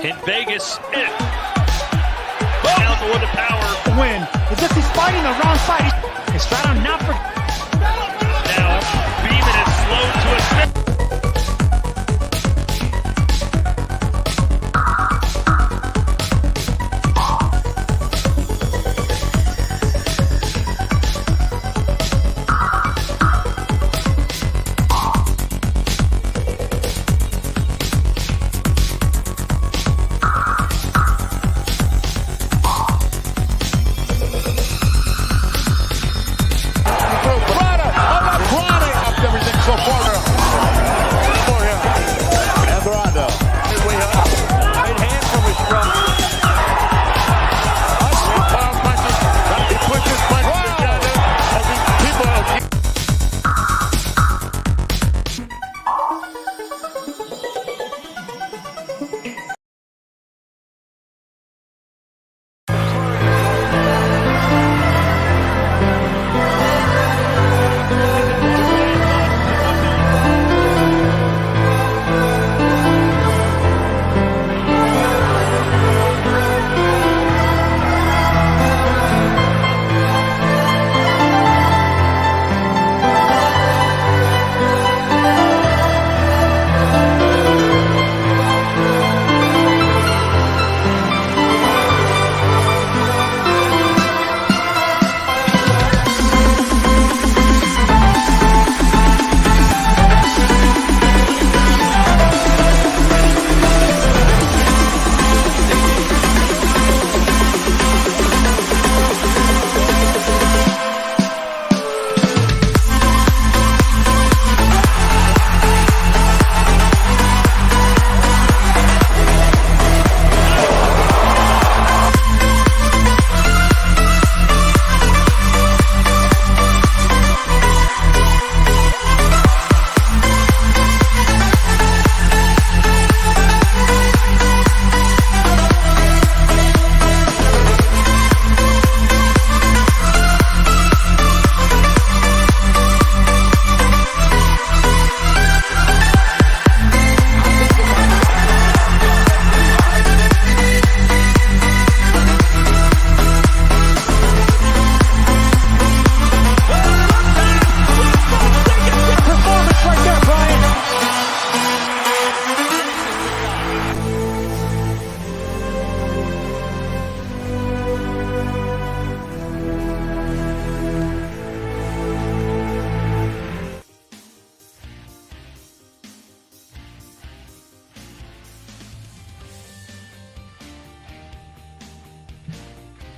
in Vegas. Down toward the power. Win. It's just he's fighting the wrong side. Estrada not for. Now, Beeman is slow to a step.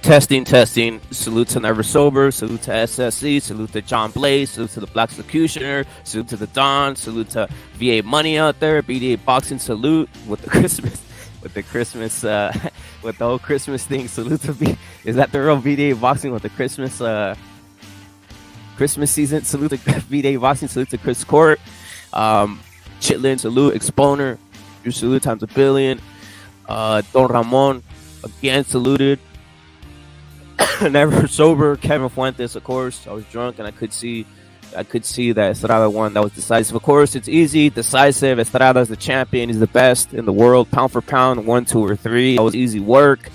Testing. Salute to Never Sober. Salute to SSC. Salute to John Blaze. Salute to the Black Executioner. Salute to the Don. Salute to VA Money out there. BDA Boxing. Salute with the Christmas, with the whole Christmas thing. Salute to is that the real BDA Boxing with the Christmas season? Salute to BDA Boxing. Salute to Chris Court. Chitlin. Salute Exponer. Your salute times a billion. Don Ramon again saluted. Never Sober. Kevin Fuentes, of course. I was drunk and I could see that Estrada won. That was decisive. Of course, it's easy, decisive. Estrada is the champion. He's the best in the world, pound for pound, 1, 2, or 3. That was easy work.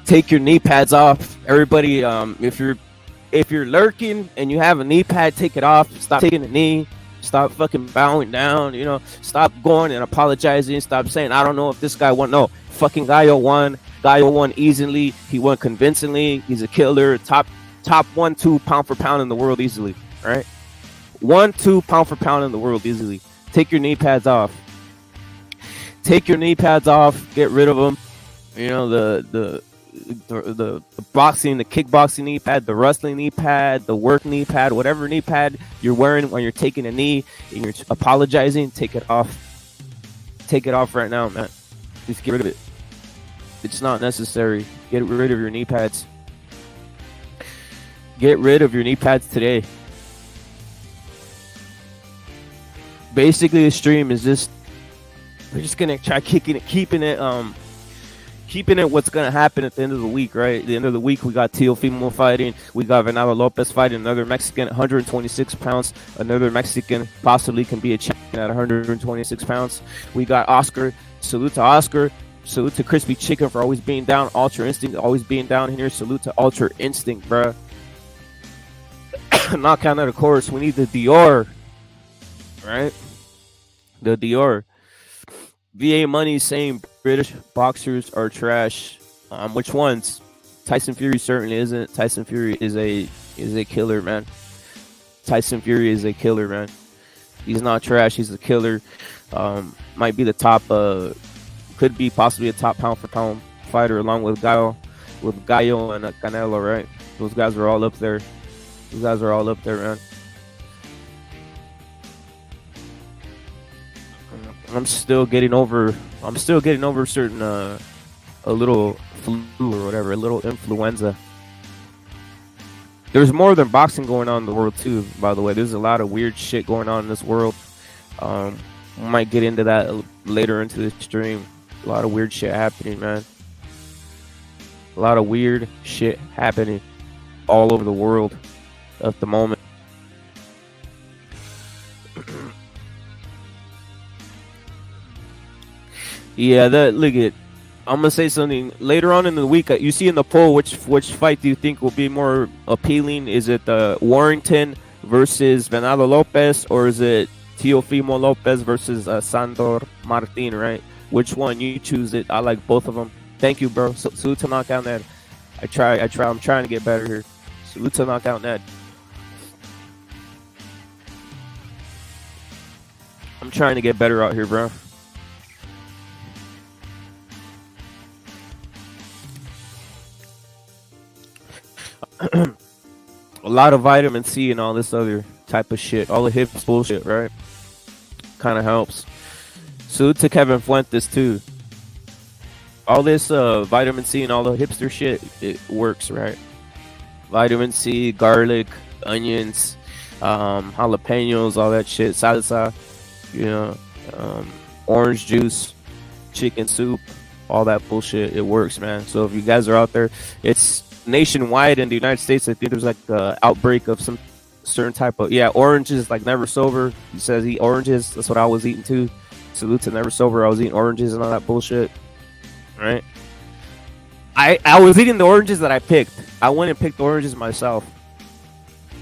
Take your knee pads off, everybody. If you're lurking and you have a knee pad, take it off. Stop taking a knee. Stop fucking bowing down. Stop going and apologizing. Stop saying I don't know if this guy won. No, fucking Gallo won. Gallo won easily. He won convincingly. He's a killer. Top 1, 2 pound for pound in the world easily. All right, 1, 2 pound for pound in the world easily. Take your knee pads off. Take your knee pads off. Get rid of them. The boxing, the kickboxing knee pad, the wrestling knee pad, the work knee pad, whatever knee pad you're wearing when you're taking a knee and you're apologizing. Take it off. Take it off right now, man. Just get rid of it. It's not necessary. Get rid of your knee pads. Get rid of your knee pads today. Basically, the stream is just, we're just gonna try keeping it what's gonna happen at the end of the week, right? At the end of the week, we got Teofimo fighting, we got Venado Lopez fighting, another Mexican, 126 pounds. Another Mexican possibly can be a champion at 126 pounds. We got Oscar. Salute to Oscar. Salute to Crispy Chicken for always being down. Ultra Instinct always being down here. Salute to Ultra Instinct, bruh. Knockout of the course. We need the Dior, right? The Dior. VA Money saying British boxers are trash. Which ones? Tyson Fury certainly isn't. Tyson Fury is a killer, man. Tyson Fury is a killer, man. He's not trash. He's a killer. Might be the top. Could be possibly a top pound for pound fighter along with Gallo and Canelo, right? Those guys are all up there. Those guys are all up there, man. I'm still getting over certain a little flu or whatever, a little influenza. There's more than boxing going on in the world too, by the way. There's a lot of weird shit going on in this world. We might get into that later into the stream. A lot of weird shit happening, man. A lot of weird shit happening all over the world at the moment. Yeah, look at. I'm gonna say something later on in the week. You see in the poll, which fight do you think will be more appealing? Is it the Warrington versus Venado Lopez, or is it Teofimo Lopez versus Sandor Martin? Right? Which one? You choose it. I like both of them. Thank you, bro. Salute to Knockout Ned. I try. I'm trying to get better here. Salute to Knockout Ned. I'm trying to get better out here, bro. A lot of vitamin C and all this other type of shit. All the hips bullshit, right? Kind of helps. Salute to Kevin Fuentes, too. All this vitamin C and all the hipster shit, it works, right? Vitamin C, garlic, onions, jalapenos, all that shit. Salsa, orange juice, chicken soup, all that bullshit. It works, man. So if you guys are out there, it's nationwide in the United States. I think there's like an outbreak of some certain type of oranges, like Never Sober. He says eat oranges. That's what I was eating too. Salute to Never Sober. I was eating oranges and all that bullshit. Right? I was eating the oranges that I picked. I went and picked the oranges myself.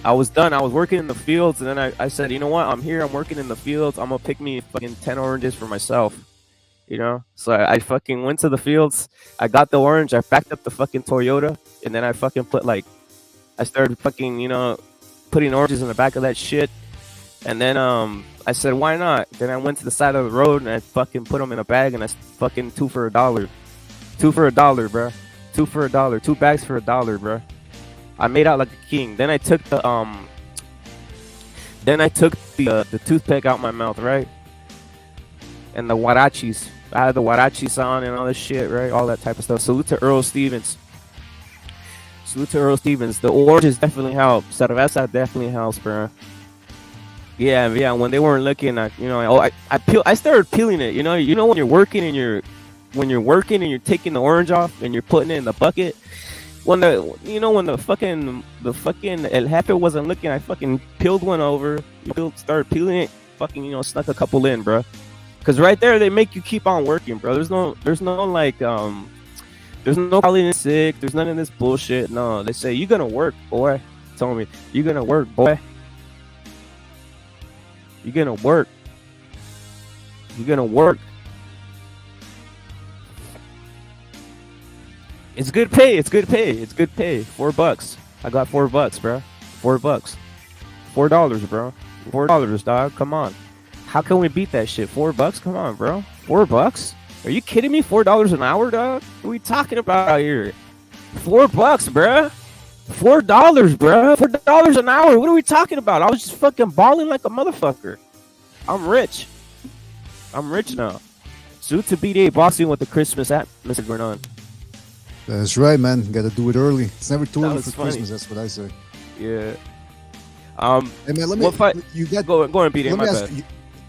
I was done. I was working in the fields, and then I said, you know what? I'm here. I'm working in the fields. I'm gonna pick me fucking 10 oranges for myself. So I fucking went to the fields. I got the orange. I backed up the fucking Toyota, and then I fucking I started fucking, putting oranges in the back of that shit. And then I said, why not? Then I went to the side of the road and I fucking put them in a bag, and I fucking 2 for $1. 2 for $1, bro. 2 for $1. 2 bags for $1, bro. I made out like a king. Then I took the toothpick out my mouth, right? And the huarachis. I had the huarachis on and all this shit, right? All that type of stuff. Salute to Earl Stevens. The oranges definitely help. Cerveza definitely helps, bro. Yeah. When they weren't looking, I started peeling it. You know when you're working and you're taking the orange off and you're putting it in the bucket. When the fucking El Jefe wasn't looking, I fucking peeled one over. Started peeling it. Fucking snuck a couple in, bro. Cause right there they make you keep on working, bro. There's no calling in sick. There's none of this bullshit. No, they say you're gonna work, boy. Tell me you're gonna work, boy. You're gonna work. It's good pay. $4. I got $4, bro. $4. $4, bro. $4, dog. Come on. How can we beat that shit? $4? Come on, bro. $4? Are you kidding me? $4 an hour, dog? What are we talking about out here? $4, bro. $4, bro. $4 an hour. What are we talking about? I was just fucking balling like a motherfucker. I'm rich now. Salute to BDA boxing with the Christmas atmosphere going on. That's right, man. Gotta do it early. It's never too early for funny. Christmas. That's what I say. Yeah. Hey man, let me. Go and beat it. My bad.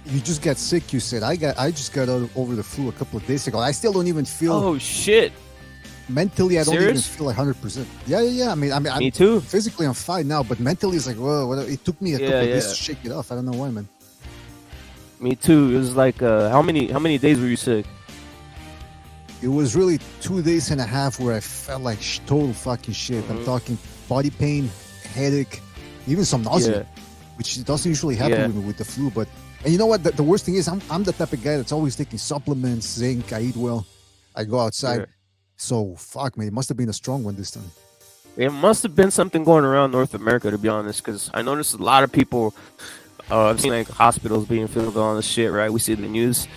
You just got sick. You said I just got over the flu a couple of days ago. I still don't even feel. Oh shit. Mentally, I don't Serious? even feel like 100%. Yeah. I mean, me too. Physically, I'm fine now, but mentally, it's like, whoa. It took me a couple of days to shake it off. I don't know why, man. Me too. It was like, how many days were you sick? It was really 2 days and a half where I felt like total fucking shit. I'm talking body pain, headache, even some nausea, which doesn't usually happen with me with the flu. And you know what? The worst thing is I'm the type of guy that's always taking supplements, zinc. I eat well. I go outside. So fuck, man. It must have been a strong one this time. It must have been something going around North America, to be honest, because I noticed a lot of people. I've seen like hospitals being filled with all this shit, right? We see the news.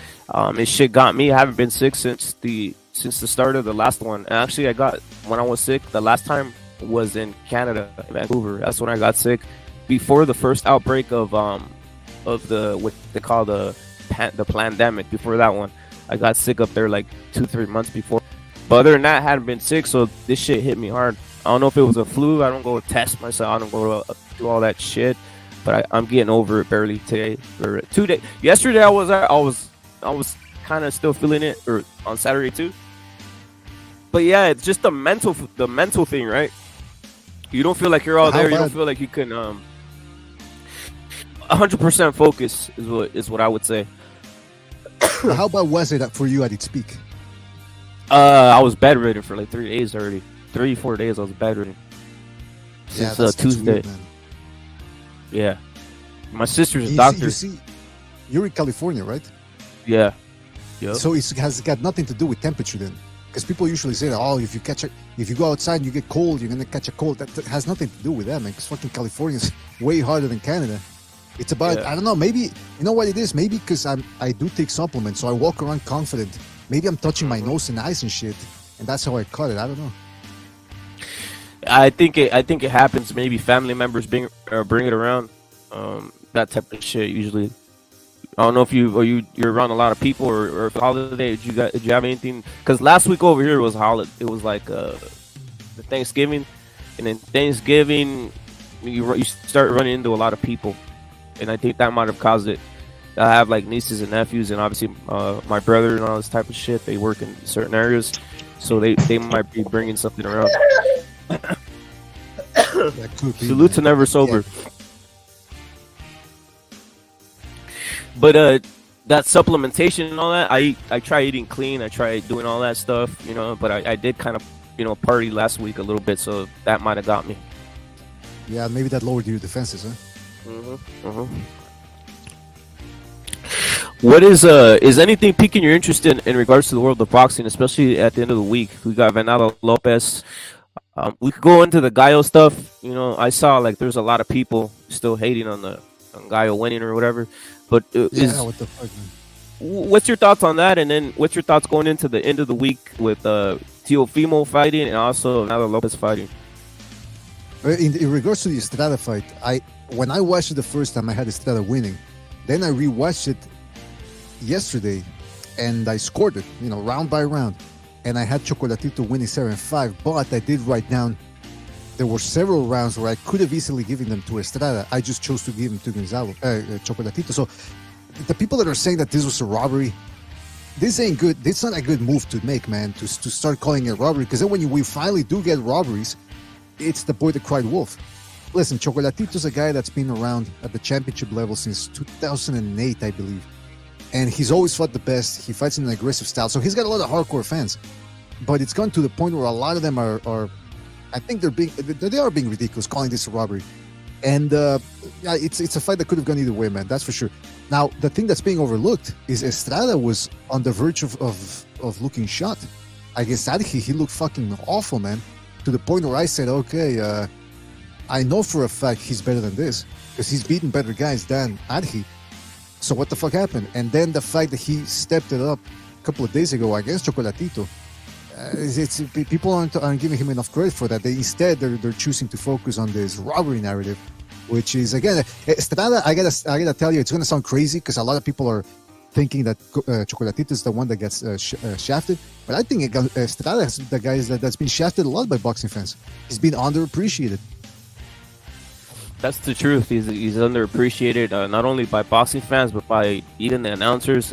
This shit got me. I haven't been sick since the start of the last one. And actually, when I was sick, the last time was in Canada, in Vancouver. That's when I got sick before the first outbreak of what they call the pandemic. Before that one, I got sick up there like 2-3 months before. But other than that, I hadn't been sick, so this shit hit me hard. I don't know if it was a flu. I don't go test myself. I don't go do all that shit. But I'm getting over it barely today. Or 2 days. Yesterday I was kind of still feeling it, or on Saturday too. But yeah, it's just the mental thing, right? You don't feel like you're all there. You don't feel like you can 100% focus is what I would say. How bad was it for you at its peak? I was bedridden for like 3 days already. 3-4 days I was bedridden. Since Tuesday. Weird, man. Yeah. My sister's a doctor. You're in California, right? Yeah. Yep. So it has got nothing to do with temperature then. Because people usually say that, if you go outside and you get cold, you're going to catch a cold. That has nothing to do with that, man. Because fucking California's way harder than Canada. It's about, I don't know, maybe, you know what it is? Maybe because I do take supplements, so I walk around confident. Maybe I'm touching my nose and eyes and shit, and that's how I caught it. I don't know. I think it happens. Maybe family members bring it around. That type of shit usually. I don't know if you're around a lot of people or if holiday. Did you have anything? Because last week over here was holiday. It was like the Thanksgiving, and then Thanksgiving you start running into a lot of people, and I think that might have caused it. I have like nieces and nephews, and obviously my brother and all this type of shit. They work in certain areas, so they might be bringing something around. Salute to Never Sober. Yeah. But that supplementation and all that, I try eating clean. I try doing all that stuff, but I did kind of, party last week a little bit, so that might have got me. Yeah, maybe that lowered your defenses, huh? What is anything piquing your interest in regards to the world of boxing, especially at the end of the week? We got Venado Lopez. We could go into the Gallo stuff. I saw like there's a lot of people still hating on Gallo winning or whatever. But what the fuck, man? what's your thoughts on that? And then what's your thoughts going into the end of the week with Teofimo fighting and also Venado Lopez fighting? In regards to the Estrada fight, when I watched it the first time, I had Estrada winning. Then I rewatched it yesterday, and I scored it, round by round. And I had Chocolatito winning 7-5, but I did write down there were several rounds where I could have easily given them to Estrada. I just chose to give them to Chocolatito. So the people that are saying that this was a robbery, this ain't good. This not a good move to make, man, to start calling it robbery. Because then when we finally do get robberies, it's the boy that cried wolf. Listen, Chocolatito's a guy that's been around at the championship level since 2008, I believe. And he's always fought the best. He fights in an aggressive style. So he's got a lot of hardcore fans. But it's gone to the point where a lot of them are I think they are being ridiculous, calling this a robbery. And it's a fight that could have gone either way, man. That's for sure. Now, the thing that's being overlooked is Estrada was on the verge of looking shot. I guess he looked fucking awful, man. To the point where I said, okay, I know for a fact he's better than this because he's beaten better guys than Adhi. So what the fuck happened? And then the fact that he stepped it up a couple of days ago against Chocolatito, people aren't giving him enough credit for that. They're choosing to focus on this robbery narrative, which is again Estrada. I gotta tell you, it's gonna sound crazy because a lot of people are thinking that Chocolatito is the one that gets shafted, but I think Estrada is the guy that's been shafted a lot by boxing fans. He's been underappreciated. That's the truth. He's underappreciated, not only by boxing fans, but by even the announcers.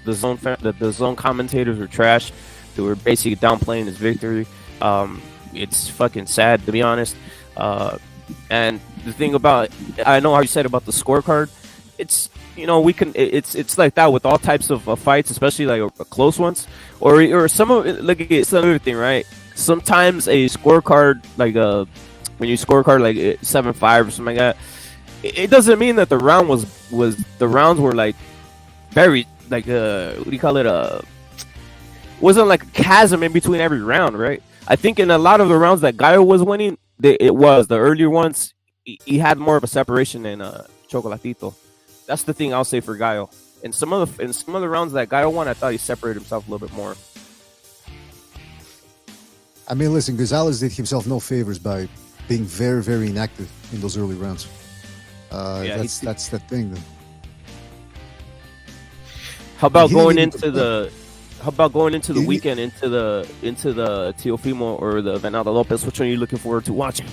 The zone commentators were trash. They were basically downplaying his victory. It's fucking sad, to be honest. And the thing about, I know how you said about the scorecard. It's it's like that with all types of fights, especially like close ones, or some of it. Look, it's another thing, right? Sometimes a scorecard like when you scorecard like 7-5 or something like that, it doesn't mean that the rounds were like very like what do you call it? Wasn't like a chasm in between every round, right? I think in a lot of the rounds that Gallo was winning, it was the earlier ones. He had more of a separation than Chocolatito. That's the thing I'll say for Gallo. In some of the rounds that Gallo won, I thought he separated himself a little bit more. I mean, listen, Gonzalez did himself no favors by being very, very inactive in those early rounds. That's the thing. Then. How about going into the weekend into the Teofimo or the Venado Lopez? Which one are you looking forward to watching?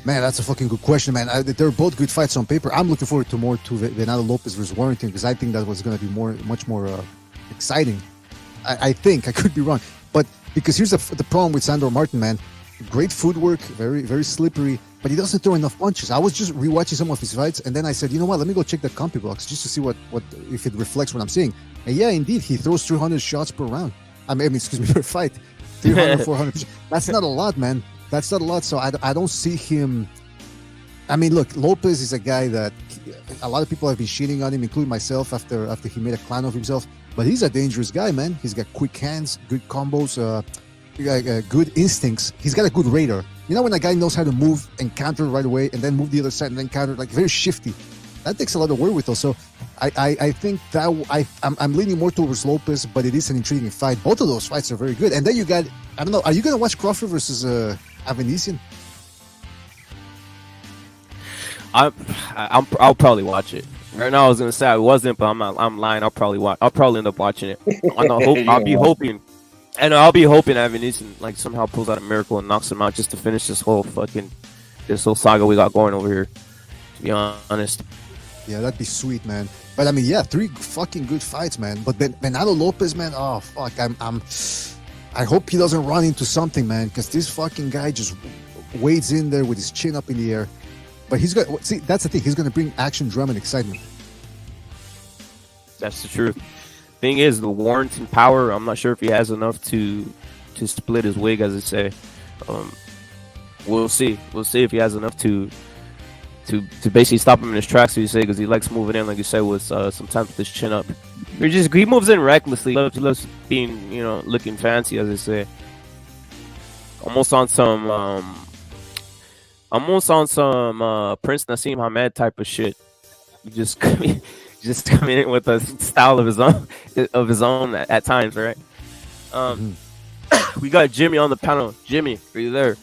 Man, that's a fucking good question, man. They're both good fights on paper. I'm looking forward to Venado Lopez versus Warrington because I think that was going to be much more exciting. I think I could be wrong, but because here's the problem with Sandor Martin, man. Great footwork, very, very slippery, but he doesn't throw enough punches. I was just rewatching some of his fights, and then I said, you know what? Let me go check the compy box just to see what if it reflects what I'm seeing. And yeah, indeed, he throws 300 shots per round. Per fight, 300, 400. That's not a lot, man. That's not a lot. So I don't see him. I mean, look, Lopez is a guy that a lot of people have been shitting on him, including myself, after he made a clown of himself. But he's a dangerous guy, man. He's got quick hands, good combos, good instincts. He's got a good radar. You know when a guy knows how to move and counter right away and then move the other side and then counter, like very shifty. That takes a lot of wherewithal. So I think that I'm leaning more towards Lopez, but it is an intriguing fight. Both of those fights are very good. And then you got, I don't know, are you going to watch Crawford versus Avenisian? I'll probably watch it. Right now I was gonna say I wasn't, but I'm lying. I'll probably end up watching it. I'll be hoping Avenisian like somehow pulls out a miracle and knocks him out just to finish this whole saga we got going over here. To be honest. Yeah, that'd be sweet, man. But I mean, yeah, 3 fucking good fights, man. But Venado Lopez, man, oh fuck, I hope he doesn't run into something, man, because this fucking guy just wades in there with his chin up in the air. But he's got, see, that's the thing. He's going to bring action, drama, and excitement. That's the truth. Thing is, the Warrington power, I'm not sure if he has enough to split his wig, as they say. We'll see. We'll see if he has enough to basically stop him in his tracks, so you say, because he likes moving in, like you said, with sometimes with his chin up. He moves in recklessly. He loves being, looking fancy, as they say. Almost on some Prince Nassim Hamed type of shit. just coming in with a style of his own at times, right? We got Jimmy on the panel. Jimmy, are you there?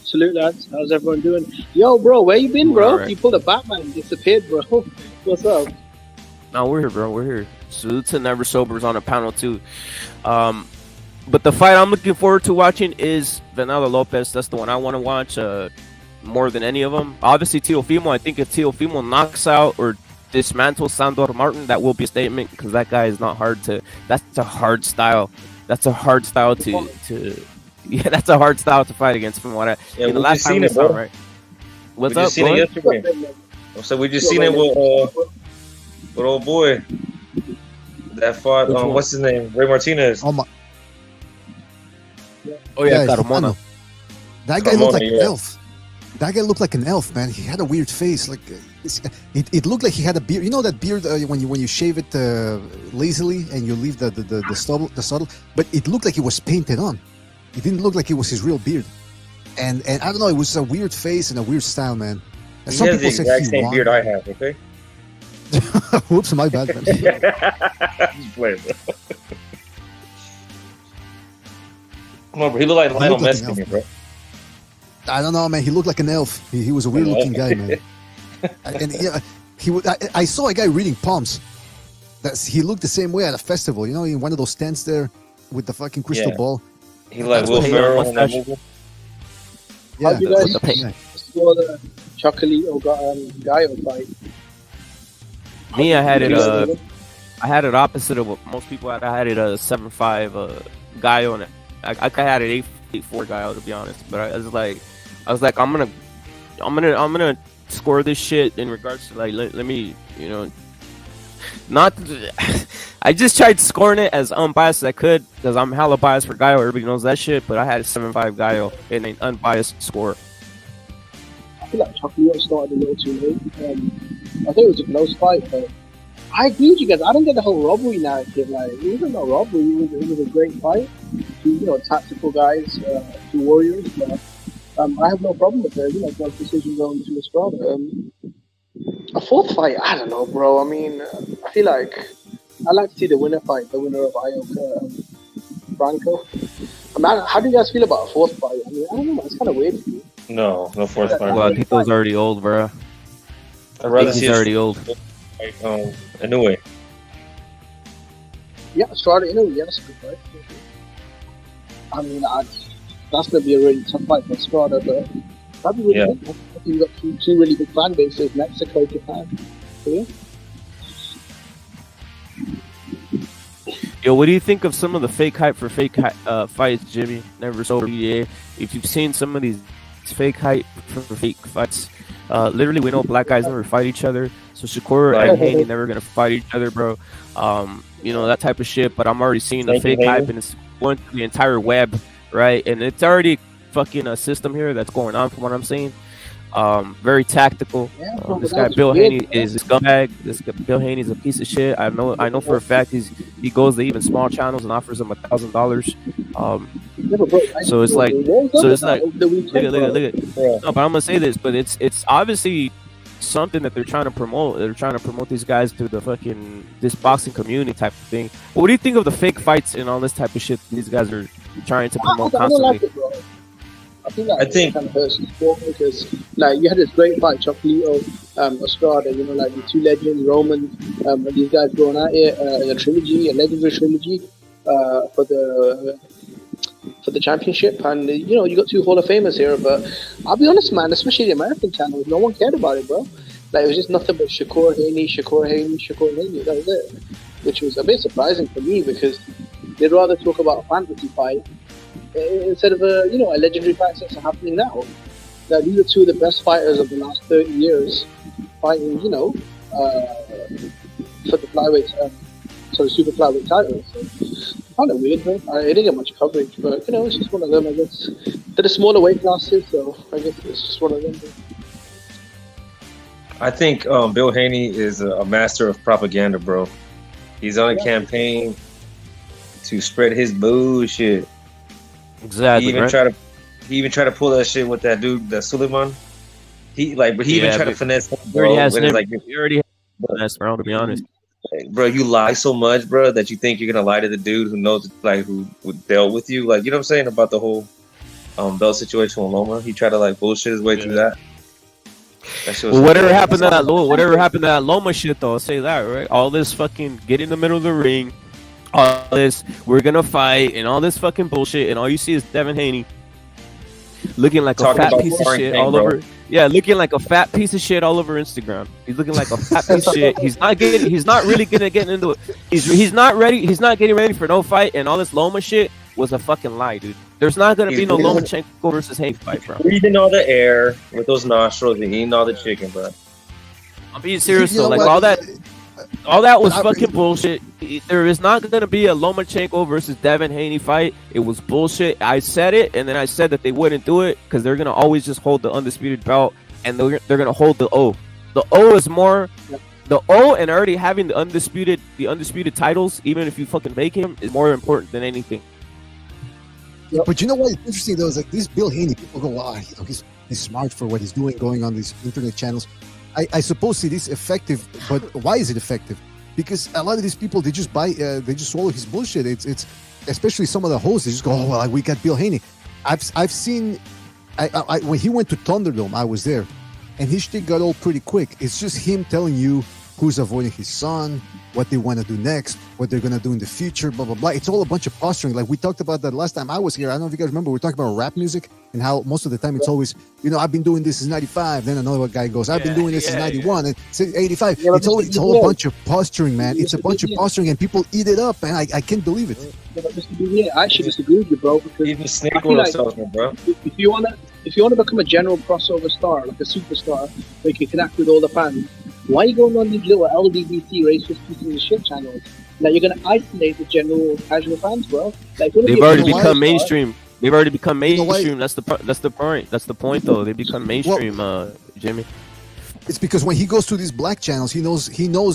Salute, lads. How's everyone doing? Yo, bro, where you been, bro? Right. You pulled a Batman and disappeared, bro. What's up? No, we're here, bro. We're here. Salute to Never Sober's on the panel too. But the fight I'm looking forward to watching is Venado Lopez. That's the one I want to watch more than any of them. Obviously, Teofimo. I think if Teofimo knocks out or dismantles Sandor Martin, that will be a statement because that guy is not hard to. That's a hard style. That's a hard style to. Yeah, that's a hard style to fight against. From what I. Yeah, the last time seen we it, saw, bro. right? What's We up, just seen boy? it yesterday. So we just seen it with old boy that fought. Which one? What's his name? Ray Martinez. Oh my! Oh yeah, Yeah, Carmona. That guy looked like Carmona, an yeah. elf. That guy looked like an elf, man. He had a weird face. Like it looked like he had a beard. You know that beard when you shave it lazily and you leave the stubble. But it looked like it was painted on. It didn't look like it was his real beard. And I don't know. It was a weird face and a weird style, man. And He some has the people said exact he same won. beard I have. Okay. Whoops, my bad, man. Just playing, bro. Come on, bro. He looked like Lionel looked like Messi an to me, elf. bro. I don't know, man. He looked like an elf. He was a weird looking guy, man. And yeah, I saw a guy reading palms. He looked the same way at a festival, you know, in one of those tents there with the fucking crystal Yeah. ball. He like That's Will what he got Ferrell in that mustache. movie. Yeah, How do you guys the saw the Chocolate Gallo fight? Me, I had it opposite of what most people had. I had it 7-5 Gallo, and I had it 8-4 Gallo, to be honest. But I was like, I'm gonna score this shit in regards to like let me, you know, not. I just tried scoring it as unbiased as I could because I'm hella biased for Gallo. Everybody knows that shit. But I had a 7-5 Gallo in an unbiased score. I feel like Chocolate started a little too late. I think it was a close fight, but I agree with you guys. I don't get the whole robbery narrative. Like, it wasn't a robbery. It was a great fight. Two, tactical guys, two warriors. But I have no problem with it. Both decisions going to Estrada. A fourth fight, I don't know, bro. I mean, I feel like I like to see the winner fight, the winner of Ioka Franco. I mean, how do you guys feel about a fourth fight? I mean, I don't know. It's kind of weird for me. No fourth fight. Well, Tito's already old, bro. I'd rather He's see already old. Anyway. Yeah, Estrada, yeah, that's a good fight. I mean, that's going to be a really tough fight for Estrada, but that'd be really good. I think you've got two really big fan bases, Mexico, Japan. So, yeah. Yo, what do you think of some of the fake hype for fights, Jimmy? Never sober PDA. If you've seen some of these fake hype for fake fights, literally we know black guys never fight each other. So Shakur and Haney never gonna fight each other, bro. That type of shit. But I'm already seeing the fake hype, and it's going through the entire web, right? And it's already fucking a system here that's going on, from what I'm seeing. Very tactical. This guy Bill Haney is a scumbag. Bill Haney is a piece of shit. I know for a fact he goes to even small channels and offers them $1,000. So it's like look at. No, but I'm gonna say this, but it's obviously something that they're trying to promote. They're trying to promote these guys to the fucking this boxing community type of thing. But what do you think of the fake fights and all this type of shit these guys are trying to promote constantly? I don't like it, bro. I think it kind of hurts the sport because, you had this great fight, Chocolito, Estrada, the two legends, Roman, these guys going at it in a legendary trilogy for the championship. And, you got two Hall of Famers here. But I'll be honest, man, especially the American channels, no one cared about it, bro. It was just nothing but Shakur, Haney. That was it. Which was a bit surprising for me because they'd rather talk about a fantasy fight instead of a legendary fight that's happening now. These are two of the best fighters of the last 30 years fighting, for the flyweight, super flyweight title. So, kind of weird, man. I didn't get much coverage, but it's just one of them. I guess they're the smaller weight classes, so I guess it's just one of them. I think Bill Haney is a master of propaganda, bro. He's on a campaign to spread his bullshit. Exactly. He even tried to pull that shit with that dude, that Suleiman. but he even tried to finesse him, He already has him. Like, He already has finesse, bro. To be honest, bro, you lie so much, bro, that you think you're gonna lie to the dude who knows, like, who dealt with you, like, you know what I'm saying about the whole belt situation with Loma. He tried to like bullshit his way through that. Well, whatever happened to that Loma shit, though, I'll say that, right? All this fucking get in the middle of the ring, all this we're gonna fight, and all this fucking bullshit, and all you see is Devin Haney looking like a fat piece of shit all over. Yeah, looking like a fat piece of shit all over Instagram. He's looking like a fat piece of shit. He's not really gonna get into it. He's not ready. He's not getting ready for no fight, and all this Loma shit was a fucking lie, dude. There's not gonna be no Lomachenko versus Haney fight, bro. Breathing all the air with those nostrils and eating all the chicken, bro. I'm being serious though. Like all that was fucking bullshit. There is not gonna be a Lomachenko versus Devin Haney fight. It was bullshit. I said it, and then I said that they wouldn't do it because they're gonna always just hold the undisputed belt, and they're gonna hold the O. The O is more. The O and already having the undisputed titles, even if you fucking make him, is more important than anything. But you know what? It's interesting though. Is like this Bill Haney. People go, "Wow, he's smart for what he's doing, going on these internet channels." I suppose it is effective, but why is it effective? Because a lot of these people, they just swallow his bullshit. It's especially some of the hosts. They just go, "Oh well, we got Bill Haney." I've seen, when he went to Thunderdome, I was there, and his shit got old pretty quick. It's just him telling you who's avoiding his son, what they want to do next, what they're going to do in the future, blah, blah, blah. It's all a bunch of posturing. Like we talked about that last time I was here. I don't know if you guys remember. We were talking about rap music and how most of the time it's always, I've been doing this since 95. Then another guy goes, I've been doing this since 91 and since 85. It's all a bunch of posturing, man. It's a bunch of posturing and people eat it up, and I can't believe it. I actually disagree with you, bro. Because even snake oil salesman, bro. If you wanna become a general crossover star, like a superstar, where you can connect with all the fans, why are you going on these little LGBT racist pieces of shit channels? Like, you're gonna isolate the general casual fans, bro. Like, they've already become mainstream. They've already become mainstream. That's the point. That's the point, though. They become mainstream, Jimmy. It's because when he goes to these black channels, he knows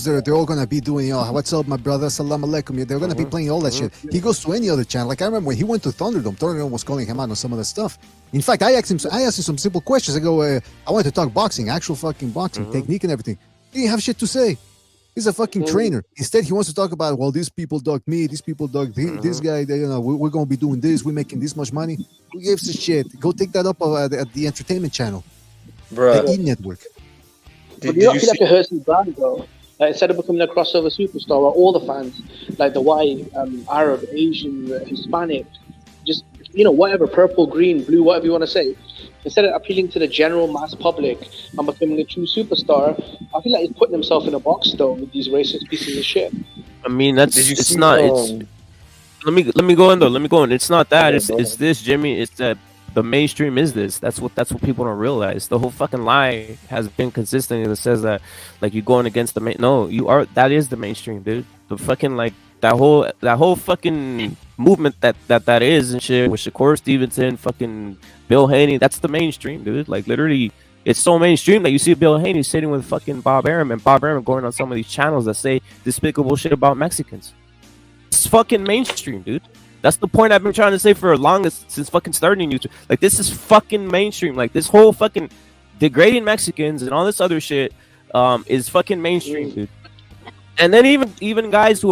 they're all gonna be doing, what's up, my brother, salam alaikum. They're gonna be playing all that shit. He goes to any other channel. Like I remember when he went to Thunderdome. Thunderdome was calling him out on some of the stuff. In fact, I asked him some simple questions. I go, I wanted to talk boxing, actual fucking boxing technique and everything. He didn't have shit to say. He's a fucking trainer. Instead, he wants to talk about, well, these people dug me, these people dug this guy. We're going to be doing this. We're making this much money. Who gives a shit? Go take that up at the entertainment channel, bro. The E Network. But you don't feel like a Hershey brand, though. Like, instead of becoming a crossover superstar, where all the fans, like the white, Arab, Asian, Hispanic, just whatever, purple, green, blue, whatever you want to say. Instead of appealing to the general mass public and becoming a true superstar, I feel like he's putting himself in a box though with these racist pieces of shit. I mean, let me go in though. Let me go in. It's not that. It's this, Jimmy. It's that the mainstream is this. That's what people don't realize. The whole fucking lie has been consistent. It says that like you're going against the main. No, you are. That is the mainstream, dude. The fucking like that whole fucking movement that is and shit with Shakur Stevenson, fucking Bill Haney. That's the mainstream, dude. Like literally, it's so mainstream that you see Bill Haney sitting with fucking Bob Arum and Bob Arum going on some of these channels that say despicable shit about Mexicans. It's fucking mainstream, dude. That's the point I've been trying to say for longest since fucking starting YouTube. Like this is fucking mainstream. Like this whole fucking degrading Mexicans and all this other shit is fucking mainstream, dude. And then even guys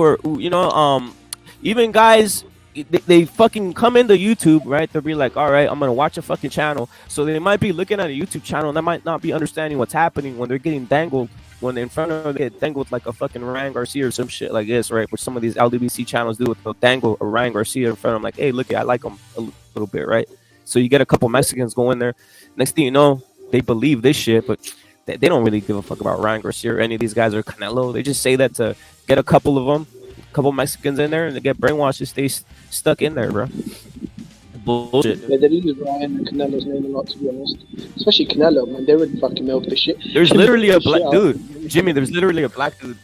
even guys, they fucking come into YouTube, right? They'll be like, all right, I'm gonna watch a fucking channel. So they might be looking at a YouTube channel and they might not be understanding what's happening when they're getting dangled, when they're in front of them, they get dangled like a fucking Ryan Garcia or some shit like this, right? Which some of these LDBC channels do, they'll dangle a Ryan Garcia in front of them, like, hey, look, I like him a little bit, right? So you get a couple Mexicans go in there. Next thing you know, they believe this shit, but they don't really give a fuck about Ryan Garcia or any of these guys or Canelo. They just say that to get a couple of them, a couple Mexicans in there, and they get brainwashed to stay stuck in there, bro. Bullshit. Yeah, they use Ryan and Canelo's name a lot, to be honest. Especially Canelo, man. They would fucking milk the shit. There's literally a black dude, Jimmy. There's literally a black dude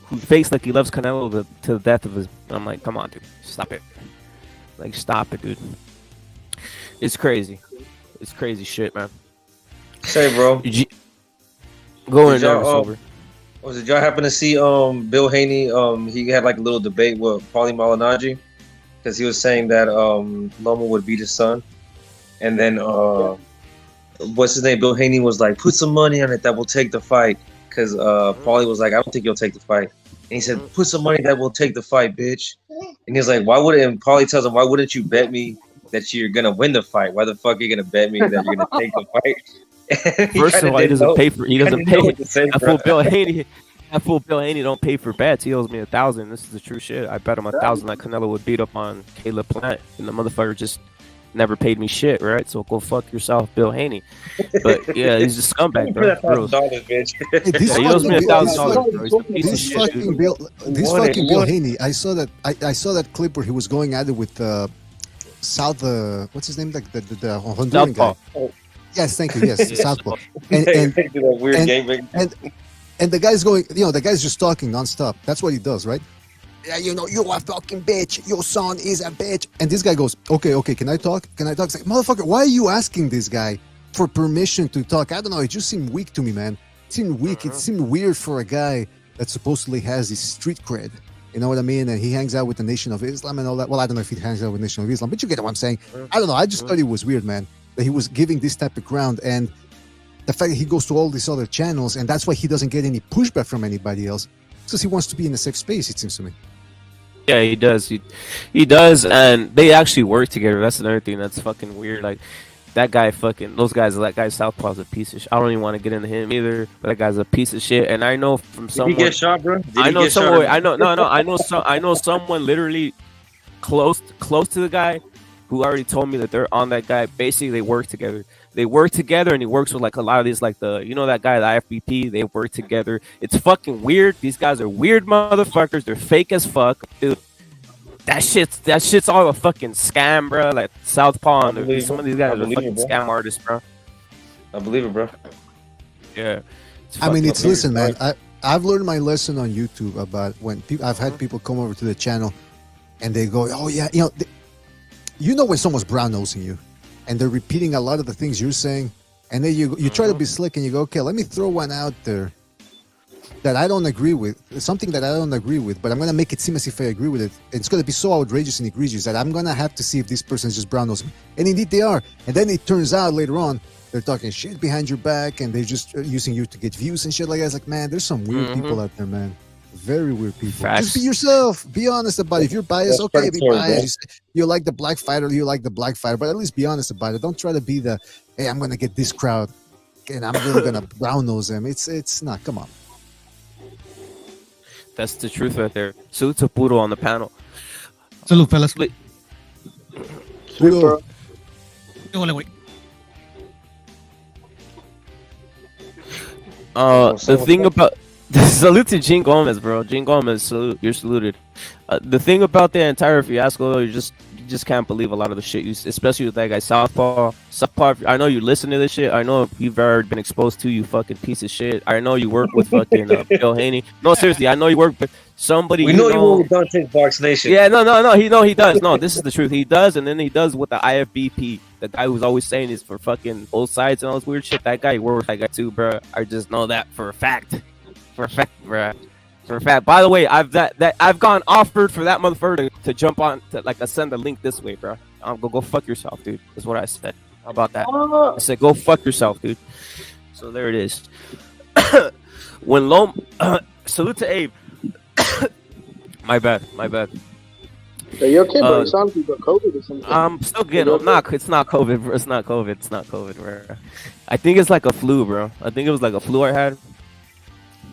who fakes like he loves Canelo to the death of his. I'm like, come on, dude, stop it. Like, stop it, dude. It's crazy. It's crazy shit, man. Say, bro. Go in there, sober. Did y'all happen to see Bill Haney? He had like a little debate with Paulie Malignaggi because he was saying that Loma would beat his son, and then what's his name? Bill Haney was like, put some money on it that will take the fight. Because Paulie was like, I don't think you'll take the fight. And he said, put some money that will take the fight, bitch. And he's like, why wouldn't? And Paulie tells him, why wouldn't you bet me that you're gonna win the fight? Why the fuck are you gonna bet me that you're gonna take the fight? First of all, he doesn't pay for. He doesn't pay. That fool Bill Haney. That fool Bill Haney don't pay for bets. He owes me $1,000. This is the true shit. I bet him $1,000 that Canelo would beat up on Caleb Plant, and the motherfucker just never paid me shit, right? So go fuck yourself, Bill Haney. But yeah, he's a scumbag, bro. He owes me $1,000, bro. He's a piece of This shit, fucking Bill Haney. I saw that clip where he was going at it with South. What's his name? Like the Honduran guy. Yes, thank you. Yes, Southpaw. And the guy's going. The guy's just talking nonstop. That's what he does, right? Yeah, you're a fucking bitch. Your son is a bitch. And this guy goes, okay, can I talk? It's like, motherfucker, why are you asking this guy for permission to talk? I don't know. It just seemed weak to me, man. It seemed weak. It seemed weird for a guy that supposedly has his street cred. You know what I mean? And he hangs out with the Nation of Islam and all that. Well, I don't know if he hangs out with the Nation of Islam, but you get what I'm saying. I don't know. I just thought it was weird, man, that he was giving this type of ground. And the fact that he goes to all these other channels, and that's why he doesn't get any pushback from anybody else, because he wants to be in a safe space, it seems to me. Yeah, he does. He does, and they actually work together. That's another thing that's fucking weird. Like that guy, that guy Southpaw's a piece of shit. I don't even want to get into him either. But that guy's a piece of shit. And I know from someone. Did he get shot, bro? I know someone. I know someone literally close to the guy who already told me that they're on that guy. Basically, they work together. And he works with like a lot of these, like that guy, the IFBP. They work together. It's fucking weird. These guys are weird motherfuckers. They're fake as fuck, dude. That shit's all a fucking scam, bro. Like Southpaw and some of these guys are fucking scam artists, bro. I believe it, bro. Yeah. Listen, man. I've learned my lesson on YouTube about when I've had people come over to the channel, and they go, "Oh yeah, when someone's brown nosing you." And they're repeating a lot of the things you're saying, and then you try to be slick, and you go, okay, let me throw one out there that I don't agree with, something that I don't agree with, but I'm going to make it seem as if I agree with it. It's going to be so outrageous and egregious that I'm going to have to see if this person is just brown nosing me. And indeed they are. And then it turns out later on, they're talking shit behind your back, and they're just using you to get views and shit like that. It's like, man, there's some weird people out there, man. Very weird people. Facts. Just be yourself. Be honest about it. If you're biased, okay, be biased. You like the black fighter, but at least be honest about it. Don't try to be the, hey, I'm gonna get this crowd and I'm really gonna brown nose them. It's not. Come on. That's the truth right there. Salute to Puro on the panel. Salute, fellas. Puro. The thing about salute to Gene Gomez, bro. Gene Gomez, salute. You're saluted. The thing about the entire fiasco, though, you just can't believe a lot of the shit. Especially with that guy Southpaw. I know you listen to this shit. I know you've already been exposed to, you fucking piece of shit. I know you work with fucking Bill Haney. No, seriously, I know you work with somebody. We know you work with Dante Box Nation. Yeah, no. He does. No, this is the truth. He does, and then he does with the IFBP. The guy who's always saying is for fucking both sides and all this weird shit. That guy worked with that guy too, bro. I just know that for a fact. For a fact, bro. For a fact. By the way, I've gone offered for that motherfucker to jump on to send a link this way, bro. Go fuck yourself, dude. That's what I said. How about that? I said go fuck yourself, dude. So there it is. When salute to Abe. My bad. Are you okay, bro? You sound like you got COVID or something. I'm still getting it's not COVID, bro. It's not COVID, bro. I think it's like a flu, bro. I think it was like a flu I had.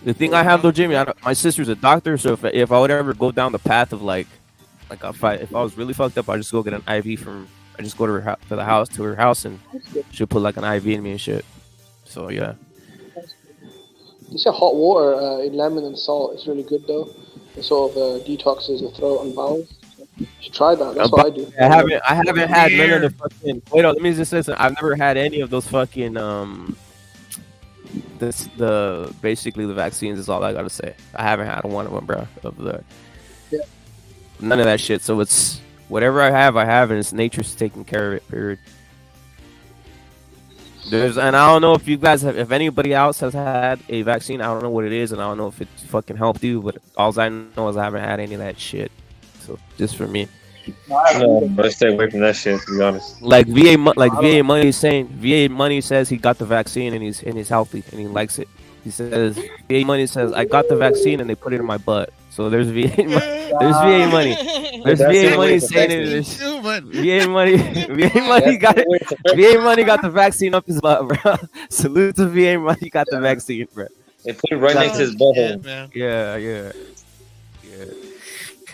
The thing I have though, Jimmy, my sister's a doctor, so if I would ever go down the path of if I was really fucked up, I just go get an IV I just go to her house, and she'll put like an IV in me and shit. So yeah. You say hot water in lemon and salt. It's really good though. It sort of detoxes the throat and bowels. So you should try that. That's what I do. I haven't had none of the fucking. Wait, let me just say something. I've never had any of those fucking basically the vaccines is all I gotta say. I haven't had one of them, bro. None of that shit. So it's whatever I have, and it's nature's taking care of it. Period. And I don't know if you guys if anybody else has had a vaccine. I don't know what it is, and I don't know if it fucking helped you. But all I know is I haven't had any of that shit. So just for me. No, let's stay away from that shit. To be honest. Like VA Money says he got the vaccine and he's healthy and he likes it. He says VA Money says I got the vaccine and they put it in my butt. So there's VA Money. There's VA Money saying it. VA Money got the vaccine up his butt, bro. Salute to VA Money got the vaccine, bro. They put it right next to his butthole. Yeah.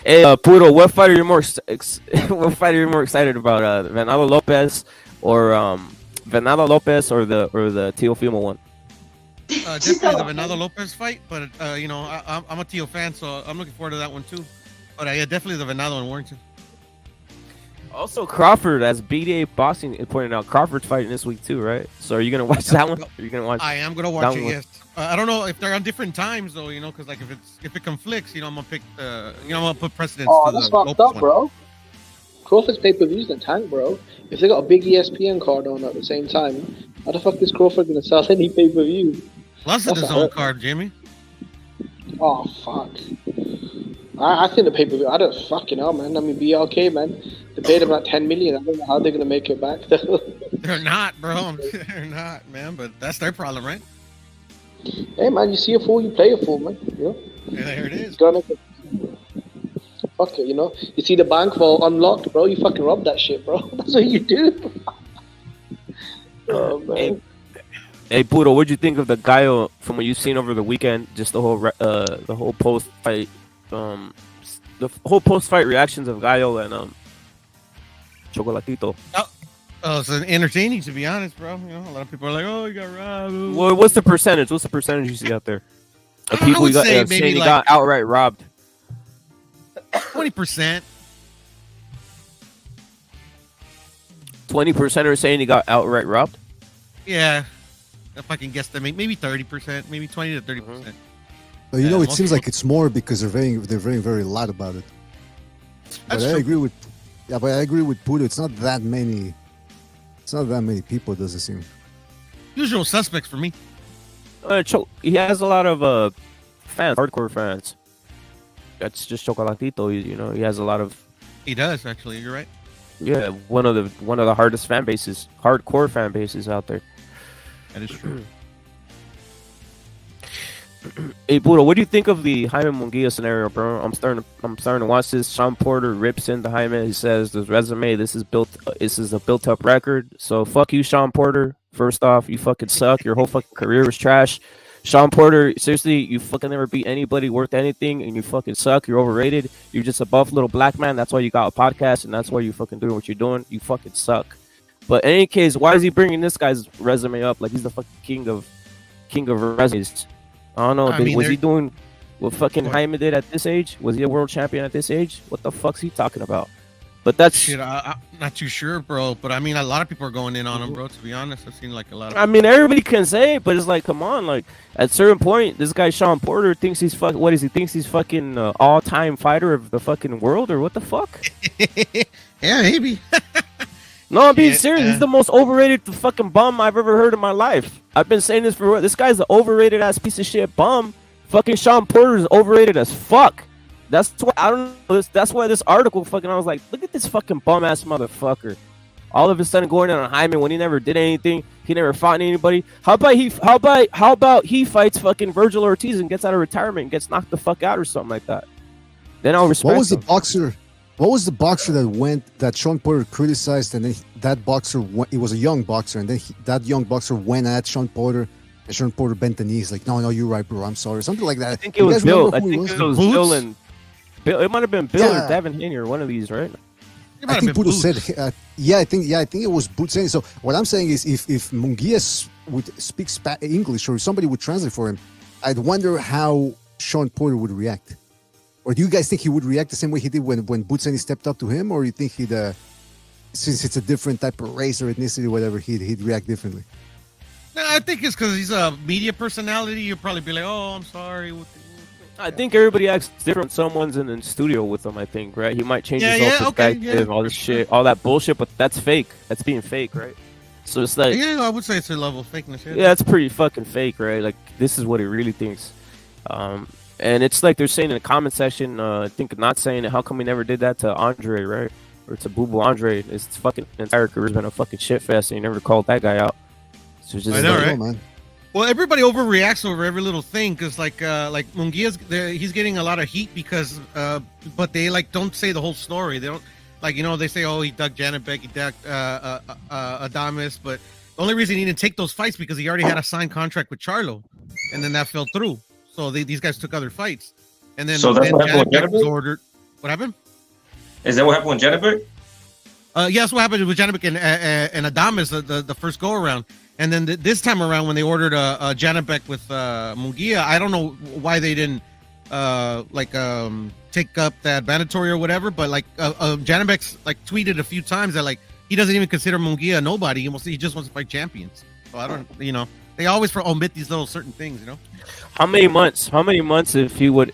Hey, Puro, what fight are you more excited about? Venado Lopez or the Teofimo one? Definitely the Venado Lopez fight, but I'm a Teo fan, so I'm looking forward to that one too. But definitely the Venado in Warrington. Also, Crawford, as BDA Boxing pointed out, Crawford's fighting this week too, right? So are you gonna watch that one? Are you gonna watch? I am gonna watch it. Yes. I don't know if they're on different times though, because like if it conflicts, I'm gonna pick I'm gonna put precedence. Oh, to that's the fucked up, bro. Crawford's pay-per-views in the tank, bro. If they got a big ESPN card on at the same time, how the fuck is Crawford gonna sell any pay-per-view? Plus it's his own card, Jimmy. Oh fuck. I think the pay-per-view. I don't fucking know, man. I mean, BLK, man. They paid him like 10 million. I don't know how they're gonna make it back though. They're not, bro. They're not, man. But that's their problem, right? Hey, man. You see a fool, you play a fool, man. Yeah, there it is. Fuck it, You see the bank vault unlocked, bro. You fucking rob that shit, bro. That's what you do. Oh man. Hey, Puro, what'd you think of the Gallo from what you've seen over the weekend? Just the whole post fight, the whole post fight reactions of Gallo and Chocolatito. Oh, it's entertaining to be honest, bro. A lot of people are like, "Oh, you got robbed." Well, what's the percentage? What's the percentage you see out there of people saying he got outright robbed? 20%. 20% are saying he got outright robbed. Yeah, if I can guesstimate, maybe 30%, maybe 20 to 30%. But it seems like it's more because they're very, very loud about it. But I agree with Pudo. It's not that many. It's not that many people. It doesn't seem. Usual suspects for me. He has a lot of fans, hardcore fans. That's just Chocolatito. He has a lot of. He does actually. You're right. Yeah, one of the hardest fan bases, hardcore fan bases out there. That is true. Hey, Budo, what do you think of the Jaime Munguia scenario, bro? I'm starting to watch this. Sean Porter rips into Jaime. He says, "This resume, this is a built-up record. So fuck you, Sean Porter. First off, you fucking suck. Your whole fucking career was trash. Sean Porter, seriously, you fucking never beat anybody worth anything, and you fucking suck. You're overrated. You're just a buff little black man. That's why you got a podcast, and that's why you fucking doing what you're doing. You fucking suck." But in any case, why is he bringing this guy's resume up like he's the fucking king of resumes? I don't know. Was he doing what fucking Jaime did at this age? Was he a world champion at this age? What the fuck's he talking about? But that's shit. I'm not too sure, bro. But I mean, a lot of people are going in on him, bro. To be honest, I've seen like a lot of. I mean, everybody can say it, but it's like, come on, like at a certain point, this guy Sean Porter thinks he's fucking. What is he? Thinks he's fucking all-time fighter of the fucking world, or what the fuck? Yeah, maybe. No, I'm being serious. He's the most overrated fucking bum I've ever heard in my life. I've been saying this for this guy's an overrated ass piece of shit bum. Fucking Sean Porter is overrated as fuck. That's why I don't know. That's why this article fucking I was like, look at this fucking bum ass motherfucker. All of a sudden going in on Jaime when he never did anything. He never fought anybody. How about he fights fucking Virgil Ortiz and gets out of retirement and gets knocked the fuck out or something like that? Then I'll respect him. What was the boxer that Sean Porter criticized, and then that boxer, it was a young boxer, and then that young boxer went at Sean Porter, and Sean Porter bent the knees like, no, you're right, bro, I'm sorry, something like that. I think it was Bill. I think it was Bill and Bill. It might have been Bill or Devin Haney or one of these, right? I think Pudo said, I think it was Boots saying. So what I'm saying is, if Munguia would speak English or somebody would translate for him, I'd wonder how Sean Porter would react. Or do you guys think he would react the same way he did when Butseni stepped up to him? Or you think he'd, since it's a different type of race or ethnicity or whatever, he'd react differently? No, I think it's because he's a media personality. You'll probably be like, oh, I'm sorry. I think everybody acts different. Someone's in the studio with him, I think, right? He might change his whole perspective, all this shit, all that bullshit, but that's fake. That's being fake, right? So it's like... Yeah, I would say it's a level of fakeness. Yeah, it's pretty fucking fake, right? Like, this is what he really thinks. And it's like they're saying in the comment section, I think not saying it, how come we never did that to Andre, right? or to Boo Boo Andre. His fucking entire career's been a fucking shit fest, and he never called that guy out. So it's just I know, right? man. Well, everybody overreacts over every little thing because, like Munguia's, he's getting a lot of heat because, but they like don't say the whole story. They don't they say, oh, he dug Janibek, he dug Adames, but the only reason he didn't take those fights because he already had a signed contract with Charlo, and then that fell through. So these guys took other fights, and then Janibek was ordered. What happened? Is that what happened with Janibek? Yes, what happened with Janibek and Adames the first go around. And then this time around, when they ordered Janibek with Munguia, I don't know why they didn't take up that mandatory or whatever. But Janibek's tweeted a few times that he doesn't even consider Munguia a nobody. He just wants to fight champions. So I don't, they always omit these little certain things. How many months if he would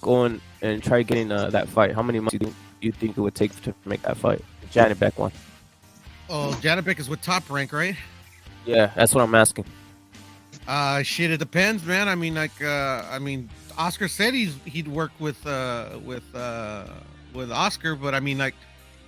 go in and try getting that fight? How many months do you think it would take to make that fight, Janibek one? Oh, Janibek is with Top Rank, right? Yeah, that's what I'm asking. Shit, it depends, man. I mean, Oscar said he'd work with Oscar, but I mean,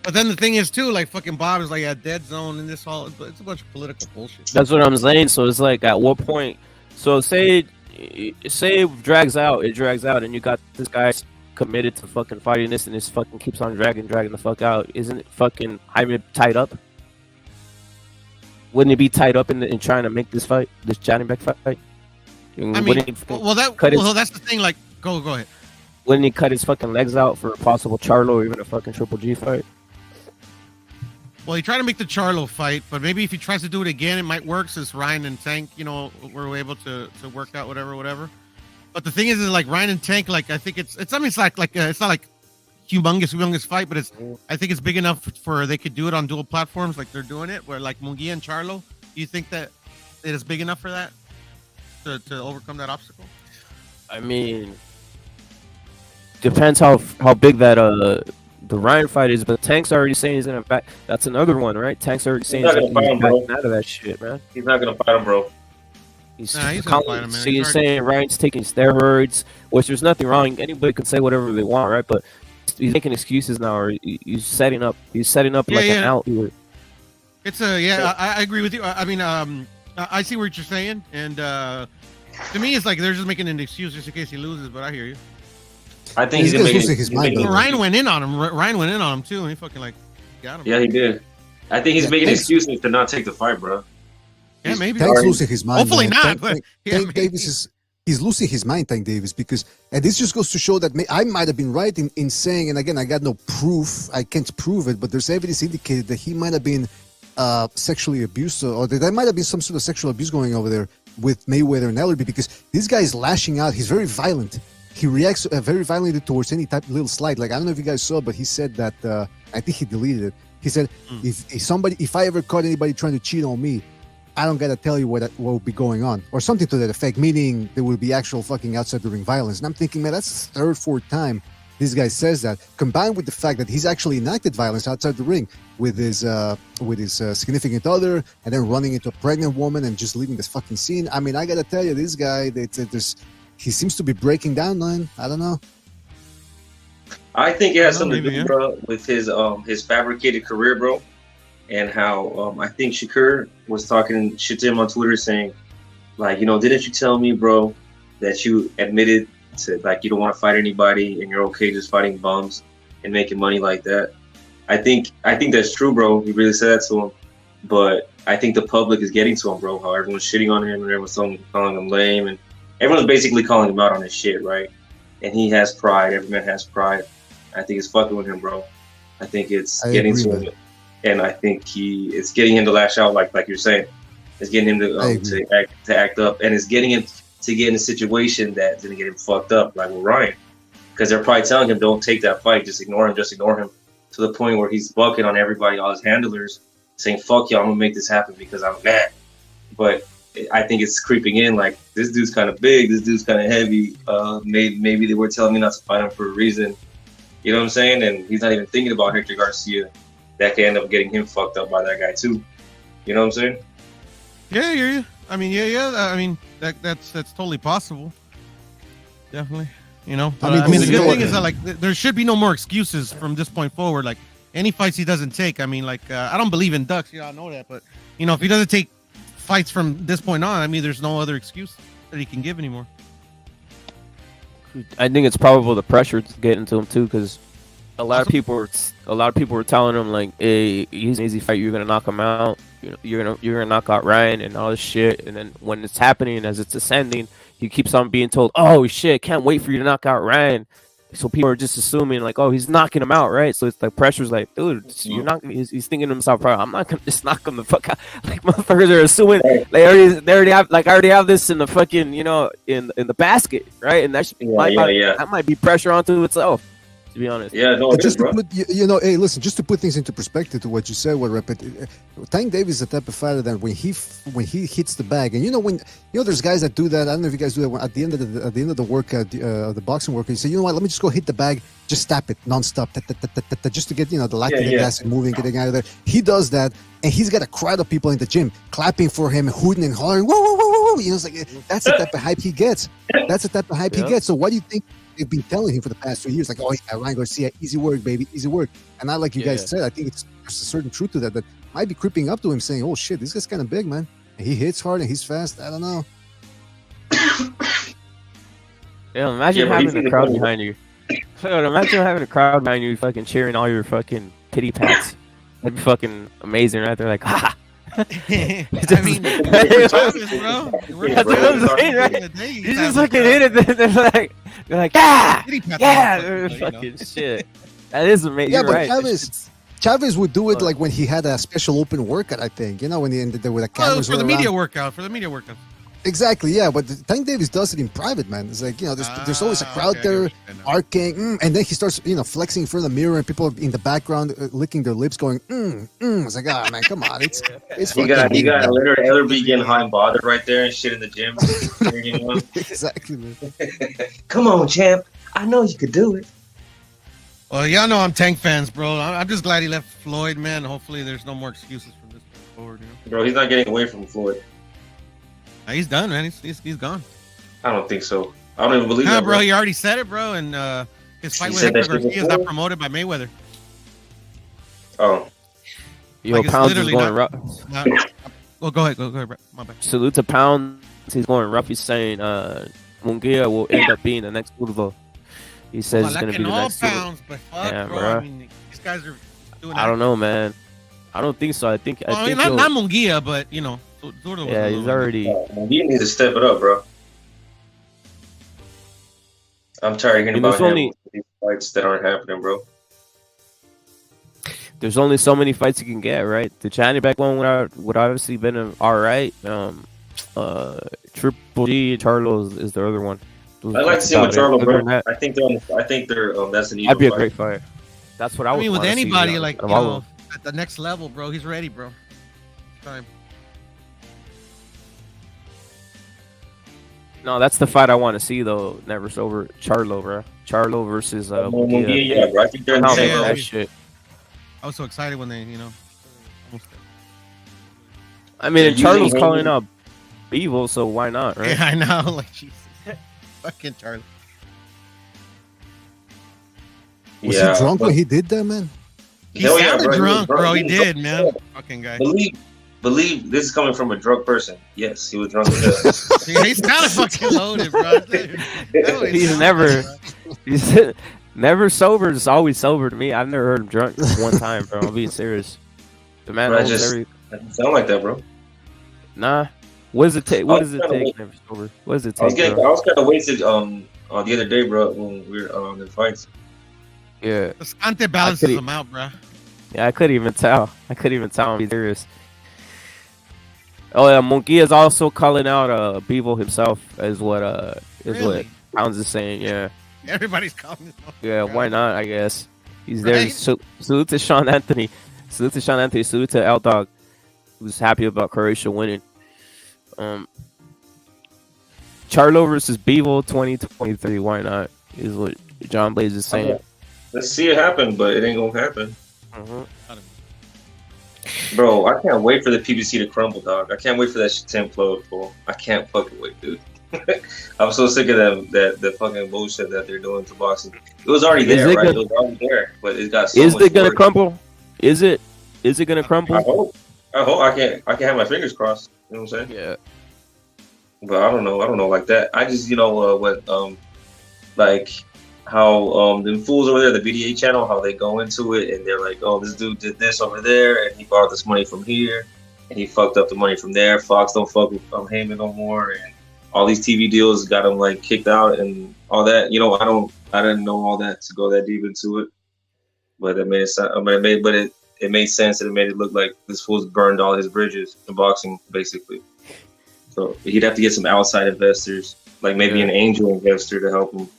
but then the thing is too, fucking Bob is a dead zone in this all. It's a bunch of political bullshit. That's what I'm saying. So it's at what point? So say it drags out, and you got this guy committed to fucking fighting this, and this fucking keeps on dragging the fuck out. Isn't it fucking tied up? Wouldn't he be tied up in trying to make this Janibek fight? I mean, that's the thing. Go ahead. Wouldn't he cut his fucking legs out for a possible Charlo or even a fucking Triple G fight? Well, he tried to make the Charlo fight, but maybe if he tries to do it again, it might work since Ryan and Tank, were able to work out whatever. But the thing is Ryan and Tank, I think it's not like humongous fight, but I think it's big enough for they could do it on dual platforms like they're doing it, where Munguia and Charlo. Do you think that it is big enough for that to overcome that obstacle? I mean, depends how big that the Ryan fight is, but Tank's already saying he's gonna back. That's another one, right? Tank's already saying he's backing out of that shit, man. He's not gonna fight him, bro. He's gonna fight him, man. So you're saying Ryan's taking steroids, which there's nothing wrong. Anybody can say whatever they want, right? But he's making excuses now, or he's setting up an out. It's I agree with you. I mean, I see what you're saying, and to me, it's they're just making an excuse just in case he loses. But I hear you. I think he's losing his mind. Ryan went in on him. Ryan went in on him too, and he fucking got him. Yeah, he did. I think he's making excuses to not take the fight, bro. Yeah, maybe. Tank's losing his mind. Hopefully man. not. Tank Davis he's losing his mind, Tank Davis, because, and this just goes to show that I might have been right in saying, and again, I got no proof, I can't prove it, but there's evidence indicated that he might have been sexually abused, or that there might have been some sort of sexual abuse going over there with Mayweather and Ellerby, because this guy is lashing out. He's very violent. He reacts very violently towards any type of little slight. I don't know if you guys saw, but he said that, I think he deleted it. He said, if I ever caught anybody trying to cheat on me, I don't gotta tell you what will be going on, or something to that effect, meaning there will be actual fucking outside the ring violence. And I'm thinking, man, that's the third, fourth time this guy says that, combined with the fact that he's actually enacted violence outside the ring with his significant other, and then running into a pregnant woman and just leaving this fucking scene. I mean, I gotta tell you, this guy, he seems to be breaking down, man. I don't know. I think it has something to do, bro, with his fabricated career, bro. And how I think Shakur was talking shit to him on Twitter, saying, didn't you tell me, bro, that you admitted to you don't want to fight anybody and you're okay just fighting bums and making money like that? I think that's true, bro. He really said that to him. But I think the public is getting to him, bro. How everyone's shitting on him and everyone's calling him lame, and everyone's basically calling him out on his shit, right? And he has pride. Every man has pride. I think it's fucking with him, bro. I think it's getting to him. And I think it's getting him to lash out, like you're saying. It's getting him to act up, and it's getting him to get in a situation that's gonna get him fucked up, like with Ryan, because they're probably telling him, "Don't take that fight, just ignore him," to the point where he's bucking on everybody, all his handlers, saying, "Fuck y'all, I'm gonna make this happen because I'm mad." But I think it's creeping in. This dude's kind of big, this dude's kind of heavy. Maybe they were telling me not to fight him for a reason. You know what I'm saying? And he's not even thinking about Hector Garcia. That could end up getting him fucked up by that guy too. You know what I'm saying? Yeah, I hear you. I mean, I mean, that's totally possible. Definitely. The good thing is that there should be no more excuses from this point forward. any fights he doesn't take. I mean, like I don't believe in ducks. I know that, but if he doesn't take fights from this point on, I mean, there's no other excuse that he can give anymore. I think it's probably the pressure getting to him too, because a lot of people were telling him like, "Hey, he's an easy fight. You're gonna knock him out. You're gonna knock out Ryan and all this shit." And then when it's happening, as it's ascending, he keeps on being told, "Oh shit, can't wait for you to knock out Ryan." So people are just assuming like, "Oh, he's knocking him out, right?" So it's like pressure's like, "Dude, you're not." He's thinking to himself, "Bro, I'm not gonna just knock him the fuck out." Like motherfuckers are assuming they already have this in the fucking in the basket, right? And that that might be pressure onto itself. To be honest, just to put, hey, listen, just to put things into perspective to what you said, Tank Davis is the type of fighter that when he hits the bag, and when there's guys that do that. I don't know if you guys do that at the end of the workout, the boxing workout. You say, you know what, let me just go hit the bag, just tap it nonstop, just to get the lactic acid moving, getting out of there. He does that, and he's got a crowd of people in the gym clapping for him, hooting and hollering, whoa, whoa, whoa, whoa. It's like that's the type of hype he gets. That's the type of hype he gets. So what do you think? They've been telling him for the past 2 years, like, "Oh yeah, Ryan Garcia, easy work, baby, easy work." And not like you guys said, I think there's a certain truth to that might be creeping up to him, saying, "Oh shit, this guy's kind of big, man. And he hits hard and he's fast." I don't know. Imagine having a crowd behind you. Imagine having a crowd behind you, fucking cheering all your fucking pity pats. That'd be fucking amazing, right? They're like, "Ha." I mean, that's what I'm saying, right? You just fucking hit it. They're like, yeah, fucking shit. That is amazing. Yeah, but right. Chavez would do it like when he had a special open workout. I think when he ended there with the cameras for the around. media workout. Exactly, yeah, but Tank Davis does it in private, man. It's like, there's always a crowd there, arcing, and then he starts, flexing in front of the mirror, and people in the background licking their lips, going, It's like, man, come on, it's you got literally Ellerby getting hot and bothered right there and shit in the gym. Exactly, man. Come on, champ. I know you could do it. Well, y'all know I'm Tank fans, bro. I'm just glad he left Floyd, man. Hopefully, there's no more excuses from this point forward. Bro, he's not getting away from Floyd. He's done, man. He's gone. I don't think so. I don't even believe that, bro. He already said it, bro. And his fight with Hector Garcia is not promoted by Mayweather. Oh. Yo, Pounds is going rough. Well, go ahead, bro. My bad. Salute to Pounds. He's going rough. He's saying Munguia will end up being the next Urvo. He says it's going to be the next Pounds, but fuck, yeah, bro. I mean, these guys are doing I don't know, man. I don't think so. I think not Munguia, but yeah, he's already. He needs to step it up, bro. I'm tired of hearing about these fights that aren't happening, bro. There's only so many fights you can get, right? The China back one would obviously been all right. Triple G, Charlo is the other one. I like to see him with Charlo, bro. I think they're that's an easy. That'd be a great fight. That's what I would. I mean, with anybody see, like at the next level, bro, he's ready, bro. Time. No, that's the fight I want to see though. Never sober, Charlo, bro. Charlo versus Munguia, yeah, bro. I think they're that shit. I was so excited when they, I mean, Charlo's calling out Bevo, so why not, right? Yeah, I know. Like, Jesus. Fucking Charlo. Was he drunk when he did that, man? He sounded drunk, bro. He did, man. Fucking guy. Believe this is coming from a drunk person. Yes, he was drunk. He's kind of fucking loaded, bro. He's never sober. It's always sober to me. I've never heard him drunk one time, bro. I'm being serious. The man I doesn't sound like that, bro. Nah. What does it take? What does it take? Never sober. What does it take? I was kind of wasted the other day, bro, when we were in fights. Yeah. Escante balances him out, bro. Yeah, I couldn't even tell. I'm being serious. Oh yeah, Munguia is also calling out Bevo himself as what what Pounds is saying. Yeah, everybody's calling him. Yeah, why not? I guess he's there. Salute to Sean Anthony. Salute to L Dog, who's happy about Croatia winning. Charlo versus Bevo 2023. Why not? Is what John Blaze is saying. Let's see it happen, but it ain't gonna happen. Bro, I can't wait for the PBC to crumble, dog. I can't wait for that shit to implode, bro. I can't fucking wait, dude. I'm so sick of the fucking bullshit that they're doing to boxing. It was already there, right? It was already there, but it got so much Is it gonna crumble? Is it gonna crumble? I hope I can have my fingers crossed. You know what I'm saying? Yeah. But I don't know like that. I just like how the fools over there, the VDA channel, how they go into it and they're like, oh, this dude did this over there and he borrowed this money from here and he fucked up the money from there. Fox don't fuck with Heyman no more, and all these TV deals got him like kicked out and all that. You know, I didn't know all that to go that deep into it, but it made it made sense, and it made it look like this fool's burned all his bridges in boxing, basically. So he'd have to get some outside investors, like maybe an angel investor, to help him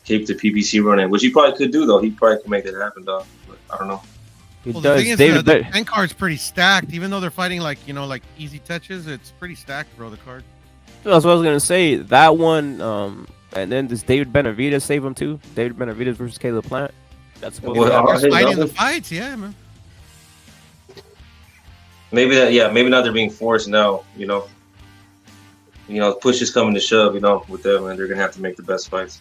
keep the PBC running, which he probably could do, though. He probably could make that happen, dog. But I don't know. Well, the thing is, the end card's pretty stacked. Even though they're fighting like easy touches, it's pretty stacked, bro. The card. That's what I was gonna say. That one, and then does David Benavidez save him too? David Benavidez versus Caleb Plant. That's fighting the fights, yeah, man. Maybe now they're being forced now. Push is coming to shove. With them, and they're gonna have to make the best fights.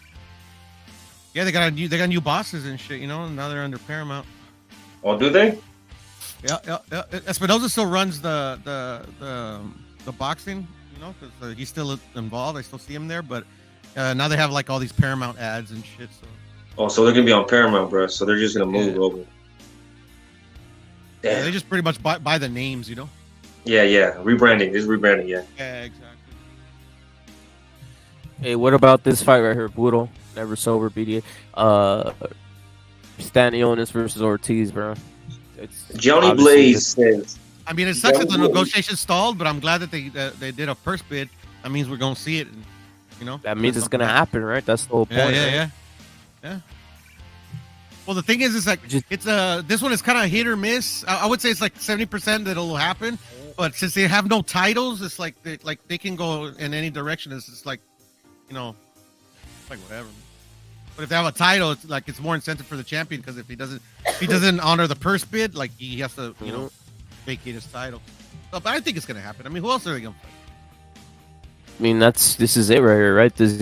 Yeah, they got new bosses and shit. And now they're under Paramount. Oh, do they? Yeah. Espinosa still runs the boxing, because he's still involved. I still see him there, but now they have like all these Paramount ads and shit. So they're gonna be on Paramount, bro. So they're just gonna move over. Damn. Yeah, they just pretty much buy the names, Yeah, rebranding. This is rebranding, yeah. Yeah, exactly. Hey, what about this fight right here, Boodle? Never sober, BDA. Stanionis versus Ortiz, bro. Johnny Blaze says. I mean, it sucks that the negotiation stalled, but I'm glad that they did a first bid. That means we're gonna see it, That means it's gonna happen, right? That's the whole point. Yeah. Well, the thing is like it's this one is kind of hit or miss. I would say it's like 70% that it'll happen, but since they have no titles, it's like they can go in any direction. It's just like, like whatever. But if they have a title, it's like it's more incentive for the champion, because if he doesn't honor the purse bid, like he has to vacate his title. So, but I think it's gonna happen. I mean, who else are they gonna fight? I mean, this is it right here, right? Does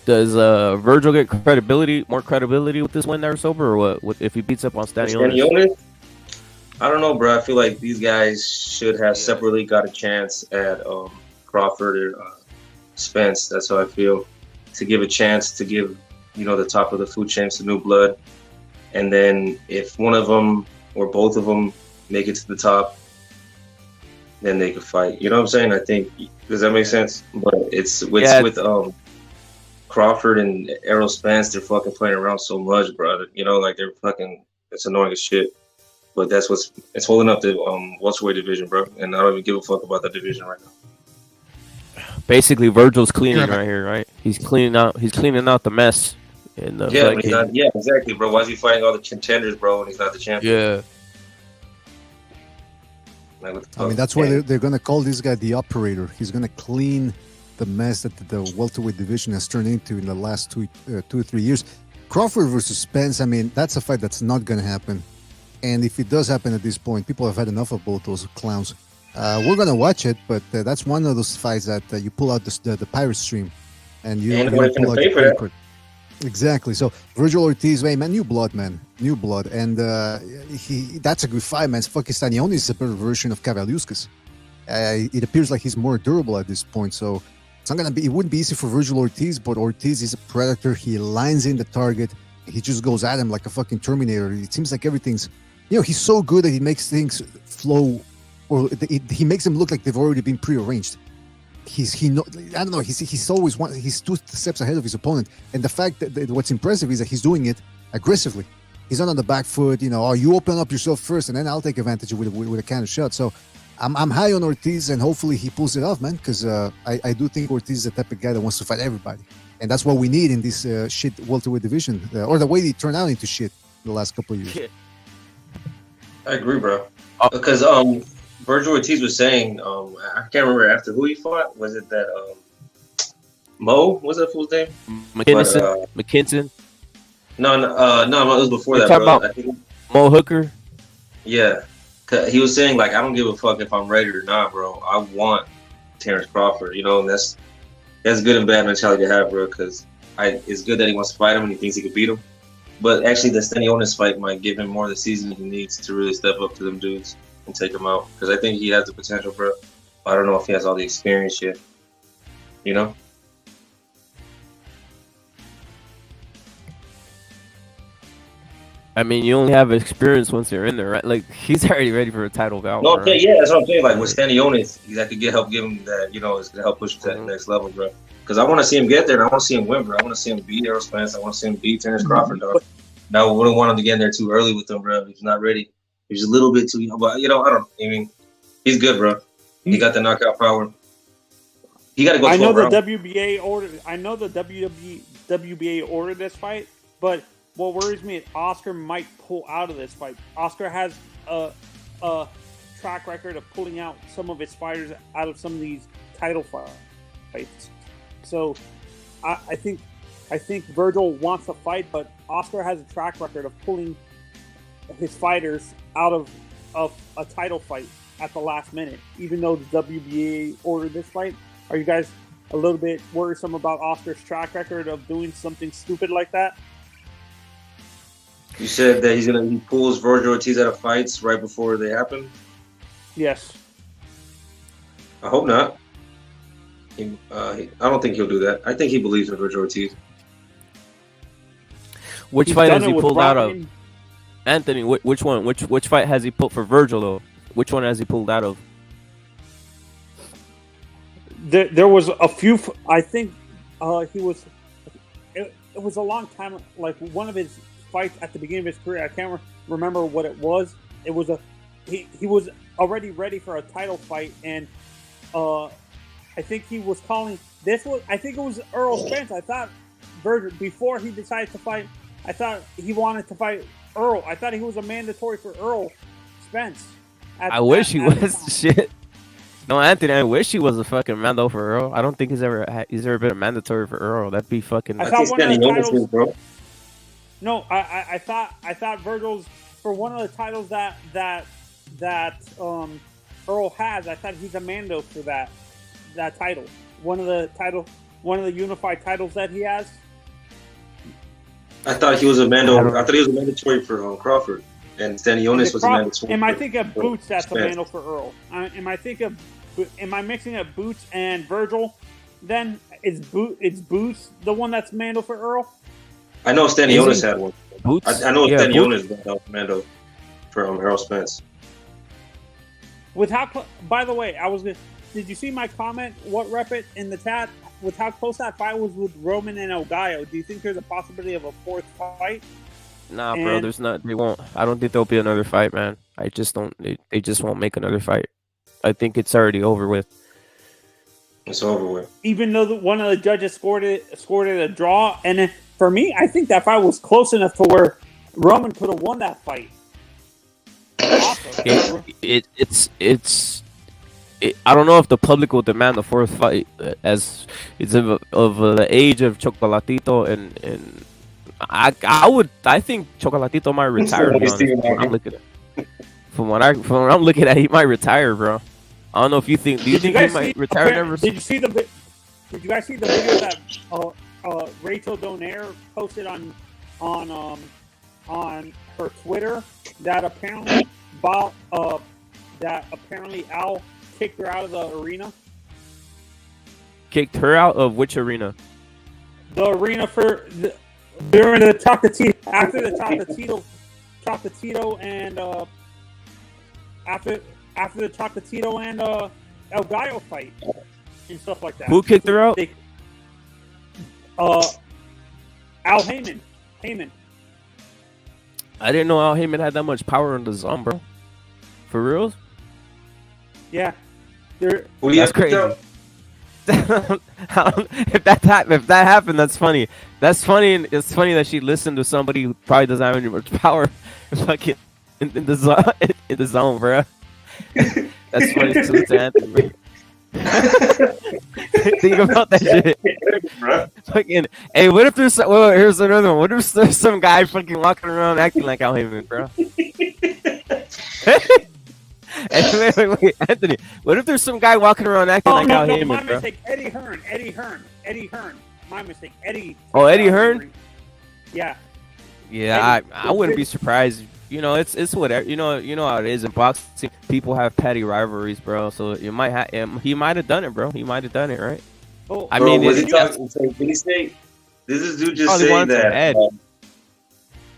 Virgil get more credibility with this win there, sober, or what if he beats up on Stanionis? I don't know, bro. I feel like these guys should have separately got a chance at Crawford or Spence. That's how I feel. To give a chance to give the top of the food chain some new blood, and then if one of them or both of them make it to the top, then they could fight. You know what I'm saying? I think, does that make sense? But it's with Crawford and Errol Spence, they're fucking playing around so much, bro. Like they're fucking, it's annoying as shit. But that's it's holding up the welterweight division, bro. And I don't even give a fuck about that division right now. Basically, Virgil's cleaning right here, right? He's cleaning out the mess. But he's not, exactly, bro. Why is he fighting all the contenders, bro, and he's not the champion? Yeah. I mean, that's why they're gonna call this guy the operator. He's gonna clean the mess that the welterweight division has turned into in the last 2 or 3 years. Crawford versus Spence, I mean, that's a fight that's not going to happen. And if it does happen at this point, people have had enough of both those clowns. We're going to watch it, but that's one of those fights that you pull out the pirate stream and you don't pull out your paper. Exactly. So Virgil Ortiz, man, new blood, and that's a good fight, man. Fucking Stanionis is a better version of Kavaliauskas. It appears like he's more durable at this point, so it's not gonna be. It wouldn't be easy for Virgil Ortiz, but Ortiz is a predator. He lines in the target. He just goes at him like a fucking Terminator. It seems like everything's, he's so good that he makes things flow, or he makes them look like they've already been prearranged. I don't know. He's always he's 2 steps ahead of his opponent, and the fact that what's impressive is that he's doing it aggressively. He's not on the back foot. You open up yourself first, and then I'll take advantage with a counter shot. So I'm high on Ortiz, and hopefully he pulls it off, man, because I do think Ortiz is the type of guy that wants to fight everybody, and that's what we need in this shit welterweight division, or the way they turned out into shit in the last couple of years. I agree, bro. Because Virgil Ortiz was saying, I can't remember after who he fought. Was it that Mo? What's that fool's name? McKinson. No, it was before that, bro. I think Mo Hooker. Yeah. He was saying, like, I don't give a fuck if I'm ready or not, bro. I want Terrence Crawford, and that's good and bad mentality to have, bro, because it's good that he wants to fight him and he thinks he can beat him. But actually, the Stanionis fight might give him more of the season he needs to really step up to them dudes and take him out. Because I think he has the potential, bro. I don't know if he has all the experience yet. You know? I mean, you only have experience once you're in there, right? Like, he's already ready for a title bout. No, right? yeah, that's what I'm saying. Like, with Stanionis, that could help give him that, you know, it's going to help push him to that next level, bro. Because I want to see him get there, and I want to see him win, bro. I want to see him beat Errol Spence. I want to see him beat Terrence Crawford, dog. Now, we wouldn't want him to get in there too early with him, bro. He's not ready. He's a little bit too young. But, you know, I mean, he's good, bro. He got the knockout power. He got to go 12 I know the rounds. WBA ordered. I know the WBA ordered this fight, but what worries me is Oscar might pull out of this fight. Oscar has a track record of pulling out some of his fighters out of some of these title fights. So I think Virgil wants to fight, but Oscar has a track record of pulling his fighters out of a title fight at the last minute, even though the WBA ordered this fight. Are you guys a little bit worrisome about Oscar's track record of doing something stupid like that? You said that he pulls Virgil Ortiz out of fights right before they happen? Yes. I hope not. I don't think he'll do that. I think he believes in Virgil Ortiz. Which He's fight done has it he with pulled out of? Brian. Anthony, which one? Which fight has he pulled for Virgil, though? Which one has he pulled out of? There was a few. I think he was. It was a long time. Like one of his fights at the beginning of his career. I can't remember what it was. It was he was already ready for a title fight, and I think he was calling this was. I think it was Errol Spence. I thought Virgil before he decided to fight. I thought he wanted to fight Earl. I thought he was a mandatory for Errol Spence. I wish he was. Shit. No, Anthony, I wish he was a fucking Mando for Earl. I don't think he's ever been a mandatory for Earl. That'd be fucking. I thought one of the titles, bro. No, I thought Virgil's for one of the titles that Earl has. I thought he's a Mando for that title. One of the unified titles that he has. I thought he was a Mando. I thought he was a mandatory for Crawford, and Stanionis was a mandatory. Am I thinking of Boots? That's a Mando for Earl. Am I mixing up Boots and Virgil? Then it's Boots the one that's Mando for Earl. I know Stanionis had one. Boots? I know Stanionis Boots. got Mando for Errol Spence. With how? By the way, did you see my comment? What rep it in the chat? With how close that fight was with Roman and El Gallo, do you think there's a possibility of a fourth fight? Nah, bro. There's not. They won't. I don't think there'll be another fight, man. I just don't. They just won't make another fight. I think it's already over with. It's over with. Even though one of the judges scored it a draw, and for me, I think that fight was close enough to where Roman could have won that fight. I don't know if the public will demand the fourth fight as it's of the age of Chocolatito, and I think Chocolatito might retire. From what I'm looking at, he might retire, bro. I don't know if you think. Do you think he might retire? Did you guys see the video that Rachel Donaire posted on her Twitter that apparently Al kicked her out of the arena? Kicked her out of which arena? The arena during the Chocolatito, after the Chocolatito and after the Chocolatito and El Gallo fight and stuff like that. Who kicked her out? Al Heyman. I didn't know Al Heyman had that much power in the zone, bro. For real? Yeah. That's crazy. If that happened, that's funny. That's funny. And it's funny that she listened to somebody who probably doesn't have any much power, fucking in the zone, bro. That's funny to Anthony. Think about that shit. Fucking, hey, what if there's here's another one. What if there's some guy fucking walking around acting like Al Heyman, bro? Wait, Anthony. What if there's some guy walking around acting like Al Heyman, my bro? mistake. Eddie Hearn. My mistake. Eddie. Oh, Eddie Hearn? Yeah. Yeah, I wouldn't be surprised. You know, it's whatever. You know how it is in boxing. People have petty rivalries, bro. So he might have done it, bro. He might have done it, right? Oh, I mean, was he talking? Did he say? Did this dude just say that?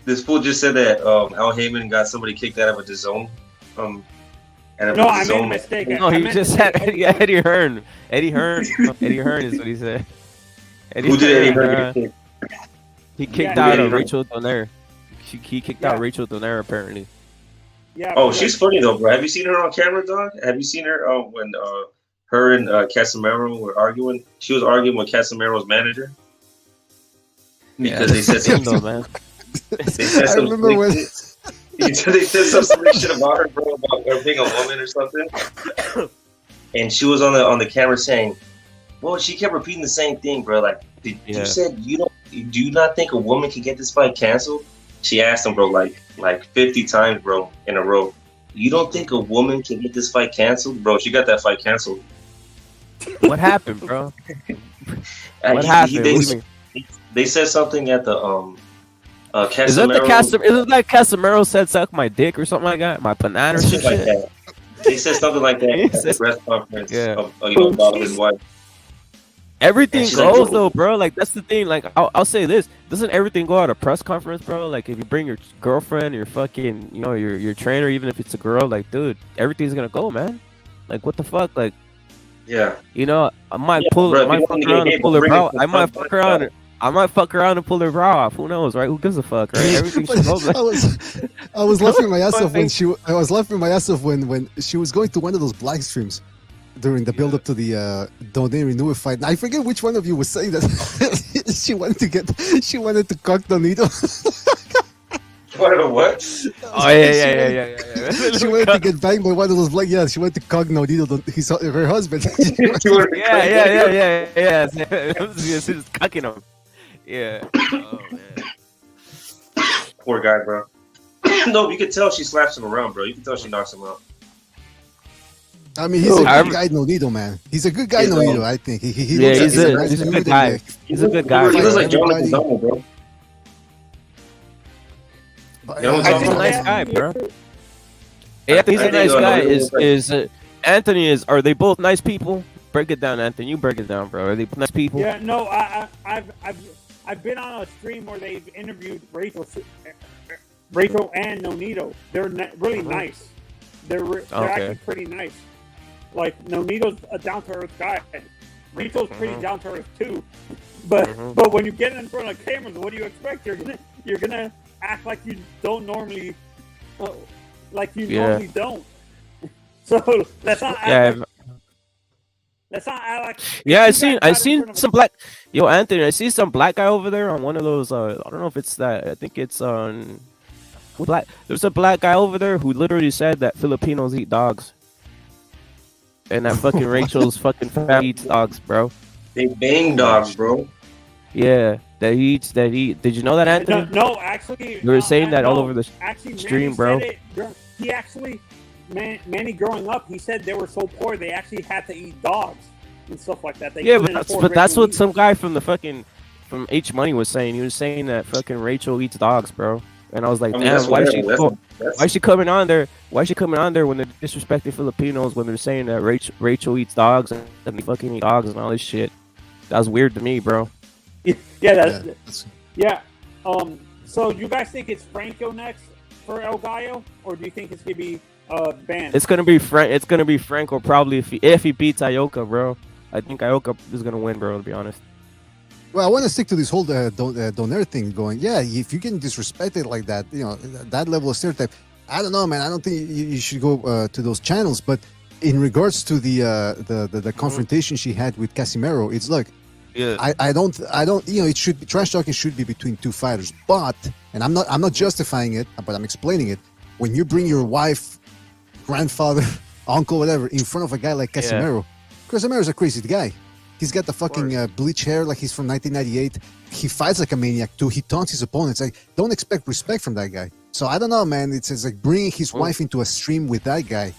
This fool just said that Al Heyman got somebody kicked out of a DAZN. No, I made a mistake. No, he just said Eddie Hearn. Eddie Hearn is what he said. Who did Eddie Hearn get kicked? He kicked out Rachel Donaire. He kicked out Rachel Donaire apparently. Yeah. Oh, she's funny though, bro. Have you seen her on camera, dog? Have you seen her when her and Casemiro were arguing? She was arguing with Casemiro's manager because they said something. Man. They said I remember when they said some silly shit about her, bro, about her being a woman or something. And she was on the camera saying, "Well, she kept repeating the same thing, bro. Like you said, do you not think a woman can get this fight canceled?" She asked him, bro, like 50 times, bro, in a row. You don't think a woman can get this fight canceled, bro? She got that fight canceled. What happened, bro? What happened? They said something at the Casemiro. Isn't that Casemiro said suck my dick or something like that? My banana or some shit? That. They said something like that at the press conference about his wife. Everything goes though, bro. Like that's the thing. Like I'll say this: doesn't everything go at a press conference, bro? Like if you bring your girlfriend, your fucking, your trainer, even if it's a girl, like dude, everything's gonna go, man. Like what the fuck, like. Yeah. I might fuck around and pull her bra. I might fuck around and pull her bra off. Who knows, right? Who gives a fuck, right? Everything should go. I was laughing my ass off when she was going to one of those black streams during the build up to the Donaire Inoue fight. And I forget which one of you was saying that she wanted to cock the needle. What? Oh yeah. She wanted to get banged by one of those black. Yeah, she wanted to cock no needle. Her husband. Yeah. She's just cocking him. Yeah. Oh man. Poor guy, bro. No, you can tell she slaps him around, bro. You can tell she knocks him out. I mean, he's a good guy, no needle, man. He's a good guy, no needle. I think he's a good guy. He's a good guy. He looks like John McDonald, bro. He's a nice guy, bro. Yeah, he's a nice guy. Is Anthony? Are they both nice people? Break it down, Anthony. You break it down, bro. Are they nice people? Yeah, no. I've been on a stream where they've interviewed Rachel and Nonito. They're really nice. They're actually pretty nice. Like Nonito's a down to earth guy. Rachel's pretty down to earth too. But when you get in front of cameras, what do you expect? You're gonna act like you don't normally, normally don't. So that's not. That's not Alex. Yeah, I seen some black. Yo, Anthony, I see some black guy over there on one of those. I don't know if it's that. I think it's on. Black. There's a black guy over there who literally said that Filipinos eat dogs, and that fucking Rachel's fucking family eats dogs, bro. They bang dogs, bro. Yeah, that he eats. Did you know that, Anthony? No, actually. You were saying that all over the stream, bro. He actually. Manny growing up, he said they were so poor they actually had to eat dogs and stuff like that. But that's what some guy from H Money was saying. He was saying that fucking Rachel eats dogs, bro. And I was like, damn, why is she coming on there? Why is she coming on there when they're disrespecting Filipinos when they're saying that Rachel eats dogs and they fucking eat dogs and all this shit? That was weird to me, bro. Yeah. So you guys think it's Franco next for El Gallo, or do you think it's gonna be banned? It's gonna be It's gonna be Franco probably if he beats Ioka, bro. I think Ioka is gonna win, bro. To be honest. Well, I want to stick to this whole Donaire thing. Going, yeah, if you get disrespected like that, that level of stereotype. I don't know, man. I don't think you should go to those channels. But in regards to the confrontation she had with Casemiro, it's like, yeah, I don't. It should be trash talking should be between two fighters. But and I'm not justifying it, but I'm explaining it. When you bring your wife, grandfather, uncle, whatever, in front of a guy like Casemiro, Casemiro's a crazy guy. He's got the fucking bleach hair like he's from 1998. He fights like a maniac too. He taunts his opponents. Like, don't expect respect from that guy. So I don't know, man. It's like bringing his wife into a stream with that guy.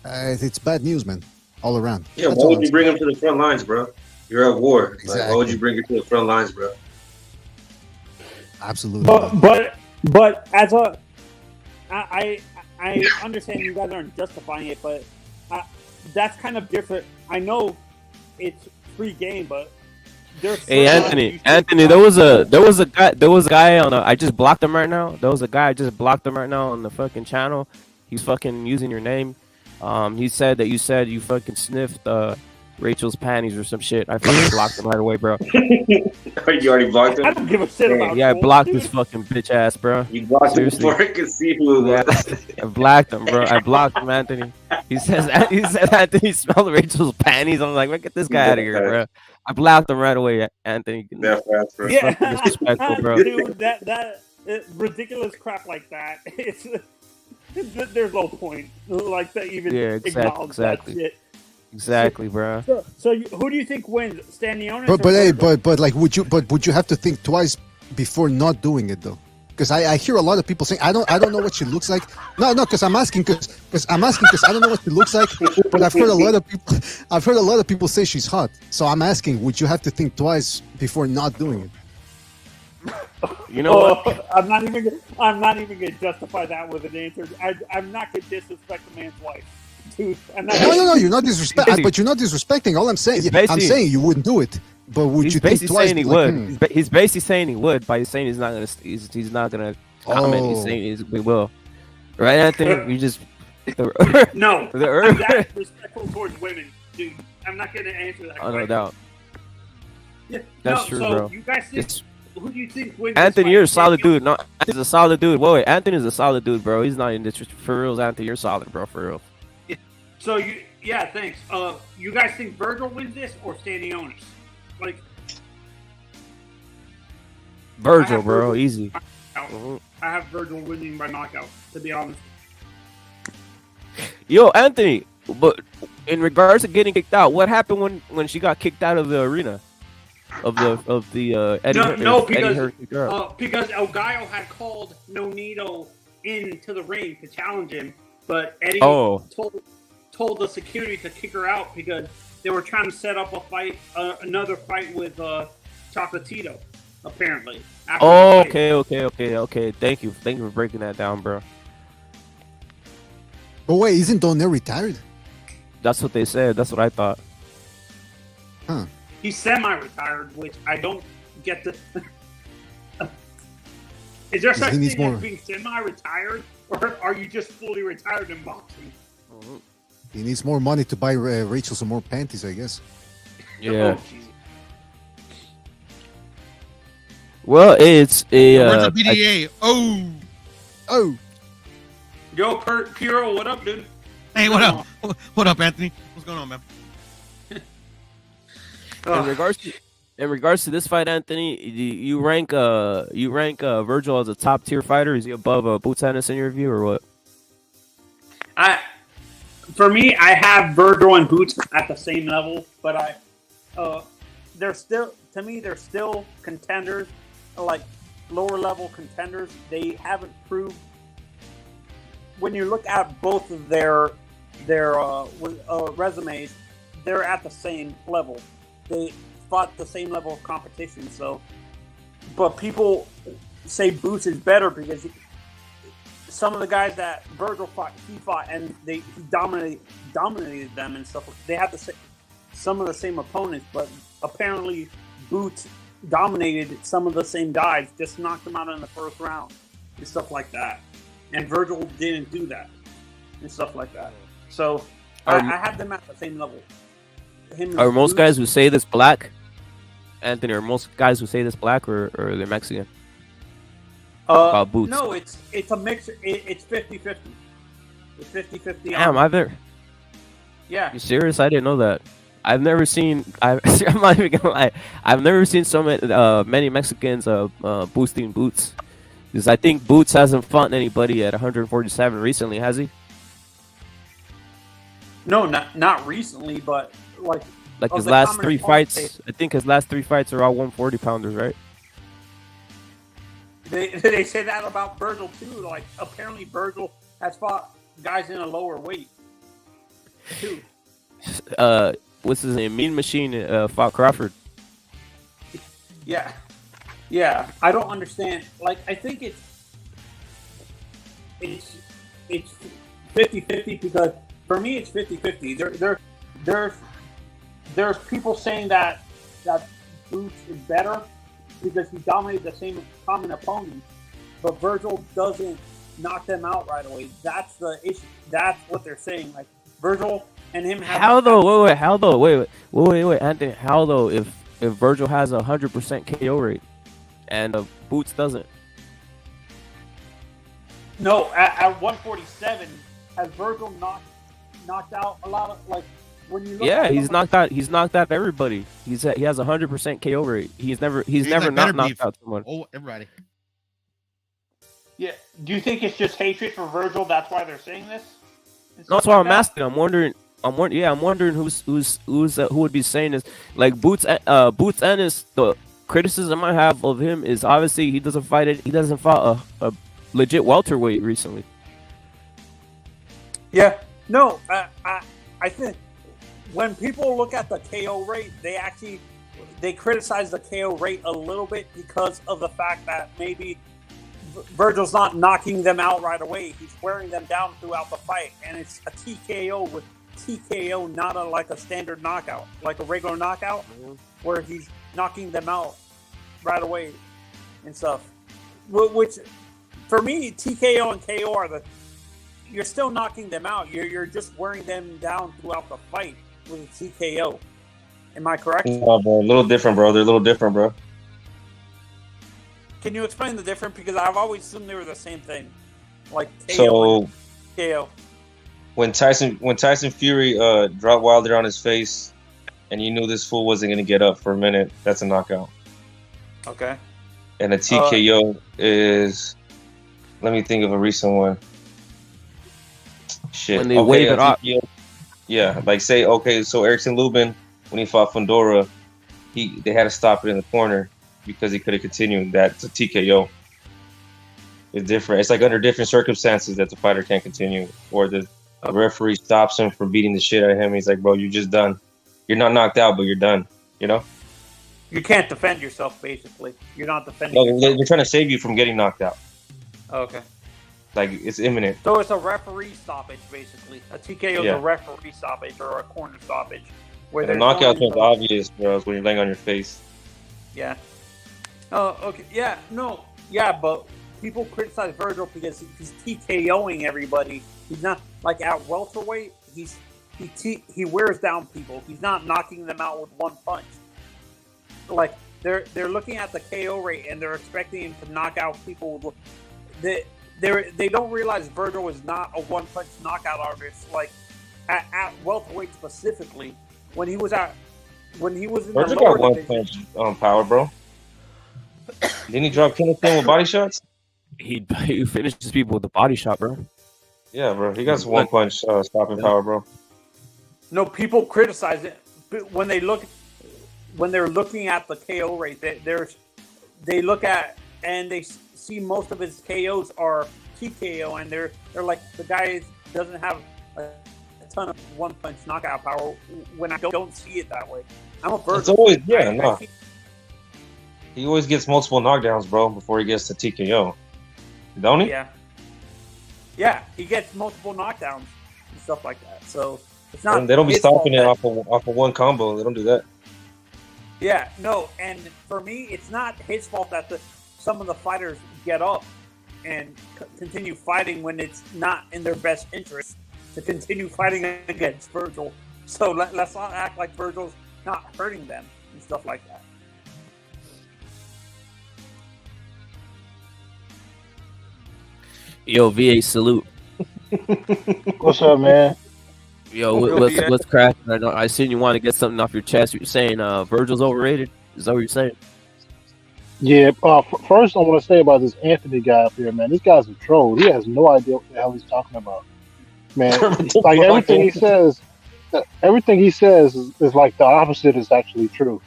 It's bad news, man, all around. Yeah, why would you bring him to the front lines, bro? You're at war. Exactly. Like, why would you bring her to the front lines, bro? Absolutely. But But as a, I understand you guys aren't justifying it, but that's kind of different. I know it's free game, but there's. Hey Anthony, there was a guy on. I just blocked him right now. There was a guy I just blocked him right now on the fucking channel. He's fucking using your name. He said that you said you fucking sniffed Rachel's panties or some shit. I fucking blocked him right away, bro. You already blocked him? I don't give a shit about. Yeah, I blocked this fucking bitch ass, bro. You blocked him before I could see who it was. I blocked him, bro. I blocked him, Anthony. He said Anthony smelled Rachel's panties. I'm like, look, get this guy out of here, bro. I blocked him right away, Anthony. That's fast, bro. Yeah, disrespectful, bro. dude, that ridiculous crap like that. There's no point like to even acknowledge that shit. Exactly, bro. So who do you think wins, Stanionis? Would you have to think twice before not doing it though? Because I hear a lot of people saying I don't know what she looks like. No, because I'm asking because I don't know what she looks like. But I've heard a lot of people say she's hot. So I'm asking, would you have to think twice before not doing it? You know what? I'm not even gonna justify that with an answer. I'm not gonna disrespect the man's wife. Dude, no, you're not disrespecting. But you're not disrespecting. All I'm saying, you wouldn't do it. But would you think twice? Saying he would. He's basically saying he would by saying he's not gonna comment. He's saying we will. Right, Anthony? You just no. I'm that respectful towards women, dude. I'm not gonna answer that. Oh, no doubt. Yeah, That's true, bro. You guys think, who do you think wins? Anthony, you're a solid dude. No, Anthony's a solid dude. Wait, Anthony's a solid dude, bro. He's not in this for real. Anthony, you're solid, bro. For real. So thanks. You guys think Virgil wins this or Stanionis? Like Virgil, bro, easy. I have Virgil winning by knockout, to be honest. Yo, Anthony, but in regards to getting kicked out, what happened when she got kicked out of the arena? Of the because El Gallo had called Nonito into the ring to challenge him, but Eddie told the security to kick her out because they were trying to set up a fight, another fight with Chocolatito, apparently. Okay. Thank you for breaking that down, bro. But wait, isn't Donaire retired? That's what they said. That's what I thought. Huh. He's semi-retired, which I don't get the. Is there such thing as being semi-retired, or are you just fully retired in boxing? He needs more money to buy Rachel some more panties, I guess. Yeah. Well, it's a. Where's the PDA? Oh. Yo, Piro, what up, dude? Hey, what up? What up, Anthony? What's going on, man? In regards to this fight, Anthony, you rank Virgil as a top tier fighter? Is he above Boots Ennis in your view, or what? For me, I have Virgil and Boots at the same level, but they're still contenders, like lower level contenders. They haven't proved. When you look at both of their resumes, they're at the same level. They fought the same level of competition. So, but people say Boots is better because some of the guys that Virgil fought, he fought, and he dominated them and stuff. They had some of the same opponents, but apparently Boots dominated some of the same guys, just knocked them out in the first round and stuff like that. And Virgil didn't do that and stuff like that. So I have them at the same level. Are most guys who say this black, Anthony? Are most guys who say this black or they're Mexican? About Boots? No, it's a mix. It's 50-50. It's 50-50. Damn, I've never. Yeah. You serious? I didn't know that. I've never seen. I'm not even gonna lie. I've never seen so many Mexicans boosting Boots. Because I think Boots hasn't fought anybody at 147 recently, has he? No, not recently, but like his last three fights. I think his last three fights are all 140 pounders, right? They say that about Virgil too. Like apparently Virgil has fought guys in a lower weight too. What's his name? Mean Machine fought Crawford. Yeah. I don't understand. Like I think it's it's 50-50 because for me it's 50-50. There's people saying that Boots is better because he dominated the same common opponent, but Virgil doesn't knock them out right away. That's the issue. That's what they're saying. Like Virgil and him. How though? Wait. How though? Wait, Anthony. How though? If Virgil has 100% KO rate and Boots doesn't. No, at 147, has Virgil knocked out a lot of like when you look. Yeah, he's knocked out. He's knocked out everybody. He has 100% KO rate. He's never like not knocked out someone. Oh, everybody. Yeah. Do you think it's just hatred for Virgil? That's why they're saying this. That's why I'm asking. I'm wondering who would be saying this. Like Boots Ennis, the criticism I have of him is obviously he doesn't fight a legit welterweight recently. Yeah. No, I think when people look at the KO rate, they criticize the KO rate a little bit because of the fact that maybe Virgil's not knocking them out right away. He's wearing them down throughout the fight, and it's a TKO with TKO, not like a standard knockout, like a regular knockout, where he's knocking them out right away and stuff. Which, for me, TKO and KO you're still knocking them out. You're just wearing them down throughout the fight with a TKO. Am I correct? No, bro. A little different, bro. They're a little different, bro. Can you explain the difference? Because I've always assumed they were the same thing. Like KO so, and KO. When Tyson Fury dropped Wilder on his face, and you knew this fool wasn't going to get up for a minute, that's a knockout. Okay. And a TKO is, let me think of a recent one. Shit. When they wave it off. Yeah, like say, okay, so Erickson Lubin, when he fought Fundora, they had to stop it in the corner because he could have continued. That's a TKO. It's different. It's like under different circumstances that the fighter can't continue, or the referee stops him from beating the shit out of him. He's like, bro, you're just done. You're not knocked out, but you're done. You know? You can't defend yourself, basically. You're not defending yourself. They're trying to save you from getting knocked out. Okay. Like, it's imminent. So it's a referee stoppage, basically. A TKO is a referee stoppage or a corner stoppage. Where the knockout is obvious, bro, when you're laying on your face. Yeah. Oh, okay. Yeah, no. Yeah, but people criticize Virgil because he's TKOing everybody. He's not, like, at welterweight, he wears down people. He's not knocking them out with one punch. Like, they're looking at the KO rate and they're expecting him to knock out people. They don't realize Virgil is not a one-punch knockout artist. Like at welterweight specifically, when he was in Virgil the lower got division, one punch power, bro. Didn't he drop Kinnison with body shots? He finishes people with the body shot, bro. Yeah, bro. He got some one punch stopping power, bro. No, people criticize it, but when they're looking at the KO rate, they look at and they see most of his KOs are TKO, and they're like, the guy doesn't have a ton of one punch knockout power. When I don't see it that way, I'm a Virgil. It's always he always gets multiple knockdowns, bro, before he gets to TKO. Don't he? Yeah, he gets multiple knockdowns and stuff like that. So it's not. And they don't be stopping it off of one combo. They don't do that. Yeah, no, and for me, it's not his fault that some of the fighters get up and continue fighting when it's not in their best interest to continue fighting against Virgil. So let's not act like Virgil's not hurting them and stuff like that. Yo, VA salute. What's up, man? Yo, what's cracking? I seen you want to get something off your chest. You're saying Virgil's overrated. Is that what you're saying? Yeah. First, I want to say about this Anthony guy up here, man. This guy's a troll. He has no idea what the hell he's talking about, man. Like everything he says is like the opposite is actually true.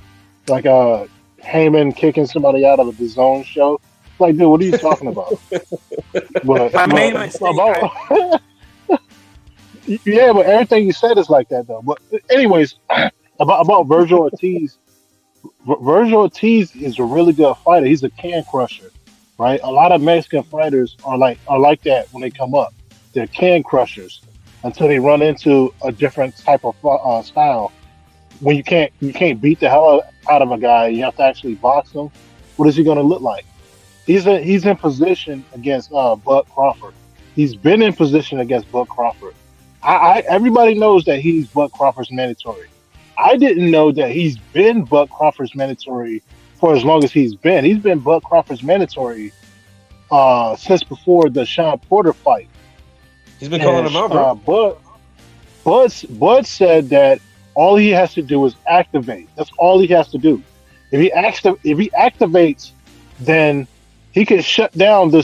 Like Heyman kicking somebody out of the DAZN show. Like, dude, what are you talking about? Yeah, but everything you said is like that, though. But anyways, about Virgil Ortiz. Virgil Ortiz is a really good fighter. He's a can crusher. right? A lot of Mexican fighters are like that when they come up. They're can crushers until they run into a different type of style. When you can't beat the hell out of a guy, you have to actually box him. What is he going to look like? He's in position against Bud Crawford. He's been in position against Bud Crawford. Everybody knows that he's Bud Crawford's mandatory. I didn't know that he's been Bud Crawford's mandatory for as long as he's been. He's been Bud Crawford's mandatory since before the Sean Porter fight. He's been calling him out, bro. Bud said that all he has to do is activate. That's all he has to do. If he activates, then he can shut down the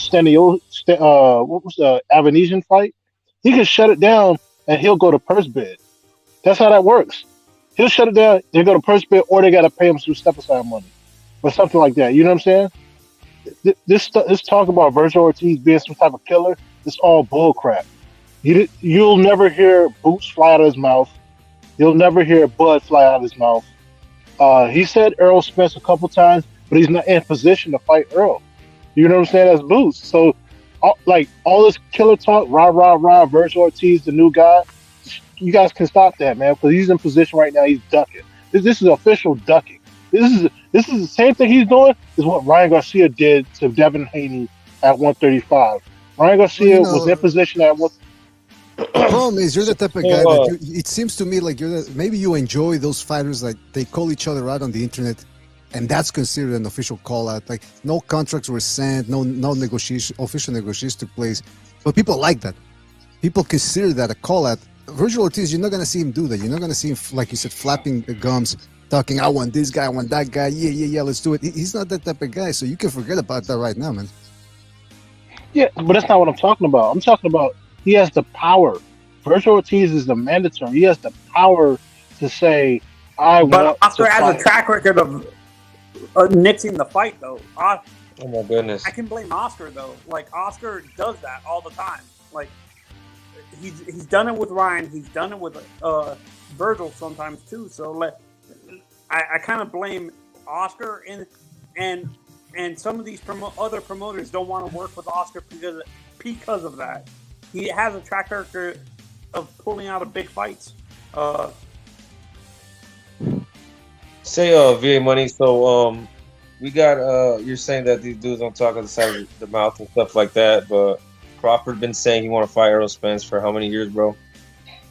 what was the Avenesian fight? He can shut it down and he'll go to purse bid. That's how that works. He'll shut it down, they go to purse bid, or they got to pay him some step aside money or something like that. You know what I'm saying? This talk about Virgil Ortiz being some type of killer, it's all bull crap. You'll never hear Boots fly out of his mouth. You'll never hear Bud fly out of his mouth. He said Errol Spence a couple times, but he's not in position to fight Earl. You know what I'm saying? That's Boots. So, all this killer talk, rah, Virgil Ortiz, the new guy, you guys can stop that, man, because he's in position right now. He's ducking. This is official ducking. This is the same thing he's doing is what Ryan Garcia did to Devin Haney at 135. Ryan Garcia was in position at what. The problem is you're the type of guy that it seems to me like maybe you enjoy those fighters like they call each other out on the internet, and that's considered an official call out. Like no contracts were sent, no official negotiations took place, but people like that. People consider that a call out. Virgil Ortiz, you're not gonna see him do that. You're not gonna see him, like you said, flapping the gums, talking, I want this guy, I want that guy, yeah, let's do it. He's not that type of guy, so you can forget about that right now, man. Yeah, but that's not what I'm talking about. I'm talking about he has the power. Virgil Ortiz is the mandatory. He has the power to say, But Oscar has a track record of nixing the fight, though. Oh my goodness! I can blame Oscar though. Like Oscar does that all the time. Like he's done it with Ryan. He's done it with Virgil sometimes too. So I kind of blame Oscar and some of these other promoters don't want to work with Oscar because of that. He has a track record of pulling out of big fights. Say VA Money. So we got you're saying that these dudes don't talk on the side of the mouth and stuff like that, but Crawford been saying he want to fight Errol Spence for how many years, bro?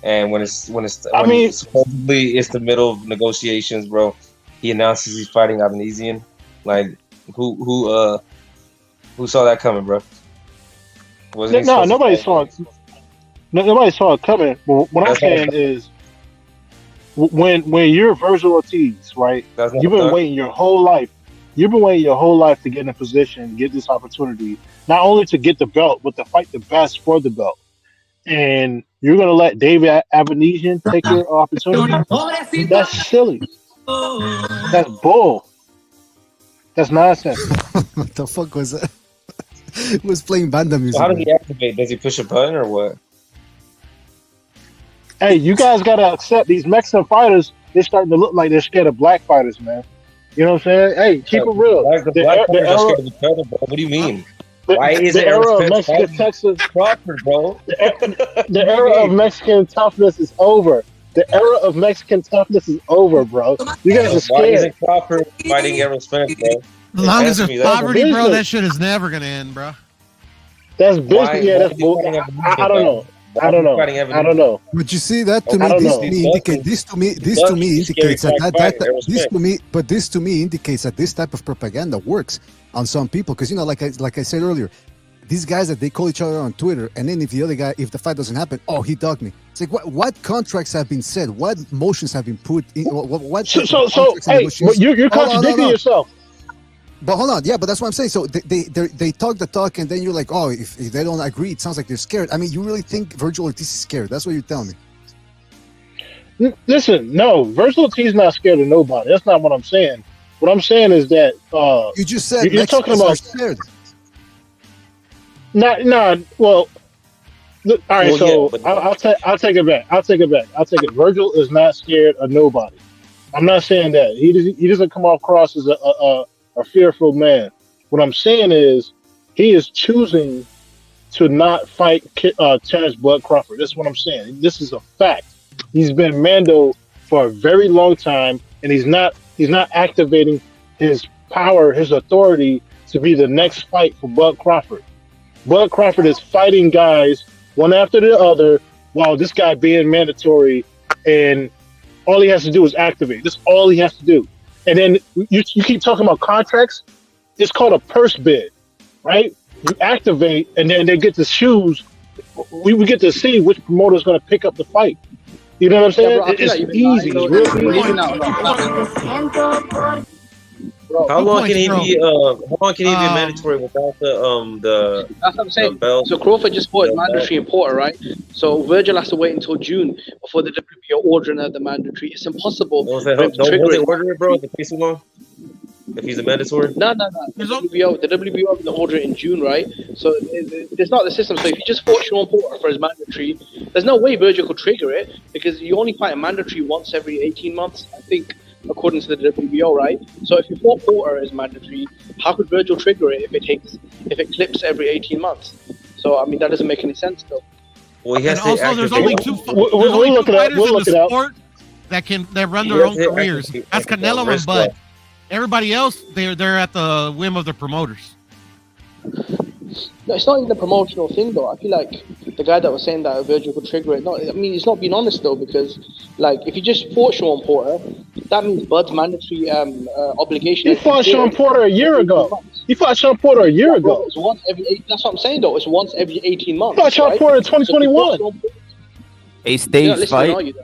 And when supposedly it's the middle of negotiations, bro, he announces he's fighting Avenesian. Like who saw that coming, bro? No, nobody saw it. Nobody saw it coming. But what I'm saying is, when you're Virgil Ortiz, right? You've been waiting your whole life. You've been waiting your whole life to get in a position, get this opportunity, not only to get the belt, but to fight the best for the belt. And you're gonna let David Avenesian take your opportunity? That's silly. That's bull. That's nonsense. What the fuck was that? He was playing banda music. So how does he activate? Does he push a button or what? Hey, you guys gotta accept these Mexican fighters. They're starting to look like they're scared of black fighters, man. You know what I'm saying? Hey, keep it real. The black fighters are scared of each other, bro. What do you mean? Why is the it era of Mexican Texas Crawford, bro? The era of Mexican toughness is over. The era of Mexican toughness is over, bro. You guys are scared. Why isn't Crawford fighting Errol Spence, bro? As long as there's poverty, bro, that shit is never gonna end, bro. That's business. Yeah, that's bullshit. I don't know. I don't know. But you see that to me, this to me indicates that this type of propaganda works on some people, because like I said earlier, these guys that they call each other on Twitter, and then if the fight doesn't happen, oh, he dogged me. It's like what contracts have been said, what motions have been put in, what so hey, you're contradicting yourself. But hold on, yeah, but that's what I'm saying. So they talk the talk, and then you're like, oh, if they don't agree, it sounds like they're scared. I mean, you really think Virgil Ortiz is scared? That's what you're telling me. Listen, no, Virgil Ortiz is not scared of nobody. That's not what I'm saying. What I'm saying is that you just said you're talking about scared. Nah. Well, all right. So I'll take it back. I'll take it. Virgil is not scared of nobody. I'm not saying that he doesn't come across as a fearful man. What I'm saying is he is choosing to not fight Terrence Bud Crawford. That's what I'm saying. This is a fact. He's been Mando for a very long time, and he's not activating his power, his authority to be the next fight for Bud Crawford. Bud Crawford is fighting guys one after the other while this guy being mandatory, and all he has to do is activate. That's all he has to do. And then you keep talking about contracts. It's called a purse bid, right? You activate, and then they get to choose. We get to see which promoter is going to pick up the fight. You know what I'm saying? Yeah, bro, it's like easy. It's real easy. How long can he be? How long can he be mandatory without the? That's what I'm saying. belt? So Crawford just fought mandatory in Porter, right? So Virgil has to wait until June before the WBO ordering the mandatory. It's impossible. Don't they order it, bro? If it takes too long. If he's a mandatory? No. The WBO will order it in June, right? So it's not the system. So if you just fought Sean Porter for his mandatory, there's no way Virgil could trigger it because you only fight a mandatory once every 18 months, I think, according to the WBO, right? So if you fought Porter as mandatory, how could Virgil trigger it if it clips every 18 months? So I mean that doesn't make any sense though. Well, he has And also, there's only two fighters in the sport that run their own careers. That's Canelo and Bud. Everybody else, they're at the whim of the promoters. No, it's not even a promotional thing though. I feel like the guy that was saying that Virgil could trigger it. No, I mean he's not being honest though, because like if you just fought Sean Porter, that means Bud's mandatory obligation. He fought Sean Porter a year ago. It's once every that's what I'm saying though. It's once every 18 months. He fought Sean Porter in 2021. A stage fight.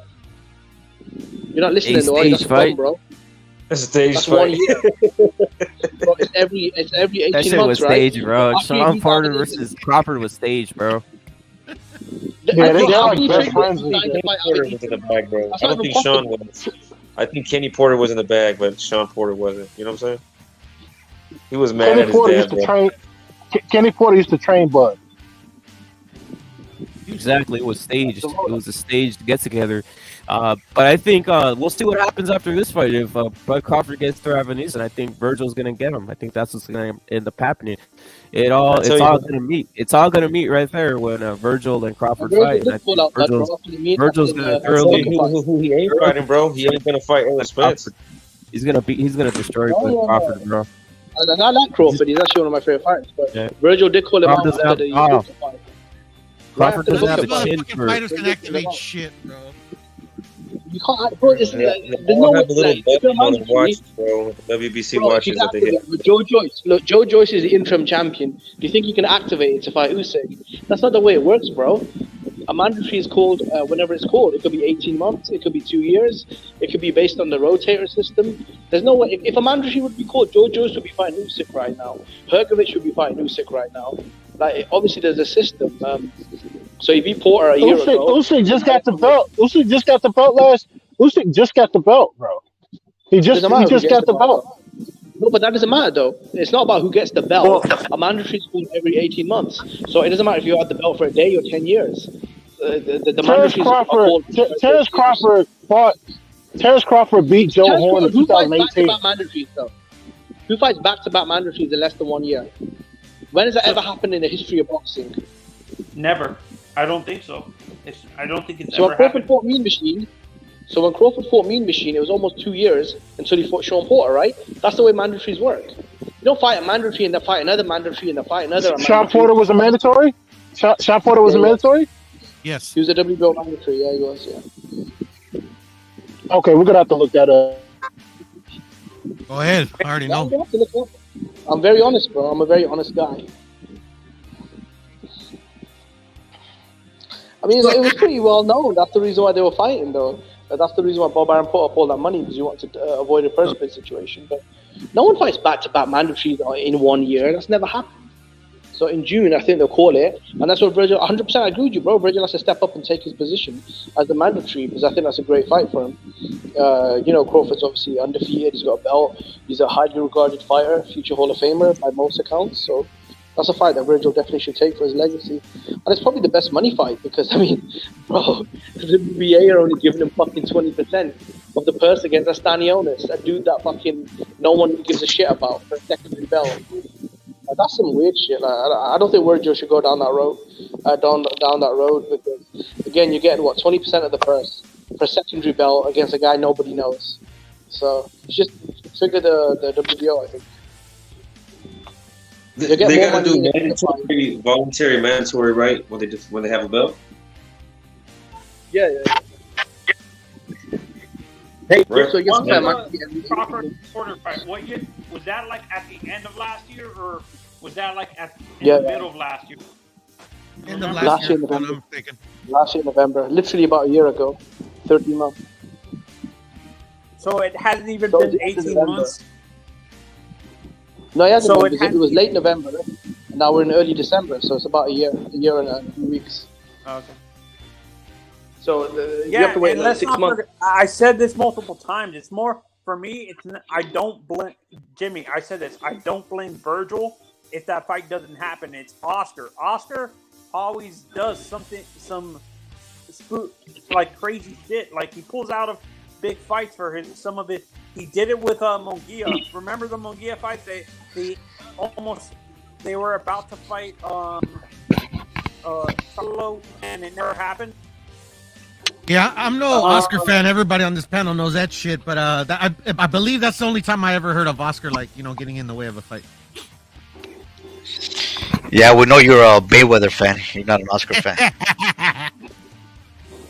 You're not listening, though. That's a problem, bro. It's a stage That's fight. 1 year. Bro, it's every 18 That shit months, was right? staged, bro. Sean Porter versus Crawford was staged, bro. Yeah, they're like best friends. Kenny Porter was in the bag, bro. I don't think Sean was. I think Kenny Porter was in the bag, but Sean Porter wasn't. You know what I'm saying? He was mad at his dad, bro. Kenny Porter used to train Bud. Exactly, it was staged. It was a staged get together. But I think we'll see what happens after this fight. If Bud Crawford gets Travanese, and I think Virgil's gonna get him. I think that's what's gonna end up happening. It's all gonna meet. It's all gonna meet right there when Virgil and Crawford fight. And I think Virgil's gonna thoroughly. Who he ain't fighting, bro? He ain't gonna fight Errol Spence. He's gonna destroy Crawford, bro. And I like Crawford. He's actually one of my favorite fighters. But Virgil did call him out after the fight. Crawford doesn't have a chin for. Fighters can activate shit, bro. You can't, bro. There's no way. WBC watches that they hit. Joe Joyce. Look, Joe Joyce is the interim champion. Do you think you can activate it to fight Usyk? That's not the way it works, bro. A mandatory is called whenever it's called. It could be 18 months. It could be 2 years. It could be based on the rotator system. There's no way. If a mandatory would be called, Joe Joyce would be fighting Usyk right now. Hergovich would be fighting Usyk right now. Like obviously, there's a system. So he beat Porter a year ago. Usyk just got the belt. Usyk just got the belt Usyk just got the belt, bro. He just got the belt. No, but that doesn't matter though. It's not about who gets the belt. A mandatory is called every 18 months, so it doesn't matter if you had the belt for a day or 10 years. Terrence Crawford beat Joe Horn in 2018. Who fights back-to-back mandatories in less than 1 year? When has that ever happened in the history of boxing? Never. I don't think so. I don't think it's so ever happened. So when Crawford fought Mean Machine, it was almost 2 years until he fought Sean Porter, right? That's the way mandatories work. You don't fight a mandatory and then fight another mandatory and then fight another. Sean Porter was a mandatory? Sean Porter was a mandatory? Yes. He was a WBO mandatory, yeah, he was, yeah. Okay, we're going to have to look that up. Go ahead. I already know. I'm very honest, bro. I'm a very honest guy. I mean, it was pretty well known. That's the reason why they were fighting, though. That's the reason why Bob Arum put up all that money, because you want to avoid a purse bid situation. But no one fights back-to-back mandatories in 1 year. That's never happened. So in June, I think they'll call it. And that's what Virgil, 100% I agree with you, bro. Virgil has to step up and take his position as the mandatory, because I think that's a great fight for him. Crawford's obviously undefeated. He's got a belt. He's a highly regarded fighter, future Hall of Famer by most accounts. So that's a fight that Virgil definitely should take for his legacy. And it's probably the best money fight because, I mean, bro, the WBA are only giving him fucking 20% of the purse against Astanionis, a dude that fucking no one gives a shit about for a secondary belt. that's some weird shit. Like, I don't think Virgil should go down that road. Down that road because again, you get what 20% of the purse for a secondary belt against a guy nobody knows. So it's just trigger the WBO. I think They gotta do mandatory, voluntary, mandatory, right? When they have a belt. Yeah. Hey, Right. So I guess Crawford Porter fight. What year was that? Like at the end of last year, or was that like in the middle of last year? End of Last last year, year, if I'm November. not mistaken. Last year November, literally about a year ago, 13 months. So it hasn't even So been it's 18 November. months. No, it hasn't. So Been, because it was late November, and now we're in early December, so it's about a year and a few weeks. Okay. So you have to wait and another let's 6 not months. forget, I said this multiple times. It's more for me. I don't blame Jimmy. I said this. I don't blame Virgil if that fight doesn't happen. It's Oscar. Oscar always does some like crazy shit. Like he pulls out of big fights for some of it. He did it with Munguia. Remember the Munguia fight? They were about to fight Solo, and it never happened. Yeah, I'm no Oscar fan. Everybody on this panel knows that shit. But I believe that's the only time I ever heard of Oscar, like, getting in the way of a fight. Yeah, we know you're a Mayweather fan. You're not an Oscar fan.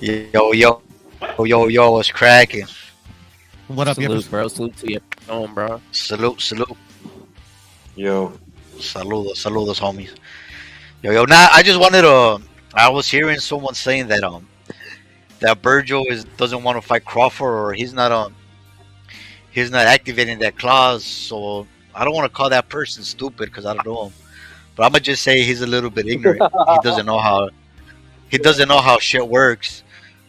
Yo, what's cracking? What up, Salute, bro. Salute to you, bro. Salute. Yo. Saludos, homies. Yo, now I just wanted to. I was hearing someone saying that that Virgil doesn't want to fight Crawford, or he's not activating that clause. So I don't want to call that person stupid because I don't know him, but I'm gonna just say he's a little bit ignorant. He doesn't know how shit works.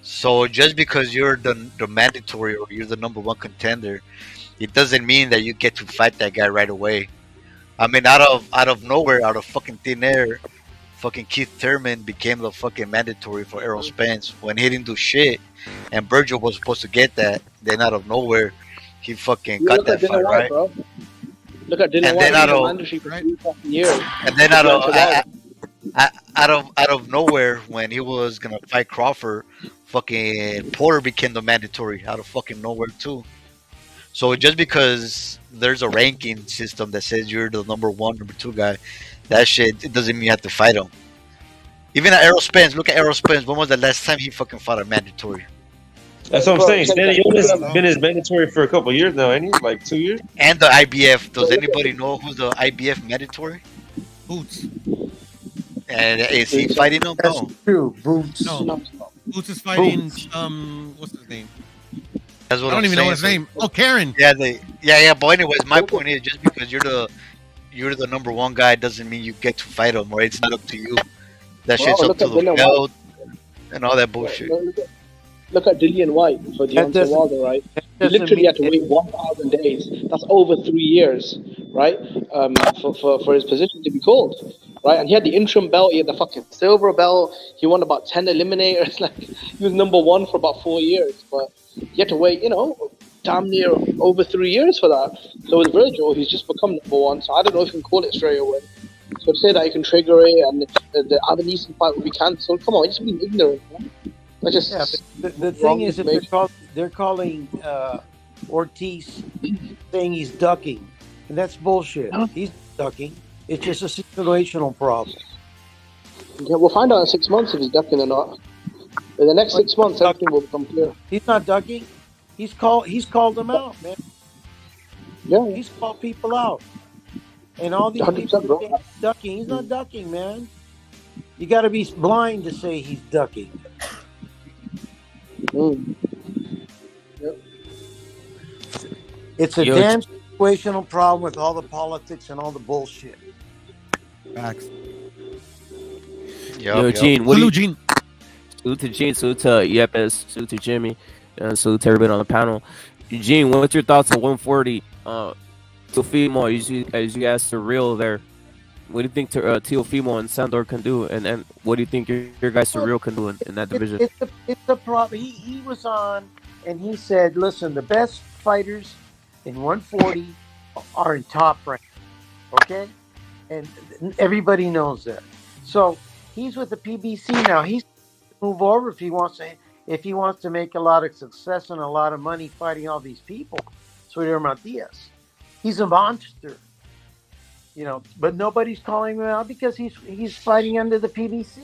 So just because you're the mandatory or you're the number one contender, it doesn't mean that you get to fight that guy right away. I mean, out of nowhere, out of fucking thin air, fucking Keith Thurman became the fucking mandatory for Errol Spence when he didn't do shit, and Virgil was supposed to get that. Then out of nowhere, he fucking got that fight, right? Bro. Look at Dylan White. Mandatory for 3 fucking years. And then out of nowhere, when he was gonna fight Crawford, fucking Porter became the mandatory out of fucking nowhere too. So just because there's a ranking system that says you're the number one, number two guy, that shit, it doesn't mean you have to fight him. Even at Errol Spence, look at Errol Spence. When was the last time he fucking fought a mandatory? That's what I'm saying. Stanley has been his mandatory for a couple of years now, ain't he? Like 2 years? And the IBF. Does anybody know who's the IBF mandatory? Boots. And is he fighting him? No. True, Boots. No. Boots is fighting. What's his name? That's what I don't even know his name. Oh, Karen. Yeah. But anyways, my point is, just because you're the number one guy doesn't mean you get to fight him, or it's not up to you. That shit's up to the belt and all that bullshit. Look at Dillian White for Deontay Wilder, right? He literally had to wait 1,000 days. That's over 3 years, right? For his position to be called, right? And he had the interim belt. He had the fucking silver belt. He won about 10 eliminators. Like he was number one for about 4 years, but he had to wait, damn near over 3 years for that. So with Virgil, he's just become number one. So I don't know if you can call it straight away. So to say that you can trigger it and the Adam Eason fight will be cancelled, come on, just being ignorant. Man. The thing is, if they're calling Ortiz saying he's ducking, and that's bullshit. He's ducking. It's just a situational problem. Yeah, we'll find out in 6 months if he's ducking or not. In the next 6 months, everything will become clear. He's not ducking. He's called them out, man. Yeah. He's called people out. And all these people think he's ducking. He's not ducking, man. You got to be blind to say he's ducking. Yep. It's a damn situational problem with all the politics and all the bullshit. Facts. Yo, Gene, Gene? Salute to Gene, salute to Yepes, salute to Jimmy, and salute to everybody on the panel. Gene, what's your thoughts on 140? Teofimo, as you guys surreal there. What do you think Teofimo and Sandor can do, and what do you think your guys surreal can do in that division? It's a problem. He was on, and he said, "Listen, the best fighters in 140 are in top rank. Okay, and everybody knows that. So he's with the PBC now. He's move over if he wants to make a lot of success and a lot of money fighting all these people. Suitor Matias, he's a monster, but nobody's calling him out because he's fighting under the PBC.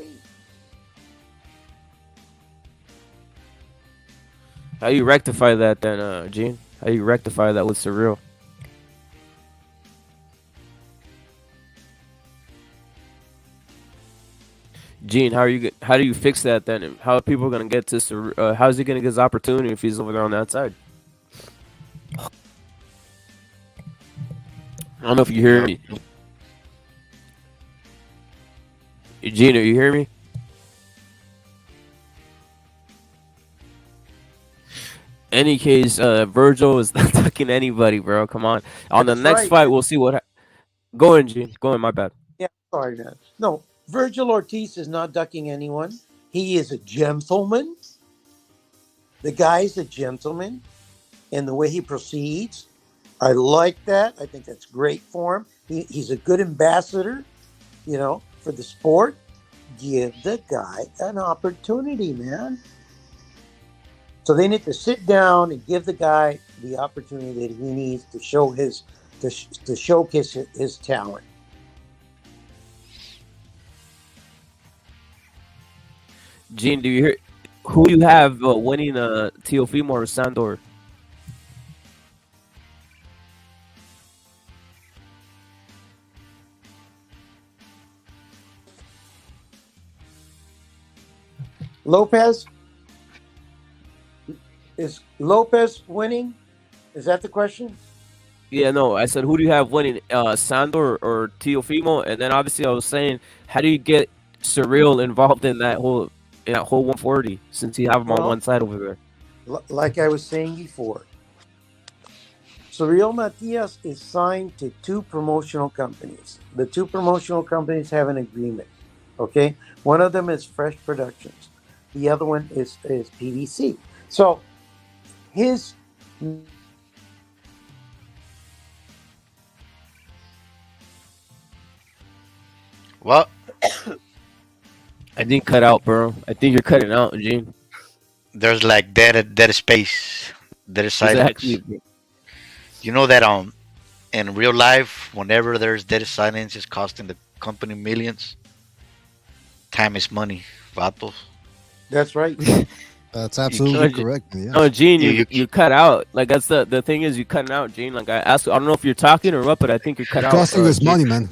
How you rectify that then, Gene? How you rectify that with Surreal? Gene, how do you fix that then? And how are people gonna get to how's he gonna get his opportunity if he's over there on that side? I don't know if you hear me. Gene, are you hear me? Any case, Virgil is not tucking anybody, bro. Come on. On the next fight, we'll see what. Go in, Gene. Go in. My bad. Yeah, sorry, man. No, Virgil Ortiz is not ducking anyone. He is a gentleman. The guy's a gentleman, and the way he proceeds, I like that. I think that's great for him. He's a good ambassador, for the sport. Give the guy an opportunity, man. So they need to sit down and give the guy the opportunity that he needs to show to showcase his talent. Gene, do you hear who you have winning Teofimo or Sandor? Lopez? Is Lopez winning? Is that the question? Yeah, no. I said, who do you have winning, Sandor or Teofimo? And then obviously I was saying, how do you get Surreal involved in that whole 140 since you have him on one side over there? Like I was saying before, Surreal Matias is signed to 2 promotional companies. The 2 promotional companies have an agreement. Okay, one of them is Fresh Productions. The other one is PVC. So his What? I think cut out, bro. I think you're cutting out, Gene. There's like dead space, dead silence. Exactly. You know that in real life, whenever there's dead silence, it's costing the company millions. Time is money, vatos. That's right. That's absolutely correct. Yeah. No, Gene, you cut out. Like that's the thing is you cutting out, Gene. Like I don't know if you're talking or what, but I think you're cut out. Costing us money, man.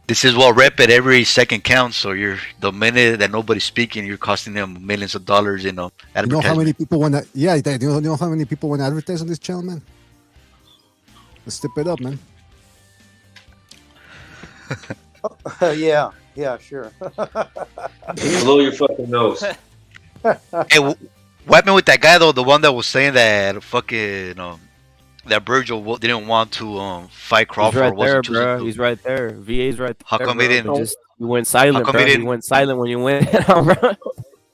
This is what rep it every second counts. So you're the minute that nobody's speaking, you're costing them millions of dollars. You know how many people want to? Yeah, you know how many people want to advertise on this channel, man? Let's step it up, man. Yeah, sure. Blow your fucking nose. Hey, what happened with that guy though? The one that was saying that fucking that Virgil didn't want to fight Crawford. He's right there, bro. He's right there. VA's right there. How come he didn't? You went silent, bro. He went silent when you went.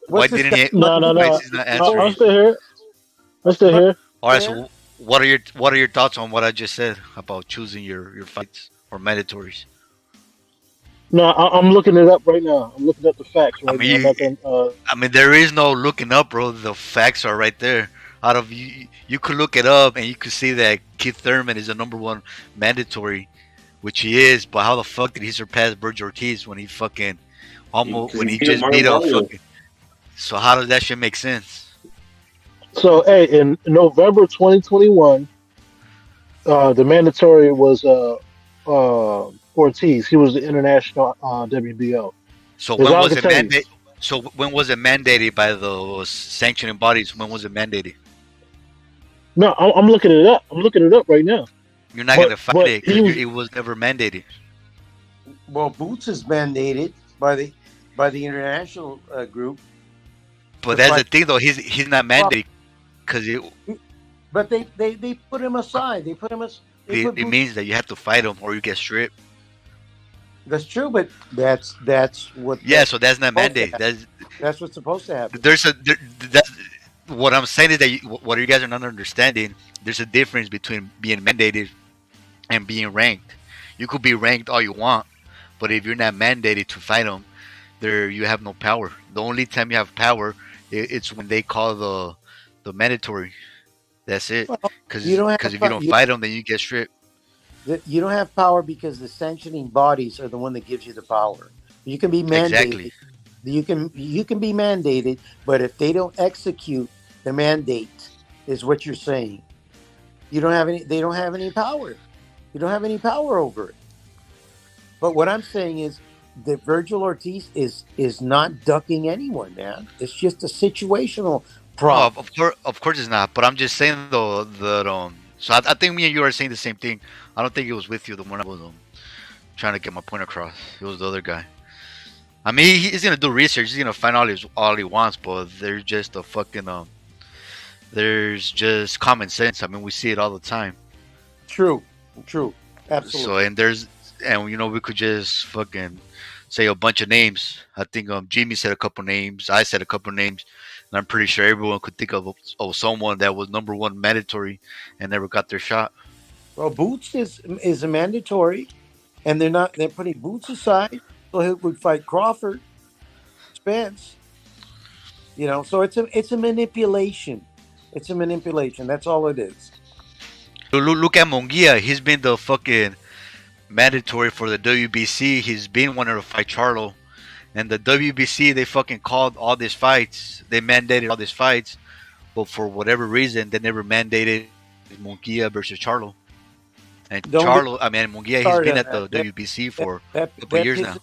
Why didn't he? No. I'm still here. All right. So, what are your thoughts on what I just said about choosing your fights or mandatories? No, I'm looking it up right now. I'm looking up the facts right now. I mean, there is no looking up, bro. The facts are right there. Out of you could look it up and you could see that Keith Thurman is the #1 mandatory, which he is. But how the fuck did he surpass Virgil Ortiz when he fucking just beat up fucking? So how does that shit make sense? So hey, in November 2021, the mandatory was Ortiz. He was the international WBO. So when was it mandated? So when was it mandated by the sanctioning bodies? When was it mandated? No, I'm looking it up. I'm looking it up right now. You're not gonna fight it because it was never mandated. Well, Boots is mandated by the international group. But that's the thing, though. He's not mandated because But they put him aside. They put him as. It means that you have to fight him or you get stripped. That's true, but that's what. Yeah, so that's not mandated. That's what's supposed to happen. What I'm saying is that what you guys are not understanding. There's a difference between being mandated and being ranked. You could be ranked all you want, But if you're not mandated to fight them, there you have no power. The only time you have power, it's when they call the mandatory. That's it. Well, Because you don't have if you don't fight them, then you get stripped. you don't have power because the sanctioning bodies are the one that gives you the power. You can be mandated. Exactly. You can be mandated, but if they don't execute the mandate, is what you're saying. You don't have any. They don't have any power. You don't have any power over it. But what I'm saying is that Virgil Ortiz is not ducking anyone, man. It's just a situational problem. Of course it's not. But I'm just saying though that So I think me and you are saying the same thing. I don't think it was with you the one I was trying to get my point across. It was the other guy. I mean, he's gonna do research. He's gonna find all he wants, but there's just a fucking there's just common sense. I mean, we see it all the time. True, absolutely. So we could just fucking say a bunch of names. I think Jimmy said a couple names. I said a couple names, and I'm pretty sure everyone could think of someone that was number one mandatory and never got their shot. Well, Boots is a mandatory, and they're putting Boots aside. So he would fight Crawford, Spence. So it's a manipulation. It's a manipulation. That's all it is. Look at Munguia. He's been the fucking mandatory for the WBC. He's been wanting to fight Charlo. And the WBC, they fucking called all these fights. They mandated all these fights. But for whatever reason, they never mandated Munguia versus Charlo. And Munguia, he's been at the WBC for a couple years now.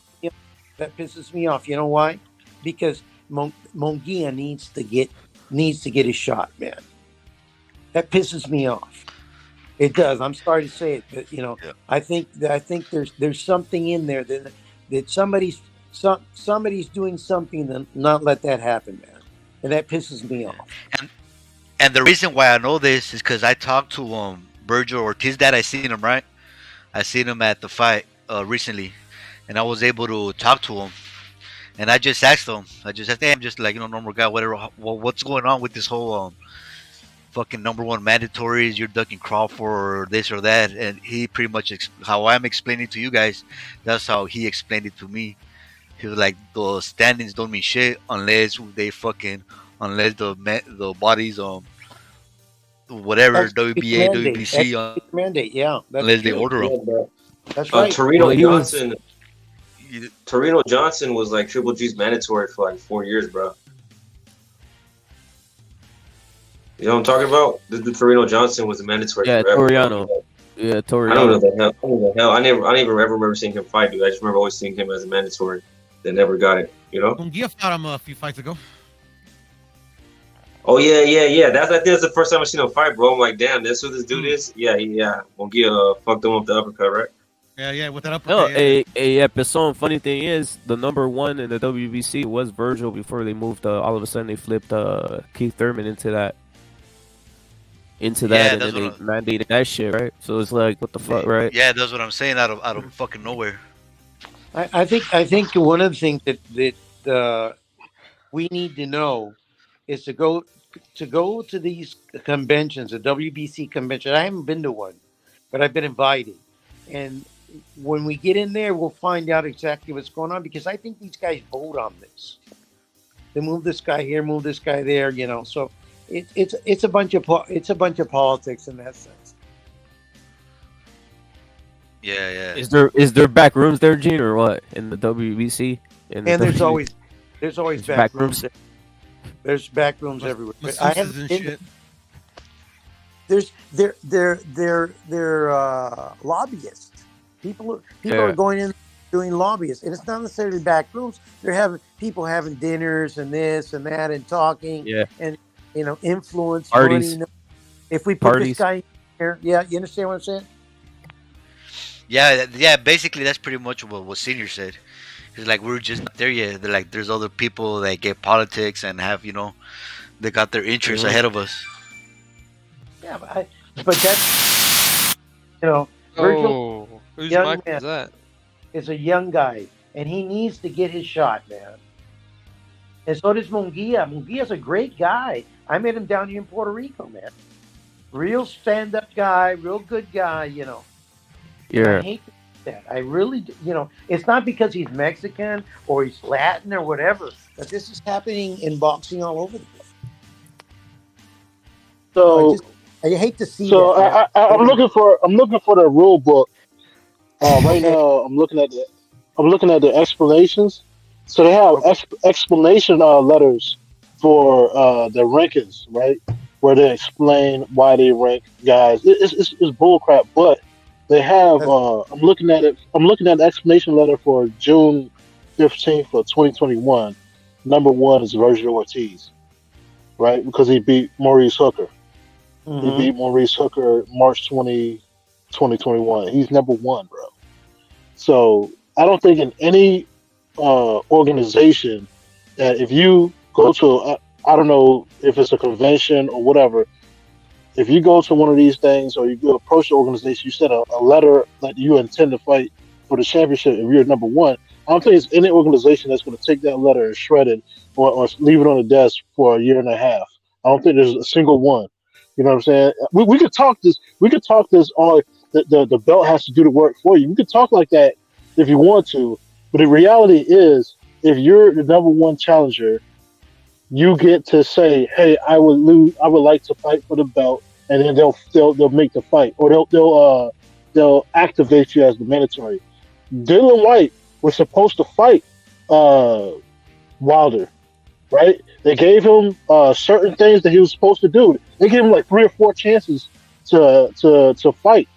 That pisses me off. You know why? Because Munguia needs to get his shot, man. That pisses me off. It does. I'm sorry to say it, but yeah. I think there's something in there that somebody's doing something to not let that happen, man. And that pisses me off. And the reason why I know this is because I talked to Virgil Ortiz. That I seen him, right? I seen him at the fight recently, and I was able to talk to him. And I just asked him. Hey, I'm just like normal guy, whatever. What's going on with this whole fucking number one mandatories? You're ducking Crawford or this or that, and he pretty much how I'm explaining to you guys. That's how he explained it to me. He was like, the standings don't mean shit unless the bodies whatever WBA, WBC mandate, yeah. Unless they order them. That's right. Torino Johnson was like Triple G's mandatory for like 4 years, bro. You know what I'm talking about? The Torino Johnson was a mandatory. Yeah, forever. Toriano. I don't know the hell. I never ever remember seeing him fight, dude. I just remember always seeing him as a mandatory. They never got it, Munguia fought him a few fights ago. Oh yeah. I think that's the first time I seen him fight, bro. I'm like, damn, that's what this dude is. Yeah. Munguia fucked him up the uppercut, right? Yeah, with that uppercut. No, so funny thing is, the number one in the WBC was Virgil before they moved. All of a sudden, they flipped Keith Thurman into that, and then they mandated that shit, right? So it's like, what the fuck, right? Yeah, that's what I'm saying. Out of fucking nowhere. I think one of the things that we need to know is to go to these conventions, the WBC convention. I haven't been to one, but I've been invited, and when we get in there, we'll find out exactly what's going on, because I think these guys vote on this. They move this guy here, move this guy there, So it's a bunch of politics in that sense. Yeah. Is there back rooms there, Gene, or what, in the WBC? There's always back rooms. There's back rooms everywhere. But I haven't been. They're lobbyists. People are going in doing lobbyists, and it's not necessarily back rooms. They're having dinners and this and that and talking, and influence parties. Money. If we put this guy in here, you understand what I'm saying? Yeah. Basically, that's pretty much what Senior said. He's like, we're just not there yet. They're like, there's other people that get politics and have they got their interests ahead of us. Yeah, but that's Virgil. Whose mic is that? Is a young guy, and he needs to get his shot, man. And so does Munguia. Munguia's a great guy. I met him down here in Puerto Rico, man. Real stand-up guy, real good guy, Yeah. I hate that. I really, it's not because he's Mexican or he's Latin or whatever, but this is happening in boxing all over the place. So I hate to see so that. I'm looking for the rule book. Right now, I'm looking at the explanations. So they have explanation letters for the rankings, right? Where they explain why they rank guys. It's bullcrap, but they have. I'm looking at it. I'm looking at the explanation letter for June 15th of 2021. Number one is Virgil Ortiz, right? Because he beat Maurice Hooker. He beat Maurice Hooker March 20, 2021. He's number one, bro. So I don't think in any organization that if you go to, I don't know if it's a convention or whatever, if you go to one of these things or you approach the organization, you send a letter that you intend to fight for the championship if you're number one. I don't think it's any organization that's going to take that letter and shred it or leave it on the desk for a year and a half. I don't think there's a single one. You know what I'm saying? We could talk this. We could talk this all. The belt has to do the work for you. We could talk like that if you want to, but the reality is, if you're the number one challenger, you get to say, "Hey, I would like to fight for the belt," and then they'll make the fight, or they'll activate you as the mandatory. Dylan White was supposed to fight Wilder, right? They gave him certain things that he was supposed to do. They gave him like 3 or 4 chances to fight,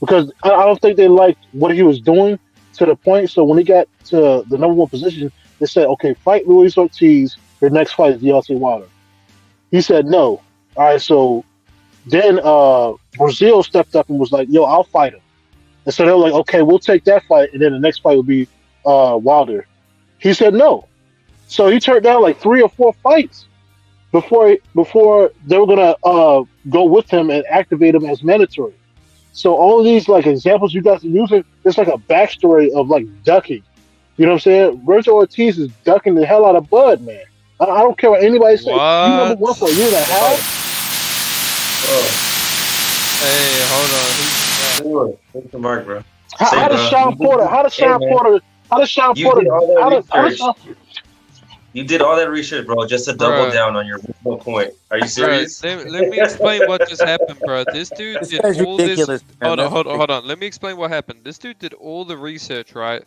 because I don't think they liked what he was doing to the point. So when he got to the number one position, they said, "Okay, fight Luis Ortiz. Your next fight is Deontay Wilder." He said no. All right, so then Brazil stepped up and was like, "Yo, I'll fight him." And so they were like, "Okay, we'll take that fight, and then the next fight will be Wilder." He said no. So he turned down like 3 or 4 fights before they were gonna go with him and activate him as mandatory. So all of these like examples you guys are using, it's like a backstory of like ducking. You know what I'm saying? Virgil Ortiz is ducking the hell out of Bud, man. I don't care what anybody says. You number one for a year and a half. Hey, hold on. Who's the mark, bro? How does Sean Porter? You did all that research, bro, just to double down on your original point. Are you serious? Let me explain what just happened, bro. This dude did all this. Hold on. Let me explain what happened. This dude did all the research, right?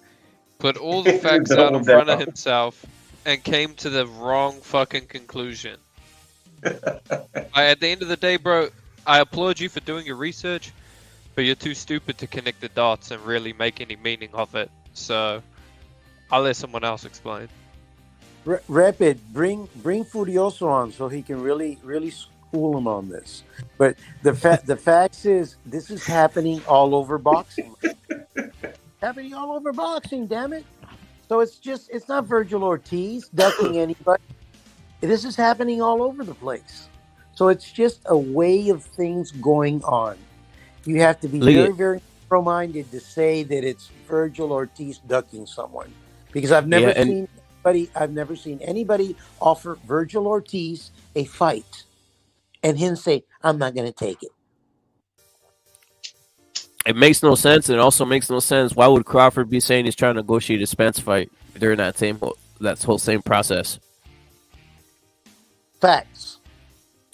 Put all the facts out in front of himself and came to the wrong fucking conclusion. At the end of the day, bro, I applaud you for doing your research, but you're too stupid to connect the dots and really make any meaning of it. So I'll let someone else explain. Rapid, bring Furioso on so he can really school him on this. But the facts is, this is happening all over boxing. Happening all over boxing, damn it. So it's not Virgil Ortiz ducking anybody. This is happening all over the place. So it's just a way of things going on. You have to be very, very pro-minded to say that it's Virgil Ortiz ducking someone, because I've never seen anybody offer Virgil Ortiz a fight and him say, "I'm not going to take it." It makes no sense. It also makes no sense. Why would Crawford be saying he's trying to negotiate a Spence fight during that whole same process? Facts.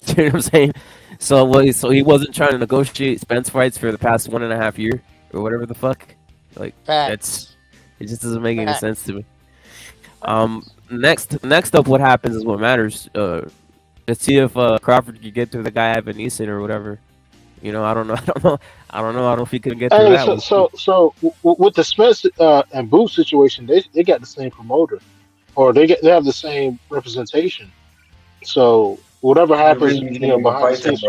You know what I'm saying? So he wasn't trying to negotiate Spence fights for the past 1.5 years or whatever the fuck. Like, facts. It just doesn't make any sense to me. Next up, what happens is what matters. Let's see if Crawford can get through the guy Evan Eason or whatever. You know, I don't know. I don't know if he can get through that. So with the Spence and Booth situation, they got the same promoter, or they have the same representation. So whatever happens, behind the scenes,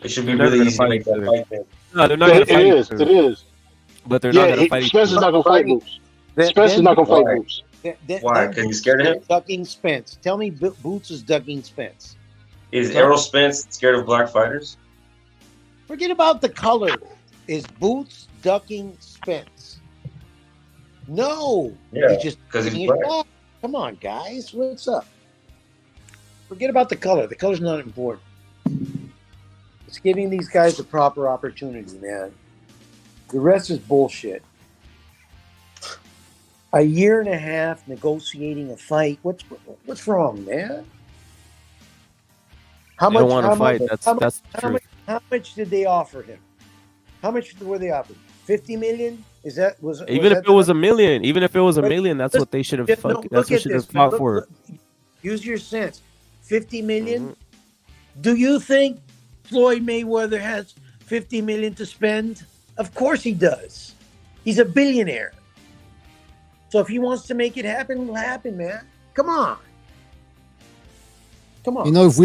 it should be really easy to make that fight. No, they're not going to fight. It is. But they're not going to fight. Spence is not going to fight Boots. Spence is not going to fight Boots. Why? Because he's scared of him? Ducking Spence. Tell me Boots is ducking Spence. Is Errol Spence scared of black fighters? Forget about the color. Is Boots ducking Spence? No. Yeah, he's just because he's black. Come on, guys. What's up? Forget about the color. The color's not important. It's giving these guys the proper opportunity, man. The rest is bullshit. A year and a half negotiating a fight. What's wrong, man? How They much? don't want to fight. That's the truth. How much did they offer him? How much were they offered? 50 million? Is that was Even if it was a million, that's what they should have. No, That's look what at should have this, man. fought for. Look, use your sense. 50 million? Do you think Floyd Mayweather has 50 million to spend? Of course he does. He's a billionaire. So if he wants to make it happen, it'll happen, man. Come on. Come on. You know, if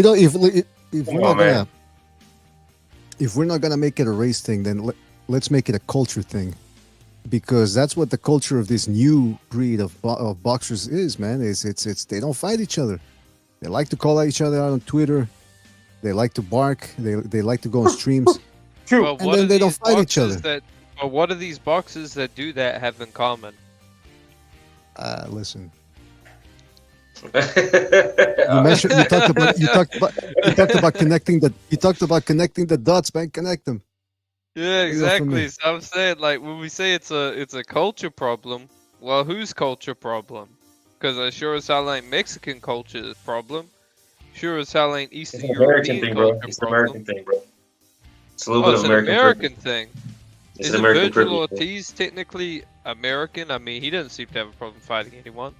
we're not gonna make it a race thing, then let's make it a culture thing, because that's what the culture of this new breed of boxers is, man. It's they don't fight each other. They like to call each other out on Twitter. They like to bark. They like to go on streams. True. Well, And then they don't fight each other. But what do these boxers that do that have in common? Listen. You talked about connecting the dots, man. Connect them. Yeah, exactly. So I'm saying, like, when we say it's a culture problem, well, whose culture problem? Because I sure as hell ain't Mexican culture problem. Sure as hell ain't Eastern European culture It's an problem. American thing, bro. It's a little bit of an American thing. It's Is an American Virgil privilege, bro. Ortiz technically American? I mean, he doesn't seem to have a problem fighting anyone.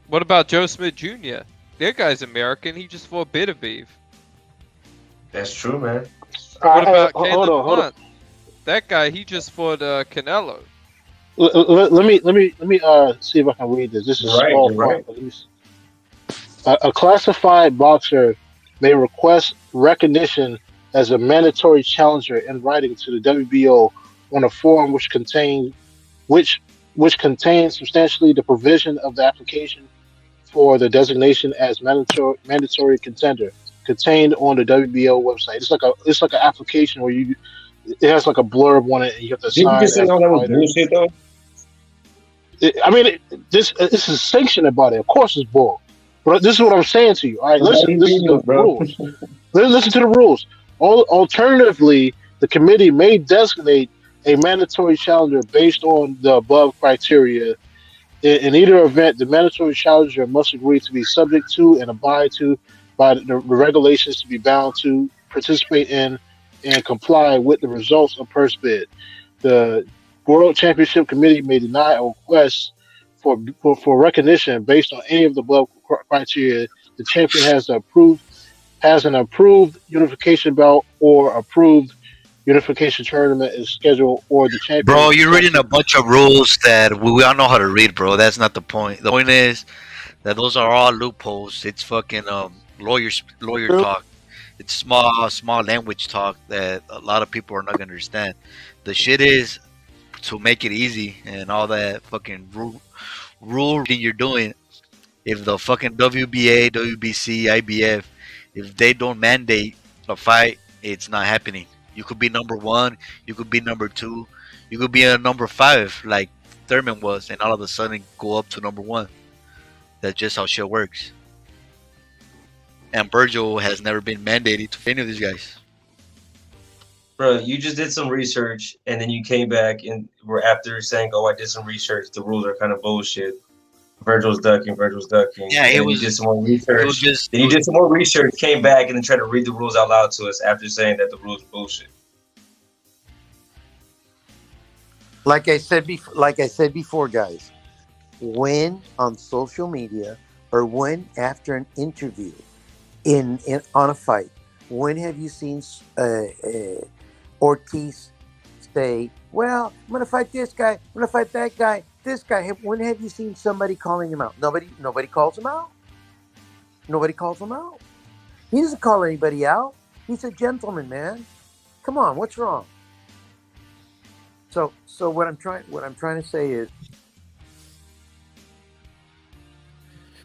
What about Joe Smith Jr.? That guy's American. He just fought Bitter Beef. That's true, man. What about hold Caleb on. Blunt? That guy, he just fought Canelo. Let me see if I can read this. This is Right, small. right. But let me see. A classified boxer may request recognition as a mandatory challenger in writing to the WBO on a form which contains substantially the provision of the application for the designation as mandatory contender contained on the WBO website. It's like an application where it has like a blurb on it and you have to Didn't sign. you say all that was bullshit though? This is sanctioned about it. Of course, it's bull. But this is what I'm saying to you. All right, listen to the rules. Listen to the rules. Alternatively, the committee may designate a mandatory challenger based on the above criteria. In either event, the mandatory challenger must agree to be subject to and abide to by the regulations to be bound to participate in and comply with the results of purse bid. The World Championship Committee may deny a request for recognition based on any of the above criteria. The champion has an approved unification bout or approved unification tournament is scheduled, or the champion. Bro, you're reading a bunch of rules that we all know how to read, bro. That's not the point. The point is that those are all loopholes. It's fucking lawyer talk. It's small language talk that a lot of people are not gonna understand. The shit is to make it easy and all that fucking rule reading you're doing. If the fucking WBA, WBC, IBF, if they don't mandate a fight, it's not happening. You could be number one, you could be number two, you could be a number 5 like Thurman was, and all of a sudden go up to number 1. That's just how shit works. And Virgil has never been mandated to any of these guys. Bro, you just did some research and then you came back and were after saying, "Oh, I did some research. The rules are kind of bullshit. Virgil's ducking. Yeah, you did some more research. Then you did some more research, came back, and then tried to read the rules out loud to us after saying that the rules are bullshit. Like I said before, guys, when on social media or when after an interview in on a fight, when have you seen Ortiz say, "Well, I'm going to fight this guy. I'm going to fight that guy. This guy"? When have you seen somebody calling him out? Nobody calls him out. Nobody calls him out. He doesn't call anybody out. He's a gentleman, man. Come on, what's wrong? So what I'm trying to say is,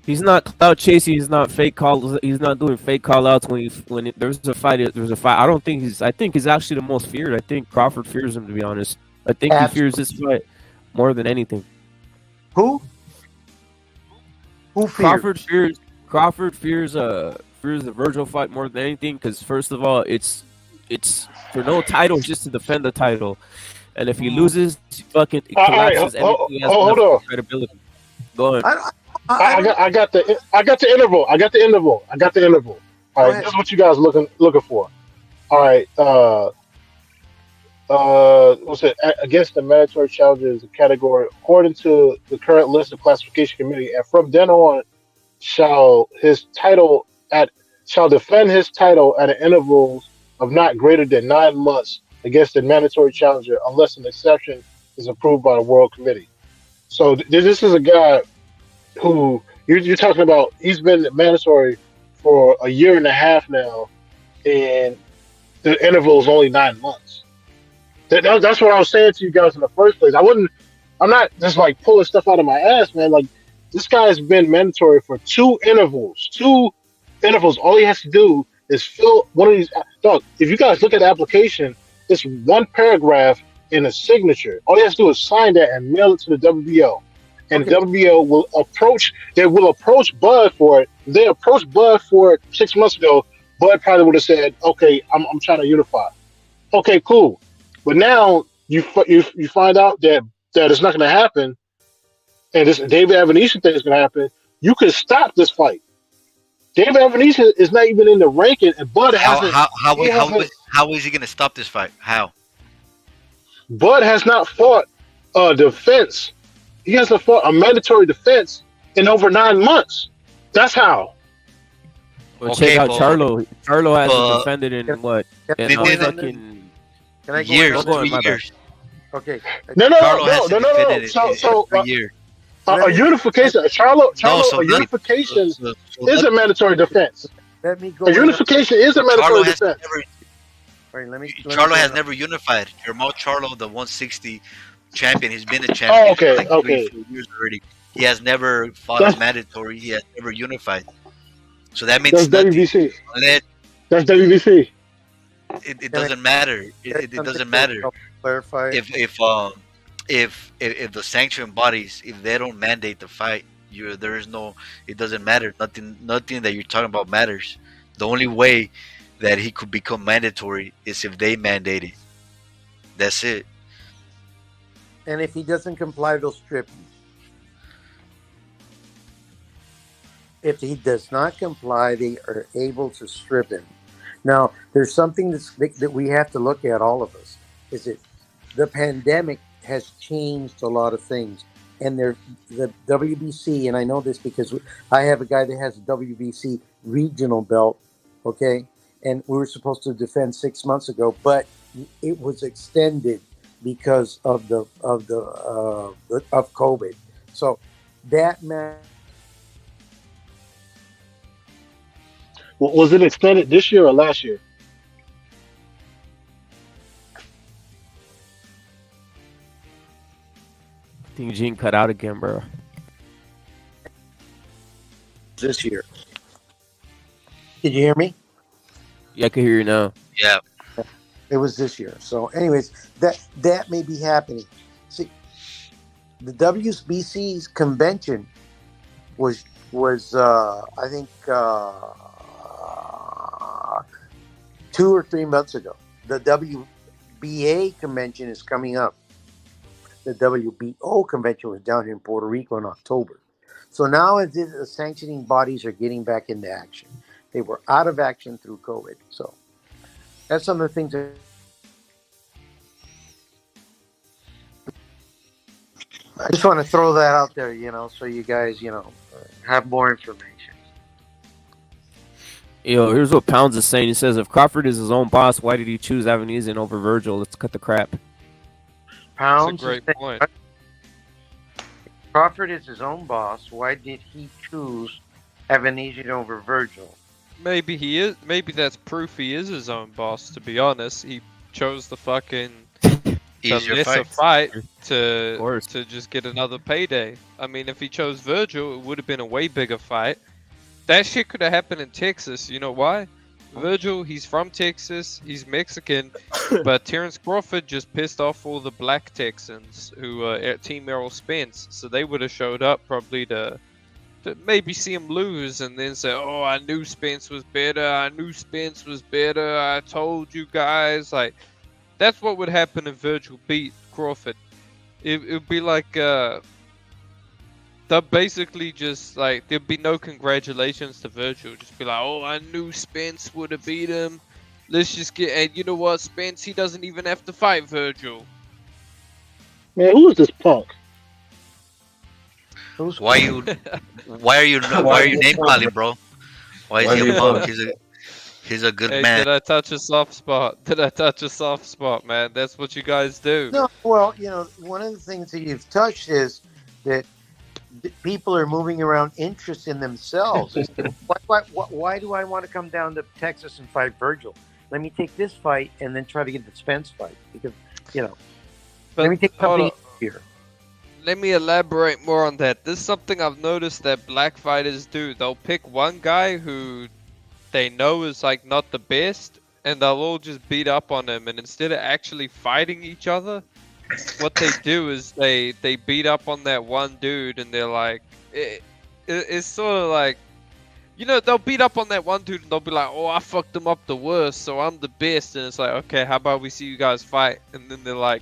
he's not clout chasing. He's not fake calls. He's not doing fake call outs when there's a fight. There's a fight. I think he's actually the most feared. I think Crawford fears him, to be honest. I think he fears this fight more than anything. Who fears? Crawford fears the Virgil fight more than anything, because first of all, it's for no title, just to defend the title. And if he loses, he fucking All right, collapses everything he has hold left on. of credibility. Go ahead. I got the interval. I got the interval. All right, this is what you guys looking for. All right, what's it? Against the mandatory challenges category, according to the current list of classification committee, and from then on, shall defend his title at an interval of not greater than 9 months against the mandatory challenger, unless an exception is approved by the World Committee. So this is a guy who you're talking about. He's been mandatory for a year and a half now, and the interval is only 9 months. That's what I was saying to you guys in the first place. I'm not just like pulling stuff out of my ass, man. Like, this guy's been mandatory for 2 intervals. 2 intervals. All he has to do is fill one of these. Dog, if you guys look at the application, it's 1 paragraph in a signature. All he has to do is sign that and mail it to the WBO. And the WBO will approach Bud for it. They approached Bud for it 6 months ago. Bud probably would have said, okay, I'm trying to unify. Okay, cool. But now you find out that it's not going to happen, and this David Avenesian thing is going to happen. You can stop this fight. David Avenesian is not even in the ranking, and Bud hasn't. How is he going to stop this fight? How? Bud has not fought a defense. He hasn't fought a mandatory defense in over 9 months. That's how. Well, check out Charlo. Charlo hasn't defended in what? Fucking Can I go years. on? 3 years. Okay. No. So a unification. Charlo. A unification is a mandatory defense. Let me go. A unification is a mandatory defense. Charlo has never unified. Jermall Charlo, the 160 champion, he's been a champion for like 3-4 years already. He has never fought a mandatory. He has never unified. So that means that's WBC. That's WBC. It doesn't matter. It doesn't matter. Clarify. If the sanction bodies, if they don't mandate the fight, there is no. It doesn't matter. Nothing that you're talking about matters. The only way that he could become mandatory is if they mandate it. That's it. And if he doesn't comply, they'll strip him. If he does not comply, they are able to strip him. Now, there's something that we have to look at, all of us, is that the pandemic has changed a lot of things. And the WBC, and I know this because I have a guy that has a WBC regional belt, okay? And we were supposed to defend 6 months ago, but it was extended because of COVID. So that match. Was it extended this year or last year? I think Gene cut out again, bro. This year. Did you hear me? Yeah, I can hear you now. Yeah. It was this year. So, anyways, that may be happening. See, the WBC's convention was I think 2 or 3 months ago. The WBA convention is coming up. The WBO convention was down here in Puerto Rico in October. So now the sanctioning bodies are getting back into action. They were out of action through COVID. So that's some of the things that I just want to throw that out there, so you guys, have more information. Yo, here's what Pounds is saying. He says, if Crawford is his own boss, why did he choose Avenesian over Virgil? Let's cut the crap. Pounds. That's a great point. Crawford is his own boss. Why did he choose Avenesian over Virgil? Maybe he is. Maybe that's proof he is his own boss. To be honest, he chose the fucking lesser fight to just get another payday. I mean, if he chose Virgil, it would have been a way bigger fight. That shit could have happened in Texas. You know why? Virgil, he's from Texas. He's Mexican. But Terrence Crawford just pissed off all the black Texans who are Team Errol Spence. So they would have showed up probably to maybe see him lose and then say, oh, I knew Spence was better. I told you guys. Like, that's what would happen if Virgil beat Crawford. It would be like they'll basically just like there'd be no congratulations to Virgil. Just be like, oh, I knew Spence would have beat him. Let's just get, and you know what, Spence, he doesn't even have to fight Virgil. Man, who is this punk? Why are you name calling, bro? Why is he a punk? He's a good man. Did I touch a soft spot? Did I touch a soft spot, man? That's what you guys do. No, well, one of the things that you've touched is that people are moving around interest in themselves. Why do I want to come down to Texas and fight Virgil? Let me take this fight and then try to get the Spence fight because, But let me take something here. Let me elaborate more on that. This is something I've noticed that black fighters do. They'll pick one guy who they know is like not the best, and they'll all just beat up on him. And instead of actually fighting each other, what they do is they beat up on that one dude, and they're like, it's sort of like, they'll beat up on that one dude, and they'll be like, oh, I fucked him up the worst, so I'm the best. And it's like, okay, how about we see you guys fight? And then they're like,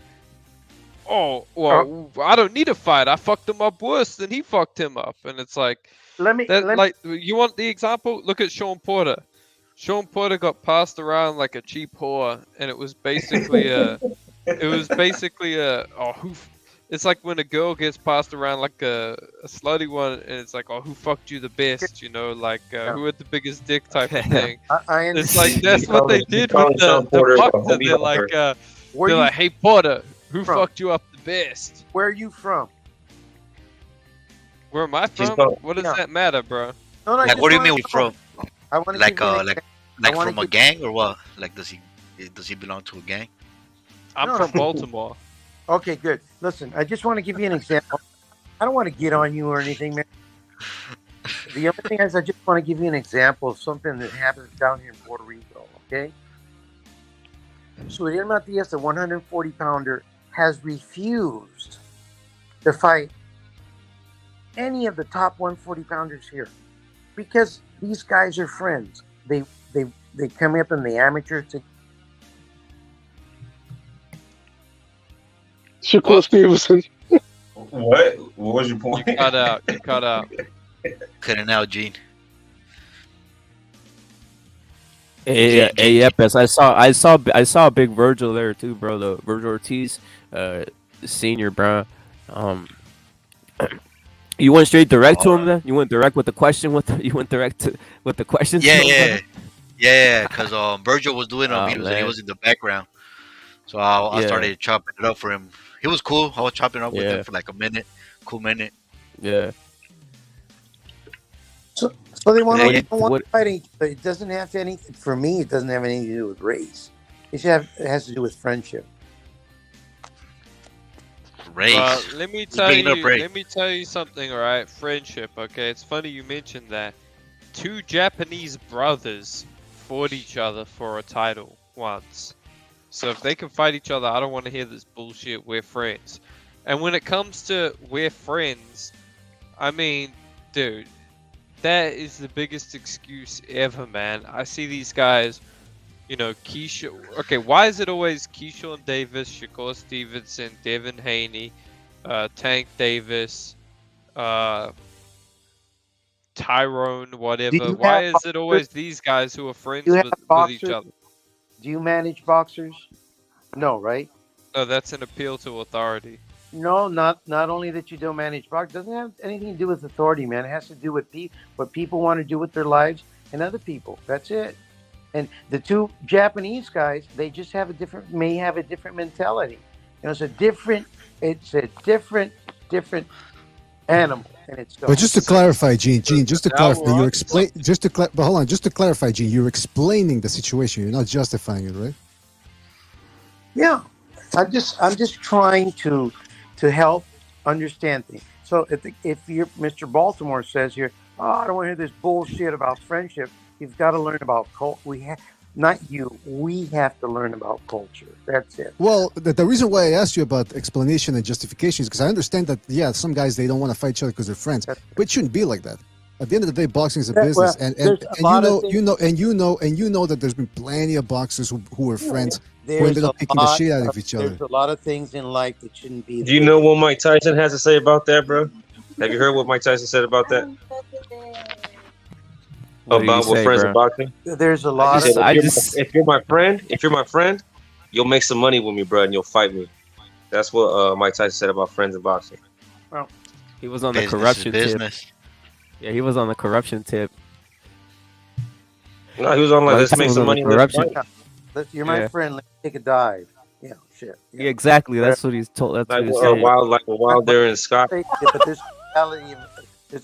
oh, well, I don't need a fight. I fucked him up worse than he fucked him up. And it's like, you want the example? Look at Sean Porter. Sean Porter got passed around like a cheap whore, and it was basically it's like when a girl gets passed around like a slutty one, and it's like, oh, who fucked you the best? Who had the biggest dick type of thing. It's like that's what they did with the boxer. They're like, hey Porter, who fucked you up the best? Where are you from? Where am I from? What does that matter, bro? No, like, what do you mean we're from? Like from a gang or what? Like, does he belong to a gang? I'm from Baltimore. Okay, good. Listen, I just want to give you an example. I don't want to get on you or anything, man. The other thing is I just want to give you an example of something that happens down here in Puerto Rico, okay? So Irma Diaz, the 140-pounder, has refused to fight any of the top 140-pounders here because these guys are friends. They come up in the amateur to Shakur Stevenson. What? What was your point? You cut out. Cutting out, Gene. Yes, I saw Big Virgil there too, bro. The Virgil Ortiz, senior, bro. You went straight direct to him then? You went direct with the question with the questions? Yeah. Because Virgil was doing videos and he was in the background, so I started chopping it up for him. He was cool. I was chopping up with him for like a minute, cool minute. Yeah. So they want to fight each other. It doesn't have to anything. For me, it doesn't have anything to do with race. It has to do with friendship. Race. Let me tell you something. All right, friendship. Okay, it's funny you mentioned that. 2 Japanese brothers fought each other for a title once. So if they can fight each other, I don't want to hear this bullshit. We're friends. And when it comes to we're friends, I mean, dude, that is the biggest excuse ever, man. I see these guys, Keisha. Okay, why is it always Keyshawn Davis, Shakur Stevenson, Devin Haney, Tank Davis, Tyrone, whatever? Why is it always these guys who are friends with each other? Do you manage boxers? No, right? No, that's an appeal to authority. No, not only that you don't manage boxers. It doesn't have anything to do with authority, man. It has to do with what people want to do with their lives and other people. That's it. And the 2 Japanese guys, they just may have a different mentality. It's a different animal. But just to clarify, Gene, just to clarify, Gene, you're explaining the situation. You're not justifying it, right? Yeah, I'm just trying to help understand things. So if you're Mr. Baltimore says here, oh, I don't want to hear this bullshit about friendship. You've got to learn about culture. We have to learn about culture. That's it. Well, the reason why I asked you about explanation and justification is because I understand that, some guys, they don't want to fight each other because they're friends, but it shouldn't be like that. At the end of the day, boxing is a business, well, and you know that there's been plenty of boxers who are friends who ended up kicking the shit out of each other. There's a lot of things in life that shouldn't be. Do you know what Mike Tyson has to say about that, bro? Have you heard what Mike Tyson said about that? About what friends in boxing? There's a lot. If you're my friend, you'll make some money with me, bro, and you'll fight me. That's what Mike Tyson said about friends in boxing. Well, he was on the corruption tip. Yeah, he was on the corruption tip. No, he was on like, let's make some money. Corruption. You're my friend. Let's take a dive. Yeah, shit. Yeah, exactly. That's what he's told. That's like what he's saying. While they're in Scott. Yeah, but there's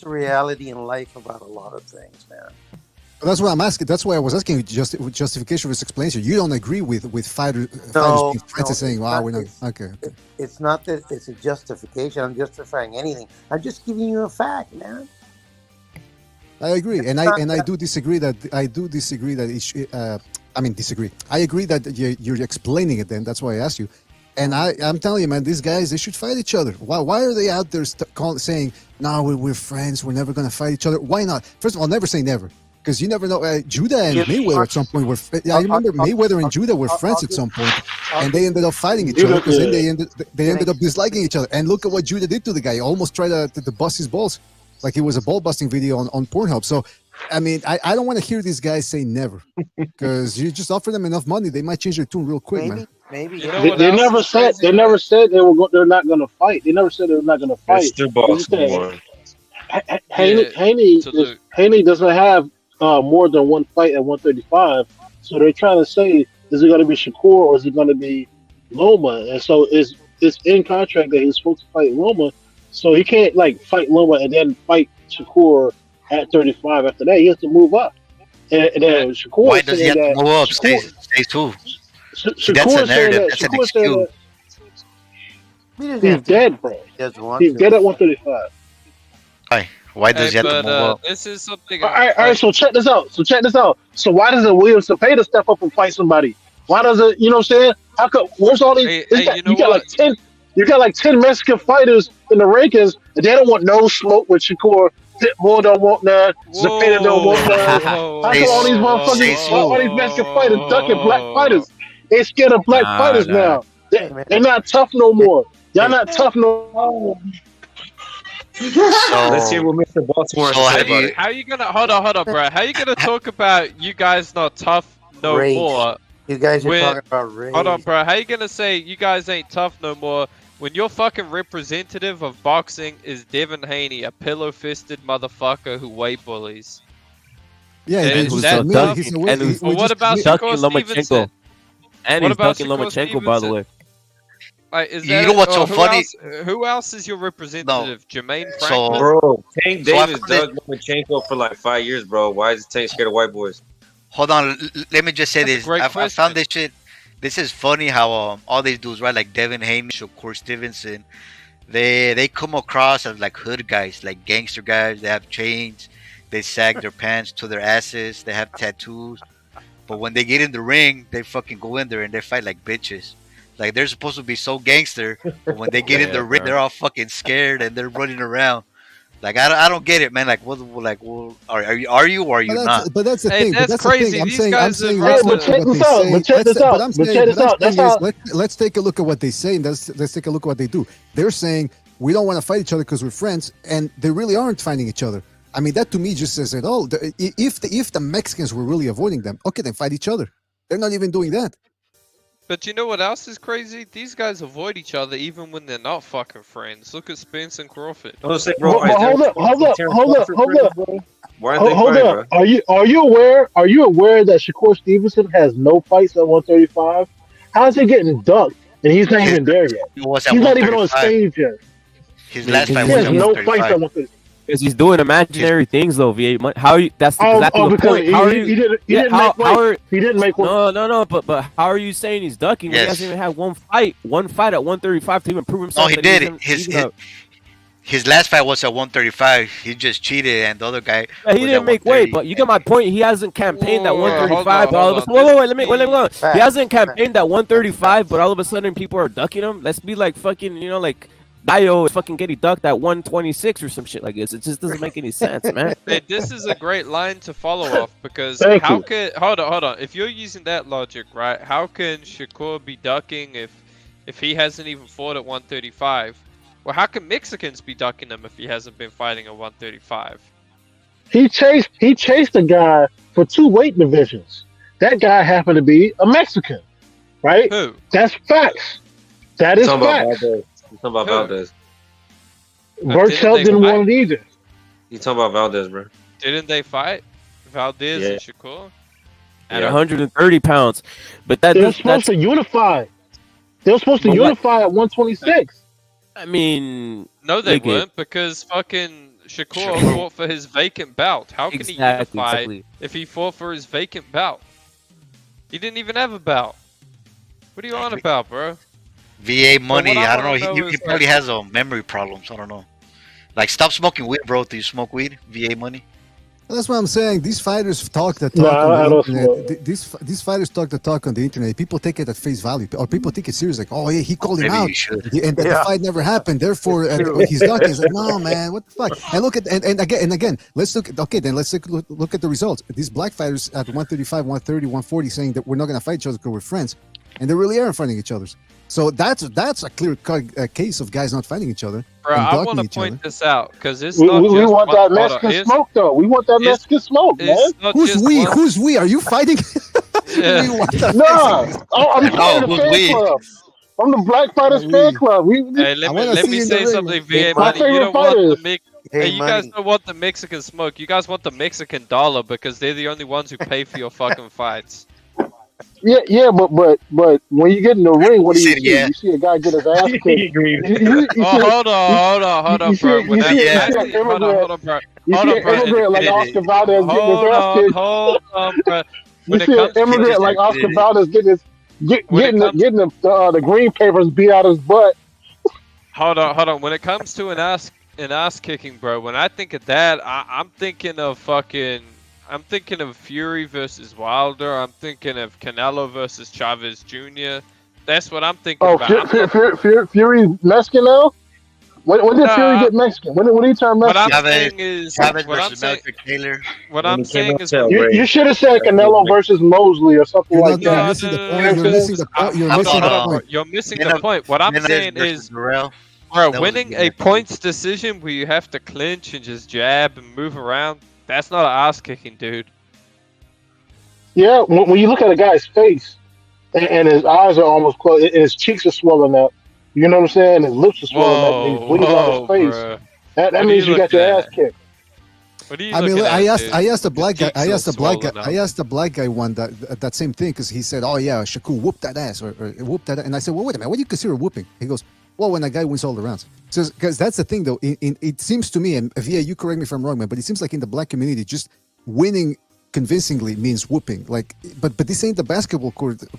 a reality in life about a lot of things, man. That's what I'm asking. That's why I was asking you justification of his explanation. You don't agree with fighters saying, "Wow, we're not." Okay. It's not that it's a justification. I'm justifying anything. I'm just giving you a fact, man. I agree, and I do disagree that disagree. I agree that you're explaining it. Then that's why I asked you. And I'm telling you, man, these guys, they should fight each other. Why are they out there saying, "No, we're friends. We're never going to fight each other"? Why not? First of all, never say never. Because you never know. Judah and Mayweather at some point were. I remember Mayweather and Judah were friends at some point, and they ended up fighting each other because then they ended up disliking each other. And look at what Judah did to the guy. He almost tried to bust his balls, like it was a ball busting video on Pornhub. So, I mean, I don't want to hear these guys say never, because you just offer them enough money, they might change their tune real quick, man. Maybe they never said they're not going to fight. They never said they're not going to fight. Haney doesn't have more than one fight at 135, so they're trying to say, is it going to be Shakur or is it going to be Loma? And so it's in contract that he's supposed to fight Loma, so he can't like fight Loma and then fight Shakur at 35. After that, he has to move up. And then Shakur, why does he have to move up? Stay two. That's a narrative. That's an excuse. He's dead, bro. He's dead at 135. Why does he have to move up? This is something. All right. So check this out. So why doesn't William Zepeda step up and fight somebody? Why does it? You know what I'm saying? How come? Where's all these? You got like 10. You got like 10 Mexican fighters in the rankings, and they don't want no smoke with Shakur. Pitbull don't want none. Zepeda don't want none. How come all these motherfuckers, all these Mexican fighters ducking black fighters? They scared of black fighters now. They're not tough no more. Y'all not tough no more. So, let's hear what Mr. Baltimore said about it. How you gonna hold on, bro? How you gonna talk about you guys not tough no more? You guys are talking about race. Hold on, bro. How you gonna say you guys ain't tough no more when your fucking representative of boxing is Devin Haney, a pillow-fisted motherfucker who weight bullies? Yeah, he's tough. Well, what about Shakur Stevenson? And he's ducking Lomachenko, by the way. You know what's so funny? Who else is your representative? Jermaine Franklin? So, bro, Tank Davis dug Lomachenko for like 5 years, bro. Why is Tank scared of white boys? Hold on, let me just say this. I found this shit. This is funny how all these dudes, right? Like Devin Haney, Shakur Stevenson, they come across as like hood guys, like gangster guys. They have chains. They sag their pants to their asses. They have tattoos. But when they get in the ring, they fucking go in there and they fight like bitches. Like they're supposed to be so gangster, but when they get in the ring, they're all fucking scared and they're running around. Like I don't get it, man. Like are you or are you not? But that's the thing. That's crazy. I'm These saying, guys but check this out. Let's take a look at what they say and let's take a look at what they do. They're saying we don't want to fight each other because we're friends, and they really aren't fighting each other. I mean, that to me just says it all. If the Mexicans were really avoiding them, okay, then fight each other. They're not even doing that. But you know what else is crazy? These guys avoid each other even when they're not fucking friends. Look at Spence and Crawford. Hold up. Are you aware that Shakur Stevenson has no fights at 135? How's he getting ducked and he's not even there yet? He's not even on stage yet. His last fight was at 135. no fights at 135. Because he's doing imaginary things though, V8. How are you? That's exactly the point. How are you? He didn't make one. No. But how are you saying he's ducking? Yes. He hasn't even had one fight at 135 to even prove himself. No, he did. His last fight was at 135. He just cheated, and the other guy. Yeah, he didn't make weight, but you get my point. He hasn't campaigned at 135. But all of a sudden, wait, let me go. He hasn't campaigned at 135, but all of a sudden people are ducking him. Let's be like fucking, like Gallo is fucking getting ducked at 126 or some shit like this. It just doesn't make any sense, man. Hey, this is a great line to follow off because Thank how you. could hold on. If you're using that logic, right? How can Shakur be ducking if he hasn't even fought at 135? Well, how can Mexicans be ducking him if he hasn't been fighting at 135? He chased a guy for 2 weight divisions. That guy happened to be a Mexican, right? Who? That's facts. That is facts. You talking about Valdez? Virgil didn't want it either. You talking about Valdez, bro? Didn't they fight Valdez and Shakur? At 130 pounds, but They're supposed to unify. They were supposed to unify at 126. I mean, no, they weren't because fucking Shakur fought for his vacant belt. How can he unify if he fought for his vacant belt? He didn't even have a belt. What are you on about, bro? VA money. I don't know. He is probably has a memory problems. I don't know. Like, stop smoking weed, bro. Do you smoke weed? VA money. That's what I'm saying. These fighters talk the talk No, on I the don't internet. These fighters talk the talk on the internet. People take it at face value, or people take it serious. Like, oh yeah, he called him Maybe out, you should. and the fight never happened. Therefore, he's ducking. It's like, no, man, what the fuck? And look at and again, let's look. Okay, then let's look at the results. These black fighters at 135, 130, 140, saying that we're not going to fight each other because we're friends, and they really aren't fighting each other. So that's a clear case of guys not fighting each other. Bro, I want to point this out because it's We not just want that Mexican smoke, though. We want that Mexican smoke, man. Who's we? Who's we? Are you fighting? Yeah. No, I'm part of the fan club. I'm the Black Fighters fan club. Hey, let me say something, VA money. You don't want the hey, you guys don't want the Mexican smoke. You guys want the Mexican dollar because they're the only ones who pay for your fucking fights. Yeah, but when you get in the ring, what do you see? You see a guy get his ass kicked. Hold on, bro. Hold on, bro. You see an immigrant like Oscar Valdez getting his ass kicked. Hold on, bro. You see an immigrant like Oscar Valdez getting the green papers beat out his butt. Hold on. When it comes to an ass kicking, bro, when I think of that, I'm thinking of Fury versus Wilder. I'm thinking of Canelo versus Chavez Jr. That's what I'm thinking about. Fury's Mexican now? When did Fury get Mexican? When did he turn Mexican? What I'm saying is you should have said Canelo versus Mosley or something like that. You're missing the point. What I'm saying is, bro, winning a points decision where you have to clinch and just jab and move around, that's not an ass kicking, dude. Yeah, when you look at a guy's face and his eyes are almost closed and his cheeks are swollen up, you know what I'm saying? His lips are swollen up and he's bleeding out his face. Bro. That means you got your ass kicked. I mean, I asked the black guy. I asked the black guy one that same thing because he said, "Oh yeah, Shakur whooped that ass or whooped that," and I said, "Well, wait a minute, what do you consider whooping?" He goes, "Well, when a guy wins all the rounds." So, because that's the thing, though. It seems to me, and yeah, you correct me if I'm wrong, man, but it seems like in the black community, just winning convincingly means whooping. Like, but this ain't the basketball court. At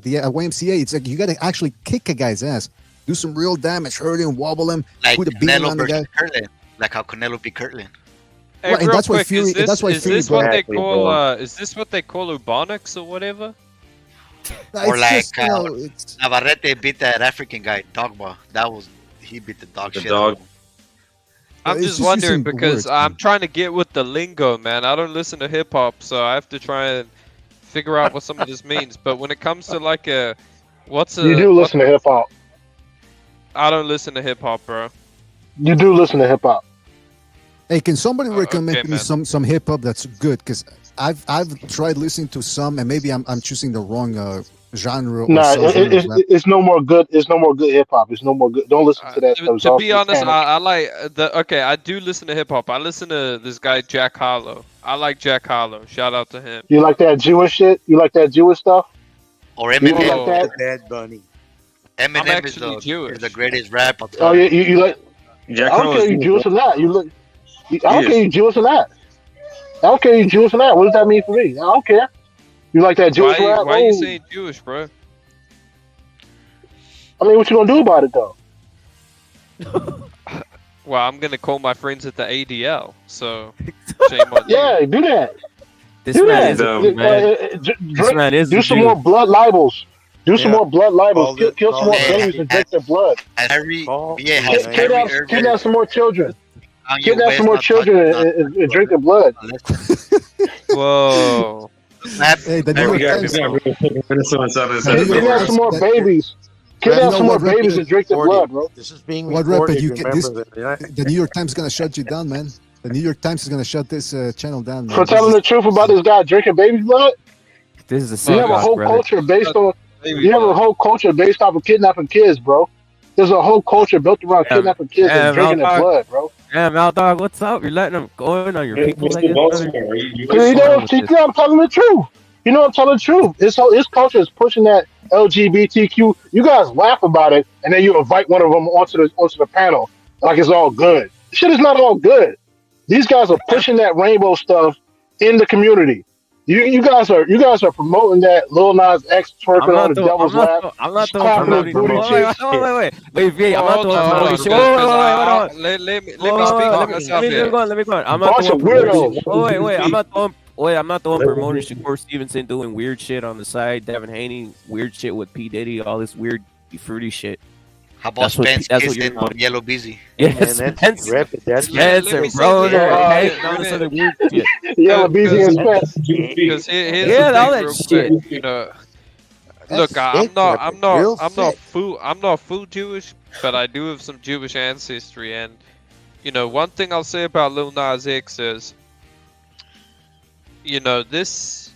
the YMCA, it's like you got to actually kick a guy's ass, do some real damage, hurt him, wobble him, like put a beat on the guy. Kirtland, like how Canelo beat Kirtland. Hey, and that's why Fury. Is this what they call? Is this what they call Ubonics or whatever? Or like Navarrete beat that African guy, Dogma. He beat the dog shit. I'm just wondering because I'm trying to get with the lingo, man. I don't listen to hip hop, so I have to try and figure out what some of this means. But when it comes to like you do listen to hip hop. I don't listen to hip hop, bro. You do listen to hip hop. Hey, can somebody recommend me some hip hop that's good? Because I've tried listening to some, and maybe I'm choosing the wrong genre. Nah, it's no more good. It's no more good hip hop. It's no more good. Don't listen to that stuff. To be honest, I like I do listen to hip hop. I listen to this guy Jack Harlow. I like Jack Harlow. Shout out to him. You like that Jewish shit? You like that Jewish stuff? Or Eminem? Like that? Bad Bunny. Eminem is the greatest rap. Oh yeah, you like? I don't care you Jewish or not. I don't care you Jewish or not. I don't care you Jewish or not. What does that mean for me? I don't care. You like that Jewish rap? Why are you saying Jewish, bro? I mean, what you gonna do about it though? Well, I'm gonna call my friends at the ADL. So shame on you. Yeah, do that. This man is do some more blood libels. Do some more blood libels. Kill some more Hey, babies and drink their blood. Has Kidnap some more children. Kanye Kidnap West some more not children and drink their blood. Whoa. Hey, the New York Times. Kidnap some more babies. Kidnap some more babies and drink their blood, bro. This is being What recorded. rapper you can? This, Remember that. the New York Times is gonna shut you down, man. The New York Times is gonna shut this channel down, man. For telling the truth about this guy drinking baby's blood. This is a You have a whole culture based on. You have a whole culture based off of kidnapping kids, bro. There's a whole culture built around kidnapping kids and drinking their blood, bro. Yeah, Mal Dog, what's up? You're letting them go in on your people like this? I'm telling the truth. You know I'm telling the truth. His culture is pushing that LGBTQ. You guys laugh about it, and then you invite one of them onto the panel like it's all good. Shit is not all good. These guys are pushing that rainbow stuff in the community. You guys are promoting that Lil Nas X twerking on the devil's lap. I'm not the one promoting. Wait. I'm not the one promoting. Let me speak. Let me go. I'm not the one promoting. Wait. I'm not the one promoting Shakur Stevenson doing weird shit on the side. Devin Haney, weird shit with P Diddy, all this weird fruity shit. How about Spence kissing on Yellow Busy? Yes, Spencer, bro. Yellow Busy and Spence. Yeah, all that shit. You know, look, I'm not full Jewish, but I do have some Jewish ancestry, and you know, one thing I'll say about Lil Nas X is, you know, this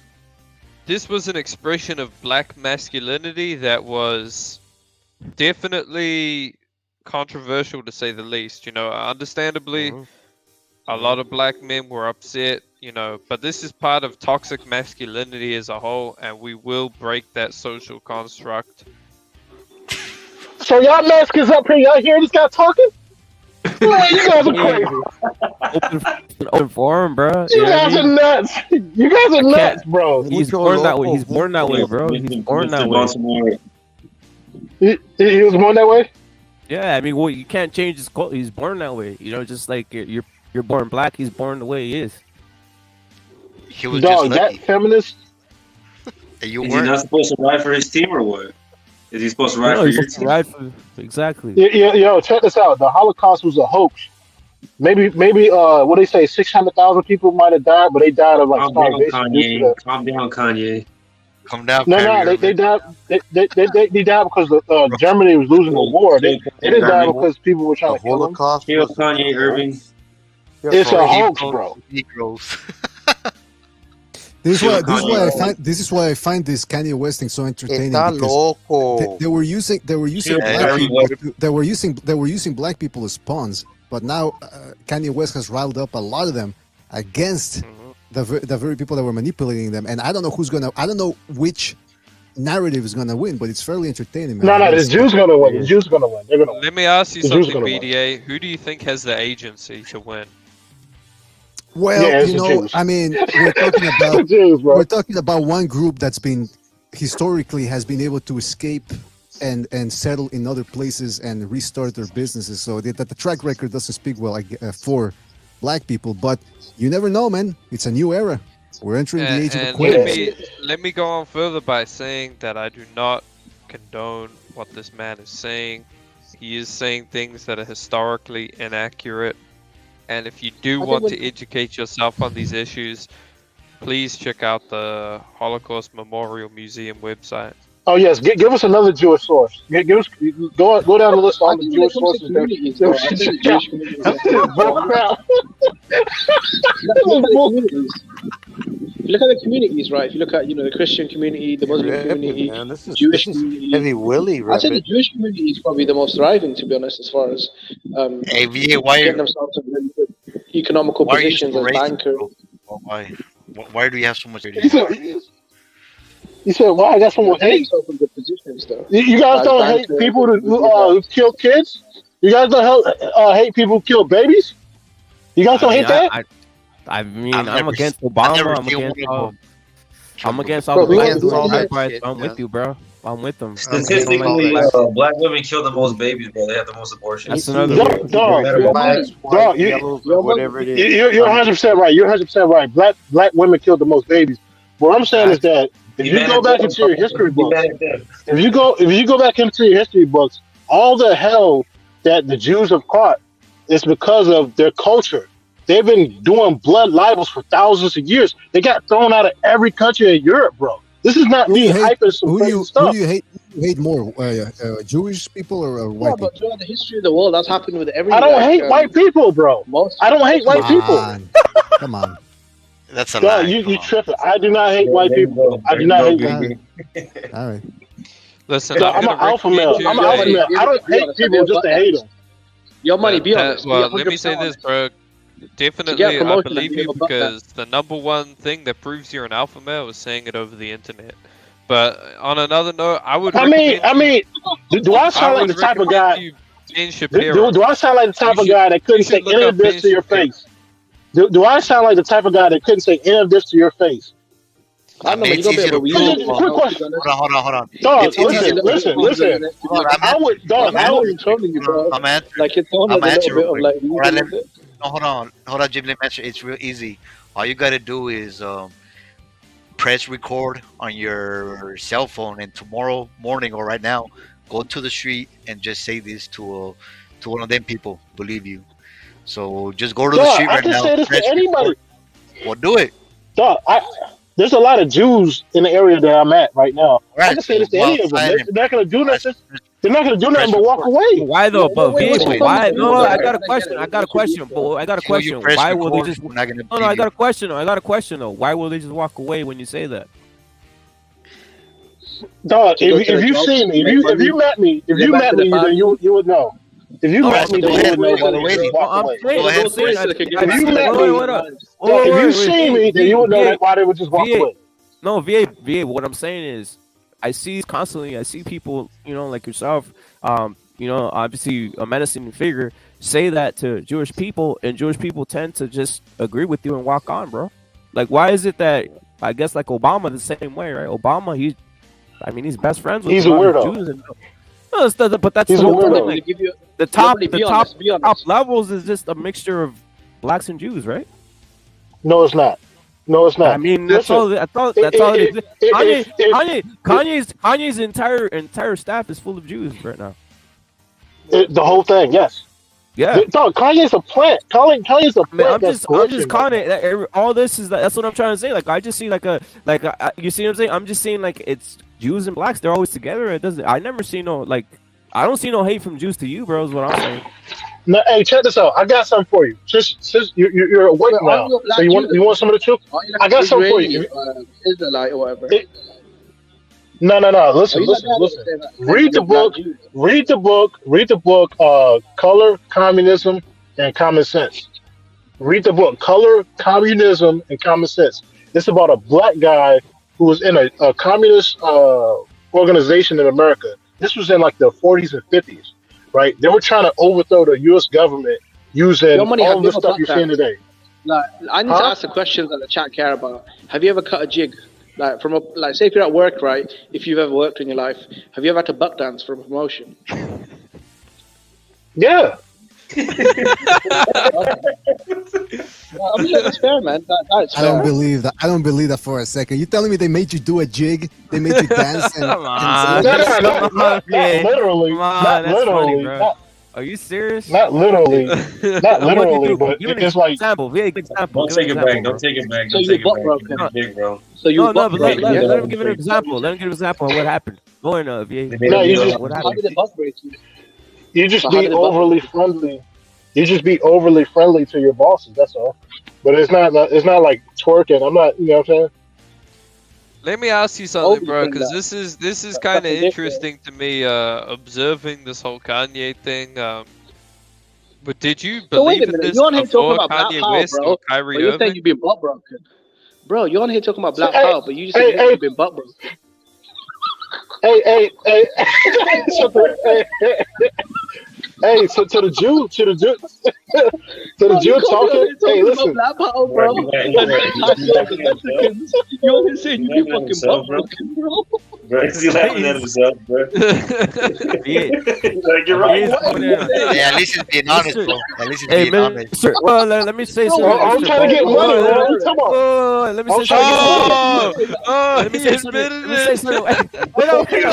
was an expression of black masculinity that was definitely controversial, to say the least. You know, understandably, a lot of black men were upset, you know, but this is part of toxic masculinity as a whole, and we will break that social construct. So y'all maskers up here, y'all hear this guy talking? Man, you guys are crazy. Open forum, bro. You guys are nuts. You guys are nuts, bro. He's born that way. He's born that way, bro. He's born that way. He was born that way? Yeah, I mean, well, you can't change his culture. He's born that way. You know, just like you're born black. He's born the way he is. He was Dog, just lucky. That feminist. Is he not supposed to ride for his team or what? Is he supposed to ride for your team? Exactly. Yo, check this out. The Holocaust was a hoax. Maybe, what they say, 600,000 people might have died, but they died of like starvation. Calm down, Kanye. Come down. No, they died. They died because Germany was losing the war. They didn't die because people were trying to kill them. Kill Kanye Irving. It's a hoax, bro. Negroes. This is why I find this Kanye West thing so entertaining. Because they were using black people as pawns, but now Kanye West has riled up a lot of them against the very people that were manipulating them, and I don't know which narrative is gonna win, but it's fairly entertaining. Man. No, the Jews gonna win. The Jews gonna win. They're gonna win. Let me ask you something, BDA. Who do you think has the agency to win? Well, I mean, we're talking about one group that's been historically has been able to escape and settle in other places and restart their businesses. So the track record doesn't speak well for black people, but you never know, man. It's a new era. We're entering the age of Aquarius. Let me go on further by saying that I do not condone what this man is saying. He is saying things that are historically inaccurate. And if you do want to educate yourself on these issues, please check out the Holocaust Memorial Museum website. Oh yes, give us another Jewish source. Give us go down the list of all the Jewish sources. If you look at the communities, right? If you look at the Christian community, the Muslim community, Jewish community, heavy willy. I'd say the Jewish community is probably the most thriving, to be honest, as far as getting themselves in really good economical positions as bankers. Why do you have so much? You said why? I got so much hate. You guys don't hate people who kill kids. You guys don't hate people who kill babies. You guys don't hate that. I'm against Obama. I'm against all the black. I'm with you, bro. I'm with them. Statistically, black women kill the most babies, bro. They have the most abortions. That's another dog. Whatever it is. You're 100% right. You're 100% right. Black women kill the most babies. What I'm saying is that If you go back into your history books, if you go back into your history books, all the hell that the Jews have caught is because of their culture. They've been doing blood libels for thousands of years. They got thrown out of every country in Europe, bro. This is not me hyping some crazy stuff. Who do you hate more, Jewish people or white people? But throughout the history of the world, that's happened with every. I don't hate white people, bro. I don't hate white people. Come on. That's a lie. You tripping. I do not hate white people. I do not hate white people. All right. Listen, I'm an alpha male. I'm an alpha male. I don't hate people just to hate them. Your money, be honest. Well, let me say this, bro. Definitely, I believe you because the number one thing that proves you're an alpha male is saying it over the internet. But on another note, I would. I mean, do I sound like the type of guy? Do I sound like the type of guy that couldn't say any of this to your face? Do I sound like the type of guy that couldn't say any of this to your face? I mean, it's easy to prove. Quick question. Hold on. Dog, listen. I would telling you, bro. I'm answering. Like it's on a little bit of like. No, hold on, Jim. Let me answer. It's real easy. All you gotta do is press record on your cell phone, and tomorrow morning or right now, go to the street and just say this to one of them people. Believe you. So just go to the street right now. I can say this to anybody. Well, do it. Dog, there's a lot of Jews in the area that I'm at right now. Right. I can say this to any of them. They're not going to do nothing. They're not going to do nothing but walk away. Why though? But why? No, I got a question. I got a question. Why will they just? No, I got a question though. Why will they just walk away when you say that? Dog, if you see me, if you met me, then you would know. If you met me, then you would know. If you see me, then you would know why they would just walk away. No, VA. What I'm saying is, I see people, like yourself, obviously a menacing figure, say that to Jewish people, and Jewish people tend to just agree with you and walk on, bro. Like, why is it that, I guess, like Obama the same way, right? Obama, he's best friends with a weirdo. Jews. But that's the whole thing. Like, the top levels is just a mixture of blacks and Jews, right? No, it's not. I mean, that's all it is. Kanye's entire staff is full of Jews right now. The whole thing, yes. Yeah. Dog, Kanye's a plant. Kanye's a plant. I'm just calling it. All this is that's what I'm trying to say. Like, I just see you see what I'm saying? I'm just saying like it's Jews and blacks. They're always together. It doesn't. I never see I don't see no hate from Jews to you, bro. Is what I'm saying. No, hey, check this out. I got something for you. Since you're awake now, so you want some of the truth? I got something for you. Israelite or whatever. No. Listen. Read the book. Color, Communism, and Common Sense. Read the book, Color, Communism, and Common Sense. It's about a black guy who was in a communist organization in America. This was in like the 40s and 50s. Right, they were trying to overthrow the U.S. government using all the stuff you're seeing today. Like, I need to ask the questions that the chat care about. Have you ever cut a jig? Like say if you're at work, right? If you've ever worked in your life, have you ever had to buck dance for a promotion? Yeah. I mean, that's fair, man. That's fair. I don't believe that for a second. You telling me they made you do a jig? They made you dance? Not literally. Not literally. Are you serious? Not literally. But it's like example. Don't take it back. Don't take it back. So you butt broken, bro. So you let him give an example. Let him give an example of what happened. Go in, VA. What happened? How did it butt break you? You just be overly friendly. You just be overly friendly to your bosses. That's all. But it's not like twerking. I'm not. You know what I'm saying? Let me ask you something, bro, because this is kind of interesting to me. Observing this whole Kanye thing. But did you believe in this before Kanye West or Kyrie Irving? You're saying you've been butt broken, bro. You're on here talking about black power, but you just said you've been butt broken. Hey, so to the Jew talking. Hey, listen. You're only saying you fucking butt broken, bro. Bro, he's laughing at himself, bro. Like, you're right. Yeah, at least he's being honest, bro. At least he's being honest. Sir, well, let me say something. I'm trying to get money, man. What are you talking about? Let me say something. Let me say something.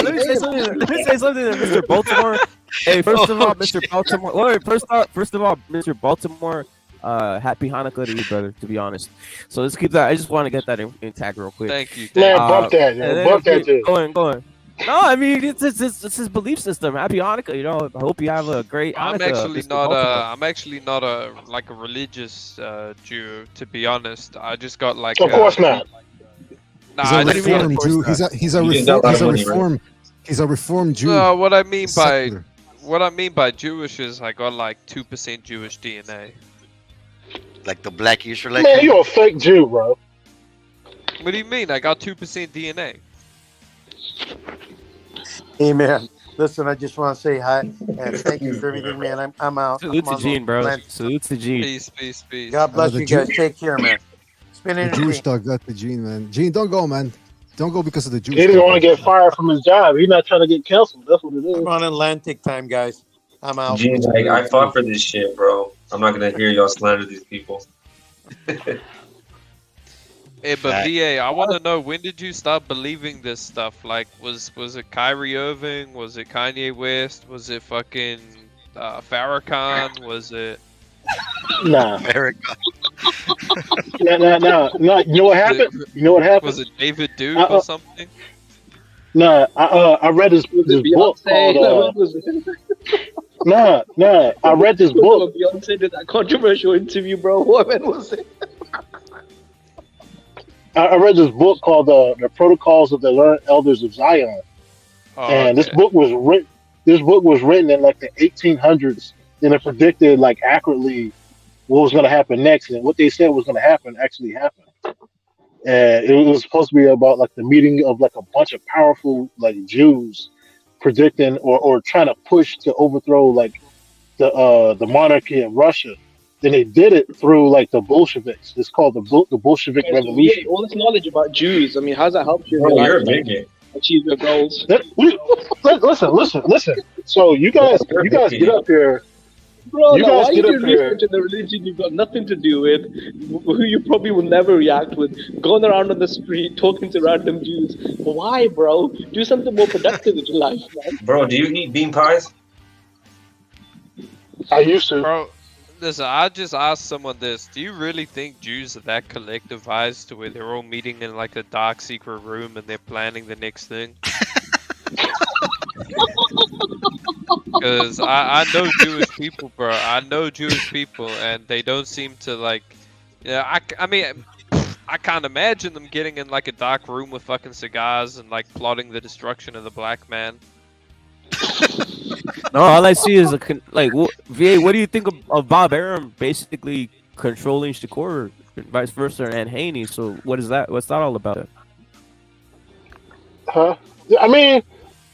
Let me say something to Mr. Baltimore. Hey, first of all, Mr. Baltimore. Wait, first of all, Mr. Baltimore. Happy Hanukkah to you, brother. To be honest, so let's keep that. I just want to get that intact real quick. Thank you. Man, bump that. Bump that, dude. Going. No, I mean it's his belief system. Happy Hanukkah. You know, I hope you have a great Hanukkah. I'm actually not a religious Jew, to be honest. I just got like. Of course not. Nah, he's a reform Jew. He's a reformed Jew. No, what I mean by Jewish is I got like 2% Jewish DNA. Like the black Israelite. Man, you're a fake Jew, bro. What do you mean? I got 2% DNA. Hey, man. Listen, I just want to say hi and thank you for everything, man. I'm out. Salute to Gene, bro. Salute to Gene. Peace. God bless you guys. Take care, man. It's been the Jewish dog got the Gene, man. Gene, don't go, man. Don't go because of the Jewish. He didn't want to get fired from his job. He's not trying to get canceled. That's what it is. I'm on Atlantic time, guys. I'm out. Gene, like, I fought for this shit, bro. I'm not gonna hear y'all slander these people. Hey, but VA, I want to know, when did you start believing this stuff? Like, was it Kyrie Irving? Was it Kanye West? Was it fucking Farrakhan? Was it? Nah. Farrakhan. No. You know what happened? Was it David Duke or something? Nah, I read this book called. Nah, I read this book. Beyonce did that controversial interview, bro. What was it? I read this book called "The Protocols of the Learned Elders of Zion," and this book was written. This book was written in like the 1800s, and it predicted like accurately what was going to happen next, and what they said was going to happen actually happened. And it was supposed to be about like the meeting of like a bunch of powerful like Jews predicting or trying to push to overthrow like the monarchy in Russia. Then they did it through like the Bolsheviks. It's called the Bolshevik Revolution. All this knowledge about Jews. I mean, how does that help you? You're a bigot. Achieve your goals. Listen. So you guys get up here. Bro, you guys why get you do research in the religion you've got nothing to do with, who you probably will never react with, going around on the street talking to random Jews? Why, bro? Do something more productive in your life, man. Bro, do you eat bean pies? I used to. Bro, listen, I just asked someone this. Do you really think Jews are that collectivized to where they're all meeting in like a dark secret room and they're planning the next thing? Because I know Jewish people, bro. I know Jewish people, and they don't seem to like. Yeah, I mean, I can't imagine them getting in like a dark room with fucking cigars and like plotting the destruction of the black man. No, all I see is VA. What do you think of Bob Arum basically controlling Shakur, vice versa, and Haney? So what is that? What's that all about? Huh? I mean,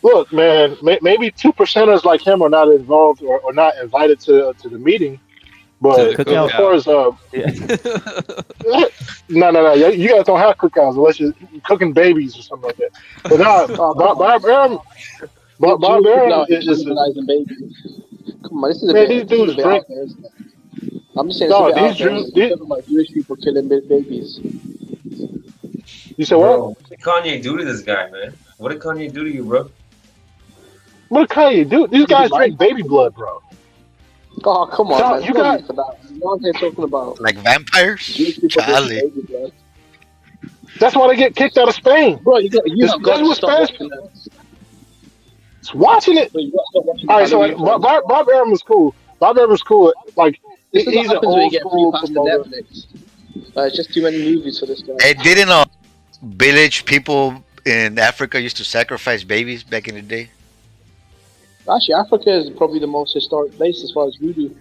look, man. Maybe 2%ers like him are not involved or not invited to the meeting. But as far as no, you guys don't have cookouts unless you're cooking babies or something like that. But Bob Arum. Bob Arum is babies. Come on, this is man, these dudes drink. I'm just saying, these Jewish people killing babies. You said what? What did Kanye do to this guy, man? What did Kanye do to you, bro? What did Kanye do? These guys drink baby blood, bro. Oh, come on, man. You guys, you know what they're talking about? Like vampires? Charlie. That's why they get kicked out of Spain. Bro, you got to stop watching it. All right, so like, Bob Arum was cool. Bob Arum was cool. Like he's an old school promoter. It's just too many movies for this guy. Hey, didn't village people in Africa used to sacrifice babies back in the day? Actually, Africa is probably the most historic place as far as voodoo,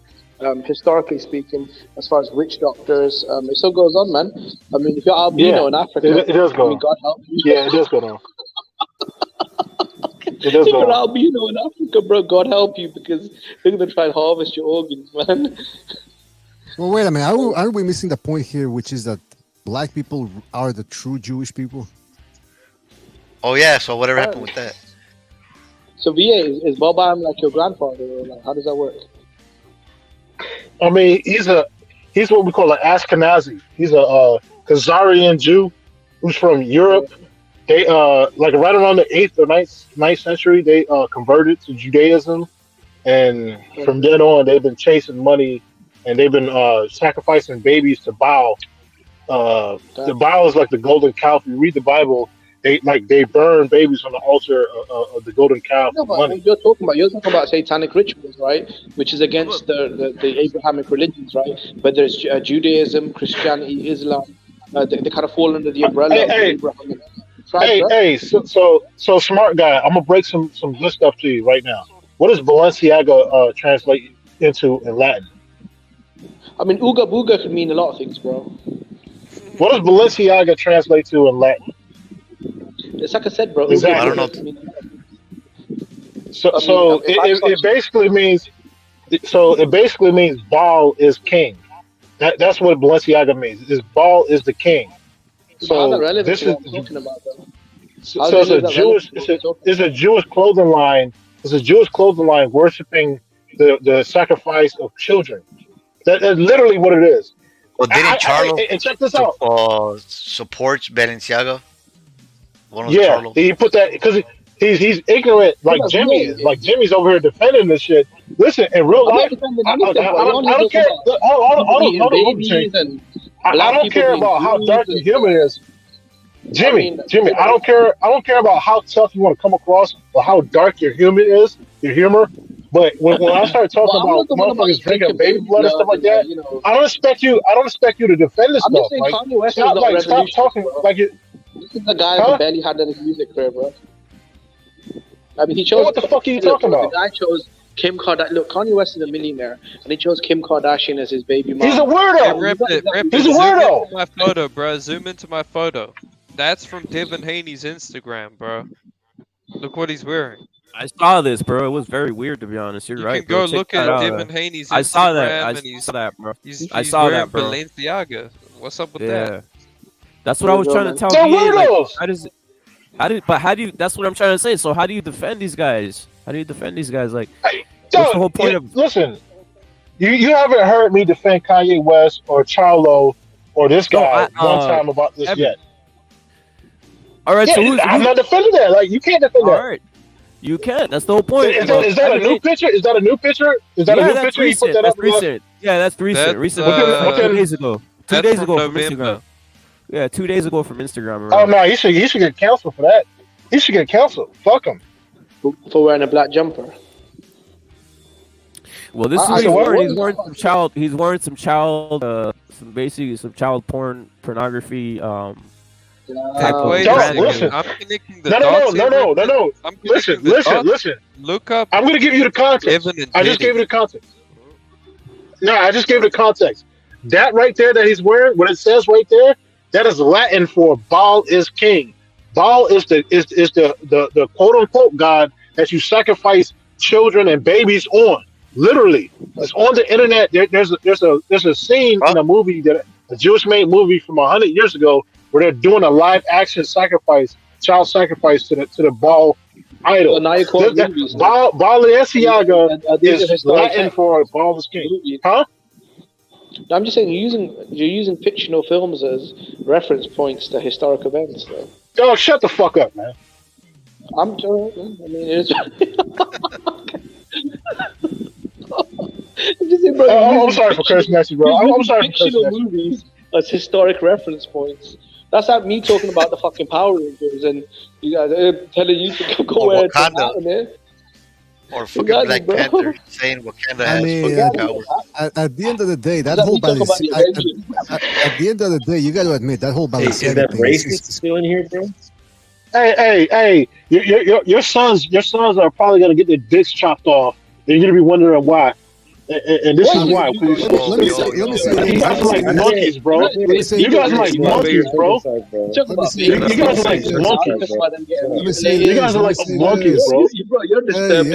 historically speaking, as far as witch doctors. It still goes on, man. I mean, if you're albino in Africa, it does go on. God help you. Yeah, it does go on. If you're albino in Africa, bro, God help you, because they're going to try and harvest your organs, man. Well, wait a minute. Are we missing the point here, which is that black people are the true Jewish people? Oh yeah. So whatever happened with that? So VA is Boban like your grandfather, or like how does that work? I mean, he's what we call an Ashkenazi. He's a Khazarian Jew who's from Europe. They like right around the 8th or 9th century, they converted to Judaism, and from then on, they've been chasing money, and they've been sacrificing babies to Baal. The Baal is like the golden cow. If you read the Bible, they burn babies on the altar of the golden cow for money. You're talking about satanic rituals, right? Which is against the Abrahamic religions, right? Whether it's Judaism, Christianity, Islam, they kind of fall under the umbrella of Abrahamic. So smart guy, I'm gonna break some good stuff to you right now. What does Balenciaga translate into in Latin? I mean, Ooga Booga could mean a lot of things, bro. What does Balenciaga translate to in Latin? It's like I said, bro. Exactly. I don't know. So it basically means. So it basically means Baal is king. That's what Balenciaga means. Is Baal is the king. So this is talking about, so it's a Jewish clothing line. It's a Jewish clothing line worshiping the sacrifice of children. That's literally what it is. Well, didn't Charlo and check this out. Supports Balenciaga? Yeah, he put that because he's ignorant like Jimmy is. Like Jimmy's over here defending this shit. Listen, in real life, I don't care. I don't care about how dark your humor is. Jimmy, I don't care about how tough you want to come across or how dark your humor is, But when I start talking about motherfuckers drinking baby blood and stuff like that, I don't expect you to defend this stuff. Stop talking like it. This is the guy who barely had any music career, bro. I mean, he chose. What the fuck are you talking about? The guy chose Kim Kardashian. Look, Kanye West is a millionaire, and he chose Kim Kardashian as his baby mom. He's a weirdo. Hey, rip it. He's a weirdo. Zoom into my photo, bro. Zoom into my photo. That's from Devin Haney's Instagram, bro. Look what he's wearing. I saw this, bro. It was very weird, to be honest. You're right. You can go bro. look at Devin Haney's Instagram. I saw that. I saw that, bro. I saw that, bro. Balenciaga. What's up with that? That's what I was trying to tell you. Like, how do you? That's what I'm trying to say. So how do you defend these guys? Like, what's the whole point of? Listen, you haven't heard me defend Kanye West or Charlo or this guy one time about this yet. All right, so I'm not defending that. Like, you can't defend that. All right, you can't. That's the whole point. Is that a new picture? Is that a new picture? Is that a new picture? Recent. You put that up recent. Yeah, that's recent. Recent. 2 days ago. 2 days ago from Instagram. Yeah, 2 days ago from Instagram. Oh no, he should get canceled for that. He should get canceled. Fuck him for wearing a black jumper. Well, this is what he's wearing. He's wearing some child pornography. Listen. I'm connecting the dots. No. Listen. Look up. I'm gonna give you the context. I just gave you the context. No, I just gave you the context. That right there that he's wearing, what it says right there, that is Latin for Baal is king. Baal is the quote unquote god that you sacrifice children and babies on. Literally, it's on the internet. There's a scene in a movie a Jewish made movie from 100 years ago where they're doing a live action child sacrifice to the Baal idol. So now you call movies, Balenciaga is Latin for Baal is king. Huh? I'm just saying you're using fictional films as reference points to historic events, though. Oh, shut the fuck up, man. I'm sorry. I mean, it is. I'm sorry for cursing at you, bro. I'm sorry for cursing at you. Movies as historic reference points. That's like me talking about the fucking Power Rangers and you guys telling you to go wear Wakanda. Man. Or fucking Black Panther saying Wakanda has fucking power. At the end of the day, that whole Balenciaga. At the end of the day, you got to admit that whole Balenciaga. Is that racist still in here, bro? Hey! Your sons are probably gonna get their dicks chopped off. They're gonna be wondering why. And this is why. Let me see. You guys are like monkeys, bro. You guys are like monkeys, bro. You guys are like monkeys. You guys are like monkeys, bro. You're disturbed.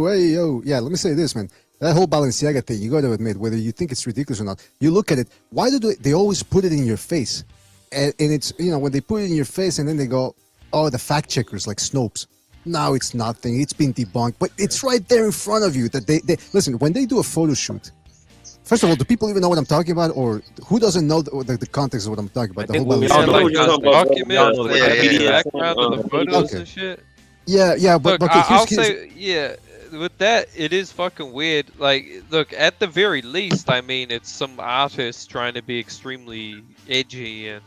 Yo. Yeah, let me say this, man. That whole Balenciaga thing, you got to admit, whether you think it's ridiculous or not, you look at it. Why do they always put it in your face? And it's, when they put it in your face and then they go, oh, the fact checkers like Snopes. No, it's nothing. It's been debunked, but it's right there in front of you. That they listen when they do a photo shoot. First of all, do people even know what I'm talking about, or who doesn't know the context of what I'm talking about? The whole document, the background of the photos and shit. Yeah, but look, I'll say, yeah, with that, it is fucking weird. Like, look, at the very least, I mean, it's some artist trying to be extremely edgy and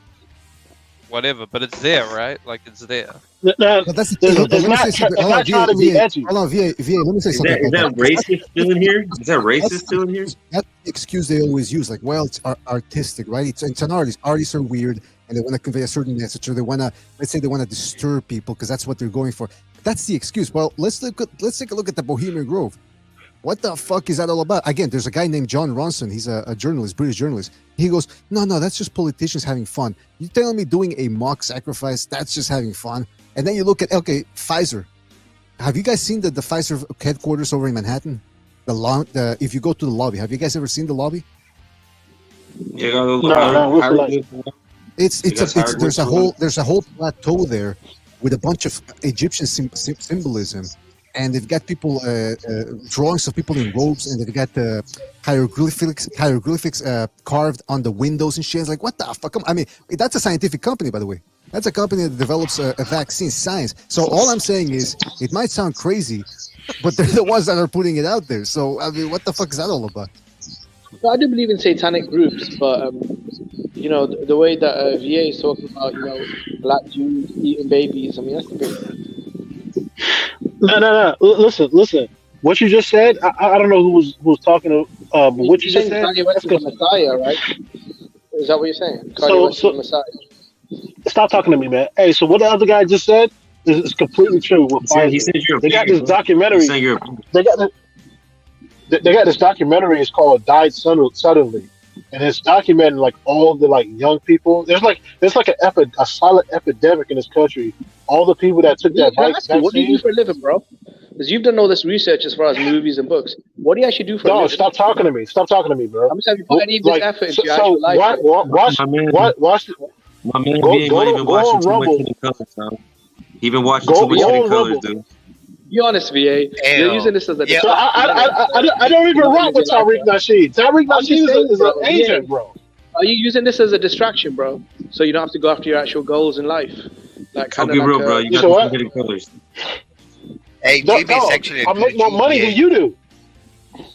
whatever, but it's there, right? Like, it's there. But that's the thing. It's not trying to be edgy. Hold on, VA, let me say something. Is that racist still in here? Is that racist still in here? That's the excuse they always use. Like, well, it's artistic, right? It's an artist. Artists are weird, and they want to convey a certain message, or they want to, let's say, they want to disturb people because that's what they're going for. That's the excuse. Well, let's take a look at the Bohemian Grove. What the fuck is that all about? Again, there's a guy named John Ronson. He's a journalist, British journalist. He goes, no, that's just politicians having fun. You telling me doing a mock sacrifice, that's just having fun? And then you look at, okay, Pfizer. Have you guys seen the Pfizer headquarters over in Manhattan? If you go to the lobby, have you guys ever seen the lobby? Yeah, there's a whole plateau there with a bunch of Egyptian symbolism. And they've got people drawings of people in robes, and they've got hieroglyphics carved on the windows and shit. It's like, what the fuck? I mean, that's a scientific company, by the way. That's a company that develops a vaccine science. So all I'm saying is, it might sound crazy, but they're the ones that are putting it out there. So I mean, what the fuck is that all about? Well, I do believe in satanic groups, but the way that VA is talking about, black Jews eating babies. I mean, that's the big. No. Listen. What you just said, I don't know who was talking. What you just said. Kanye West is the Messiah, right? Is that what you're saying? Kanye West is the Messiah. Stop talking to me, man. Hey, so what the other guy just said is completely true. He said they got this documentary. They got this documentary. It's called "Died Suddenly," and it's documenting like all the like young people. There's like a silent epidemic in this country. All the people that took that vaccine. What do you do for a living, bro? Because you've done all this research as far as movies and books. What do you actually do for a living? No, stop talking to me. Stop talking to me, bro. I'm just having put any of this effort into your actual life. Watch. My man ain't even watching too much in the colors, son. He been watching too much in the colors, dude. Be honest, VA. You're using this as a I don't even rock with Tariq Nasheed. Tariq Nasheed is an agent, bro. Are you using this as a distraction, bro? So you don't have to go after your actual goals in life? I'll be real, bro. You got to get colors. Hey, JB's actually I make more money than you do.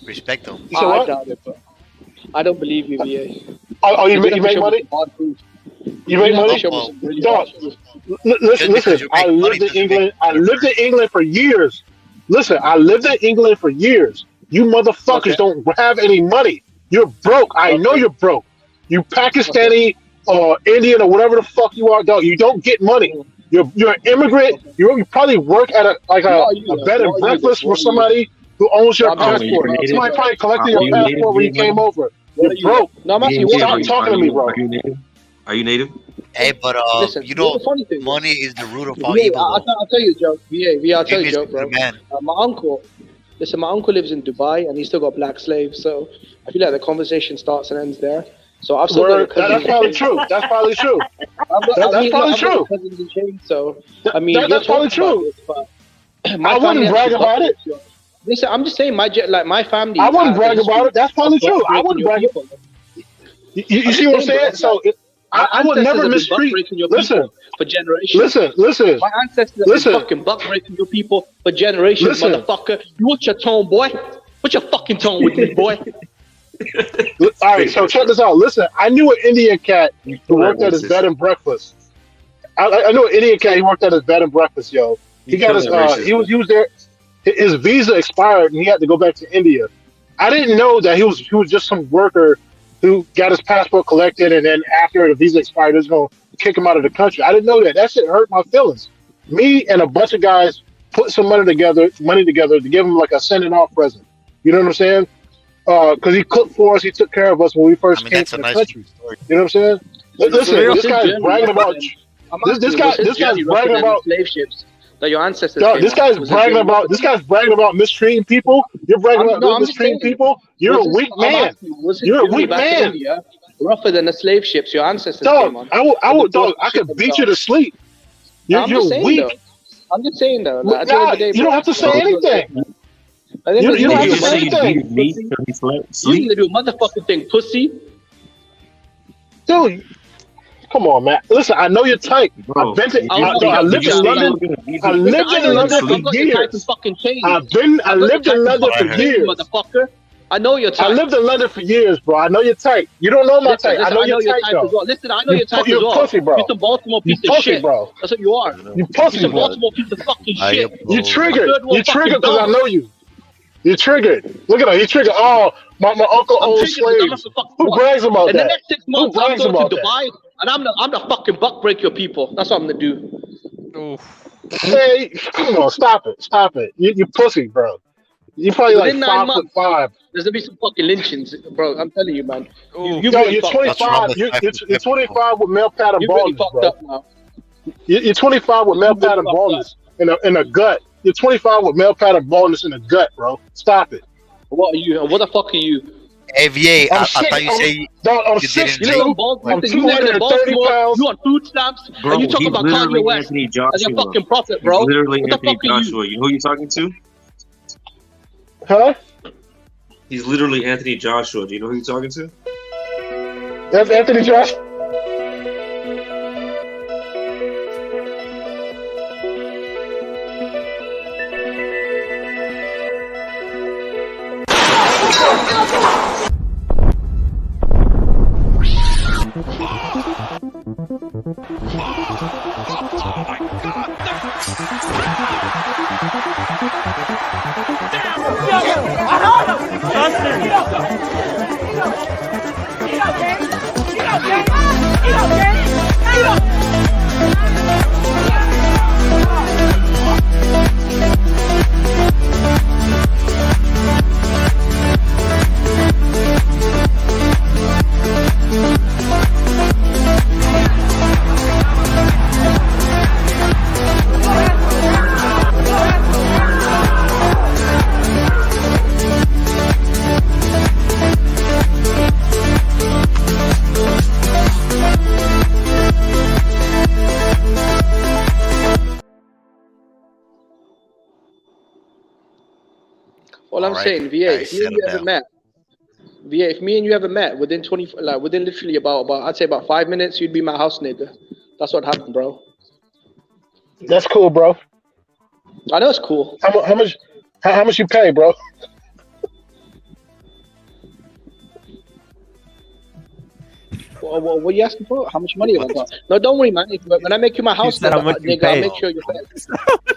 Respect him. I doubt it, bro. I don't believe you, VA. Oh, you make money? You make money? Dog, listen. I lived in England. I lived in England for years. Listen, I lived in England for years. You motherfuckers don't have any money. You're broke. I know you're broke. You Pakistani or Indian or whatever the fuck you are, dog. You don't get money. You're an immigrant. You probably work at a bed and breakfast for somebody who owns your passport. Somebody probably collected your passport when you came over. You're broke. No, I'm actually stop talking to me, bro. Are you native? Hey, but listen, money is the root of all evil. I'll tell you a joke. VA, I'll tell you a joke, bro. Man. My uncle lives in Dubai, and he's still got black slaves. So I feel like the conversation starts and ends there. So I've still got that's probably true. That's probably true. That's probably true. So I mean, that's probably true. I wouldn't brag about it. Listen, I'm just saying, my family. I wouldn't brag about it. That's probably true. I wouldn't brag about it. You see what I'm saying? So I would never mistreat. Listen for generations. Listen. My ancestors have been fucking buck breaking your people for generations, motherfucker. You what's your tone, boy? What's your fucking tone with me, boy? All right, so check this out. Listen, I knew an Indian cat who worked at his bed and breakfast. I knew an Indian cat. He worked at his bed and breakfast, yo. He got his. He was there. His visa expired, and he had to go back to India. I didn't know that he was just some worker who got his passport collected, and then after the visa expired, was going to kick him out of the country. I didn't know that. That shit hurt my feelings. Me and a bunch of guys put some money together to give him like a sending off present. You know what I'm saying? Because he cooked for us, he took care of us when we first came to the country. Story. You know what I'm saying? Listen, this guy's bragging about. This guy's bragging about slave ships that your ancestors. This guy's bragging about mistreating people. You're bragging about mistreating people. You're a weak man. You're a weak man. Rougher than the slave ships your ancestors dog, came on. I could beat you to sleep. You're weak. Though. I'm just saying though. Like, You don't have to say anything. You don't have to say anything. You need to do a motherfucking thing, pussy. Dude, come on, man. Listen, I know you're tight. Bro, I lived in London. I lived in London for years. I lived in London for years. Motherfucker. I know you're tight. I lived in London for years, bro. I know you're tight. You don't know my tight. I know you're tight, though. Well. Listen, I know you're tight as well. You're pussy, bro. You're some Baltimore piece of shit, bro. That's what you are. You pussy, You're some bro. Baltimore piece of fucking shit. You triggered. You triggered because I know you. You triggered. Look at him. He triggered. Oh, my uncle owns slaves. Who brags about that? In the next 6 Who months, I'm brags going about to Dubai, and I'm the fucking buck break your people. That's what I'm gonna do. Oof. Hey, come on, stop it. You pussy, bro. You probably Within like 9 months, 5'5". There's gonna be some fucking lynchings, bro. I'm telling you, man. You're 25. You're 25 with male pattern baldness, fucked up now. You're 25 with male pattern baldness in a gut. You're 25 with male pattern baldness in a gut, bro. Stop it. What are you? What the fuck are you? AVA, I thought you say I'm you 6'2". didn't I'm 230 pounds. You on food stamps, Bro, and you talk he's about literally Kanye West Anthony as your Joshua. fucking prophet, bro. He's literally What the Anthony fuck are you? Joshua. You know who you're talking to? Huh? He's literally Anthony Joshua. Do you know who you're talking to? That's Anthony Josh. Well, I'm saying, VA, if me and you ever met, VA, if me and you ever met within within literally about I'd say about 5 minutes, you'd be my house nigga. That's what happened, bro. That's cool, bro. I know it's cool. How much you pay, bro? What are you asking for? How much money have I got? No, don't worry, man. When I make you my house nigga, I'll make sure you pay.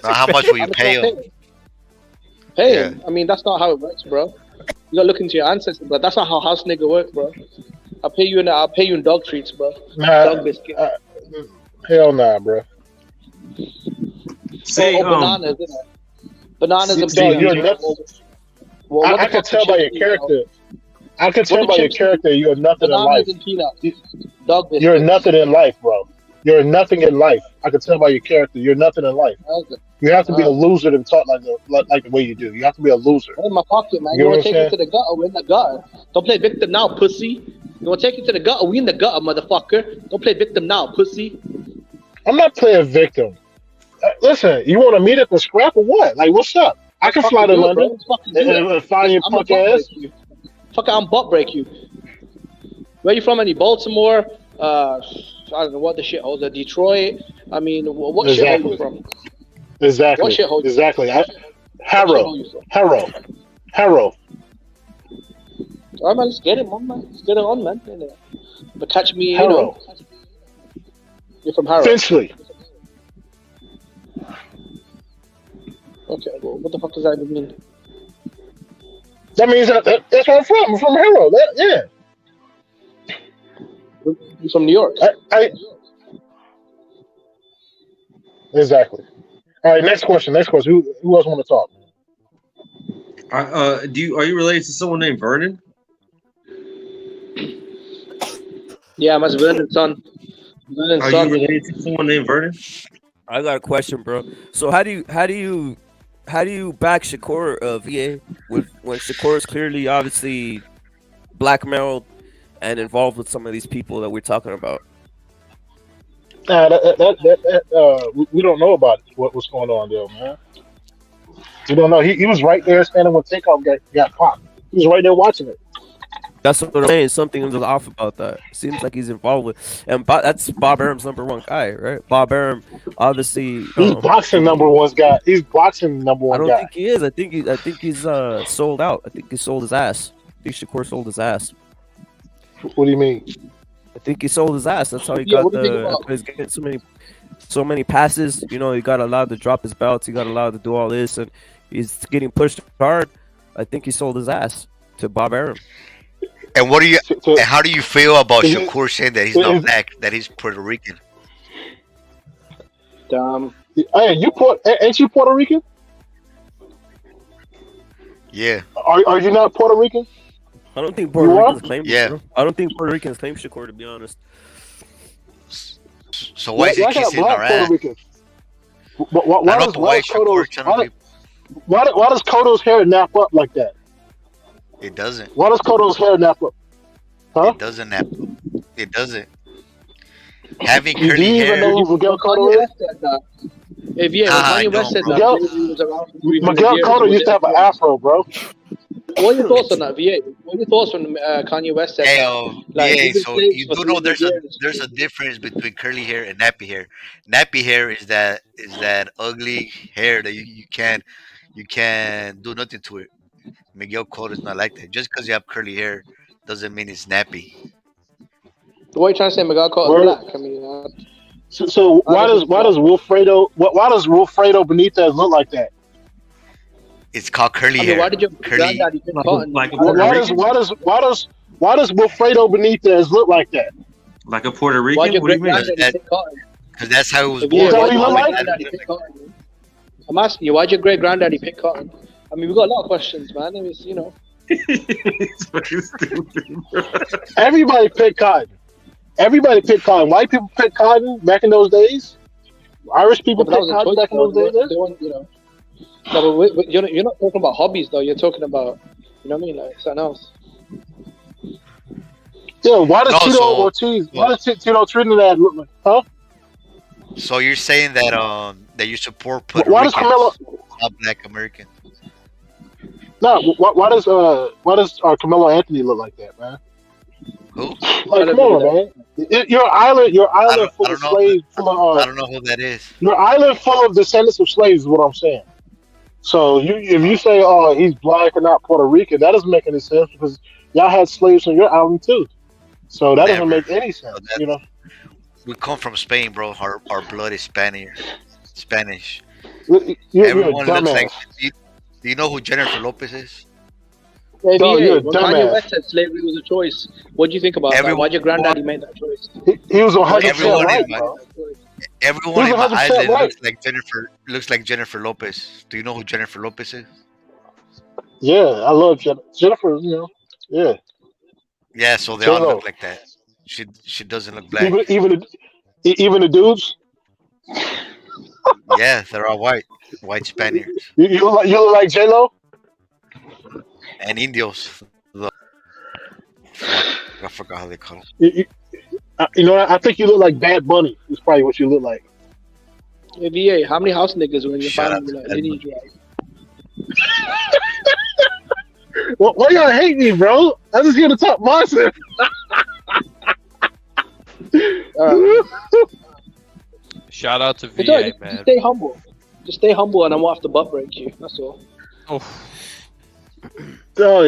How much will you pay him? Pay him? I mean, that's not how it works, bro. You gotta look into your ancestors, but that's not how house nigga works, bro. I'll pay you in dog treats, bro. Dog biscuit. Hell nah, bro. Say, bananas, isn't it? Bananas and See, dogs. you're nuts. I can tell by your character. I can tell by your character you're nothing in life. And peanuts. Dog biscuits. You're nothing in life, bro. You're nothing in life. I can tell by your character. You're nothing in life. You have to be a loser to talk like the way you do. You have to be a loser. In my pocket, man. You want to take it to the gutter? We're in the gutter. Don't play victim now, pussy. You want to take it to the gutter? We in the gutter, motherfucker. Don't play victim now, pussy. I'm not playing victim. Listen, you want to meet at the scrap or what? Like, what's up? I can fly to London and find your punk ass. Fuck, I'm butt break you. Where you from? Any Baltimore? I don't know what the shitholes are. Detroit. I mean, what shithole you from? Exactly. What shithole? Exactly. Harrow. All right, man. Let's get it, man. Let's get it on, man. But catch me, Harrow. You're from Harrow. Finchley. Okay. Well, what the fuck does that even mean? That means that's where I'm from. I'm from Harrow. Yeah. You're from New York. Exactly. All right, next question. Who else want to talk? are you related to someone named Vernon? Yeah, I'm Vernon's son. Are you related to someone named Vernon? I got a question, bro. So how do you back Shakur VA when Shakur is clearly obviously blackmailed and involved with some of these people that we're talking about? We don't know about what's going on there, man. We don't know. He was right there standing when Takeoff got popped. He was right there watching it. That's what I'm saying. Something was off about that. Seems like he's involved with, and that's Bob Arum's number one guy, right? Bob Arum, obviously. He's boxing number one guy. He's boxing number one guy. I don't think he is. I think he's sold out. I think he sold his ass. I think Shakur sold his ass. What do you mean? I think he sold his ass. That's how he got he's getting so many passes. You know, he got allowed to drop his belts. He got allowed to do all this, and he's getting pushed hard. I think he sold his ass to Bob Arum. And what do you? And how do you feel about Shakur saying that he's not black, that he's Puerto Rican? Hey, ain't you Puerto Rican? Yeah. Are you not Puerto Rican? I don't think Puerto Ricans claim. Yeah. I don't think Puerto Ricans claim Shakur, to be honest. So why is he kissing our ass? Why does Cotto's hair nap up like that? It doesn't. Why does Cotto's hair nap up? Huh? It doesn't nap up. It doesn't. Having curly Do you hair. even know who Miguel Cotto is? Miguel Cotto used to have an afro, bro. What are your thoughts on that, VA? What are your thoughts when Kanye West said VA, so you do know there's a difference between curly hair and nappy hair. Nappy hair is that ugly hair that you can't do nothing to it. Miguel Cotto is not like that. Just because you have curly hair doesn't mean it's nappy. What are you trying to say, Miguel Cotto is black? I mean, so why does Wilfredo Benitez look like that? It's called curly hair. Why did your granddaddy pick cotton? Why does Wilfredo Benitez look like that? Like a Puerto Rican? Why'd your What do you mean? Because that's how it was Yeah, born. I'm asking you, why'd your great granddaddy pick cotton? I mean, we got a lot of questions, man. It was, you know. It's fucking stupid, bro. Everybody picked cotton. White people picked cotton back in those days. Irish people picked cotton back in those days. You know. No, but you're not talking about hobbies, though. You're talking about, you know what I mean, like something else. Yeah, why does Tito Ortiz? Why does Tito Trinidad look like? Huh? So you're saying that that you support Puerto Ricans, not Black Americans? No, why does Carmelo Anthony look like that, man? Who? Like, come on, man. Your island full of slaves. I don't know who that is. Your island full of descendants of slaves is what I'm saying. So if you say, oh, he's black and not Puerto Rican, that doesn't make any sense because y'all had slaves on your island too. So that doesn't make any sense, you know. We come from Spain, bro. Our blood is Spanish. Everyone looks like. Do you know who Jennifer Lopez is? Hey, when Kanye West said slavery was a choice, what do you think about that? Why'd your granddaddy make that choice? He was 100% right, bro. Everyone in my island looks like Jennifer Lopez. Do you know who Jennifer Lopez is? Yeah, I love Jennifer. You know, yeah. Yeah, so they all look like that. She doesn't look black. Even the dudes. Yeah, they're all white Spaniards. You look like J-Lo? And Indios. I forgot how they call them. You know, I think you look like Bad Bunny. Is probably what you look like. Hey, VA, how many house niggas when you find like lineage right? Why y'all hate me, bro? I just here to talk myself. Shout out to VA, man. Just stay humble. Just stay humble, and I'm off the butt break you. That's all. No,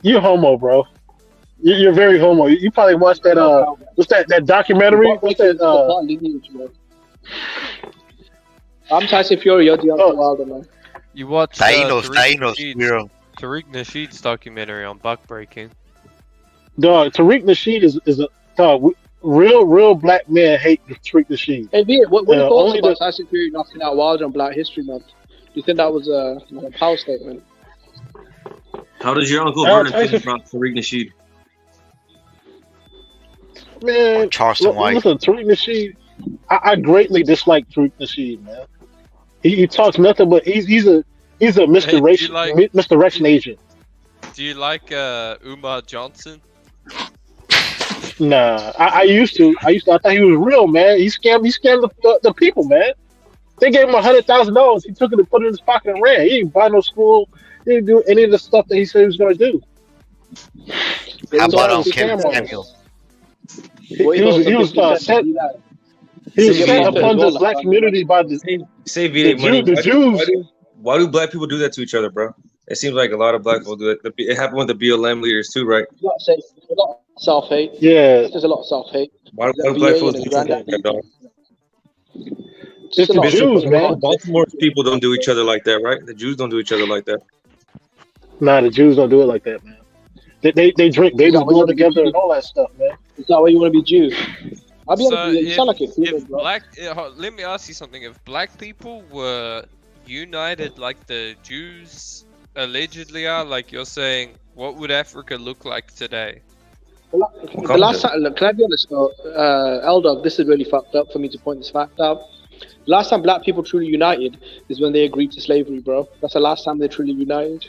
you homo, bro. You're very homo. You probably watched that. What's that documentary? What's that? I'm Tyson Fury. You're Deontay Wilder, man. You watched Tariq Nasheed's documentary on buck breaking. Dog, Tariq Nasheed is a dog. Real black men hate Tariq Nasheed. Hey, VA, what are your thoughts about Tyson Fury knocking out Wilder on Black History Month? Do you think that was a power statement? How does your Uncle Vernon think about Tariq Nasheed? Man, Charleston White. Listen, Tariq Nasheed, I greatly dislike Tariq Nasheed, man. He talks nothing but he's a misdirection agent. Do you like Umar Johnson? Nah, I used to. I thought he was real, man. He scammed the people, man. They gave him $100,000. He took it and put it in his pocket and ran. He didn't buy no school. He didn't do any of the stuff that he said he was going to do. How about Kevin Samuel? He was set upon the black community by the VA money. The Jews. Why do black people do that to each other, bro? It seems like a lot of black people do it. It happened with the BLM leaders too, right? A lot of self-hate. Yeah. There's a lot of self-hate. Why do black people do that, dog? It's the Jews, man. Baltimore people don't do each other like that, right? The Jews don't do each other like that. Nah, the Jews don't do it like that, man. They drink baby blood together and all that stuff, man. Is that why you want to be Jew? I'll be honest So with you. You sound like a if human, bro. let me ask you something. If black people were united like the Jews allegedly are, like you're saying, what would Africa look like today? The last time, look, can I be honest though, L-Dog, this is really fucked up for me to point this fact out. The last time black people truly united is when they agreed to slavery, bro. That's the last time they truly united.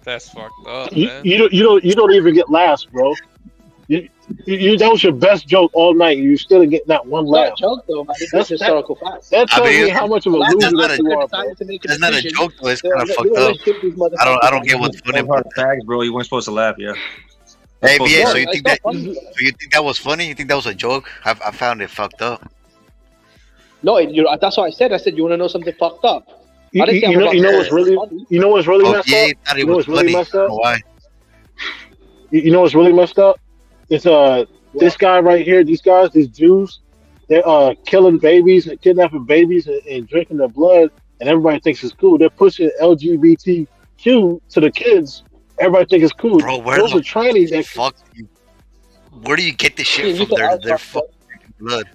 That's fucked up, You man. don't even get laughs, bro. That was your best joke all night. You still didn't get not one laugh. It's not a joke though, man. It's historical facts. That tells me how much of a loser that you are, bro. That's not a joke though. It's kind of fucked up. I don't get what's funny about that. Facts, bro. You weren't supposed to laugh, yeah. Hey, BA, so you think that was funny? You think that was a joke? I found it fucked up. No, that's what I said. I said, you want to know something fucked up? You know what's really messed up? You know what's really messed up? Why? You know what's really messed up? It's this guy right here. These guys, these Jews, they're killing babies and kidnapping babies and drinking their blood, and everybody thinks it's cool. They're pushing LGBTQ to the kids. Everybody thinks it's cool. Bro, where those are trannies that fuck you? Where do you get this shit from? Their fucking blood.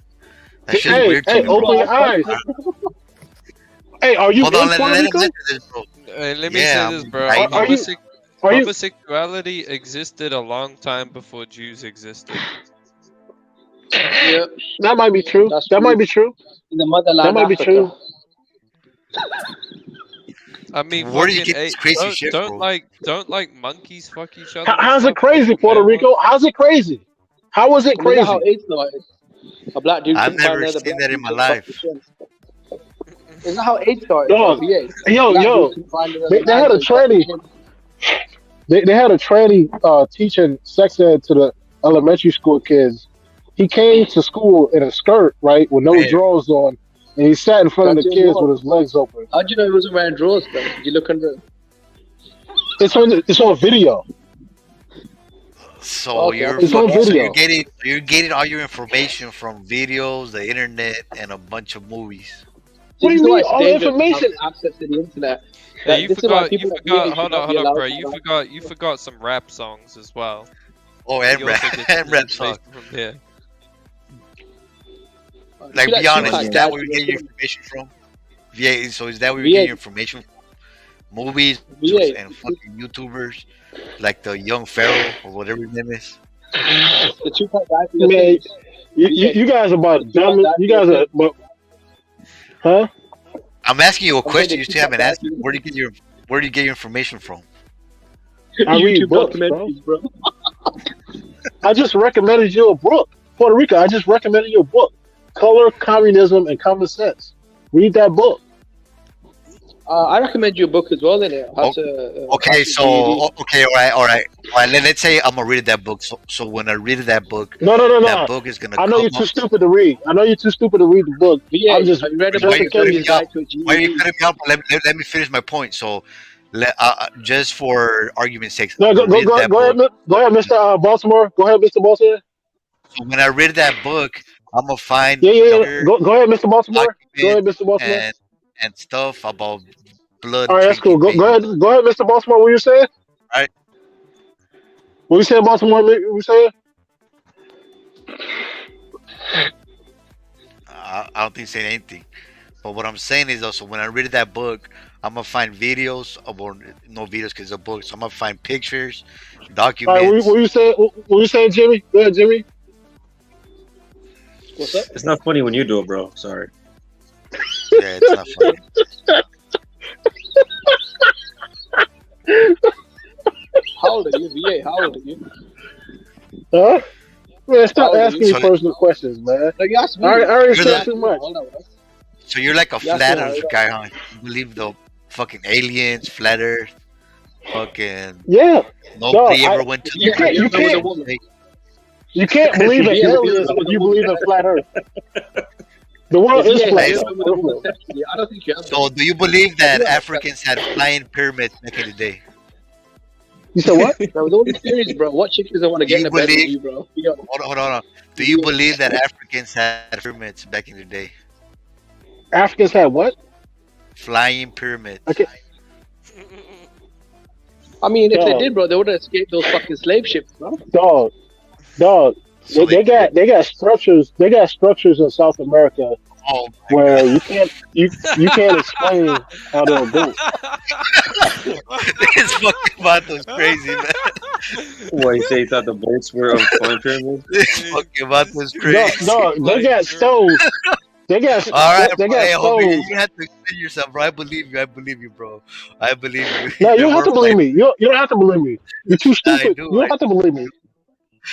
That shit's hey, weird to hey, me, open bro. your eyes. Hey, are you Hold on, in Puerto Rico? Let me say this, bro. Are you? Homosexuality existed a long time before Jews existed. Yeah, That might be true. That might be true. in the motherland. That might be Africa. true. I mean, Where do you fucking get this crazy don't, shit, don't bro? like monkeys fuck each other? How's and it stuff? crazy, Puerto Rico? How's it crazy? How is it Isn't that how crazy? AIDS started? A black dude. I've couldn't find never another seen black that in dude my to life. fuck the shit. Isn't that how AIDS started? Dog. Yeah. Yo, Black yo. dude couldn't find another They man, had a so he fucked tranny. the shit. They had a tranny teaching sex ed to the elementary school kids. He came to school in a skirt, right, with no Man. drawers on, and he sat in front of the That's your kids boy. with his legs open. How'd you know he wasn't wearing drawers, though? Did you look under? It's on video. So Okay, it's on video. you're getting all your information from videos, the internet, and a bunch of movies. What do you This is why mean? it's All the dangerous to have information. access to the internet. Yeah, Like, you this is why forgot. people You like me forgot. should Hold not on, be hold on, allowed bro. to You forgot some rap songs as well. Oh, and You rap, also get and your rap songs. information from there. Like, See that be honest, Tupac is that guy where you from get your the- information from? VA, so is that where you VA. get your information from? Movies VA. and fucking YouTubers, like the Young Pharaoh or whatever his name is. The Tupac guy from the Man, States. you guys are about dumb. You guys are, huh? I'm asking you a question. the You still haven't Tupac asked me. Where do you get your information from? I read YouTube books, bro. documentaries, bro. I just recommended you a book, Puerto Rico. I just recommended you a book, Color, Communism, and Common Sense. Read that book. I recommend you a book as well, innit? Okay, all right. Let's say I'm gonna read that book. So when I read that book, No. that book is gonna. I know come you're too up- stupid to read. I know you're too stupid to read the book. VA, I'm just have you read Why about you the cutting Kenyan me guy off? to a Why are you GED? cutting me off? Let me finish my point. So, just for argument's sake, No, I'm go gonna read that ahead, book. Go ahead, Mr. Baltimore. Go ahead, Mr. Baltimore. So when I read that book, I'm gonna find Yeah. other Go ahead, Mr. Baltimore. Go ahead, documents Mr. Baltimore. and stuff about blood. All right, that's cool. Go ahead, Mr. Baltimore. What you saying? All right. What you saying, Baltimore? What you saying? I don't think saying anything. But what I'm saying is also when I read that book, I'm gonna find videos about no videos because it's a book. So I'm gonna find pictures, All right, documents. what you saying? What you saying, Jimmy? Go ahead, Jimmy. What's up? It's not funny when you do it, bro. Sorry. Yeah, it's not funny. How old are you, VA? How old are you? Huh? Man, stop Oh, asking me So, personal questions, man. No, you asked me. I already You're said the- too much. so you're like a Yeah, flat so- earth guy, huh? You believe the fucking aliens, flat earth, fucking Yeah. nobody No, ever went to you the can't- you moon. can't- You can't believe in Yeah, aliens if you believe in flat earth. The world is Yeah, flat. yeah, Bro. I don't think you have. So do you believe that Africans had flying pyramids back in the day? You said what? Bro, with all these theories, bro, what chick doesn't want to get in a bed with you, bro? Yo, Hold on. Do you believe that Africans had pyramids back in the day? Africans had what? Flying pyramids. Okay. I mean, if they Dog. did, bro, they would have escaped those fucking slave ships, bro. Dog. So they got structures. They got structures in South America Oh my where you can't explain how they're built. This fucking Vato's crazy, man. What, you say you thought the boats were of flying pyramids? This fucking Vato's No, crazy. they got stones. They got All right, they bro. got Hey, homie, stones. you have to explain yourself, bro. I believe you, bro. I believe you. No, you There don't have to were believe me. You don't have to believe me. You're too stupid. do, You don't have to believe me.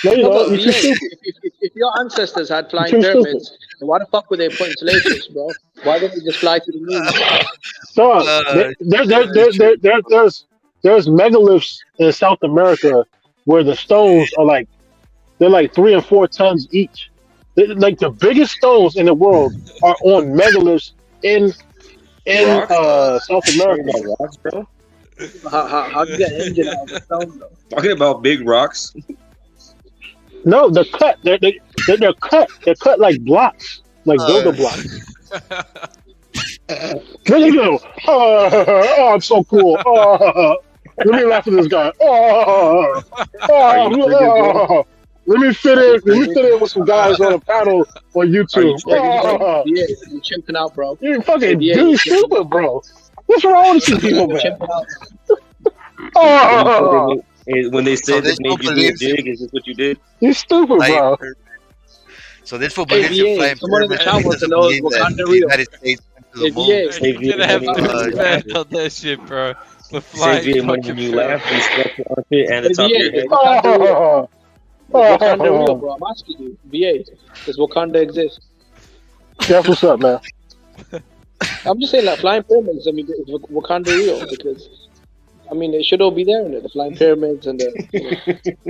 No, you No, don't. but You're too yeah, stupid. if your ancestors had flying You're too pyramids, then why the fuck were they put in slave ships, bro? Why didn't they just fly to the moon? Dog, there's megaliths in South America where the stones are they're like 3 and 4 tons each. Like the biggest stones in the world are on megaliths in South America. Rocks, bro? How do you get an engine out of the stone, though? Talking about big rocks. No, they're cut. They're cut. They're cut like blocks, like builder blocks. There you go. Oh, I'm so cool. Oh, let me laugh at this guy. Let me fit in. Let me fit in with some guys on a panel on YouTube. Yeah, you're chimping out, bro. You fucking Yeah, dude, stupid, bro. What's wrong with you people, man? Chimping out. Oh, When they So said this they made you do a believes- dig, is this what you did? you stupid, Flying bro. pyramids. So this fool Hey, believes in VA, flying someone in the pyramids. chat He wants to doesn't know believe if that Wakanda the real. United States went to the Hey, moon. VA, You're gonna have to Uh, expand on that shit, bro. The Say flying VA, when fucking you pyramid. laugh, you stretch your armpit and the Hey, top of your VA, head. is Wakanda real? Wakanda real, Oh, bro. I'm asking you, VA, does Wakanda exist? that's what's up, man. I'm just saying, like, flying pyramids, I mean, is Wakanda real? Because, I mean, it should all be there in it. The flying pyramids and the...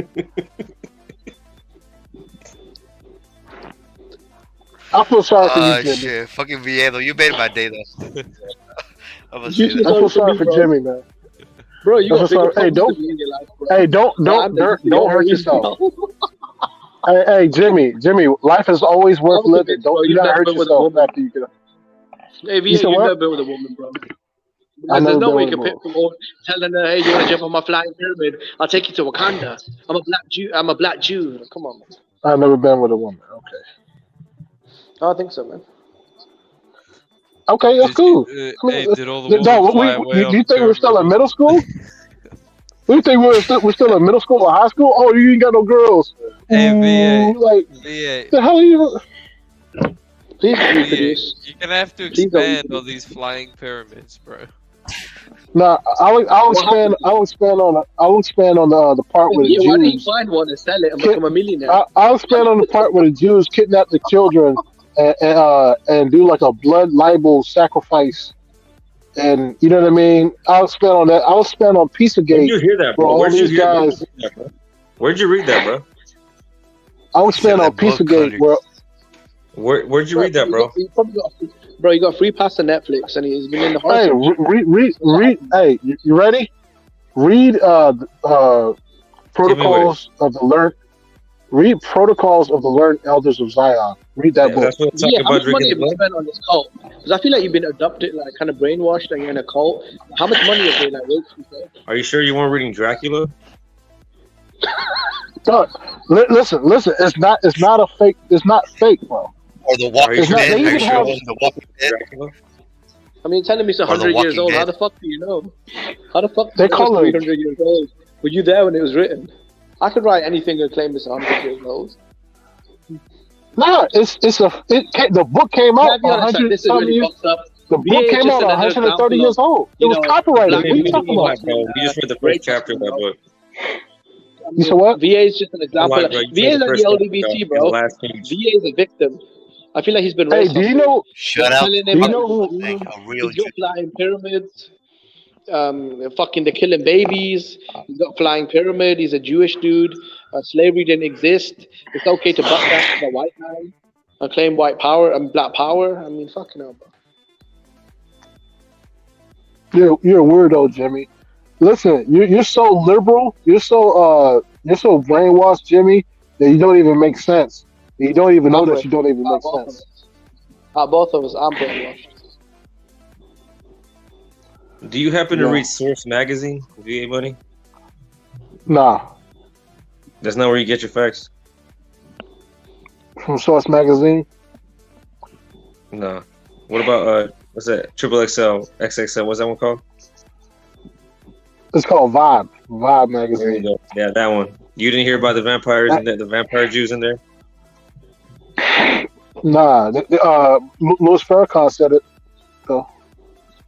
I feel sorry for you, Jimmy. Shit, fucking VA though. You made my day though. I'm gonna You say should that. I feel sorry me, for bro. Jimmy, man. Bro, you got That's bigger what's up. Hey, problems to be in your life, bro. Hey, don't hurt yourself. Hey, Jimmy, life is always worth I'm living. convinced, bro, Don't you you've not never hurt been with a yourself woman. after you get up. Hey, VA, You said you've what? never been with a woman, bro. I There's never no been way with you a can pick from all telling her, hey, you want to jump on my flying pyramid? I'll take you to Wakanda. I'm a black Jew. I'm a black Jew. Come on, man. I've never been with a woman. Okay. I don't think so, man. Okay, that's Did cool. you, I mean, hey, did all the dog, women fly away do on you the think we're still in pyramid? middle school? You think we're still in middle school or high school? Oh, you ain't got no girls. Hey, Ooh, like, VA, the hell are you? Please VA, reproduce. you're gonna have to Please don't expand on these flying pyramids, bro. Nah, I'll expand on the part where the Yeah, why did he Jews. find one and sell it and become a millionaire? I'll expand on the part where the Jews kidnap the children and do like a blood libel sacrifice, and you know what I mean. I'll expand on that. I'll expand on Where'd Pizzagate you hear that, for bro? all Where'd you these hear guys. that, bro? Where'd you read that, bro? I'll expand on That book, Pizzagate Cody. where. Where'd you read that, bro? You probably got, bro, you got free pass to Netflix and he's been in the Hey, horror. read. Hey, you ready? Read protocols of the learned. Read protocols of the learned elders of Zion. Read that book. That's what I'm talking Yeah, how about much money drinking have you spent on this cult? Because I feel like you've been adopted, like kind of brainwashed, and you're in a cult. How much money have they like wasted? Bro? Are you sure you weren't reading Dracula? Look, listen. It's not a fake. It's not fake, bro. Or the Are Walking you It's not. Dead. They Are you even sure it have. wasn't the Walking Dead? Dracula? I mean, telling me it's Or The 100 years Walking old. How Dead. the fuck do you know? How the fuck do They you know call it's it- 300 years old? Were you there when it was written? I could write anything and claim it's 100 years old. Nah, the book came out I'll be honest, like, 100 this is some really years. fucked up. The VA book is came just out another 130 example years of, old. It you was know, copyrighted. black What are you people talking about? Bro, you just read the first chapter of that book. You said what? VA is just an example. Like, bro, you VA is said the like first the topic, LGBT, bro. bro. Last page. VA is a victim. I feel like he's been Hey, raised. do you know? Shut up. Do you know who? Like a real He's got flying pyramids. Fucking they're killing babies. He's got flying pyramid. He's a Jewish dude. Slavery didn't exist. It's okay to butt back the white man and claim white power and black power. I mean, fucking hell, bro. You're a weirdo, Jimmy. Listen, you're so liberal. You're so brainwashed, Jimmy, that you don't even make sense. You don't even know that you don't even make sense. Both of us. I'm brainwashed. Do you happen to read Source Magazine, VA Money? Nah. That's not where you get your facts? From Source Magazine? No. What about, what's that? Triple XL, XXL, what's that one called? It's called Vibe. Vibe Magazine. There you go. Yeah, that one. You didn't hear about the vampires and the vampire Jews in there? Nah. Louis Farrakhan said it. So.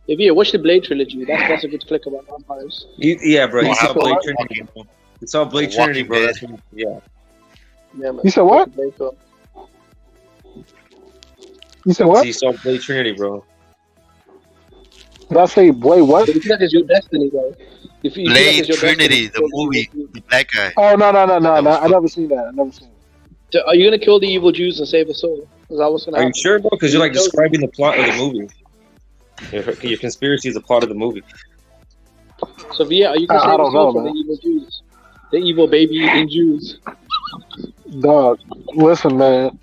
Yeah, watch the Blade trilogy. That's a good flick about vampires. Yeah, bro. You saw Blade Trinity. It's all Blade Trinity, bro. That's what, yeah. Yeah, man. You said what? You said what? You saw Blade Trinity, bro. Did I say Blade what? If you feel like it's your destiny, bro. Blade Trinity, the movie, the black guy. Oh no! I never seen that. I never seen it. So are you gonna kill the evil Jews and save us all? Is that what's gonna happen? Are you sure, bro? Because you're like describing the plot of the movie. Your conspiracy is a part of the movie. So yeah, are you gonna save us all from the evil Jews? The evil baby eating Jews. Dog, listen, man.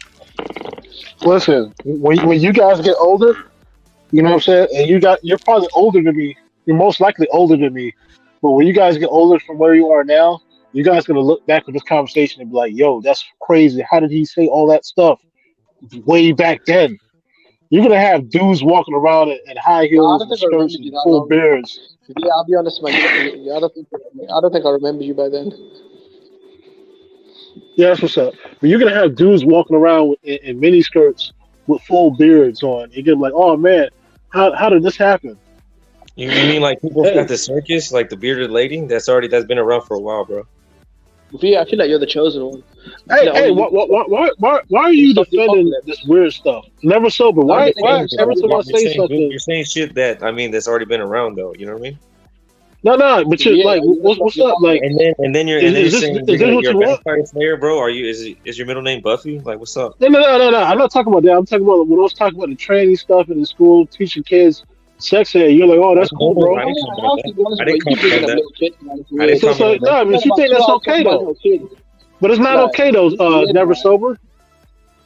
Listen, when you guys get older, you know what I'm saying? And you're probably older than me. You're most likely older than me. But when you guys get older from where you are now, you guys gonna look back at this conversation and be like, "Yo, that's crazy. How did he say all that stuff way back then?" You're gonna have dudes walking around in high heels and skirts and full beards. Yeah, I'll be honest, man. I don't think I remember you by then. Yeah, that's what's up. But you're gonna have dudes walking around in mini skirts with full beards on. You're gonna be like, "Oh man, how did this happen?" You mean like people at the circus, like the bearded lady? That's been around for a while, bro. Yeah, I feel like you're the chosen one. Hey, why are you defending this weird stuff? Never sober. Why every time I say something, you're saying shit that's already been around, though. You know what I mean? No, but you're like, what's up? Like, and then you're saying you're a vampire slayer, bro. Are you? Is your middle name Buffy? Like, what's up? No. I'm not talking about that. I'm talking about when I was talking about the training stuff in the school, teaching kids sex ed. You're like, oh, that's cool, bro. I didn't comment on that. No, but you think that's okay though? But it's not okay though. Never sober.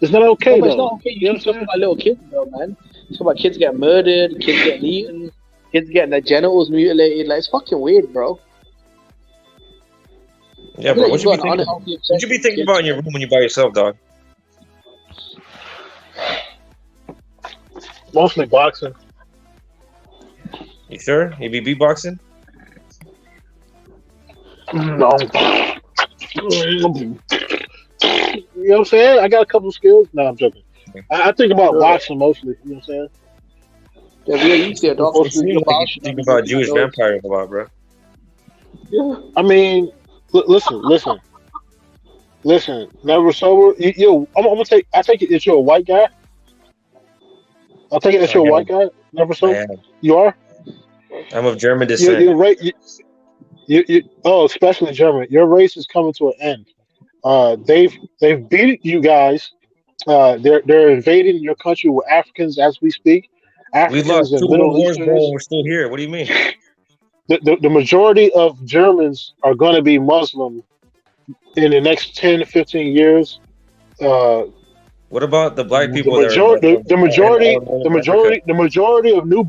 It's not okay though. It's not okay. You talking about little kids though, man. You talk about kids getting murdered, kids getting eaten, kids getting their genitals mutilated. Like, it's fucking weird, bro. Yeah, bro. What you be thinking about in your room when you by yourself, dog? Mostly boxing. You sure? You be beatboxing? No. You know what I'm saying? I got a couple skills. No, I'm joking. I think about boxing mostly. You know what I'm saying? Yeah, we used to dog. You think about Jewish vampires a lot, bro. Yeah. I mean, listen. Never sober. Yo, I'm gonna take. I take it that you're a white guy. I'll take it that you're a white guy. Never sober. You are. I'm of German descent. You're right. Especially German. Your race is coming to an end. They've beat you guys. They're invading your country with Africans as we speak. We lost 2 World Wars, bro. We're still here. What do you mean? The majority of Germans are going to be Muslim in the next 10 to 15 years. What about the black people? The majority of new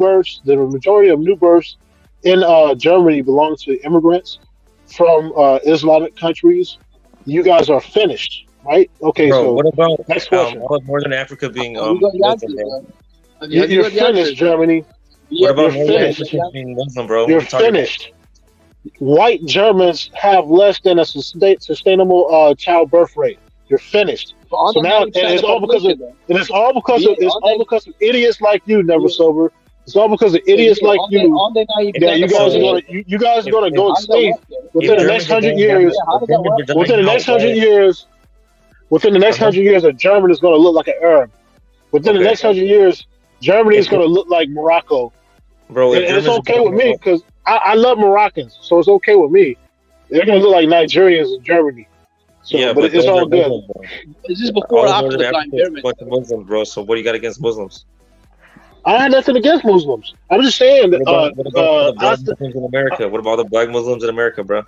births in Germany belong to immigrants from Islamic countries. You guys are finished, right? Okay, bro, so what about next question? Northern Africa being Muslim, bro? You're finished, Germany. What about Northern Africa being Muslim, bro? You're finished. White Germans have less than a sustainable childbirth rate. You're finished. So now, and it's all because of idiots like you, Never Sober. It's all because of idiots like you. All they now That you guys are gonna go extinct within the next 100 years. Within the next 100 years. Within the next 100 years, a German is going to look like an Arab. Within the next 100 years, Germany is going to look like Morocco. Bro, and it's okay with me because I love Moroccans, so it's okay with me. They're going to look like Nigerians in Germany. So, yeah, but it's all good. Is this before or after the Blind Pyramid? Bunch of Muslims, bro. So what do you got against Muslims? I had nothing against Muslims. I'm just saying that. What about the black Muslims in America? What about the black Muslims in America, bro?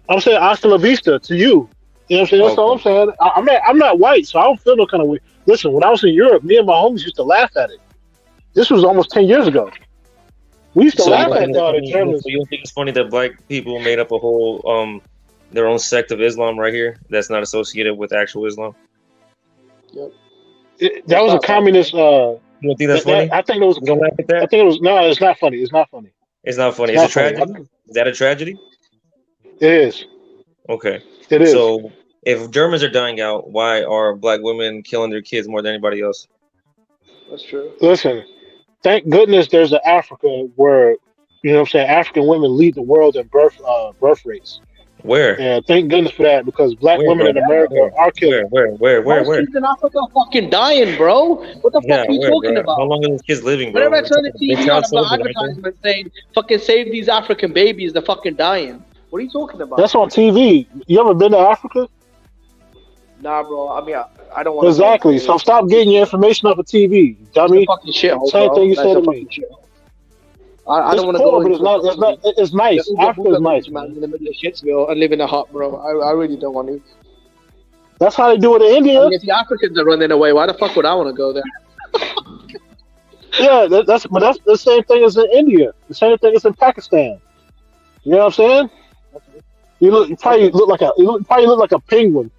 I'm saying hasta la vista to you. You know what I'm saying? That's all I'm saying. I'm not white, so I don't feel no kind of way. Listen, when I was in Europe, me and my homies used to laugh at it. This was almost 10 years ago. We used to laugh at the Germans. So you don't think it's funny that black people made up a whole their own sect of Islam right here that's not associated with actual Islam? Yep. That was a communist. You don't think that's funny? I think it was. You don't laugh at that? I think it was. No, it's not funny. It's not funny. It's not funny. It's It's a not tragedy. funny. Is that a tragedy? It is. Okay. It is. So if Germans are dying out, why are black women killing their kids more than anybody else? That's true. Listen, thank goodness there's an Africa where, you know what I'm saying, African women lead the world in birth rates. Where? And thank goodness for that because black women in America are killing. Where? Most kids in Africa are fucking dying, bro. What the fuck are you talking about? How long are those kids living, bro? Whenever I turn the TV on, about advertisement saying, fucking save these African babies, they're fucking dying. What are you talking about? That's on TV. You ever been to Africa? Nah, bro. I mean, I don't want Exactly. So stop getting your information off of TV, dummy. Same thing you said to me. I don't want to go. But it's not. It's nice. Africa is nice, man. In the middle of Shitsville and live in a hut, bro. I really don't want to. That's how they do it in India. I mean, if the Africans are running away, why the fuck would I want to go there? Yeah, that's the same thing as in India. The same thing as in Pakistan. You know what I'm saying? You probably look like a penguin.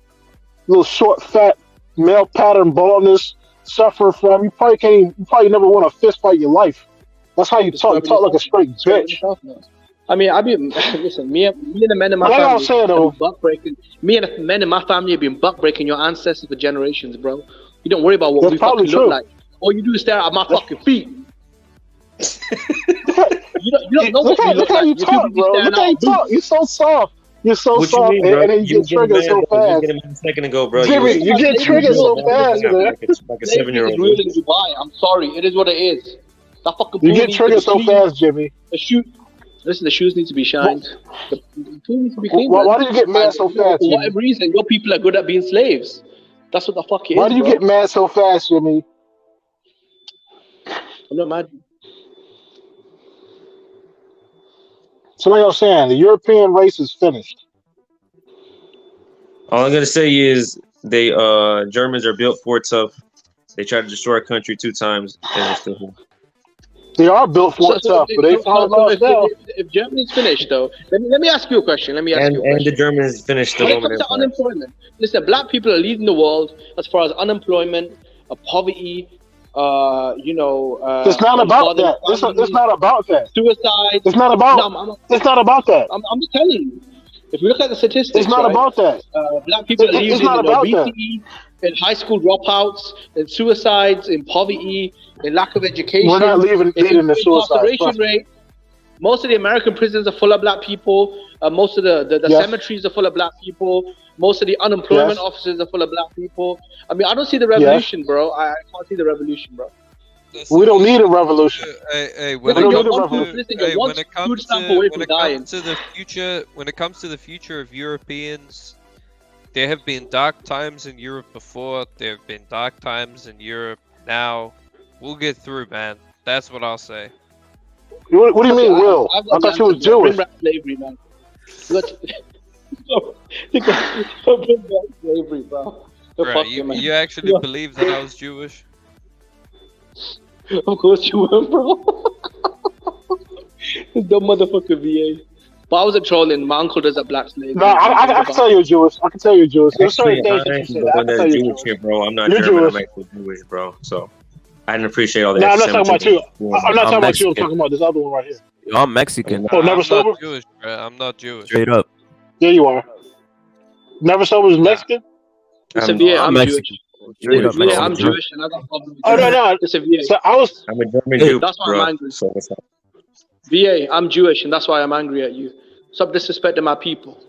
Little short, fat, male pattern baldness, suffer from. You probably never won a fist fight in your life. That's how you talk. You talk like a straight bitch. I mean, listen. Me and the men in my family have been buck breaking. Me and the men in my family have been buck breaking your ancestors for generations, bro. You don't worry about what we fucking look like. All you do is stare at my fucking feet. you don't know what we look how like. you talk, bro. Look how you talk. You're so soft. You're so what soft, you mean, and then you get triggered so fast. You get a second ago, bro. Jimmy, you get triggered so fast, man. Like a 7-year-old. Real in Dubai. I'm sorry. It is what it is. That fucking you get triggered so fast, Jimmy. Listen, the shoes need to be shined. The pool needs to be cleaned. Why do you get mad so fast? For whatever reason, your people are good at being slaves. That's what the fuck it is. Why do you get mad so fast, Jimmy? I'm not mad. So like I was saying, the European race is finished. All I'm gonna say is they Germans are built for tough. They tried to destroy our country 2 times and they're still here. They are built for tough, but they fought lost now. If Germany's finished, though, let me ask you a question. And the Germans finished the When it comes to unemployment, listen, black people are leading the world as far as unemployment, poverty. It's not about that. It's not about that. Suicide. It's not about. It's not about that. I'm just telling you. If you look at the statistics, it's not about that. Black people are leading it's not in about obesity, in high school dropouts, in suicides, in poverty, in lack of education. We're not leading the suicide incarceration rate. Most of the American prisons are full of black people. Most of the cemeteries are full of black people. Most of the unemployment offices are full of black people. I mean, I don't see the revolution, bro. I can't see the revolution, bro. We don't need a revolution. When it comes to the future of Europeans, there have been dark times in Europe before. There have been dark times in Europe now. We'll get through, man. That's what I'll say. What do you mean, Will? I thought you was Jewish. Bring back slavery, man. Bring back slavery, bro. Bro, you actually believe that I was Jewish? Of course you were, bro. Dumb motherfucker VA. But I wasn't trolling. My uncle does a black slave. No, I can tell you're Jewish. I can tell you're Jewish. There's certain things that you said. I can tell you're Jewish. Bro. I'm not German. I'm actually Jewish, bro. So I didn't appreciate all that. No, I'm not talking about you. I'm not talking about you. I'm talking about this other one right here. I'm Mexican. Oh, never sober? Not Jewish, bro. I'm not Jewish. Straight up. Yeah, you are. Never sober is Mexican? I'm Mexican. Straight up Yeah, I'm Mexican, bro. Jewish and I got a problem with Oh no, Germany. no. Listen, VA. So I was. I'm a German Jew, That's why bro. I'm angry. So what's up? VA, I'm Jewish and that's why I'm angry at you. Stop disrespecting my people.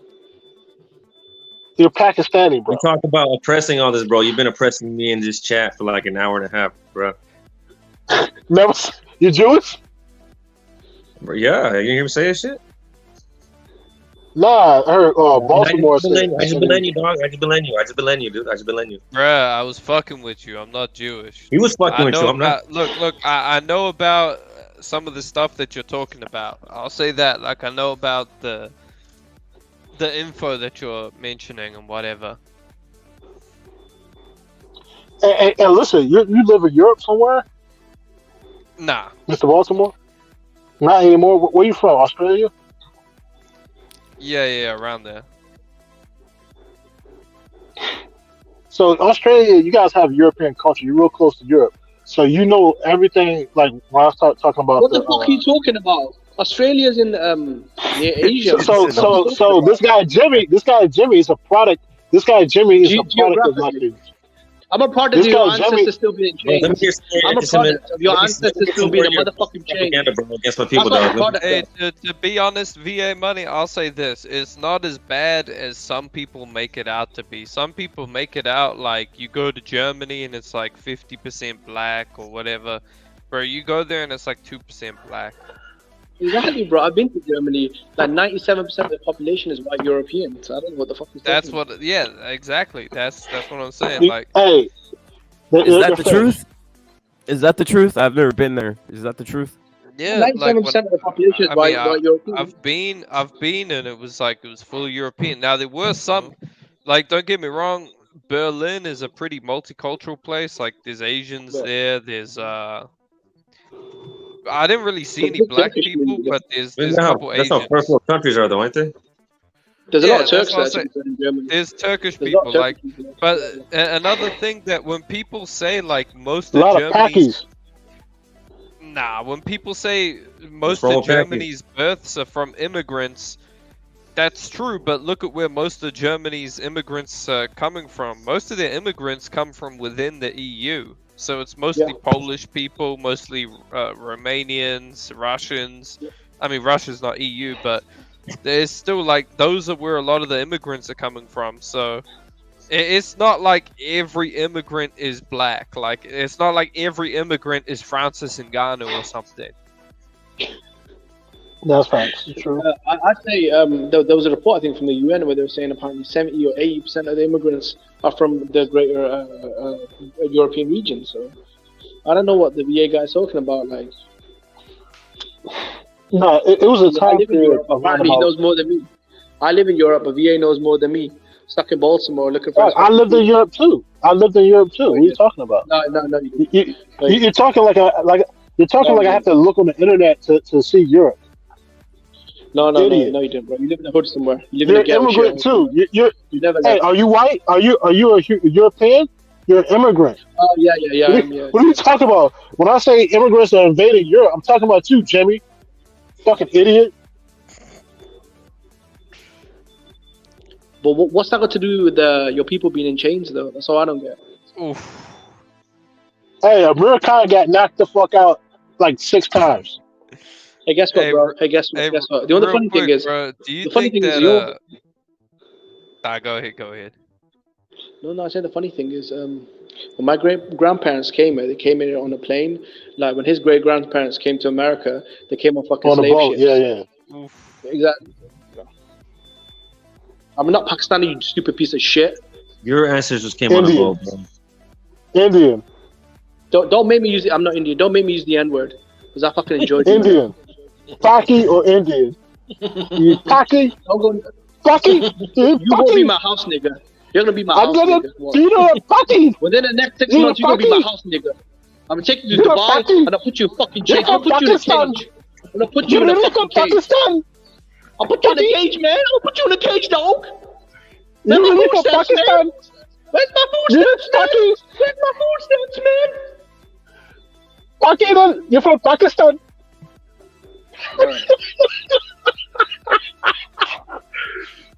You're Pakistani, bro. We talk about oppressing all this, bro. You've been oppressing me in this chat for like an hour and a half, bro. Never. You Jewish? Yeah, you hear me say that shit? Nah, I heard Baltimore said. I just been letting you, dog. I just been letting you, dude. I just been letting you. Bruh, I was fucking with you. I'm not Jewish. He was fucking with you. I'm not. Look. I know about some of the stuff that you're talking about. I'll say that. Like, I know about the info that you're mentioning and whatever. And listen, you live in Europe somewhere, Nah. Mr. Baltimore? Not anymore. Where you from? Australia? Yeah, around there. So Australia, you guys have European culture. You're real close to Europe, so you know everything. Like when I start talking about What the fuck are you talking about? Australia's in near Asia. So this guy Jimmy is a product. This guy Jimmy is a product of like. I'm a product of your ancestors still being changed. I'm a product of your ancestors still being a motherfucking change. Against my people, dog. Hey, to be honest, VA money, I'll say this. It's not as bad as some people make it out to be. Some people make it out like you go to Germany and it's like 50% black or whatever. Bro, you go there and it's like 2% black. Exactly, bro. I've been to Germany. Like 97% of the population is white European. So I don't know what the fuck is That's talking what. Yeah, exactly. That's what I'm saying. Like, hey, is that the truth? Is that the truth? I've never been there. Is that the truth? yeah, 97% of the population is white European. I've been, and it was full European. Now there were some, like, don't get me wrong, Berlin is a pretty multicultural place. Like, there's Asians there. There's I didn't really see any black people, but there's a couple That's Asians. how first world countries are, though, aren't they? There's a lot of that's Turks what I'm actually in Germany. There's Turkish There's a lot people, of like, Turkish people. but another thing that when people say like most a of lot of Germany's, Pakis. when people say most wrong of with Pakis? Germany's births are from immigrants, that's true. But look at where most of Germany's immigrants are coming from. Most of their immigrants come from within the EU. So it's mostly Polish people, mostly Romanians, Russians. I mean, Russia's not EU, but there's still like those are where a lot of the immigrants are coming from. So it's not like every immigrant is black. Like it's not like every immigrant is Francis Ngannou or something. That's facts. True. I'd say there was a report I think from the UN where they were saying apparently 70 or 80% of the immigrants are from the greater European region. So I don't know what the VA guy is talking about. Like, no, it was a time period. Apparently, he knows more than me. I live in Europe, but VA knows more than me. Stuck in Baltimore, looking for. I lived in Europe too. What are you talking about? No, you're talking like I have to look on the internet to see Europe. No, you didn't, bro. You live in the hood somewhere. You're an immigrant too. You never. Hey, are you white? Are you a European? You're an immigrant. Oh yeah. What are you talking about? When I say immigrants are invading Europe, I'm talking about you, Jimmy. Fucking idiot. But what's that got to do with your people being in chains, though? That's all I don't get. Oof. Hey, Amir Khan got knocked the fuck out like 6 times. Hey, guess what, bro? Guess what? The other funny thing is, bro, do you the funny think thing that? is, Go ahead. No, I said the funny thing is, when my great-grandparents came here, they came in on a plane. Like, when his great-grandparents came to America, they came on fucking on a slave boat, ships. yeah. Oof. Exactly. I'm not Pakistani, you stupid piece of shit. Your ancestors came on a boat, bro. Indian. Don't make me use it. I'm not Indian. Don't make me use the N-word. Because I fucking enjoyed it. Indian. Paki or Indian? You Paki? Paki? You gonna be my house nigga. You're gonna be my house nigga. Do you know what Paki? Within the next 6 months, you're gonna be my house nigga. I'm gonna take you to Dubai, and I'll put you in fucking cage. I'll put you in a cage. I'm gonna put you in a fucking cage. I'll put you in a cage, man. I'll put you in a cage, dog. Where's my food stamps, man? Where's my food stamps, man? Where's my food stamps, man? Pakistan, you're from Pakistan.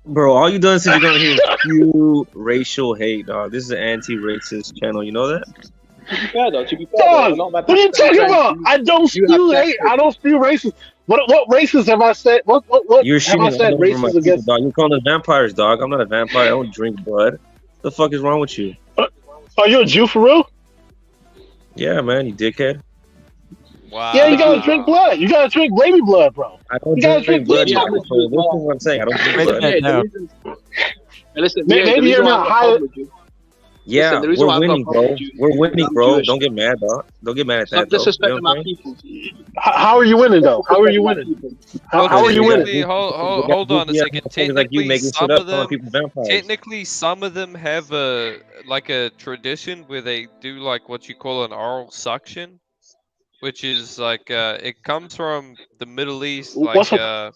Bro, all you done since you're gonna hear few racial hate, dog. This is an anti-racist channel. You know that? To be fair, though, Dog, what are you talking about? I don't spew hate. I don't spew racist. What races have I said? What You're have I shooting said all over my racist people, against? dog. You're calling us vampires, dog. I'm not a vampire. I don't drink blood. The fuck is wrong with you? Are you a Jew for real? Yeah, man, you dickhead. Wow. Yeah, you gotta drink blood. You gotta drink baby blood, bro. I don't You gotta drink drink blood. blood. Listen to what I'm saying. I don't drink blood. Listen, Maybe you're not high. Yeah, Listen, the reason why we're I'm winning, not bro. from Jew We're winning, I'm bro. Jewish. Don't get mad, dog. Don't get mad at Stop that, though. disrespecting You know what my I'm saying? people. How are you winning though? How are you winning? How are you winning? Technically, hold on a Yeah, second. motherfuckers like you Technically, making some shit up, of calling them, people vampires. technically, some of them have a tradition where they do like what you call an oral suction, which is like it comes from the Middle East, What's like a-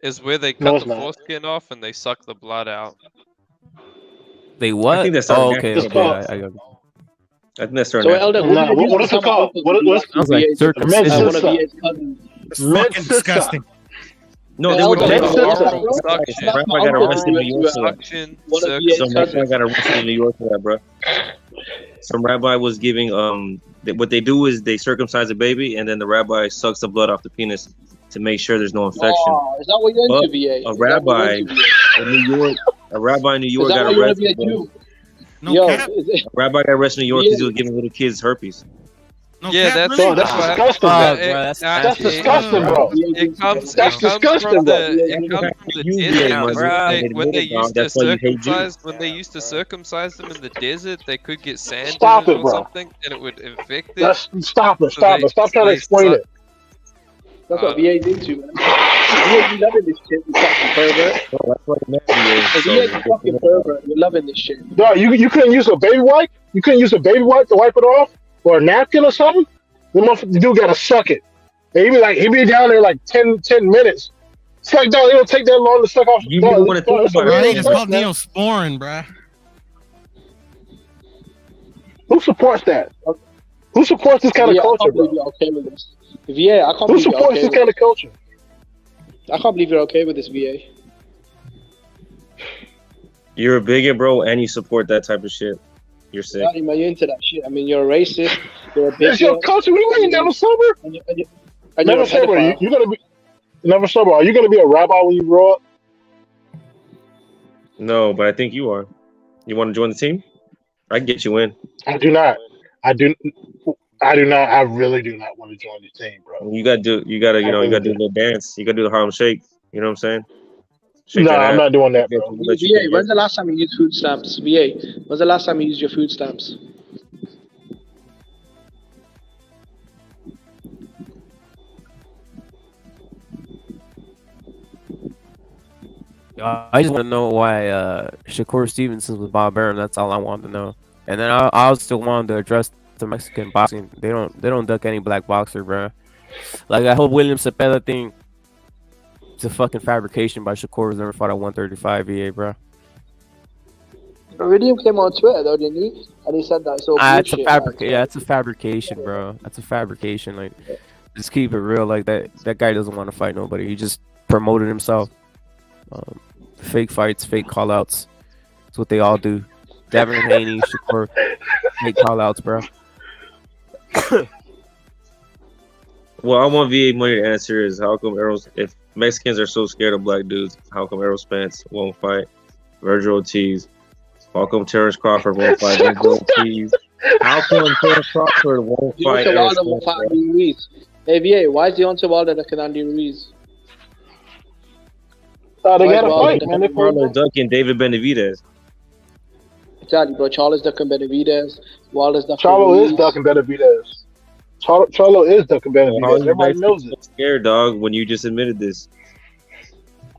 is where they No, cut it's the not. foreskin off and they suck the blood out. They what? I think that's starting okay, It's okay. called- I got I think that's starting So, Elder, Nah, what is it called? What's Sounds like Med circumcision. one of Sissa. VA's cousins. It's Med fucking Sissa. disgusting. No, they Hell, were no, dead. no, Oral no, no. suction, Rapper got arrested in New York for that. suction, One of VA's Some circumcision. rapper got arrested in New York for that, bro. Some rabbi was giving what they do is they circumcise a baby and then the rabbi sucks the blood off the penis to make sure there's no infection. Oh, is that what you're into, But VA? a Is that what rabbi you're into, VA? in New York, a rabbi in New Is York that got why you want to be a arrested. Bro. Jew? No Yo, cap. A rabbi got arrested in New York because he was giving little kids herpes. No Yeah, cap, that's really? That's what happened. disgusting, Oh, bro. bro, that's That's nasty. disgusting, bro. It comes. That's It comes disgusting, from bro. the. It comes from the You desert. gay, When bro. they used to That's why you hate Jews. circumcise, when they used to circumcise them in the desert, they could get sand Stop in it it, or bro. something, and it would infect it. Stop it. So Stop they- it. Stop so trying to they explain suck- it. That's what VA's into, man. VA, you loving this shit, you fucking pervert. Bro, that's what it meant. Hey, VA, you fucking pervert. You're loving this shit. Dog, you couldn't use a baby wipe? You couldn't use a baby wipe to wipe it off? Or a napkin or something? The motherfucker dude gotta suck it. And he be down there like 10 minutes. It's like, dog, it don't take that long to suck off. You dog, don't wanna think it's a about it. real Right, it's effect, called man. neosporin, bruh. Who supports that? Who supports this kind of VA, I culture, can't believe bro? you're okay with this. VA, I can't Who believe you're supports okay this with kind of culture? I can't believe you're okay with this, VA. You're a bigot, bro, and you support that type of shit. You're sick. Not even you're into that shit. I mean, you're a racist. You're a It's bigot. your culture. What do you mean, never sober? And you're Never a sober. pedophile. You're gonna be never sober. Are you gonna be a rabbi when you grow up? No, but I think you are. You want to join the team? I can get you in. I do not. I do not. I really do not want to join the team, bro. You gotta do a little dance. You gotta do the Harlem Shake. You know what I'm saying? Shake No, that I'm ass. not doing that, bro. Let you VA, when's the last time you used food stamps? VA, when's the last time you used your food stamps? I just want to know why Shakur Stevenson was Bob Arum. That's all I wanted to know. And then I still wanted to address the Mexican boxing. They don't duck any black boxer, bro. Like I hope William Zepeda thing. It's a fucking fabrication by Shakur. Was never fought at 135 VA, bro. Iridium came on Twitter though, didn't he? And he said that. So It's a fabrication. Yeah, it's a fabrication, bro. That's a fabrication. Like, just keep it real. Like that guy doesn't want to fight nobody. He just promoted himself. Fake fights, fake call-outs. That's what they all do. Devin Haney, Shakur, fake call-outs, bro. Well, I want VA money to answer is how come if Mexicans are so scared of black dudes, how come Errol Spence won't fight Virgil Ortiz? How come Terrence Crawford won't fight Virgil Ortiz? How come Terrence Crawford won't fight Errol Deontay Wilder won't Spence? fight Andy Ruiz. Hey VA, why is Deontay Wilder looking at Andy Ruiz? They got to fight, man. Marlon Ducking, David Benavidez. Exactly, bro. Charles ducking Benavidez. Wilder's ducking Charlo Ruiz. is ducking Benavidez. Charlo is ducking How Benavidez. are you Everybody Mexicans knows so it. scared, dog, when you just admitted this?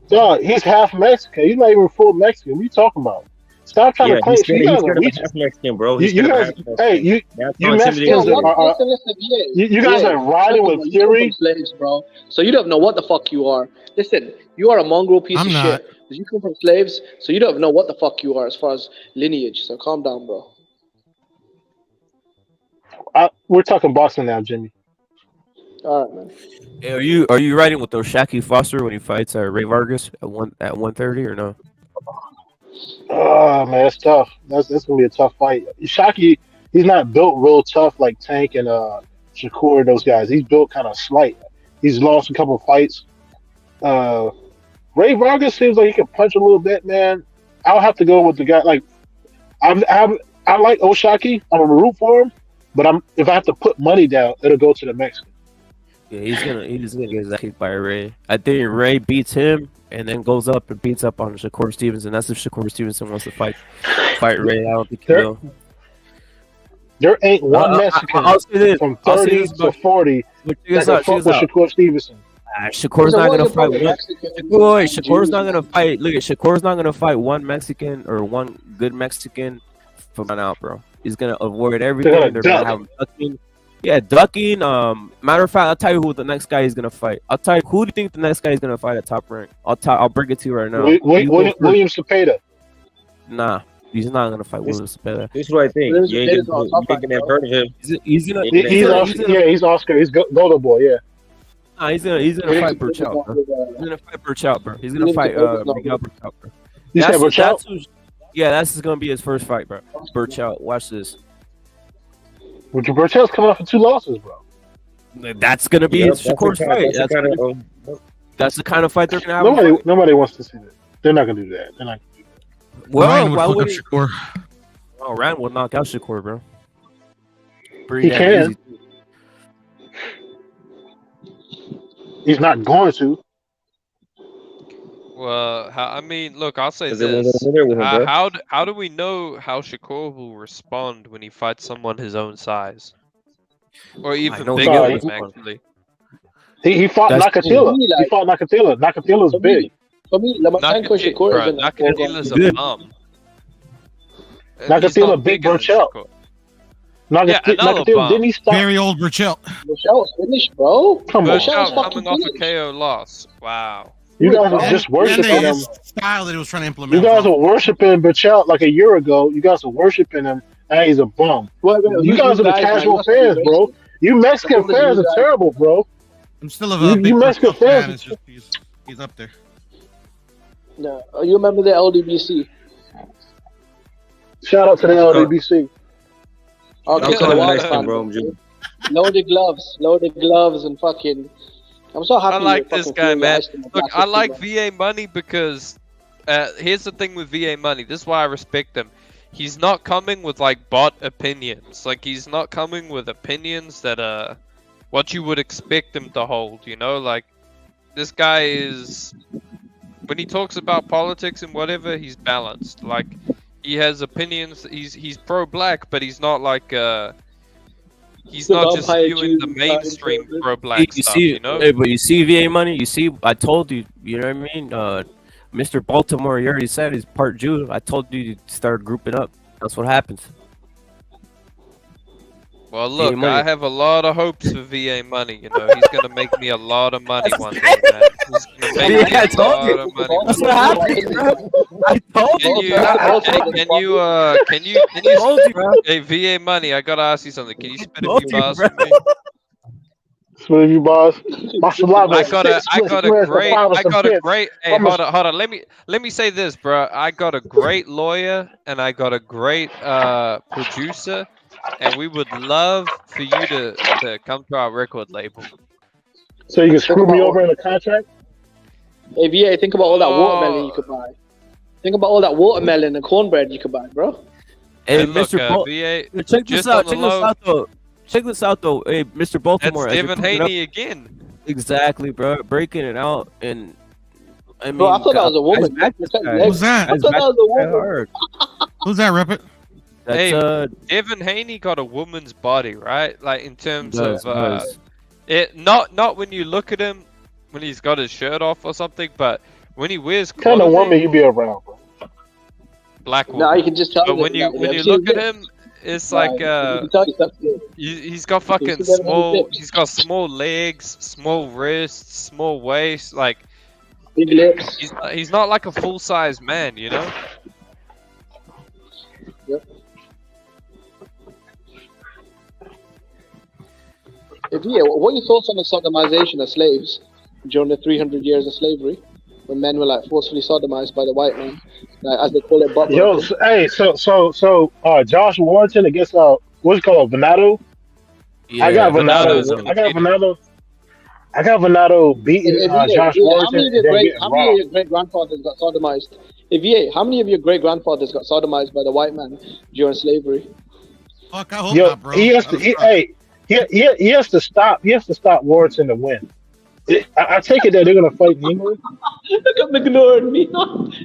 Dog, he's half Mexican. He's not even full Mexican. What are you talking about? Stop trying to claim. He's scared, You guys he's are scared of reaching. a half Mexican, bro. You, He's you scared of a guys, half Mexican. hey, you That's you how Mexicans intimidating are, VA. you guys are riding with You come Fury. from slaves, bro. So you don't know what the fuck you are. Listen, you are a mongrel piece I'm of not. shit. You come from slaves, so you don't know what the fuck you are as far as lineage. So calm down, bro. We're talking boxing now, Jimmy. All right, man. Hey, are you riding with Oshaki Foster when he fights Ray Vargas at 130 or no? Oh man, that's tough. That's gonna be a tough fight. Shockey, he's not built real tough like Tank and Shakur. Those guys. He's built kind of slight. He's lost a couple of fights. Ray Vargas seems like he can punch a little bit, man. I'll have to go with the guy. Like I like O'Shaquie. I'm gonna root for him, but if I have to put money down, it'll go to the Mexican. Yeah, he's gonna get zapped by Ray. I think Ray beats him and then goes up and beats up on Shakur Stevenson. That's if Shakur Stevenson wants to fight Ray. I don't think he will. There ain't one Mexican from 30 to 40 that can fuck with Shakur Stevenson. Shakur's not gonna fight one. Shakur's not gonna fight. Look at Shakur's not gonna fight one Mexican or one good Mexican from on out, bro. He's gonna avoid everything. They're gonna have him ducking. Yeah, ducking. Matter of fact, I'll tell you who the next guy is gonna fight. I'll tell you who do you think the next guy is gonna fight at top rank. I'll bring it to you right now. William Zepeda. Nah, he's not gonna fight William Zepeda. This is what I think. You ain't gonna heard of him. He's Oscar. He's Golden Boy. Yeah. Nah, he's gonna fight Burchout, bro. He's gonna fight Burchout, bro. He's gonna fight Miguel Burchout, bro. You said Burchout? Yeah, that's gonna be his first fight, bro. Burchout. Watch this. Burchout's coming off of 2 losses, bro. That's gonna be his Shakur's fight. That's the kind of fight they're gonna have. Nobody wants to see that. They're not gonna do that. They're not gonna do that. Well, why would Shakur? Oh, Ryan will knock out Shakur, bro. He can. Easy. He's not going to. Well, I mean, look, I'll say this. How do we know how Shakur will respond when he fights someone his own size? Or even bigger than him, actually. He fought Nakatila. He fought Nakatila. Nakatila's big. For me, Nakatila's a bum. Nakatila big Burchout. Nakatila, didn't he stop? Very old Burchout. Burchout's finished, bro. Burchout coming off a KO loss. Wow. You guys are just worshiping him. Style that he was trying to implement. You guys are worshiping Burchout like a year ago. You guys are worshiping him, and he's a bum. You guys are the casual fans, bro. You Mexican fans are terrible, bro. I'm still a big Mexican fans. It's just, he's up there. No, you remember the LDBC? Shout out to the LDBC. Loaded gloves, and fucking. I'm so happy. I like this guy, man. Look, I like VA Money because here's the thing with VA Money. This is why I respect him. He's not coming with like bot opinions. Like he's not coming with opinions that are what you would expect him to hold. You know, like this guy is when he talks about politics and whatever, he's balanced. Like he has opinions. He's pro-black, but he's not like he's not just viewing the mainstream pro-black stuff, you know? Hey, but you see VA Money, you see, I told you, you know what I mean? Mr. Baltimore, you already said he's part Jew. I told you to start grouping up. That's what happens. Well, look, I have a lot of hopes for VA Money, you know? He's going to make me a lot of money one day, man. He's going to make me a lot of money. That's what happened, bro. I told you. Can you, hey, VA Money, I got to ask you something. Can you spit a few bars for me? Spit a few bars? I got a great, hey, hold on. Let me say this, bro. I got a great lawyer and I got a great producer. And we would love for you to come to our record label. So you can screw me over in a contract? Hey, VA, think about all that watermelon you could buy. Think about all that watermelon and cornbread you could buy, bro. Hey, look, Mr. VA, check this out. Check this out, though. Hey, Mr. Baltimore. That's Devin Haney again. Exactly, bro. Breaking it out. And I mean, bro, I thought that was a woman. Who's that? I thought that was a woman. Who's that, Rep It? Hey, Devin Haney got a woman's body, right? Like in terms of it, not when you look at him when he's got his shirt off or something, but when he wears clothing. What kind of woman you be around, bro? Black woman. No, you can just tell. But when you look at him, it's like he's got fucking small. He's got small legs, small wrists, small waist, like big lips. He's not like a full size man, you know. Yep. Yeah, what are your thoughts on the sodomization of slaves during the 300 years of slavery? when men were like forcefully sodomized by the white man, like, as they call it, butt Yo, broken. hey, Josh Warrington against what's it called, Venado? Yeah, I got Venado's Venado. undefeated. I got Venado beating Josh How Warrington many of and then getting how many of robbed. your great grandfathers got sodomized? How many of your great grandfathers got sodomized by the white man during slavery? Fuck, I hope Yo, not, bro. he has to. He has to stop. He has to stop Warrington to win. I take it that they're gonna fight in England. Look, I'm ignoring me.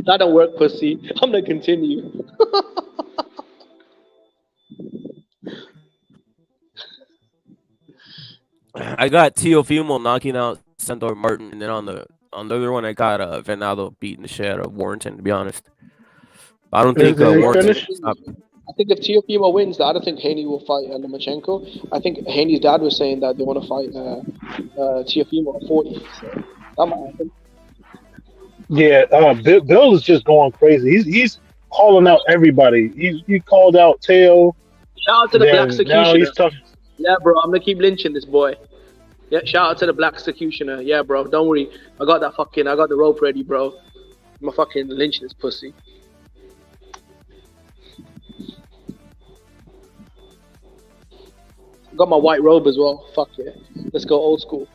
That don't work, pussy. I'm gonna continue. I got Teofimo knocking out Sandor Martin, and then on the other one, I got Venado beating the shit out of Warrington. To be honest, I don't think Warrington. I think if Teofimo wins, I don't think Haney will fight Lomachenko. I think Haney's dad was saying that they want to fight Teofimo at 40. So that might happen. Yeah, Bill is just going crazy. He's calling out everybody. He called out Teo. Shout out to the Black Now Executioner. he's talking. Yeah, bro, I'm gonna keep lynching this boy. Yeah, shout out to the Black Executioner. Yeah, bro, don't worry. I got the rope ready, bro. I'm gonna fucking lynch this pussy. Got my white robe as well. Fuck yeah. Let's go old school.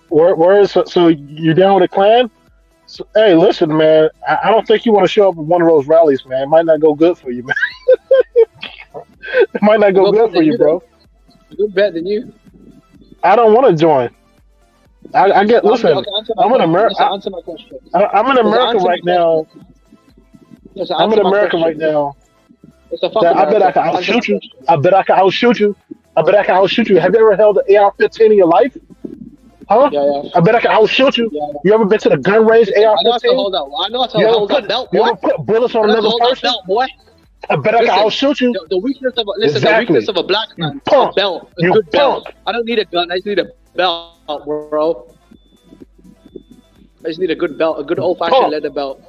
So you're down with a clan? So, hey, listen, man. I don't think you want to show up at one of those rallies, man. It might not go good for you, man. It might not go good for you, bro. Good bet than you. I don't want to join. I get. Listen, I'm in America. Answer my question. I'm in America right now. I'm in America right now. I bet I can outshoot you. I bet I can outshoot you. Have you ever held an AR-15 in your life? Huh? Yeah. I bet I can outshoot you. Yeah. You ever been to the gun range? AR-15? I know how to hold that belt, boy. You ever put bullets on another person? Belt, boy. I bet I can outshoot you. The weakness of a black man, a belt, a good belt. I don't need a gun. I just need a belt, bro. I just need a good belt, a good old-fashioned leather belt.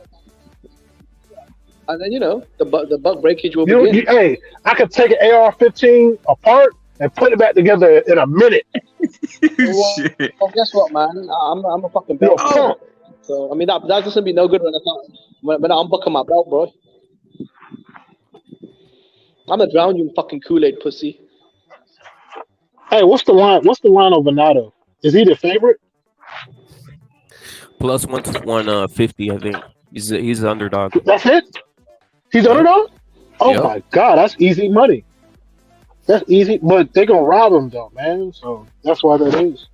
And then, the buck breakage will begin. Hey, I could take an AR-15 apart and put it back together in a minute. Well, guess what, man? I'm a fucking belt. So, I mean, that doesn't be no good when I'm bucking my belt, bro. I'm gonna drown you in fucking Kool-Aid, pussy. Hey, what's the line on Venado? Is he the favorite? Plus 150, I think. He's the underdog. That's it? He's underdog? Oh my god, that's easy money. That's easy, but they're gonna rob him though, man. So that's why that is.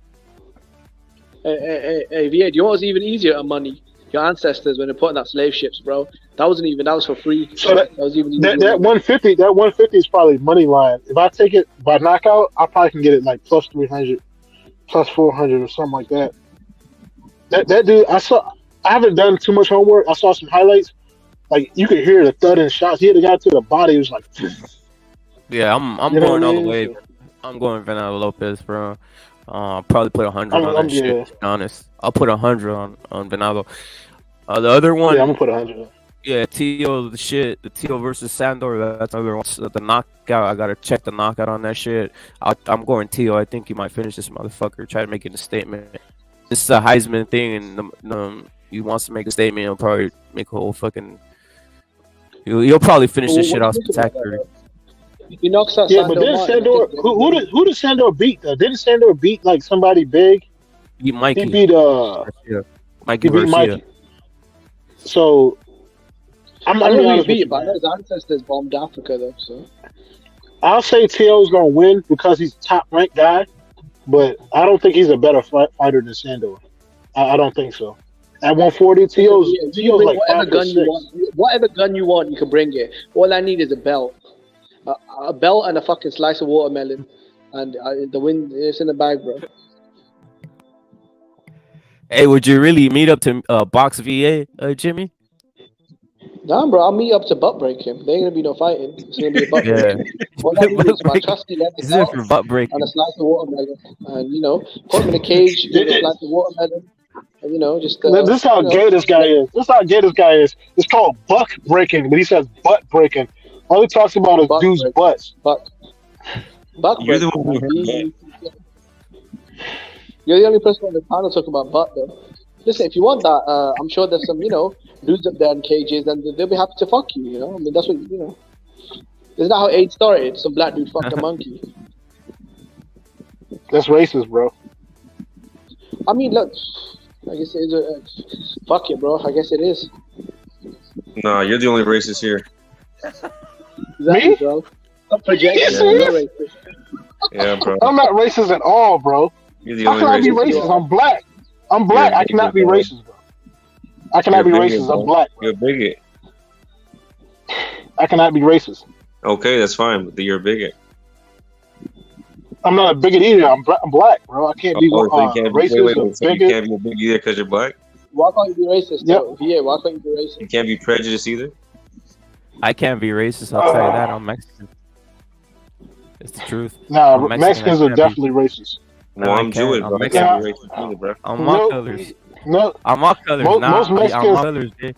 Hey, VA, do you know what's even easier on money? Your ancestors when they're putting out slave ships, bro. That was for free. So that was even that 150 is probably money line. If I take it by knockout, I probably can get it like plus 300, plus 400 or something like that. That dude, I haven't done too much homework. I saw some highlights. Like you could hear the thud and shots. He had a guy to the body. It was like, yeah, I'm going all the way. I'm going Venado Lopez, bro. Probably put 100 on that shit. To be honest, I'll put 100 on Venado. The other one, yeah, I'm gonna put 100. Yeah, Teo, the Teo versus Sandor. That's another one. The knockout, I gotta check the knockout on that shit. I'm going Teo. I think he might finish this motherfucker. Try to make it a statement. This is a Heisman thing, and he wants to make a statement. He'll probably make a whole fucking. He'll probably finish this shit off spectacular. He knocks out Sandor. But then Sandor, who did Sandor beat though? Didn't Sandor beat like somebody big? He beat Mikey. He beat Mikey Garcia. Mikey. So I don't know who he beat, but his ancestors bombed Africa though. So I'll say Teo's gonna win because he's a top ranked guy, but I don't think he's a better fighter than Sandor. I don't think so. At 140, Teo's like whatever gun you want, you can bring it. All I need is a belt. A belt and a fucking slice of watermelon, and the win is in the bag, bro. Hey, would you really meet up to box VA, Jimmy? Nah, bro, I'll meet up to butt break him. There ain't gonna be no fighting. It's gonna be a butt break. All I need is my trusty leather belt for butt break and a slice of watermelon, and put him in a cage with a slice of watermelon. And, just this is how gay this guy is. It's called buck breaking, but he says butt breaking. All he talks about is dudes' butts. Buck You're the one who You're the only person on the panel talking about butt, though. Listen, if you want that, I'm sure there's some, dudes up there in cages, and they'll be happy to fuck you. I mean, that's what Isn't that how AIDS started? Some black dude fucked a monkey. That's racist, bro. I mean, look, I guess it is. Fuck it, bro. I guess it is. Nah, you're the only racist here. Exactly, Me? bro. Stop projecting. Yes, You're it is. racist. Yeah, bro. I'm not racist at all, bro. You're the How only can I be racist. racist? I'm black. I'm black. You're a I cannot be bigot, bro. racist, bro. I cannot be You're a bigot, racist. bro. I'm black. You're a bigot. I cannot be racist. Okay, that's fine, but you're a bigot. I'm not a bigot either. I'm black, bro. I can't be Oh, so you can't be, racist wait, or so you bigot. can't be a bigot either because you're black? Why can't you be racist? Yep. Though? Yeah, why can't you be racist? You can't be prejudiced either? I can't be racist. I'll tell you that. I'm Mexican. It's the truth. Nah, I'm Mexican, Mexicans I are can't be. definitely racist. Well, No, I I'm can't. Jewish, I'm bro. I Mexican. can't be racist either, bro. I'm all No, colors. no. I'm all colors. Most I'm Mexicans- all colors, dude.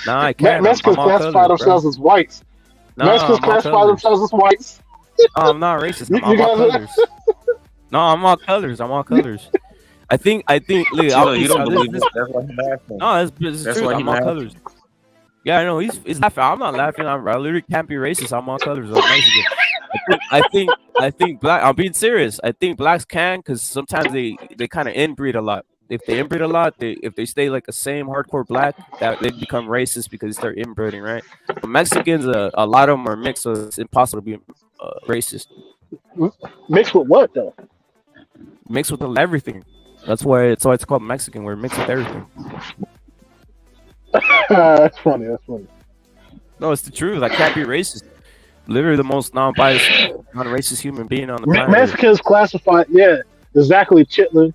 Nah, I can't. Mexicans I'm all classify colors, themselves bro. as whites. No, Mexicans I'm all classify colors. themselves as whites. No, I'm not racist. You I'm all guys- colors. No, I'm all colors. I'm all colors. I think. Look, You don't believe this. That's why he's laughing. No, it's That's true. why I'm he all laughing. colors. Yeah, I know. He's laughing. I'm not laughing. I literally can't be racist. I'm all colors. I'm Mexican. I think black. I'm being serious. I think blacks can because sometimes they kind of inbreed a lot. If they inbreed a lot, if they stay like the same hardcore black, that they become racist because they start inbreeding, right? But Mexicans, a lot of them are mixed, so it's impossible to be racist. Mixed with what though? Mixed with everything. That's why it's called Mexican. We're mixed with everything. That's funny. That's funny. No, it's the truth. I can't be racist. Literally the most non-biased, non-racist human being on the planet. Mexicans classify. Yeah, exactly. Chitlin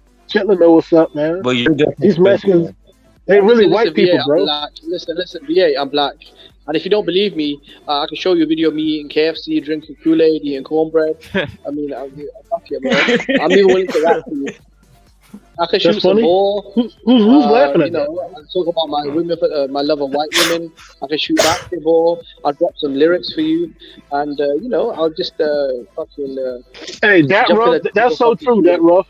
know what's up, man. But you're definitely These Mexicans, they really white VA, people, I'm bro. black. Listen, VA, I'm black. And if you don't believe me, I can show you a video of me eating KFC, drinking Kool-Aid, eating cornbread. I mean, fuck it, bro. I'm even willing to rap for you. I can shoot That's some funny. ball. Who's laughing at that? I talk about my women, my love of white women. I can shoot basketball. I'll drop some lyrics for you, and I'll just fucking. Hey, that jump rough. to the- That's so true. That rough.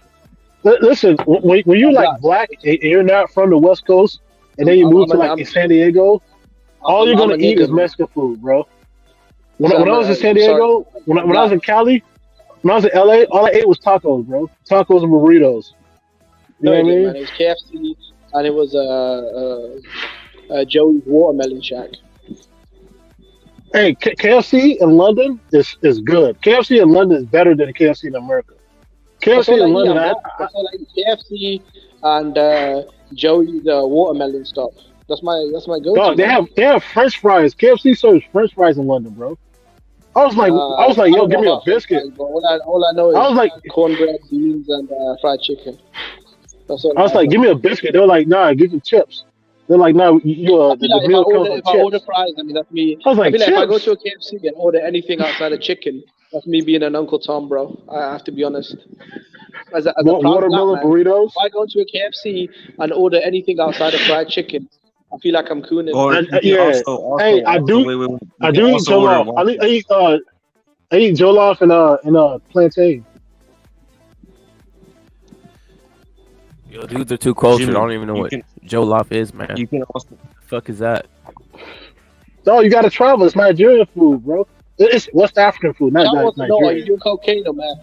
Listen, when you're like black and you're not from the West Coast, and then you move to like San Diego, all you're gonna eat is Mexican food, bro. When I was in San Diego, when I was in Cali, when I was in LA, all I ate was tacos, bro. Tacos and burritos. You know what I mean? Man, it was KFC, and it was Joey's Watermelon Shack. Hey, KFC in London is good. KFC in London is better than KFC in America. KFC in London, That's all I eat. KFC and Joey's watermelon stuff. That's my go-to. dog, they have French fries. KFC serves French fries in London, bro. I was like, yo, give me a biscuit. All I know is I was like, cornbread, beans, and fried chicken. That's all I was like, give me a biscuit. They were like, nah, give me chips. They're like, no, the meal comes with if I order chips. fries, I mean that's me. I was like, feel like if I go chips? to a KFC and order anything outside of chicken, that's me being an Uncle Tom, bro. I have to be honest. As a proud Watermelon black man, burritos? if I go to a KFC and order anything outside of fried chicken, I feel like I'm cooning. Or you can also, Hey, I do wait, I you do can eat also order jollof. I eat jollof and plantain. Yo, dudes are too cultured. Jimmy, I don't even know you what can- jollof is, man. You can also the fuck is that? No, you gotta travel. It's Nigerian food, bro. It's West African food, not Chan wants to know, are you Nigerian. doing cocaine or meth?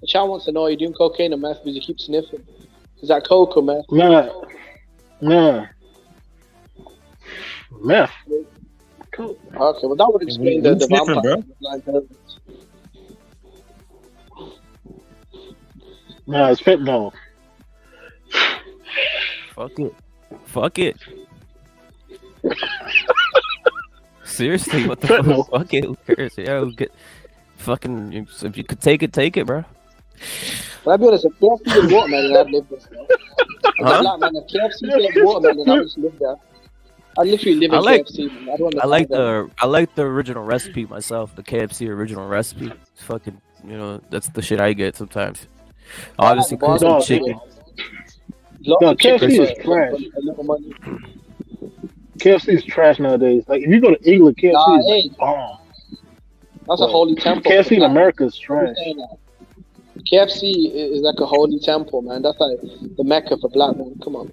Chan wants to know, are you doing cocaine or meth because you keep sniffing? Is that coke or meth? Nah. Meth. Okay, well that would explain the sniffing, vampire. bro. Nah, it's fentanyl. Fuck it. Seriously, what the fuck? Fuck it. Who cares? Yeah, who get fucking. If you could take it, bro. But I'll be honest, if KFC and watermelon, I'd live there. As a black man, if KFC and watermelon, I just live there. I literally live in KFC. Man. I like the original recipe myself. The KFC original recipe. It's fucking. That's the shit I get sometimes. Obviously, crispy chicken. No, KFC is trash. KFC is trash nowadays. Like if you go to England, KFC is like bomb. That's a holy temple. KFC in America is trash. KFC is like a holy temple, man. That's like the Mecca for black men. Come on.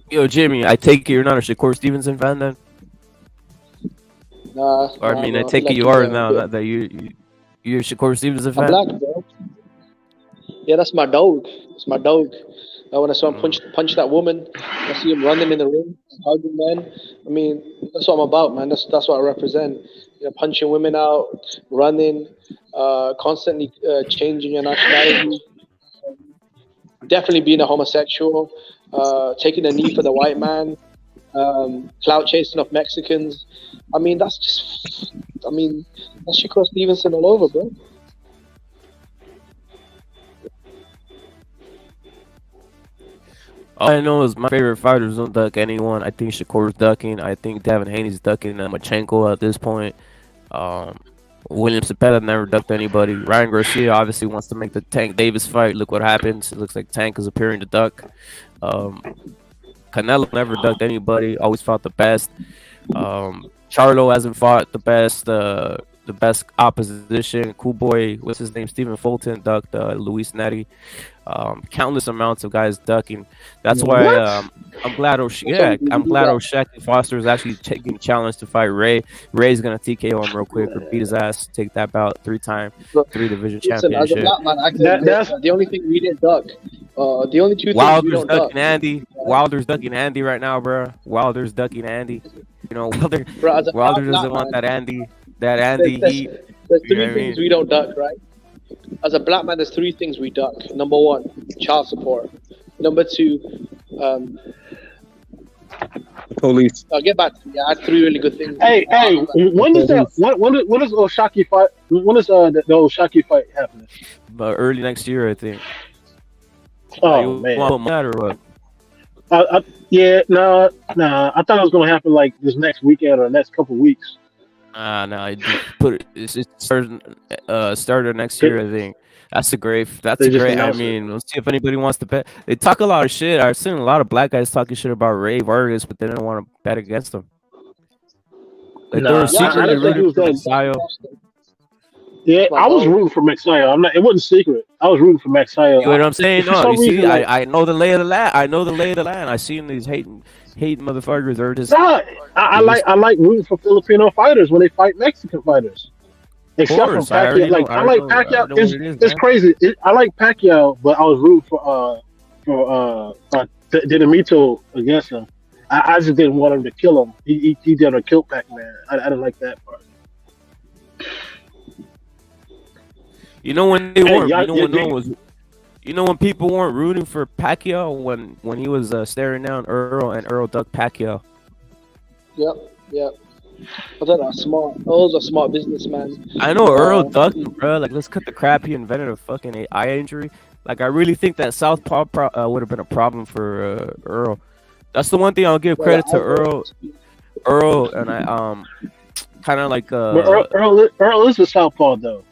Yo, Jimmy, I take it you're not a Shakur Stevenson fan then? Nah. Or I mean, I bro. take Like it you he's, are now that you're a Shakur Stevenson I'm fan. black, bro. Yeah, that's my dog. It's my dog. When I saw him punch that woman, I see him running in the ring, hugging men. I mean, that's what I'm about, man. That's what I represent. You know, punching women out, running, constantly changing your nationality. Definitely being a homosexual, taking a knee for the white man, clout chasing off Mexicans. I mean, that's Shakur Stevenson all over, bro. All I know is my favorite fighters don't duck anyone. I think Shakur's ducking. I think Devin Haney's ducking Machenko at this point. William Zepeda never ducked anybody. Ryan Garcia obviously wants to make the Tank Davis fight. Look what happens. It looks like Tank is appearing to duck. Canelo never ducked anybody. Always fought the best. Charlo hasn't fought the best opposition. Cool boy, what's his name? Stephen Fulton ducked Luis Neri. Countless amounts of guys ducking. That's why I'm glad O'Shaquie Foster is actually taking challenge to fight Ray. Ray's gonna TKO him real quick or beat his ass, take that bout 3-time, 3-division championship. As a black man, that's the only thing we didn't duck. The only two things we don't duck. Wilder's ducking Andy right now, bro. Wilder's ducking Andy. You know, Wilder doesn't want that Andy heat. There's three things we don't duck, right? As a black man, there's three things we duck. Number one, child support. Number two, police. I'll get back to you. I had three really good things. Hey, when does O'Shaquie fight? When is the O'Shaquie fight happening? Early next year, I think. Oh man, or what? Nah. I thought it was gonna happen like this next weekend or next couple weeks. No, I put it. It's started next year, I think. That's a great. I mean, we'll see if anybody wants to bet. They talk a lot of shit. I've seen a lot of black guys talking shit about Ray Vargas, but they don't want to bet against him. Like they were secretly rooting for Messiah. Yeah, I was rooting for Messiah. It wasn't secret. I was rooting for Messiah. You know what I'm saying? No, you see, I know the lay of the land. I seen these hating motherfuckers are just. I like rooting for Filipino fighters when they fight Mexican fighters. Except for Pacquiao. I like Pacquiao. It's crazy. I like Pacquiao, but I was rooting for Dinamito against him. I just didn't want him to kill him. He didn't kill Pac-Man. I didn't like that part. You know when they weren't. You know when people weren't rooting for Pacquiao when he was staring down Earl and Earl ducked Pacquiao. Yep. I thought that's smart. Earl's a smart businessman. I know Earl ducked him, bro. Like, let's cut the crap. He invented a fucking eye injury. Like, I really think that southpaw would have been a problem for Earl. That's the one thing I'll give credit to Earl. And I kind of like Earl is a southpaw though.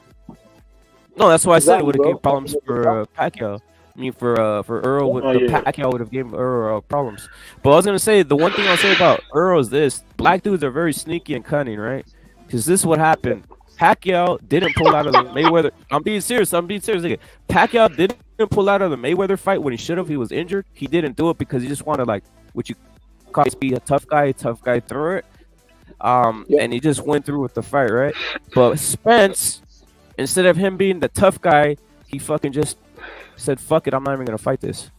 No, that's why I said it would have given problems for Pacquiao. I mean, for Earl, Pacquiao would have given Earl problems. But I was gonna say the one thing I'll say about Earl is this: black dudes are very sneaky and cunning, right? Because this is what happened. Pacquiao didn't pull out of the Mayweather. I'm being serious. Nigga. Pacquiao didn't pull out of the Mayweather fight when he should have. He was injured. He didn't do it because he just wanted, like, what you call be a tough guy through it. And he just went through with the fight, right? But Spence, instead of him being the tough guy, he fucking just said, "Fuck it, I'm not even gonna fight this."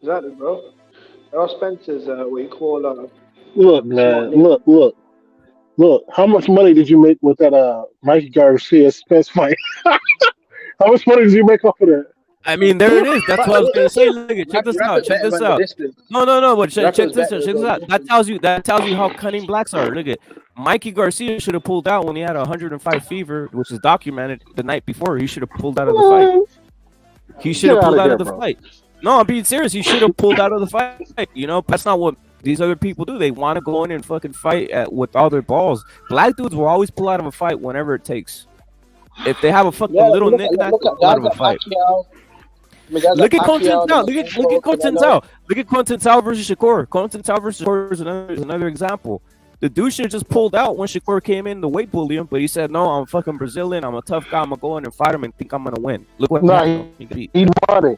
Exactly, bro. Earl Spence is what you call Look, man. Look. How much money did you make with that Mikey Garcia Spence fight? How much money did you make off of that? I mean, there it is. That's what I was gonna say. Look, check this out. No. But check this out. That tells you how cunning blacks are. Look at Mikey Garcia should have pulled out when he had 105 fever, which is documented the night before. He should have pulled out of the fight. He should have pulled out of the fight. No, I'm being serious. He should have pulled out of the fight. You know, that's not what these other people do. They want to go in and fucking fight with all their balls. Black dudes will always pull out of a fight whenever it takes. If they have a fucking little knick-knack, pull out of a fight. Look at Continental. Look at Continental. Look at Continental versus Shakur. Continental versus Shakur is another example. The dude should have just pulled out when Shakur came in to weight bully him, but he said, "No, I'm fucking Brazilian. I'm a tough guy. I'm gonna go in and fight him and think I'm gonna win." Look what happened. He needed money.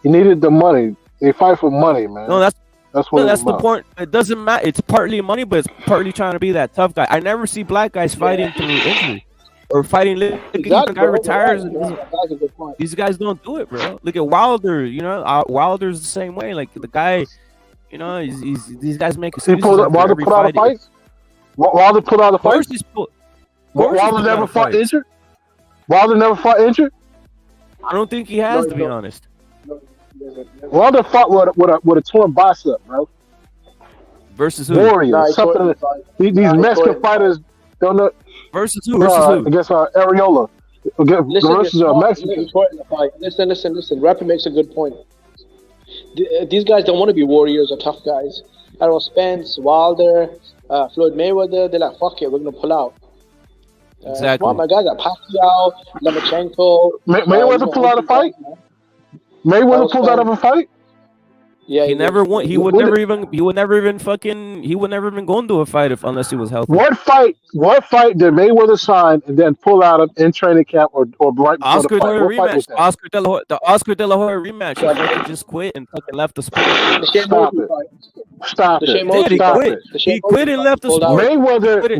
He needed the money. They fight for money, man. No, That's what No, it's that's the about. point. It doesn't matter. It's partly money, but it's partly trying to be that tough guy. I never see black guys fighting through injury or fighting. Look at the guy retires. That's a good point. These guys don't do it, bro. Look at Wilder. You know, Wilder's the same way. Like the guy, you know, he's these guys make excuses. Wilder put out a fight. Wilder put out a fight. Wilder never fought injured. Wilder never fought injured. I don't think he has, to be honest. Wilder fought with a torn bicep, bro. Versus who? Warrior. Something. These Mexican fighters don't know. Versus who? Versus who? Against Areola. Listen. Rapper makes a good point. These guys don't want to be warriors or tough guys. I don't know, Spence, Wilder, Floyd Mayweather. They're like, fuck it, we're gonna pull out. Exactly. Well, my guys are Pacquiao, Lomachenko. Mayweather pulled out a fight. Mayweather pulled out of a fight. Yeah, he never won. He would never even go into a fight unless he was healthy. What fight did Mayweather sign and then pull out of in training camp or right before Oscar the fight? De La Hoya rematch. The Oscar De La Hoya rematch. He fucking just quit and fucking left the sport. Stop it. He quit and left the sport.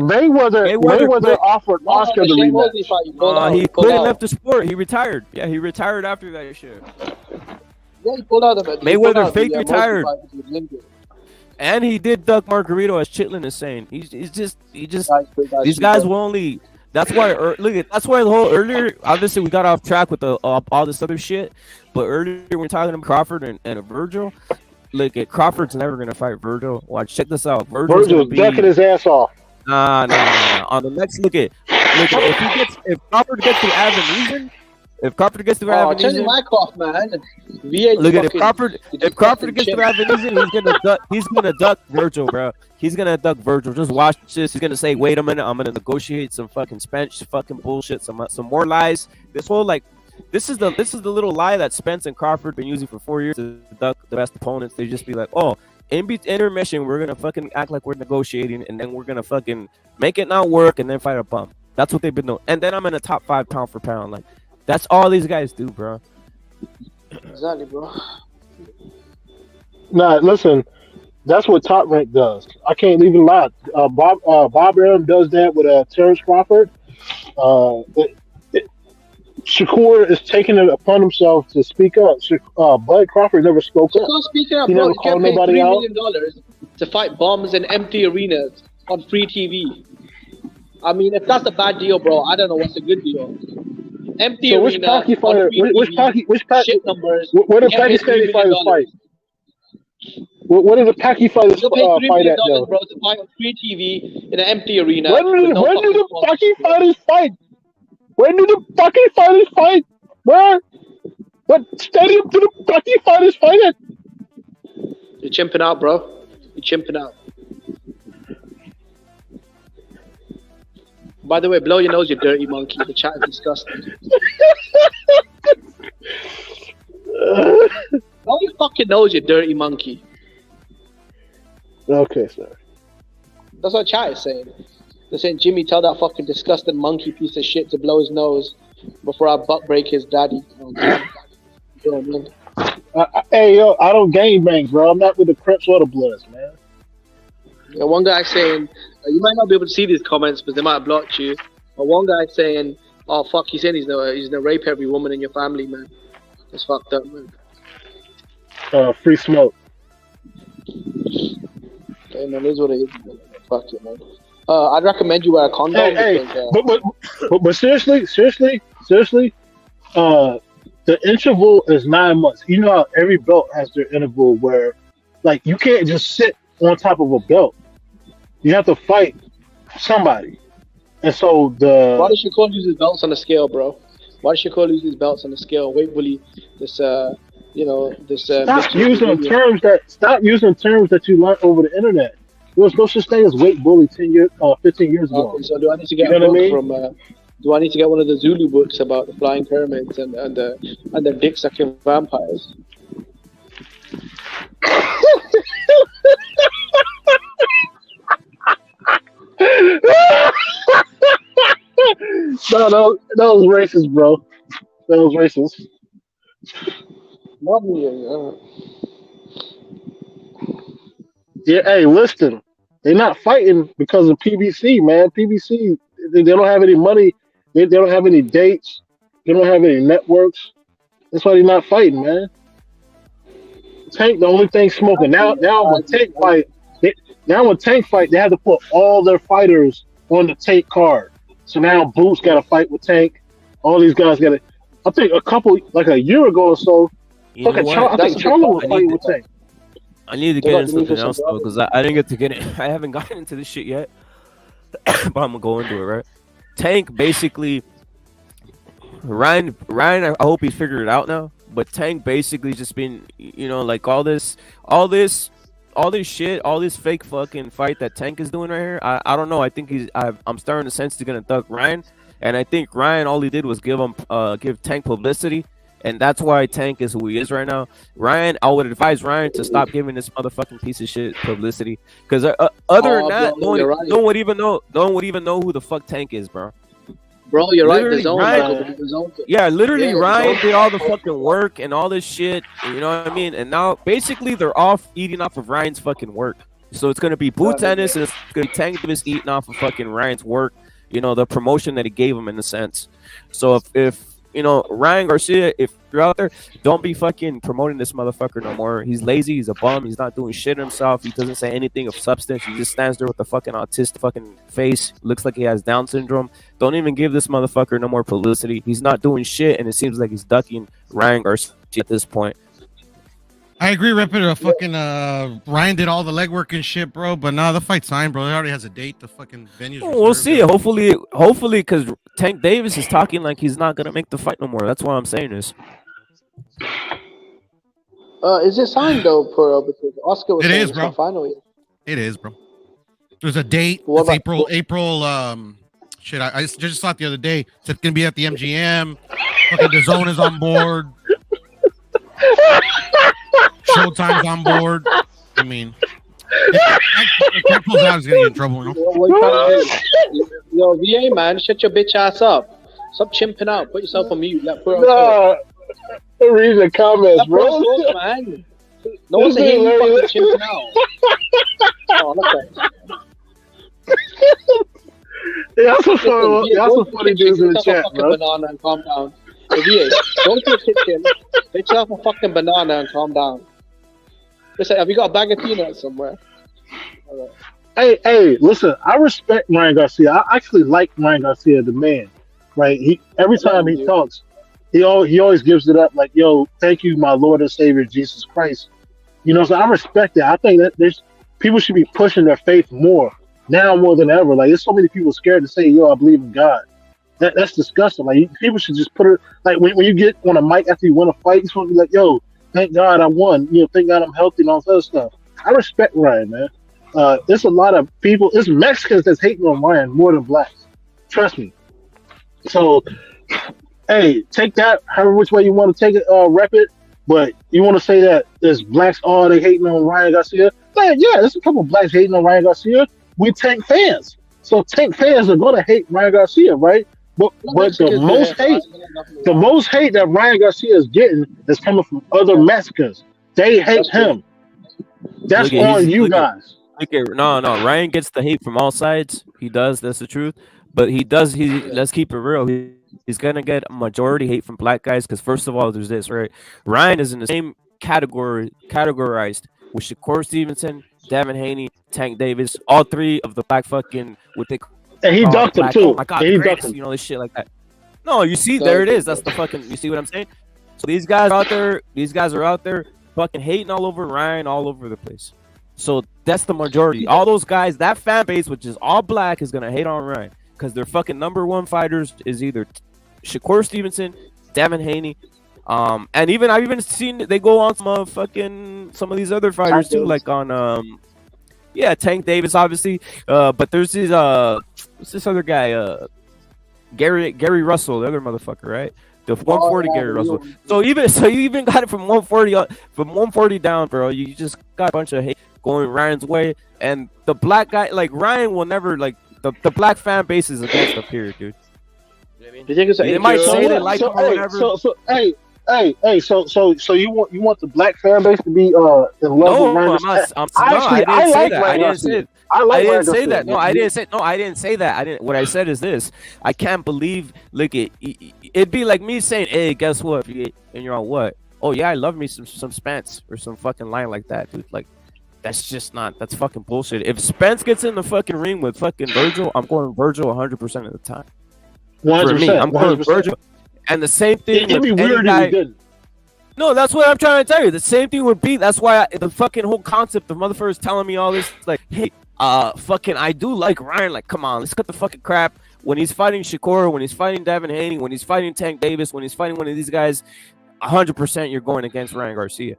Mayweather offered Oscar the rematch. He quit and left the sport. He retired. Yeah, he retired after that shit. Yeah, he pulled out of it. Mayweather fake retired. And he did duck Margarito, as Chitlin is saying. He just these guys will only. That's why that's why the whole earlier. Obviously, we got off track with the all this other shit. But earlier we were talking about Crawford and Virgil. Look at Crawford's never gonna fight Virgil. Watch, check this out. Virgil's ducking his ass off. Nah. On the next if Crawford gets to Evan If Crawford gets to Evan turn your mic off, man. Look at if Crawford gets to Evan he's gonna duck Virgil, bro. He's gonna duck Virgil. Just watch this. He's gonna say, "Wait a minute, I'm gonna negotiate some fucking Spence fucking bullshit, some more lies." This whole this is the little lie that Spence and Crawford been using for 4 years to duck the best opponents. They just be like, "Oh, in intermission, we're gonna fucking act like we're negotiating, and then we're gonna fucking make it not work, and then fight a bump." That's what they've been doing. And then I'm in the top 5 pound for pound, like. That's all these guys do, bro. Exactly, bro. Nah, listen, that's what Top Rank does. I can't even lie. Bob Arum does that with Terrence Crawford. Shakur is taking it upon himself to speak up. Bud Crawford never spoke up. Speaking up, he bro, never called nobody $3 out. million to fight bombs in empty arenas on free TV. I mean, if that's a bad deal, bro, I don't know what's a good deal. Empty so arena. Which numbers? Where do Pakistani fighters fight? Where do the Paki fighters fight at, though? Bro, to fight on free TV in an empty arena. When do the Paki fighters fight? When do the Paki fighters fight? Where? What stadium do the Paki fighters fight at? You're chimping out, bro. You're chimping out. By the way, blow your nose, you dirty monkey. The chat is disgusting. Blow your fucking nose, you dirty monkey. Okay, sorry. That's what chat is saying. They're saying, Jimmy, tell that fucking disgusting monkey piece of shit to blow his nose before I butt break his daddy. You know what I mean? Hey, yo, I don't gang bang, bro. I'm not with the Crips or the Bloods, man. Yeah, one guy saying, you might not be able to see these comments, but they might have blocked you. But one guy saying, "Oh fuck," he's saying he's gonna rape every woman in your family, man. It's fucked up, man. Free smoke. Hey man, it is what it is. Fuck it, man. I'd recommend you wear a condom. But seriously, the interval is 9 months. You know how every belt has their interval where, like, you can't just sit on top of a belt. You have to fight somebody. And so why does Shakur use his belts on the scale, bro? Why does Shakur use his belts on the scale? Wait, Willie, Stop using terms that you learned over the internet. There was no such thing as weight bully 15 years ago. Okay, so do I need to get a book from? Do I need to get one of the Zulu books about the flying pyramids and the dick sucking vampires? No, that was racist, bro. That was racist. Not me. Yeah, hey, listen, they're not fighting because of PBC, man. PBC, they don't have any money. They don't have any dates. They don't have any networks. That's why they're not fighting, man. Tank, the only thing smoking now when Tank fight, they have to put all their fighters on the Tank card. So now Boots got to fight with Tank. All these guys got to. I think a year ago or so, You know I what? think Charlo was fighting with Tank. I need to get into something else though, because I didn't get to get it. I haven't gotten into this shit yet, but I'm gonna go into it. Right? Tank basically, Ryan. I hope he's figured it out now. But Tank basically just been, like all this shit, all this fake fucking fight that Tank is doing right here. I don't know. I think I'm starting to sense he's gonna thug Ryan, and I think Ryan all he did was give Tank publicity. And that's why Tank is who he is right now. Ryan, I would advise Ryan to stop giving this motherfucking piece of shit publicity. Because other than that, no one would even know who the fuck Tank is, bro. Bro, you're Literally, right. Ryan, Ryan did all the fucking work and all this shit. You know what I mean? And now, basically, they're eating off of Ryan's fucking work. So it's gonna be Boo Tennis and it's gonna be Tank Davis eating off of fucking Ryan's work. The promotion that he gave him in a sense. So if Ryan Garcia, if you're out there, don't be fucking promoting this motherfucker no more. He's lazy. He's a bum. He's not doing shit himself. He doesn't say anything of substance. He just stands there with a fucking autistic fucking face. Looks like he has Down syndrome. Don't even give this motherfucker no more publicity. He's not doing shit, and it seems like he's ducking Ryan Garcia at this point. I agree, Ripper. Fucking Ryan did all the legwork and shit, bro. But nah, the fight's signed, bro. He already has a date. The fucking venue's reserved. We'll see. Hopefully, because Tank Davis is talking like he's not gonna make the fight no more. That's why I'm saying this. Is it signed though, because Oscar was It saying is, it's bro. not final yet. It is, bro. There's a date. What It's about- April. Shit, I just saw it the other day. It's gonna be at the MGM. Fucking the Zone is on board. Showtime's on board. I mean, if Tank pulls out, he's gonna get in trouble. What you trying to do? Yo, VA man, shut your bitch ass up. Stop chimping out. Put yourself on mute. Nah, read the comments, bro. Man. No one's hearing you fucking chimping out. Oh, look at that. Y'all some funny dudes in the chat, bro. Banana and calm down. VA, go to the kitchen, get yourself a fucking banana and calm down. Listen, have you got a bag of peanuts somewhere? All right. Hey, listen, I respect Ryan Garcia. I actually like Ryan Garcia, the man. Right? Every time he talks, he always gives it up like, yo, thank you, my Lord and Savior Jesus Christ. So I respect that. I think that people should be pushing their faith more now more than ever. Like, there's so many people scared to say, yo, I believe in God. That's disgusting. Like, people should just put it, like, when you get on a mic after you win a fight, you're supposed to be like, yo, thank God I won. Thank God I'm healthy and all that other stuff. I respect Ryan, man. There's a lot of people, it's Mexicans that's hating on Ryan more than blacks. Trust me. So, hey, take that however which way you want to take it, rep it. But you want to say that there's blacks, they hating on Ryan Garcia? Yeah, there's a couple blacks hating on Ryan Garcia. We're Tank fans. So Tank fans are going to hate Ryan Garcia, right? But the most hate that Ryan Garcia is getting is coming from other Mexicans. They hate him. That's on you guys. No, Ryan gets the hate from all sides. He does. That's the truth. But let's keep it real. He's gonna get a majority hate from black guys because first of all, there's this, right? Ryan is in the same categorized with Shakur Stevenson, Devin Haney, Tank Davis, all three of the black fucking and he ducked him too. Oh my God, he ducked him. This shit like that. No, you see, there it is. That's the fucking. You see what I'm saying? So these guys are out there, fucking hating all over Ryan, all over the place. So that's the majority. All those guys, that fan base, which is all black, is gonna hate on Ryan because their fucking number one fighters is either Shakur Stevenson, Devin Haney, and I've even seen they go on some of these other fighters too, like on Tank Davis, obviously. But there's what's this other guy? Gary Russell, the other motherfucker, right? The 140 Gary Russell. So you even got it from 140 down, bro. You just got a bunch of hate going Ryan's way, and the black guy, like Ryan, will never like the black fan base is against the period, dude. You know what I mean? They might say they like him or whatever. So hey, Hey, so you want the black fan base to be in love with Ryan? I didn't say that. I didn't say. I didn't say that. No, I didn't say. No, I didn't say that. I didn't. What I said is this: I can't believe. Look, it'd be like me saying, "Hey, guess what?" And you're on what? Oh yeah, I love me some Spence or some fucking line like that, dude. Like, that's just not. That's fucking bullshit. If Spence gets in the fucking ring with fucking Virgil, I'm going Virgil 100% of the time. 100%. For me, I'm going Virgil. And the same thing. It'd be weird if he didn't. No, that's what I'm trying to tell you. The same thing would be. That's why the fucking whole concept of motherfuckers telling me all this, like, hey, fucking, I do like Ryan. Like, come on, let's cut the fucking crap. When he's fighting Shakur, when he's fighting Devin Haney, when he's fighting Tank Davis, when he's fighting one of these guys, 100% you're going against Ryan Garcia.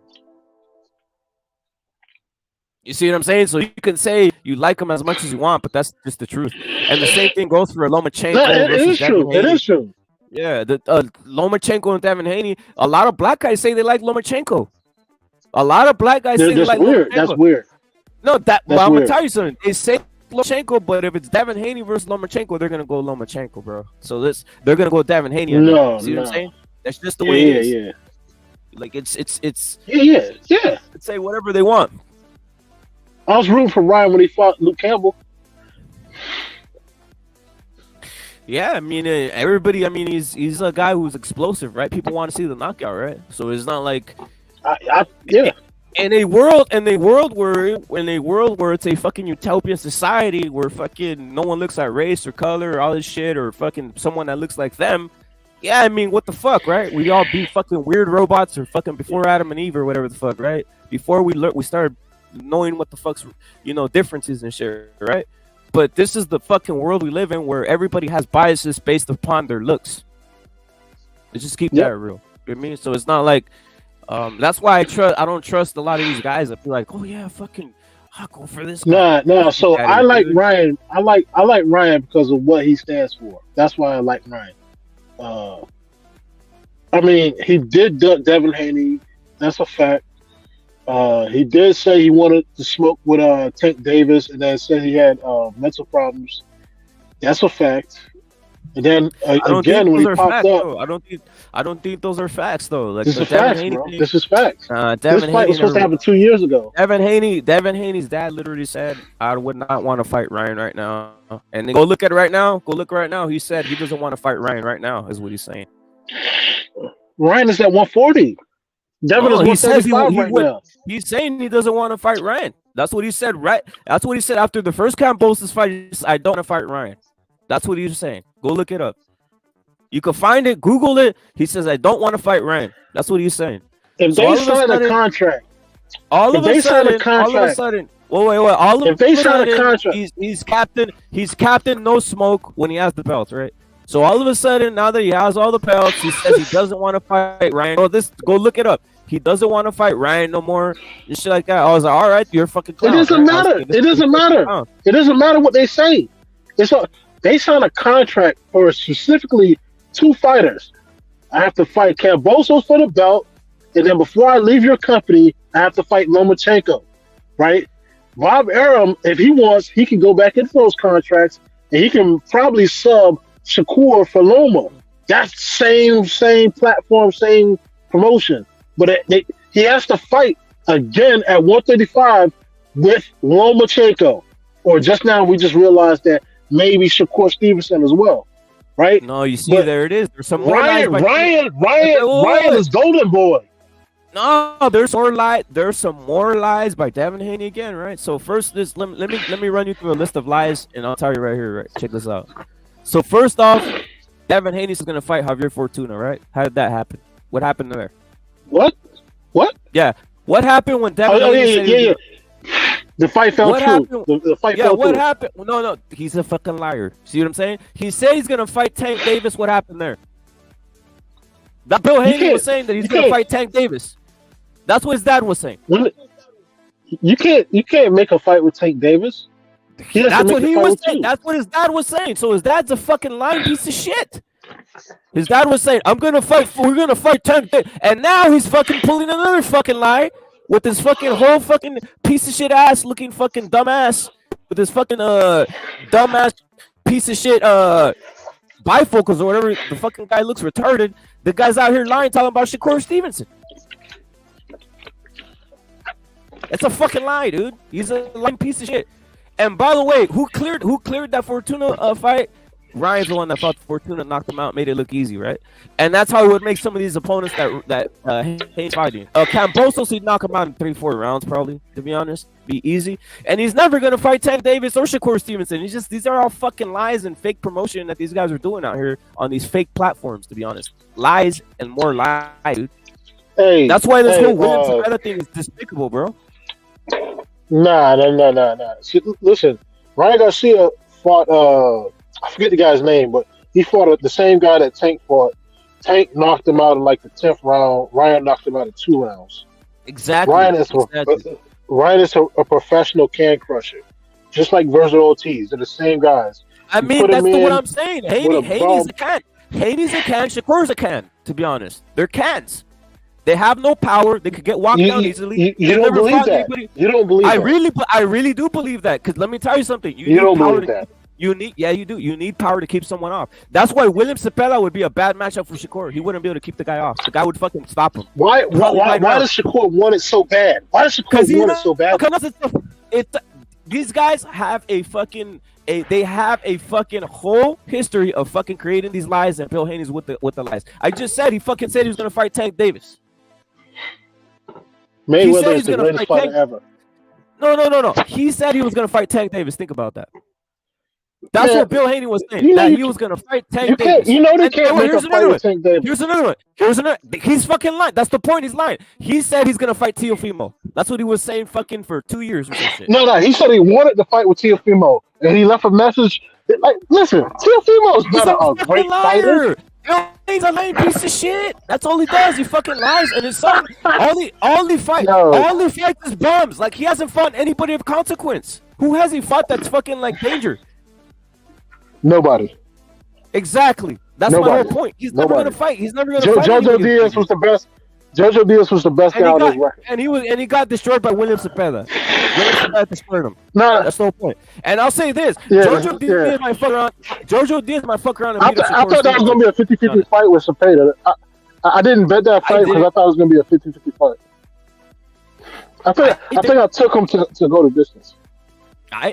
You see what I'm saying? So you can say you like him as much as you want, but that's just the truth. And the same thing goes for Lomachenko. No, it is true. It is true. Yeah, the Lomachenko and Devin Haney. A lot of black guys say they like Lomachenko. A lot of black guys say they like weird. Lomachenko. That's weird. No, That's I'm weird. gonna tell you something. They say Lomachenko, but if it's Devin Haney versus Lomachenko, they're gonna go Lomachenko, bro. So they're gonna go Devin Haney. No, see what I'm saying? That's just the way it is. Yeah. Like it's Yeah. Let's say whatever they want. I was rooting for Ryan when he fought Luke Campbell. Yeah, I mean, everybody. I mean, he's a guy who's explosive, right? People want to see the knockout, right? So it's not like, yeah. In a world where it's a fucking utopian society where fucking no one looks at race or color or all this shit or fucking someone that looks like them. Yeah, I mean, what the fuck, right? We all be fucking weird robots or fucking before Adam and Eve or whatever the fuck, right? Before we started knowing what the fuck's differences and shit, right? But this is the fucking world we live in where everybody has biases based upon their looks. Let's just keep that real. You know what I mean? So it's not like that's why I don't trust a lot of these guys that feel like, oh yeah, fucking I'll go for this guy. Nah. So I like Ryan. I like Ryan because of what he stands for. That's why I like Ryan. I mean, he did duck Devin Haney. That's a fact. He did say he wanted to smoke with Tank Davis, and then said he had mental problems. That's a fact. And then again, when he popped up, I don't think those are facts though. Like, this is facts, bro. This is facts. This fight was supposed to happen 2 years ago. Devin Haney's dad literally said, "I would not want to fight Ryan right now." And then go look right now. He said he doesn't want to fight Ryan right now. Is what he's saying. Ryan is at 140. Devin is 175 right now. He's saying he doesn't want to fight Ryan. That's what he said, right? That's what he said after the first Kambosos fight. I don't want to fight Ryan. That's what he was saying. Go look it up. You can find it. Google it. He says, I don't want to fight Ryan. That's what he's saying. If they sign a contract, all of a sudden, he's captain, no smoke when he has the belts, right? So all of a sudden, now that he has all the belts, he says he doesn't want to fight Ryan. Go look it up. He doesn't want to fight Ryan no more and shit like that. I was like, all right, you're a fucking clown. It doesn't matter. It doesn't matter. It doesn't matter what they say. They signed a contract for specifically 2 fighters. I have to fight Kambosos for the belt, and then before I leave your company, I have to fight Lomachenko, right? Bob Arum, if he wants, he can go back into those contracts, and he can probably sub Shakur for Loma. That's same platform, same promotion. But he has to fight again at 135 with Lomachenko. Or just now we just realized that maybe Shakur Stevenson as well, right? No, you see, there it is. There's some more Ryan is golden boy. No, there's some more lies by Devin Haney again, right? So first, let me run you through a list of lies, and I'll tell you right here, right? Check this out. So first off, Devin Haney is going to fight Javier Fortuna, right? How did that happen? What happened there? What? Yeah. What happened when Devin Haney The fight fell through. The fight fell what through. happened? No. He's a fucking liar. See what I'm saying? He said he's going to fight Tank Davis. What happened there? That Bill Haney was saying that he's going to fight Tank Davis. That's what his dad was saying. You can't make a fight with Tank Davis. That's what he was saying. That's what his dad was saying. So his dad's a fucking lying piece of shit. His dad was saying, we're gonna fight Tank Davis. And now he's fucking pulling another fucking lie with this fucking whole fucking piece of shit ass looking fucking dumbass with this fucking dumbass piece of shit bifocals or whatever. The fucking guy looks retarded. The guy's out here lying, talking about Shakur Stevenson. It's a fucking lie, dude. He's a lying piece of shit. And by the way, who cleared that Fortuna fight? Ryan's the one that fought Fortuna, knocked him out, made it look easy, right? And that's how it would make some of these opponents that hate fighting. Cambosos, he'd knock him out in 3-4 rounds, probably, to be honest. Be easy. And he's never going to fight Tank Davis or Shakur Stevenson. These are all fucking lies and fake promotion that these guys are doing out here on these fake platforms, to be honest. Lies and more lies, dude. Hey, that's why this whole Williams thing is despicable, bro. Nah. See, listen, Ryan Garcia fought, I forget the guy's name, but he fought the same guy that Tank fought. Tank knocked him out in like the 10th round. Ryan knocked him out in 2 rounds. Exactly. Ryan is a professional can crusher, just like Virgil Ortiz. They're the same guys. I mean, that's what I'm saying. Haney's a can. Haney's a can. Shakur's a can. To be honest, they're cans. They have no power. They could get walked down easily. You don't believe that. You don't believe that. I really do believe that. Because let me tell you something. You don't believe that. You do. You need power to keep someone off. That's why William Zepeda would be a bad matchup for Shakur. He wouldn't be able to keep the guy off. The guy would fucking stop him. Why does Shakur want it so bad? Why does Shakur want it so bad? Because these guys have a fucking whole history of fucking creating these lies, and Bill Haney's with the lies. I just said he fucking said he was gonna fight Tank Davis. Mayweather is the greatest fighter ever. No. He said he was gonna fight Tank Davis. Think about that. That's what Bill Haney was saying. That he was gonna fight Tank Davis. You know they can't make a fight with Tank Davis. Here's another one. He's fucking lying. That's the point. He's lying. He said he's gonna fight Teofimo. That's what he was saying fucking for 2 years or some shit. No. He said he wanted to fight with Teofimo, and he left a message. Like, listen, Teofimo's not a great fighter. He's a lame piece of shit. That's all he does. He fucking lies, and his son all he fights is bums. Like, he hasn't fought anybody of consequence. Who has he fought that's fucking like danger? Nobody. Exactly. That's my whole point. He's never gonna fight. He's never gonna fight. Jojo Diaz was the best. Jojo Diaz was the best guy on his record. And he got destroyed by William Zepeda. William Zepeda destroyed him. No, that's the whole point. And I'll say this: Jojo Diaz might fuck around. Jojo Diaz might fuck around. I thought that was gonna be a 50-50 fight with Zepeda. I didn't bet that fight because I thought it was gonna be a 50-50 fight. I think I took him to go the distance. I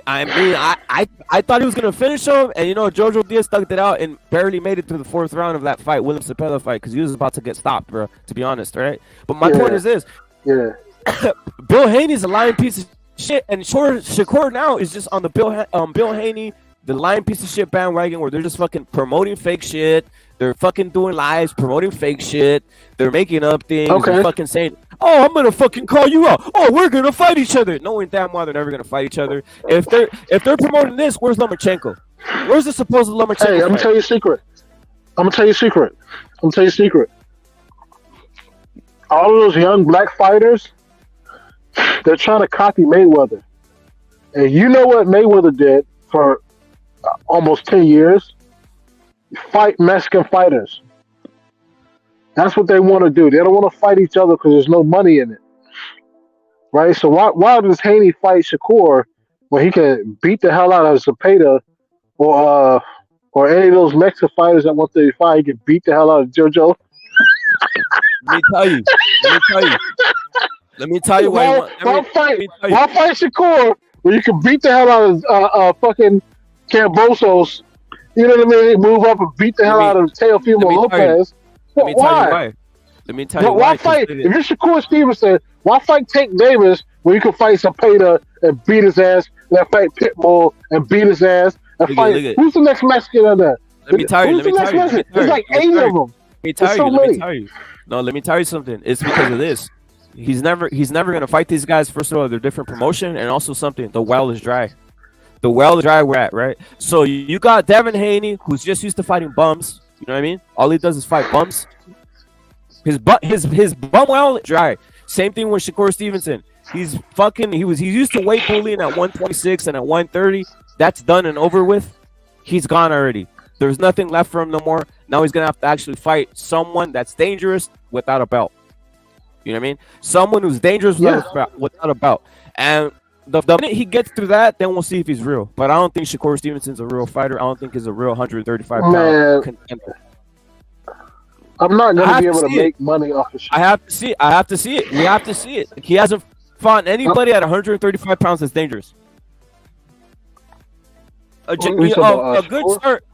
thought he was gonna finish him, and Jojo Diaz stuck it out and barely made it through the 4th round of that fight, William Zepeda fight, because he was about to get stopped, bro. To be honest, right? But my point is this: Bill Haney's a lying piece of shit, and Shakur now is just on the Bill Haney, the lying piece of shit bandwagon, where they're just fucking promoting fake shit. They're fucking doing lives, promoting fake shit. They're making up things. Okay. Fucking saying, "Oh, I'm gonna fucking call you out. Oh, we're gonna fight each other." Knowing damn well they're never gonna fight each other. If they're promoting this, where's Lomachenko? Where's the supposed Lomachenko? Hey, I'm gonna tell you a secret. All of those young black fighters, they're trying to copy Mayweather. And you know what Mayweather did for almost 10 years? Fight Mexican fighters. That's what they want to do. They don't want to fight each other because there's no money in it, right? So why does Haney fight Shakur when he can beat the hell out of Zepeda or any of those Mexican fighters at 135? He can beat the hell out of JoJo. Let me tell you. Why fight Shakur when you can beat the hell out of fucking Cambosos? You know what I mean? Move up and beat the hell out of Teofimo Lopez. Why? Let me tell you why. Why fight? If you're Shakur Stevenson, why fight Tank Davis when you can fight Zepeda and beat his ass, and then fight Pitbull and beat his ass, and fight who's the next Mexican on that? Let me tell you. There's like 8 of them. Let me tell you. No, let me tell you something. It's because of this. He's never gonna fight these guys. First of all, they're different promotion, and also something. The well is dry. The well is dry. We're at right. So you got Devin Haney, who's just used to fighting bums. You know what I mean? All he does is fight bums. His bum well is dry. Same thing with Shakur Stevenson. He's used to weight bullying at 126 and at 130. That's done and over with. He's gone already. There's nothing left for him no more. Now he's gonna have to actually fight someone that's dangerous without a belt. You know what I mean? Someone who's dangerous without a belt. And the minute he gets through that, then we'll see if he's real. But I don't think Shakur Stevenson's a real fighter. I don't think he's a real 135-pound contender. I'm not I gonna have be to able to see it. make money off the shit. I have to see it. I have to see it. We have to see it. He hasn't fought anybody at 135 pounds that's dangerous. A good start.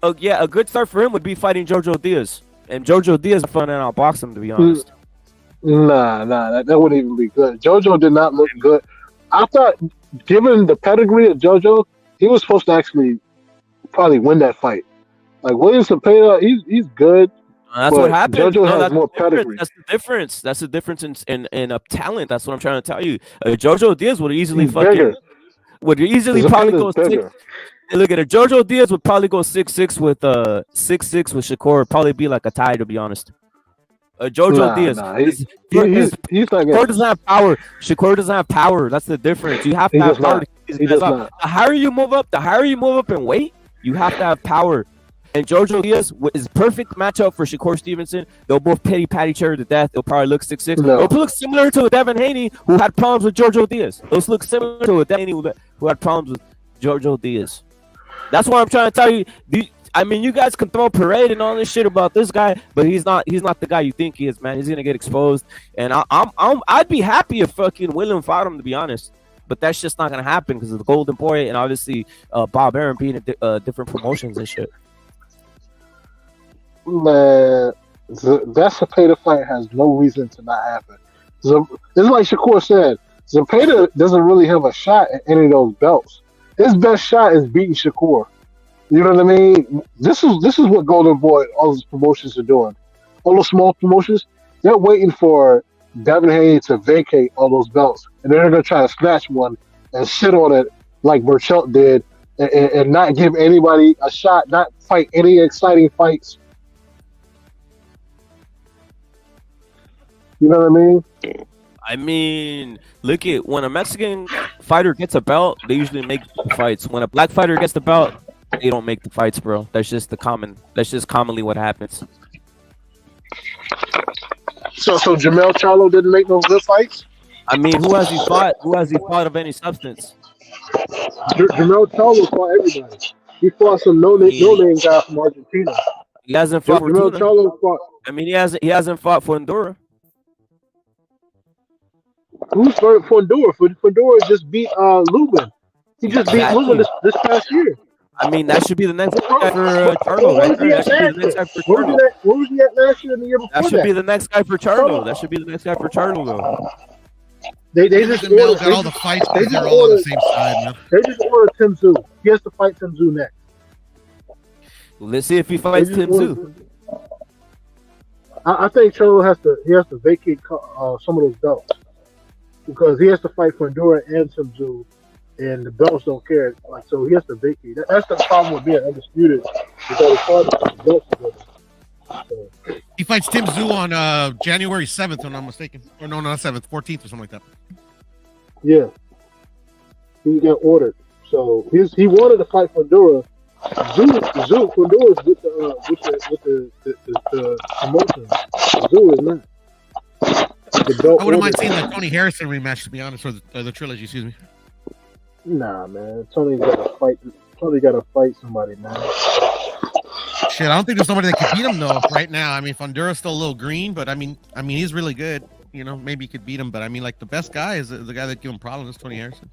A good start for him would be fighting Jojo Diaz, and Jojo Diaz fun and outbox him, to be honest. Nah, that wouldn't even be good. JoJo did not look good. I thought, given the pedigree of JoJo, he was supposed to actually probably win that fight. Like William Zepeda, he's good. That's what happened. JoJo has that's more the difference. pedigree. That's the difference. That's the difference in talent. That's what I'm trying to tell you. Jojo Diaz would easily bigger. Probably go bigger. 6. Look at it. Jojo Diaz would probably go 6'6" with 6'6" with Shakur. It'd probably be like a tie, to be honest. Jojo Diaz. He's not Shakur doesn't have power. Shakur doesn't have power. That's the difference. You have to have power. He does not. The higher you move up in weight, you have to have power. And Jojo Diaz is perfect matchup for Shakur Stevenson. They'll both patty each other to death. They'll probably look 6'6". No. They'll look similar to Devin Haney, who had problems with Jojo Diaz. Those look similar to Devin Haney, who had problems with Jojo Diaz. That's what I'm trying to tell you. I mean, you guys can throw a parade and all this shit about this guy, but he's not the guy you think he is, man. He's gonna get exposed, and I'd be happy if fucking William fought him, to be honest. But that's just not gonna happen because of the Golden Boy and obviously Bob Arum being at different promotions and shit. Man, that Zepeda fight has no reason to not happen. It's like Shakur said, Zepeda doesn't really have a shot at any of those belts. His best shot is beating Shakur. You know what I mean? This is what Golden Boy, all those promotions are doing. All those small promotions, they're waiting for Devin Haney to vacate all those belts, and they're gonna try to snatch one and sit on it like Burchelt did, and not give anybody a shot, not fight any exciting fights. You know what I mean? I mean, look at when a Mexican fighter gets a belt, they usually make the fights. When a black fighter gets the belt, they don't make the fights, bro. That's just commonly what happens. So Jamel Charlo didn't make no good fights? I mean, who has he fought? Who has he fought of any substance? Jamel Charlo fought everybody. He fought some no-name guy from Argentina. He hasn't fought Jamel Charlo fought. I mean, he hasn't fought for Honduras. Who's for Honduras? Honduras just beat Lubin. He just beat Lubin this past year. I mean, that should be the next guy for Charlo, right? That should be the next guy for Charlo. Where was he at last year and the year before that? That should be the next guy for Charlo. That should be the next guy for Charlo, though. They just ordered, got all the fights because they're all on the same side, man. They just ordered Tim Tszyu. He has to fight Tim Tszyu next. Let's see if he fights Tim Tszyu. I think Charlo has to vacate some of those belts because he has to fight for Honduras and Tim Tszyu. And the belts don't care, like, so he has to vacate. That's the problem with being undisputed. Because the belts together. So. He fights Tim Tszyu on January 7th, if I'm not mistaken. Or no, not 7th, 14th or something like that. Yeah, he got ordered. So he wanted to fight for Honduras. Tszyu for Honduras with the promotion. Tszyu is not. I wouldn't mind seeing the Tony Harrison rematch, to be honest, or the trilogy. Excuse me. Nah, man. Tony got to fight somebody, man. Shit, I don't think there's somebody that can beat him though right now. I mean, Honduras still a little green, but I mean, he's really good. You know, maybe he could beat him, but I mean, like the best guy is the guy that give him problems is Tony Harrison.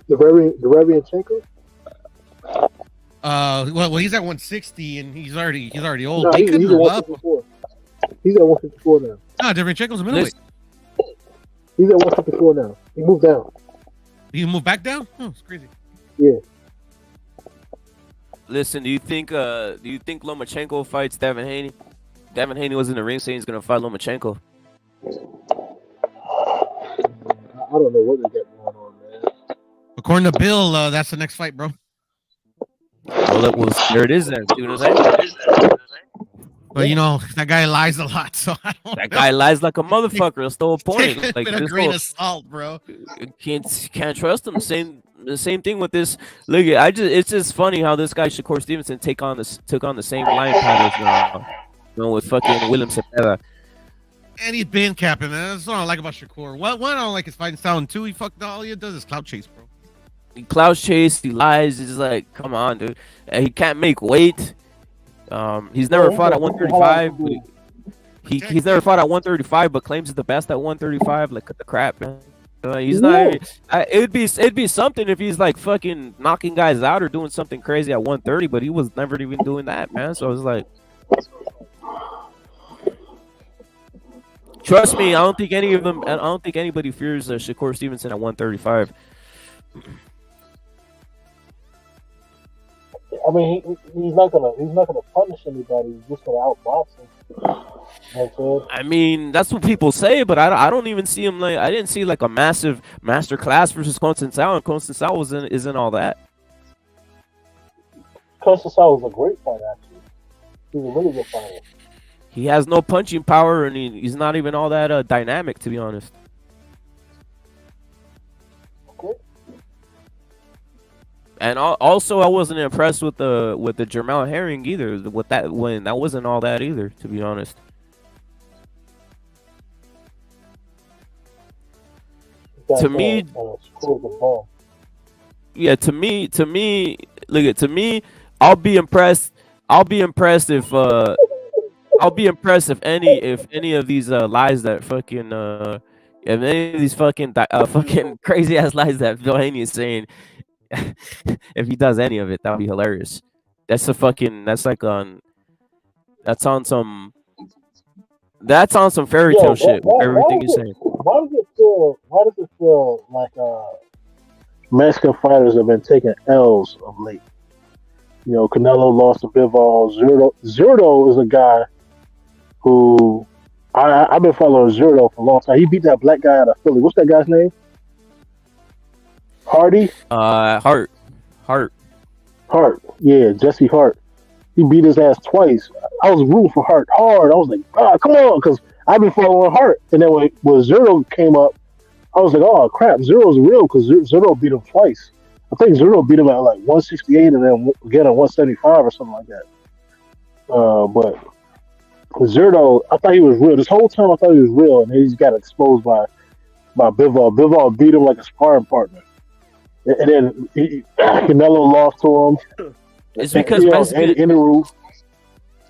The Derevianchenko? Well, he's at 160 and he's already old. No, he could move up. He's at 154 now. No, Derevianchenko's a middleweight. He's at 154 now. He moved down. He moved back down? Oh, it's crazy. Yeah. Listen, do you think Lomachenko fights Devin Haney? Devin Haney was in the ring saying he's gonna fight Lomachenko. I don't know what they got going on, man. According to Bill, that's the next fight, bro. Well, there it is then. See what I'm saying? But you know, that guy lies a lot, so I don't know. Guy lies like a motherfucker. That's the whole point. Take it Like, with a grain of salt, bro. Can't trust him. The same thing with this. Look, it's just funny how this guy Shakur Stevenson took on the same line pattern, with fucking William Zepeda. And he's been capping, man. That's what I like about Shakur. One, I don't like his fighting style, and two, all he does is clout chase, bro. He clout chase, he lies. He's like, come on, dude. And he can't make weight. He's never fought at 135. He's never fought at 135, but claims he's the best at 135. Like the crap, man. He's not. It'd be something if he's like fucking knocking guys out or doing something crazy at 130, but he was never even doing that, man. So I was like, trust me, I don't think any of them. I don't think anybody fears Shakur Stevenson at 135. I mean, he's not gonna punish anybody. He's just gonna outbox him. I mean, that's what people say, but I don't even see him like. I didn't see like a massive master class versus Conceição, and Conceição isn't all that. Conceição was a great fight, actually. He's a really good fighter. He has no punching power, and he's not even all that dynamic, to be honest. Okay. And also, I wasn't impressed with the Jermell Herring either. With that wasn't all that either, to be honest. To me, yeah. To me, look at I'll be impressed. I'll be impressed if any of these lies that fucking if any of these fucking crazy ass lies that Phil Haney is saying. If he does any of it, that would be hilarious. That's on some fairy tale shit. Everything you're saying. Why does it feel like Mexican fighters have been taking L's of late? You know, Canelo lost to Bivol. Zurdo is a guy who I've been following Zurdo for a long time. He beat that black guy out of Philly. What's that guy's name? Hardy? Hart. Yeah, Jesse Hart. He beat his ass twice. I was rooting for Hart hard. I was like, come on, because I've been following Hart. And then when Zurdo came up, I was like, oh, crap, Zurdo's real because Zurdo beat him twice. I think Zurdo beat him at like 168 and then again at 175 or something like that. But Zurdo, I thought he was real. This whole time I thought he was real, and he just got exposed by Bivol. Bivol beat him like a sparring partner. And then Canelo lost to him. It's because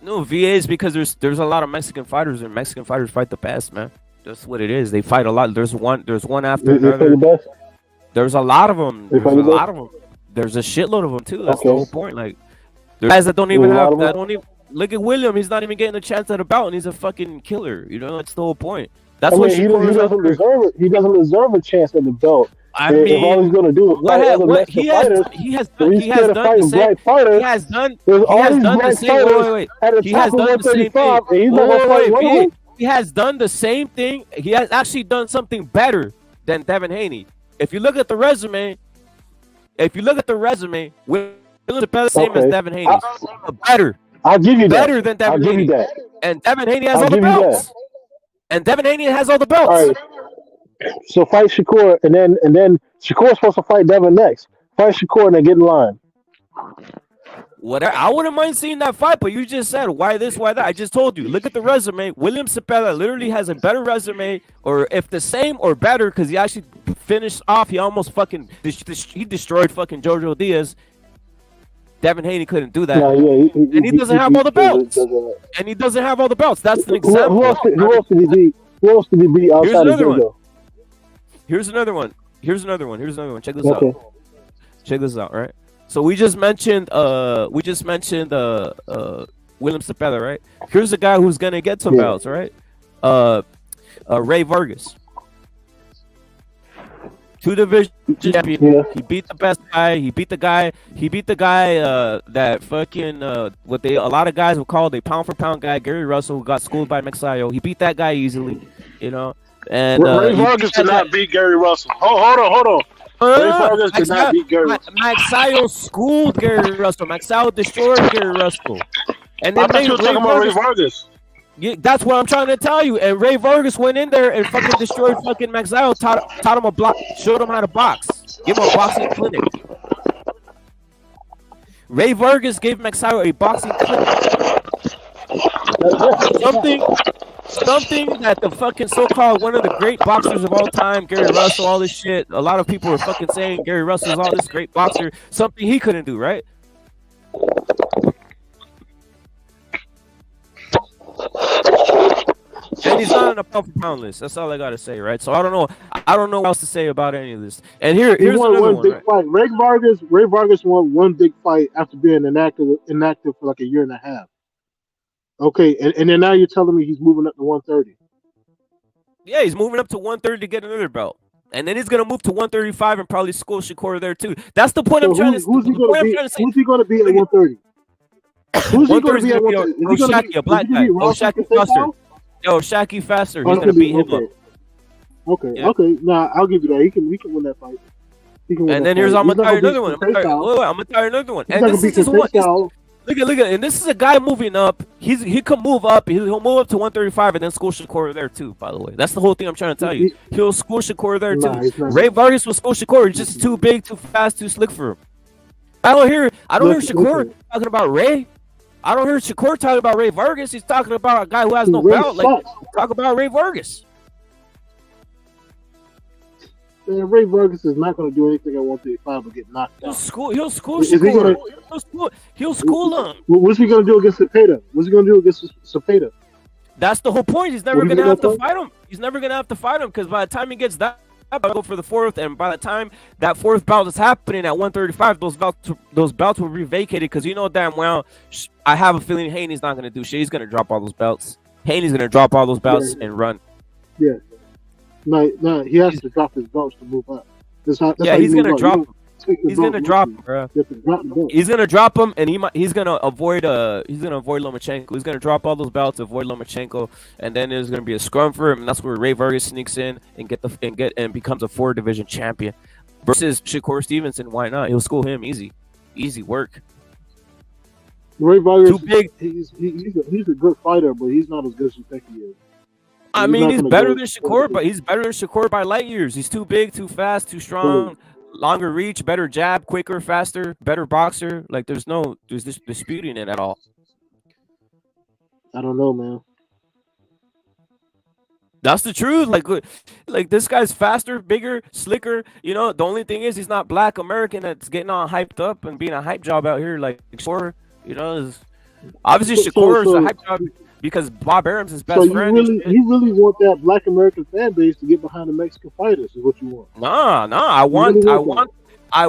no, VA is because there's a lot of Mexican fighters, and Mexican fighters fight the best, man. That's what it is. They fight a lot. There's one after another. There's a lot of them. There's a shitload of them too. That's the whole point. Like there's guys that don't even look at William. He's not even getting a chance at a bout, and he's a fucking killer. You know, that's the whole point. That's what he doesn't deserve it. He doesn't deserve a chance at the belt. I mean, if all he's going to do is fight other Mexican fighters, he has done the same. He has done the same thing. He has actually done something better than Devin Haney. If you look at the resume, William Zepeda same as Devin Haney. Better. I'll give you that. Better than Devin Haney. And Devin Haney has all the belts. And Devin Haney has all the belts. All right. So fight Shakur, and then Shakur's supposed to fight Devin next. Fight Shakur and then get in line. Whatever. I wouldn't mind seeing that fight, but you just said why this, why that. I just told you. Look at the resume. William Zepeda literally has a better resume, or if the same or better, because he actually finished off. He almost fucking he destroyed fucking Jojo Diaz. Devin Haney couldn't do that, and he doesn't have all the belts. And he doesn't have all the belts. That's an example. Who else did he beat? Who else did he beat outside of Jojo? Here's another one. Check this out. Check this out, right? So we just mentioned William Zepeda, right? Here's a guy who's gonna get some belts, right? Ray Vargas. 2 division champion. He beat the best guy. He beat the guy that fucking what a lot of guys would call the pound for pound guy, Gary Russell, who got schooled by Maxayo. He beat that guy easily, you know. And Ray Vargas did not beat Gary Russell. Hold on. Ray Vargas did not beat Gary Russell. Maxayo schooled Gary Russell. Maxayo destroyed Gary Russell. And then I thought you were talking about Ray Vargas. Yeah, that's what I'm trying to tell you. And Ray Vargas went in there and fucking destroyed fucking Maxayo. Taught him a block. Showed him how to box. Give him a boxing clinic. Ray Vargas gave Maxayo a boxing clinic. Something that the fucking so-called one of the great boxers of all time, Gary Russell, all this shit. A lot of people were fucking saying Gary Russell's all this great boxer. Something he couldn't do, right? and he's not on a pound for pound list. That's all I gotta say, right? So I don't know. I don't know what else to say about any of this. And here's another one. Big fight. Ray Vargas won one big fight after being inactive for like a year and a half. Okay, and then now you're telling me he's moving up to 130. Yeah, he's moving up to 130 to get another belt. And then he's gonna move to 135 and probably school Shakur there too. That's the point I'm trying to say. Who's he gonna be at 130? Who's he gonna be at 130? Is he gonna be a black guy? Shaki faster. Yo, Shaki faster. He's gonna beat him up. Okay. Nah, I'll give you that. He can win that fight. And then here's I'm gonna tell you another one. I'm gonna tell you another one. And this is just one. Look at, and this is a guy moving up. He can move up. He'll move up to 135 and then school Shakur there too. By the way, that's the whole thing I'm trying to tell you. He'll school Shakur there too. Ray Vargas will school Shakur. He's just too big, too fast, too slick for him. I don't hear Shakur talking about Ray. I don't hear Shakur talking about Ray Vargas. He's talking about a guy who has no belt. Like, talk about Ray Vargas. Man, Ray Vargas is not going to do anything at 135 but get knocked out. He'll school Shakur. He'll school him. What's he going to do against Zepeda? That's the whole point. He's never going to have to fight him. He's never going to have to fight him because by the time he gets that, I'll go for the fourth, and by the time that fourth bout is happening at 135, those belts will be vacated because you know damn well I have a feeling Haney's not going to do shit. He's going to drop all those belts. Haney's going to drop all those belts and run. Yeah. No, he has to drop his belts to move up. He's gonna drop him. He's gonna drop him, bro. He's gonna drop him, and he's gonna avoid Lomachenko. He's gonna drop all those belts, avoid Lomachenko, and then there's gonna be a scrum for him, and that's where Ray Vargas sneaks in and becomes a 4 division champion versus Shakur Stevenson. Why not? He'll school him easy work. Ray Vargas, too big. He's a good fighter, but he's not as good as you think he is. I mean, he's better than Shakur, but he's better than Shakur by light years. He's too big, too fast, too strong, longer reach, better jab, quicker, faster, better boxer. Like, there's this disputing it at all. I don't know, man. That's the truth. Like this guy's faster, bigger, slicker. You know, the only thing is he's not black American that's getting all hyped up and being a hype job out here. Like Shakur, you know, obviously Shakur is a hype job. Because Bob Arum's his best friend. You really want that black American fan base to get behind the Mexican fighters is what you want. Nah. I want Shakur. I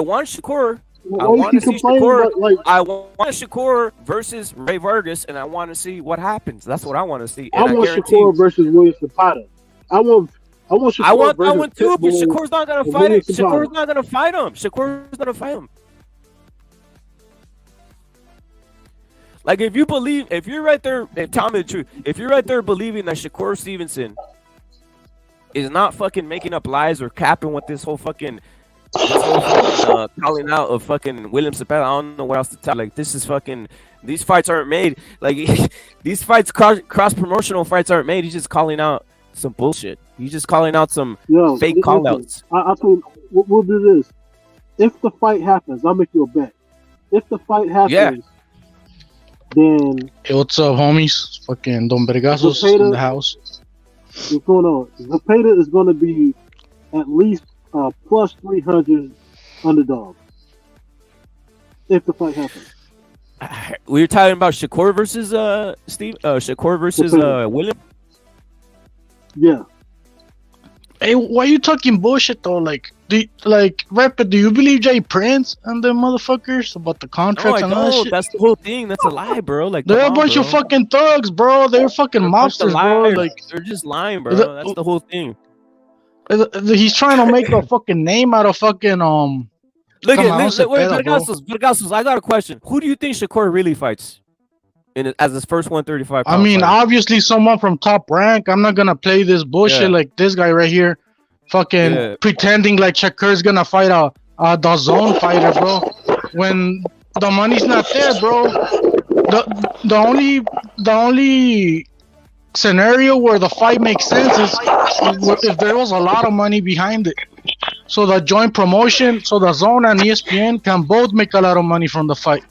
want to see Shakur. I want Shakur versus Ray Vargas, and I want to see what happens. That's what I want to see. And I want Shakur versus William Zepeda. I want Shakur. I want that one too, but Shakur's not gonna fight him. Shakur's not gonna fight him. Like, if you're right there, tell me the truth. If you're right there believing that Shakur Stevenson is not fucking making up lies or capping with this whole fucking calling out of fucking William Zepeda, I don't know what else to tell. Like, this is fucking, these fights aren't made. Like, these fights, cross promotional fights aren't made. He's just calling out some bullshit. He's just calling out some fake call outs. I told we'll do this. If the fight happens, I'll make you a bet. If the fight happens, then hey, what's up, homies? Fucking Don Vergasos in the house. What's going on? Zepeda is going to be at least plus 300 underdog if the fight happens. We were talking about Shakur versus Shakur versus William. Yeah. Hey, why are you talking bullshit though? Rapper, do you believe Jay Prince and them motherfuckers about the contracts and all that shit? That's the whole thing. That's a lie, bro. Like, they're a bunch of fucking thugs, bro. They're fucking mobsters, bro. Like, they're just lying, bro. That's the whole thing. He's trying to make a fucking name out of fucking Look, Vergasos, I got a question. Who do you think Shakur really fights as his first 135? I mean, obviously someone from Top Rank. I'm not gonna play this bullshit like this guy right here, fucking pretending like Shakur's gonna fight a DAZN fighter, bro. When the money's not there, bro. The only scenario where the fight makes sense is if there was a lot of money behind it. So the joint promotion, so the Zone and ESPN can both make a lot of money from the fight.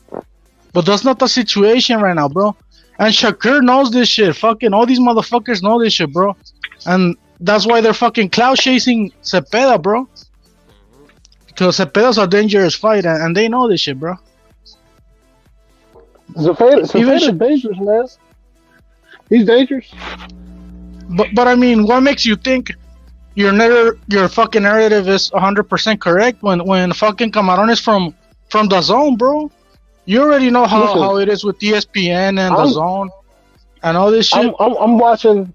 But that's not the situation right now, bro. And Shakur knows this shit. Fucking all these motherfuckers know this shit, bro. And that's why they're fucking clout chasing Zepeda, bro. Because Zepeda's a dangerous fight, and they know this shit, bro. Zepeda's dangerous, man. He's dangerous. But I mean, what makes you think your fucking narrative is 100% correct when fucking Camarón is from the zone, bro? You already know how it is with ESPN and the zone and all this shit. I'm watching.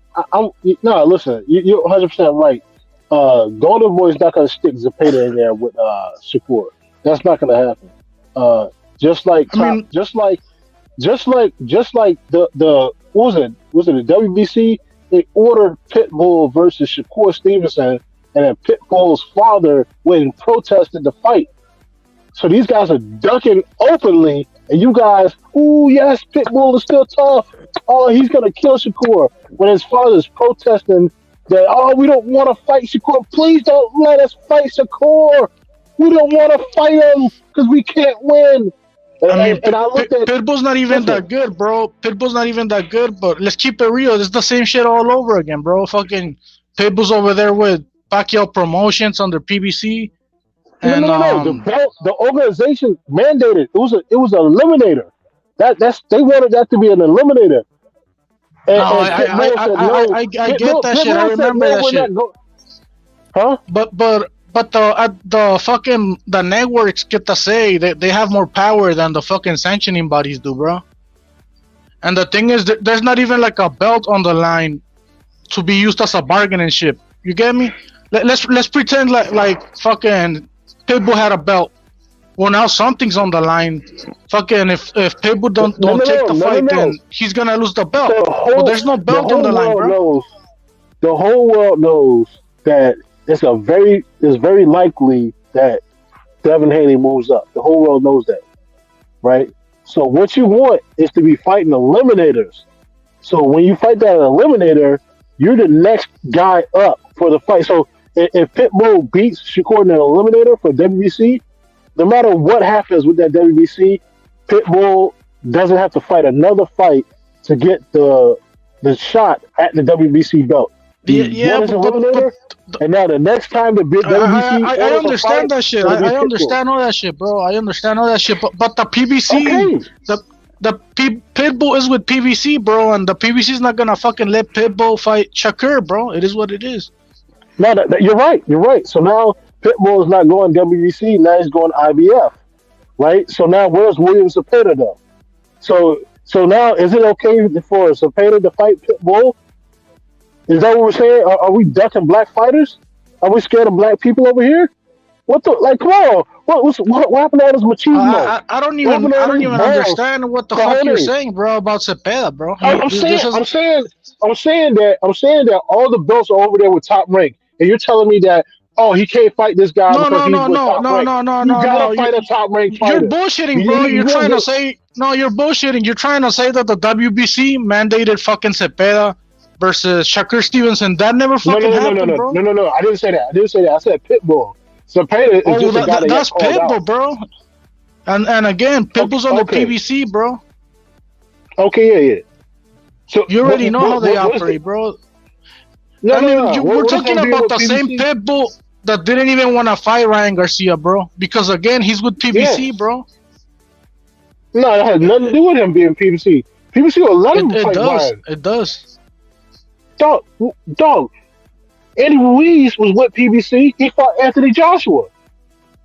No, listen, you're 100% right. Golden Boy's not gonna stick Zepeda in there with Shakur. That's not gonna happen. Just like the what was it the WBC? They ordered Pitbull versus Shakur Stevenson, and then Pitbull's father went and protested the fight. So these guys are ducking openly, and you guys, ooh, yes, Pitbull is still tough. Oh, he's going to kill Shakur. When his father's protesting that, oh, we don't want to fight Shakur. Please don't let us fight Shakur. We don't want to fight him because we can't win. And I looked at Pitbull's not even that good, bro. Pitbull's not even that good, but let's keep it real. It's the same shit all over again, bro. Fucking Pitbull's over there with Pacquiao Promotions under PBC. And, no. The organization mandated it was an eliminator. They wanted that to be an eliminator. And I get that shit. I remember that shit. Huh? But the fucking the networks get to say that they have more power than the fucking sanctioning bodies do, bro. And the thing is, there's not even like a belt on the line to be used as a bargaining chip. You get me? Let's pretend like fucking Pitbull had a belt. Well, now something's on the line. Fucking if Pitbull don't take the fight, then he's gonna lose the belt. But there's no belt on the line, bro. The whole world knows that it's very likely that Devin Haney moves up. The whole world knows that, right? So what you want is to be fighting eliminators. So when you fight that eliminator, you're the next guy up for the fight. So if Pitbull beats Shakur in an eliminator for WBC, no matter what happens with that WBC, Pitbull doesn't have to fight another fight to get the shot at the WBC belt. And now the next time the big WBC, I understand that shit. I understand all that shit, bro. I understand all that shit. But the PBC, the Pitbull is with PBC, bro, and the PBC is not gonna fucking let Pitbull fight Shakur, bro. It is what it is. No, you're right. You're right. So now Pitbull is not going WBC. Now he's going IBF, right? So now where's William Zepeda though? So now is it okay for Zepeda to fight Pitbull? Is that what we're saying? Are we ducking black fighters? Are we scared of black people over here? What the come on? What happened to all this machismo? I don't even understand what the fuck you're saying, bro, about Zepeda, bro. I'm saying that all the belts are over there with Top Rank, and you're telling me that he can't fight this guy because he's with Top Rank. You gotta fight a Top Rank fighter. You're bullshitting, bro. You're trying to say you're bullshitting. You're trying to say that the WBC mandated fucking Zepeda versus Shakur Stevenson. That never fucking happened, bro. No. I didn't say that. I said Pitbull. Zepeda is just a guy that's Pitbull, bro. And again, Pitbull's on the PBC, bro. Okay, yeah. So you already know how they operate, bro. We're talking about the same Pitbull that didn't even want to fight Ryan Garcia, bro. Because again, he's with PBC, bro. No, it has nothing to do with him being PBC. PBC will let him fight Ryan. It does. Dog. Andy Ruiz was with PBC. He fought Anthony Joshua.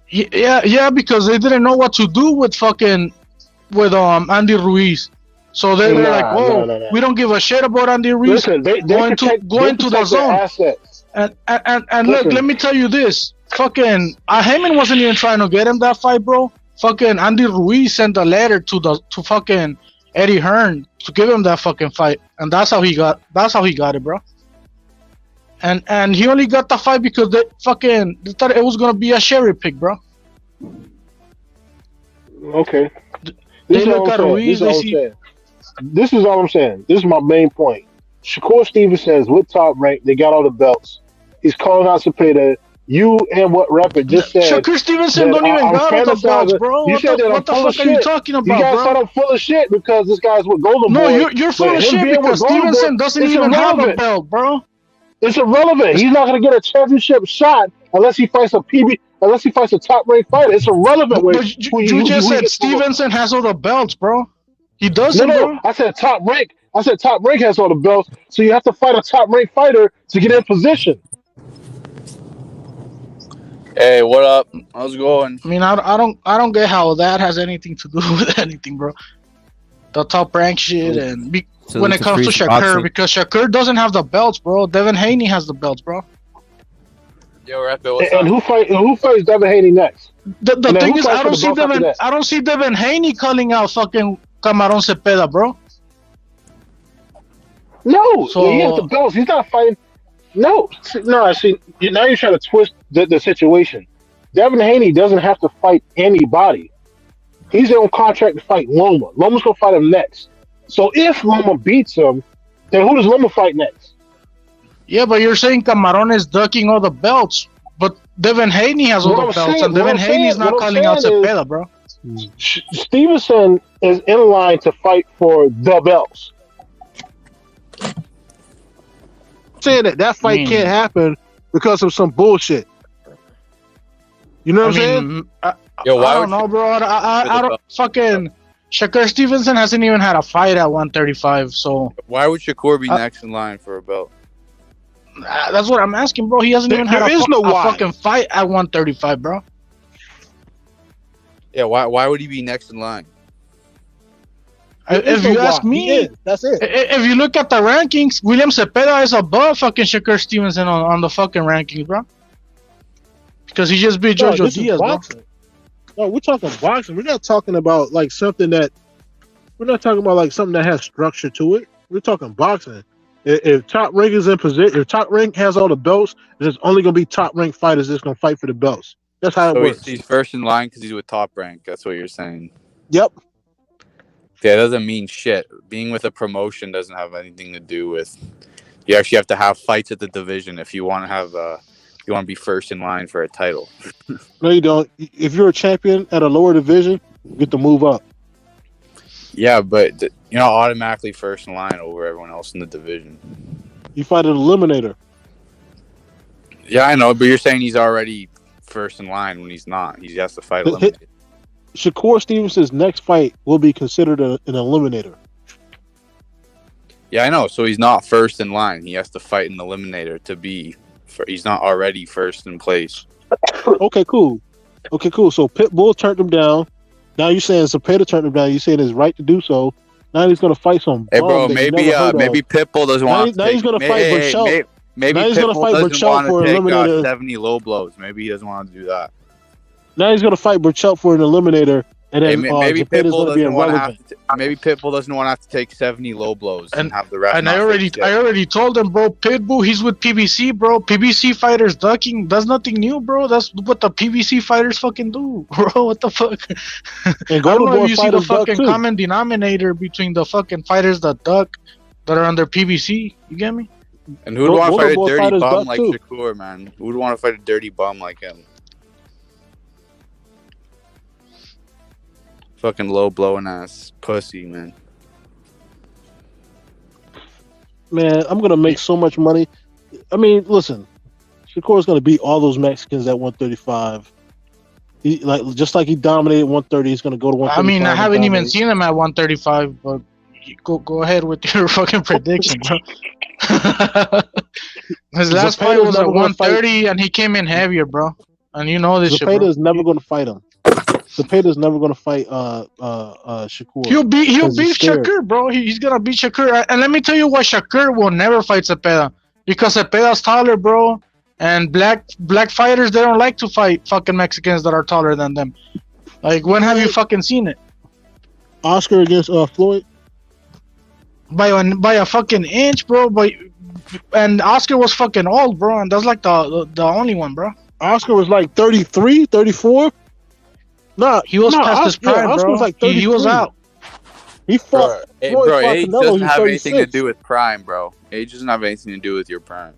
Yeah, because they didn't know what to do with Andy Ruiz. So they were like, "Whoa, we don't give a shit about Andy Ruiz." Listen, going to the zone. Assets. And look, let me tell you this: fucking Haney wasn't even trying to get him that fight, bro. Fucking Andy Ruiz sent a letter to fucking Eddie Hearn to give him that fucking fight, and that's how he got it, bro. And he only got the fight because they thought it was gonna be a cherry pick, bro. Okay. This is all I'm saying. This is my main point. Shakur Stevenson is with Top Rank. They got all the belts. He's calling out Zepeda. You and what rapper just said? Shakur Stevenson don't even got all the belts, bro. What the fuck are you talking about, bro? You guys thought I'm full of shit because this guy's with Golden Boy. No, you're full of shit because Stevenson doesn't even have a belt, bro. It's irrelevant. He's not going to get a championship shot unless he fights unless he fights a top ranked fighter. It's irrelevant. You just said Stevenson has all the belts, bro. He doesn't, bro. I said top rank. I said Top Rank has all the belts, so you have to fight a Top Rank fighter to get in position. Hey, what up? How's it going? I mean, I don't get how that has anything to do with anything, bro. The top rank shit, and when it comes to Shakur, because Shakur doesn't have the belts, bro. Devin Haney has the belts, bro. Yo, Rapid, what's And up? who fights Devin Haney next? The thing is, I don't see Devin Haney calling out fucking Camarón Cepeda, bro. No, So- he has the belts. He's not fighting. No. See, now you're trying to twist the situation. Devin Haney doesn't have to fight anybody. He's on contract to fight Loma. Loma's gonna fight him next. So if Loma beats him, then who does Loma fight next? Yeah, but you're saying Camarón is ducking all the belts, but Devin Haney has all the belts, and Devin Haney's not calling out Cepeda, bro. Stevenson is in line to fight for the belts. Saying that fight can't happen because of some bullshit. You know what I'm saying? Yo, why I don't know, bro. I don't fucking. Shakur Stevenson hasn't even had a fight at 135, so Why would Shakur be next in line for a belt? that's what I'm asking, bro. He hasn't even had a fucking fight at 135, bro. Yeah, why would he be next in line? If you ask me, that's it. If you look at the rankings, William Cepeda is above fucking Shakur Stevenson on the fucking rankings, bro. Because he just beat Jojo Diaz, bro. No, we're talking boxing. We're not talking about like something that. We're not talking about like something that has structure to it. We're talking boxing. If Top Rank is in position, if Top Rank has all the belts, there's only gonna be Top Rank fighters that's gonna fight for the belts. That's how it So works. he's first in line because he's with Top Rank. That's what you're saying. Yep. Yeah, it doesn't mean shit. Being with a promotion doesn't have anything to do with. You actually have to have fights at the division if you want to have. You want to be first in line for a title. No, you don't. If you're a champion at a lower division, you get to move up. Yeah, but you're not automatically first in line over everyone else in the division. You fight an eliminator. Yeah, I know, but you're saying he's already first in line when he's not. He has to fight eliminator. Shakur Stevenson's next fight will be considered an eliminator. Yeah, I know. So he's not first in line. He has to fight an eliminator to be. He's not already first in place. Okay, cool. So Pitbull turned him down. Now you're saying Zepeda turned him down. You're saying it's right to do so. Now he's gonna fight some. Hey, bro, maybe Pitbull doesn't want. Now he's gonna fight Burchell. Maybe now he's gonna Pitbull fight doesn't Burchell want for to an take eliminator. 70 low blows. Maybe he doesn't want to do that. Now he's gonna fight Burchell for an eliminator, and then Maybe Zepeda's Pitbull gonna be doesn't want to have irrelevant. Maybe Pitbull doesn't want to have to take 70 low blows and have the ref. And not I already told him, bro. Pitbull, he's with PBC, bro. PBC fighters ducking. That's nothing new, bro. That's what the PBC fighters fucking do, bro. What the fuck? And I don't know Boy if you see the fighters duck fucking too. common denominator between the fucking fighters that duck that are under PBC. You get me? And who would want to Golden fight a Boy dirty fighters bum duck like too. Shakur, man? Who would want to fight a dirty bum like him? Fucking low blowing ass pussy, man. Man, I'm gonna make so much money. I mean, listen, Shakur's gonna beat all those Mexicans at 135. Just like he dominated 130, he's gonna go to 135. I mean, I and haven't even dominate. seen him at 135, but go ahead with your fucking prediction, bro. His last fight Zepeda's was at never gonna fight- 130, and he came in heavier, bro. And you know this shit, bro. Zepeda's never gonna fight him. Zepeda's never gonna fight Shakur. He'll beat 'Cause he's scared. Shakur, bro. He's gonna beat Shakur. And let me tell you why Shakur will never fight Cepeda. Because Cepeda's taller, bro. And black fighters, they don't like to fight fucking Mexicans that are taller than them. Like, when have you fucking seen it? Oscar against Floyd? By a fucking inch, bro. And Oscar was fucking old, bro. And that's like the only one, bro. Oscar was like 33, 34. No, he was past his prime, Oscar bro. was like He was 33. out. He fought. Floyd Bro, fought age Canelo, doesn't he was have anything to 36. do with prime, bro. Age doesn't have anything to do with your prime.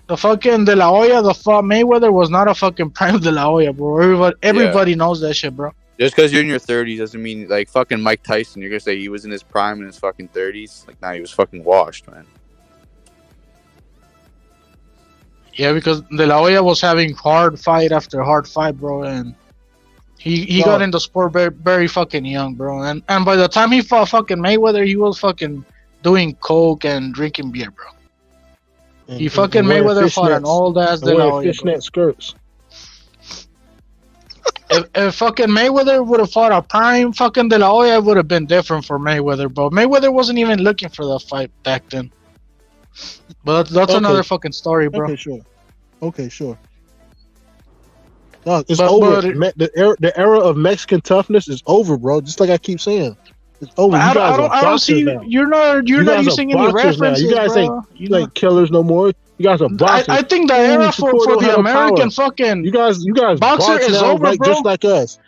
The fucking De La Hoya, Mayweather was not a fucking prime De La Hoya, bro. Everybody knows that shit, bro. Just because you're in your 30s doesn't mean, like, fucking Mike Tyson, you're going to say he was in his prime in his fucking 30s? Like, nah, he was fucking washed, man. Yeah, because De La Hoya was having hard fight after hard fight, bro. And He got into sport very, very fucking young, bro. And by the time he fought fucking Mayweather, he was fucking doing coke and drinking beer, bro. He fucking Mayweather fought an old ass De La Hoya. Fishnet skirts. If fucking Mayweather would have fought a prime fucking De La Hoya, it would have been different for Mayweather, bro. Mayweather wasn't even looking for the fight back then. But that's another fucking story, bro. Okay, sure. No, it's over. The era of Mexican toughness is over, bro. Just like I keep saying, it's over. I don't see you. You're not using any references, You guys ain't killers no more. You guys are boxers. I think the era for the American fucking you guys boxer is over, bro. Just like us.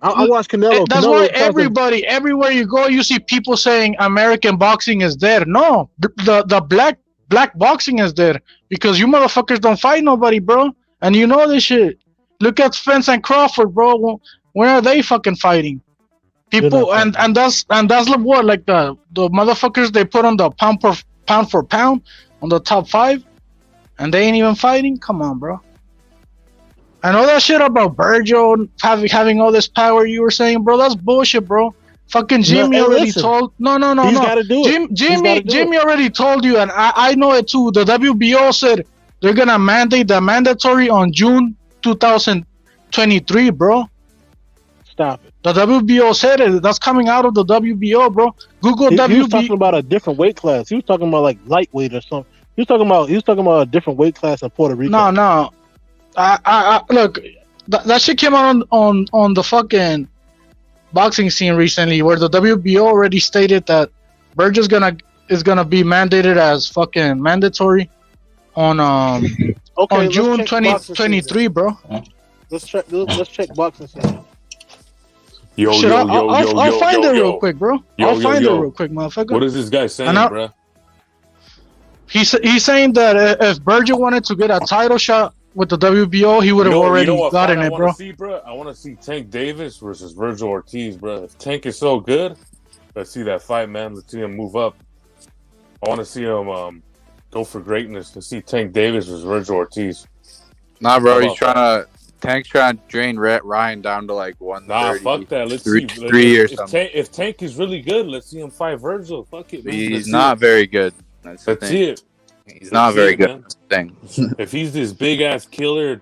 I watch Canelo. That's why everybody, everywhere you go, you see people saying American boxing is dead. No, the black boxing is dead because you motherfuckers don't fight nobody, bro. And you know this shit. Look at Spence and Crawford, bro. Where are they fucking fighting? People and that's what, like the motherfuckers they put on the pound for pound on the top 5, and they ain't even fighting. Come on, bro. I know that shit about Virgil having all this power you were saying, bro. That's bullshit, bro. Fucking Jimmy already told. No. He's gotta do it. Jimmy already told you, and I know it too. The WBO said they're gonna mandate the mandatory on June 2023, bro. Stop it. The WBO said it. That's coming out of the WBO, bro. Google WBO. He was talking about a different weight class. He was talking about like lightweight or something. He was talking about a different weight class in Puerto Rico. No. I look. That shit came out on the fucking boxing scene recently, where the WBO already stated that Virgil is gonna be mandated as fucking mandatory on on June 2023, bro. Let's check boxing scene. I'll find it real quick, bro. I'll find it real quick, motherfucker. What is this guy saying, bro? He's saying that if Virgil wanted to get a title shot with the WBO, he would have already gotten it, bro. I want to see Tank Davis versus Virgil Ortiz, bro. If Tank is so good, let's see that fight, man. Let's see him move up. I want to see him go for greatness. Let's see Tank Davis versus Virgil Ortiz. Nah, bro, Tank's trying to drain Ryan down to like 130. Nah, fuck that. Let's see. If Tank is really good, let's see him fight Virgil. Fuck it. He's not very good. Let's see it. He's not very good. Thing. If he's this big ass killer,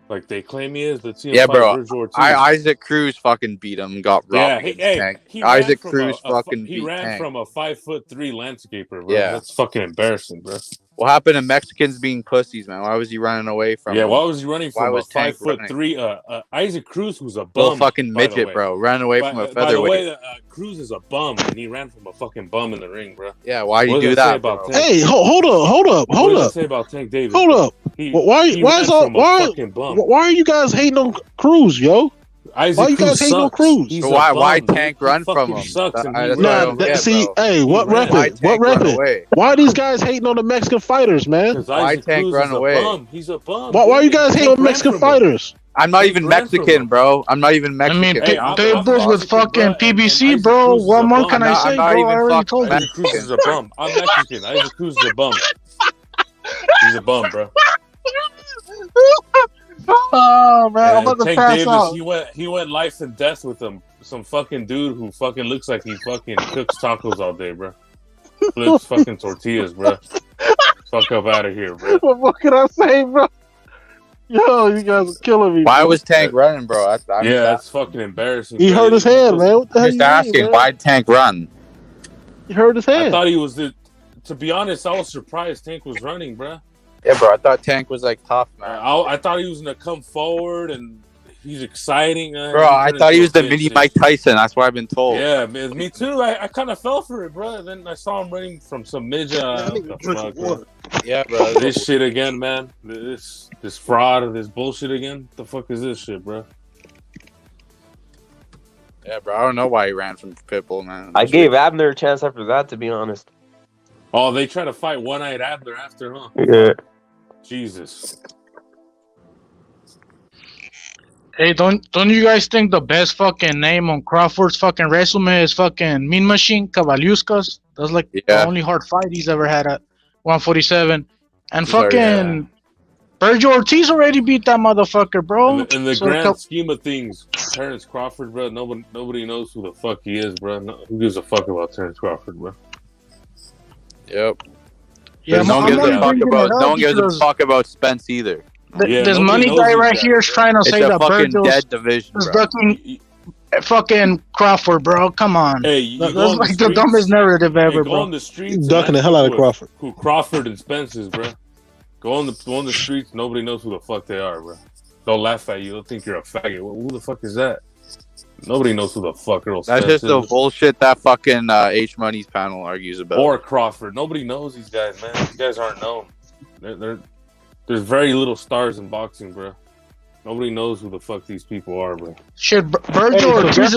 like they claim he is, let's see him fight Virgil Ortiz. Isaac Cruz fucking beat him. Got robbed. Isaac Cruz fucking beat Tank. He ran from a 5'3" landscaper, bro. That's fucking embarrassing, bro. What happened to Mexicans being pussies, man? Why was he running away from? Yeah, why was he running from a 5'3"? Isaac Cruz, who's a bum, little fucking midget, bro, ran away from a featherweight. By the way, Cruz is a bum, and he ran from a fucking bum in the ring, bro. Yeah, why do you do that? Hey, hold up. What does it say about Tank Davis? Hold up. Why are you guys hating on Cruz, yo? Why you guys hating on Cruz? So why Tank run from him? What record? Why are these guys hating on the Mexican fighters, man? Why Tank run away? He's a bum. Why are you guys hating on Mexican fighters? I'm not even Mexican, bro. I'm not even Mexican. I mean, they both with fucking PBC, bro. What more can I say, bro? I already told you. Isaac Cruz is a bum. I'm Mexican. Isaac Cruz is a bum. He's a bum, bro. Oh man, I'm about to Tank pass Davis, out. He went life and death with him. Some fucking dude who fucking looks like he fucking cooks tacos all day, bro. Flips fucking tortillas, bro. Fuck up out of here, bro. What can I say, bro? Yo, you guys are killing me. Why was Tank running, bro? That's fucking embarrassing. He hurt his hand, man. What the hell? Just asking, why Tank run? He hurt his hand. I thought he was to be honest, I was surprised Tank was running, bro. Yeah, bro. I thought Tank was like tough, man. I thought he was gonna come forward and he's exciting. Bro, I thought he was the mini Mike Tyson. That's what I've been told. Yeah, me too. I kind of fell for it, bro. Then I saw him running from some midget. Yeah, bro. This shit again, man. This fraud, this bullshit again. What the fuck is this shit, bro? Yeah, bro. I don't know why he ran from Pitbull, man. I gave Abner a chance after that, to be honest. Oh, they try to fight one-eyed Abner after, huh? Yeah. Jesus. Hey, don't you guys think the best fucking name on Crawford's fucking resume is fucking Mean Machine Kavaluzkas? That's like the only hard fight he's ever had at 147. And fucking Virgil Ortiz already beat that motherfucker, bro. In the grand scheme of things, Terrence Crawford, bro, nobody knows who the fuck he is, bro. Who gives a fuck about Terrence Crawford, bro? Yep. Yeah, no one gives a fuck about Spence either. This money guy right here is trying to say that Virgil's dead division, is ducking fucking Crawford, bro. Come on. Hey, that's like the dumbest narrative ever, bro. On the streets, ducking the hell out of Crawford. Who Crawford and Spence is, bro? Go on the streets. Nobody knows who the fuck they are, bro. They'll laugh at you. They'll think you're a faggot. Who the fuck is that? Nobody knows who the fuck Earl Spence That's just the is. bullshit that fucking H Money's panel argues about. Or Crawford. Nobody knows these guys, man. These guys aren't known. There's very little stars in boxing, bro. Nobody knows who the fuck these people are, bro. Shit, Virgil Ortiz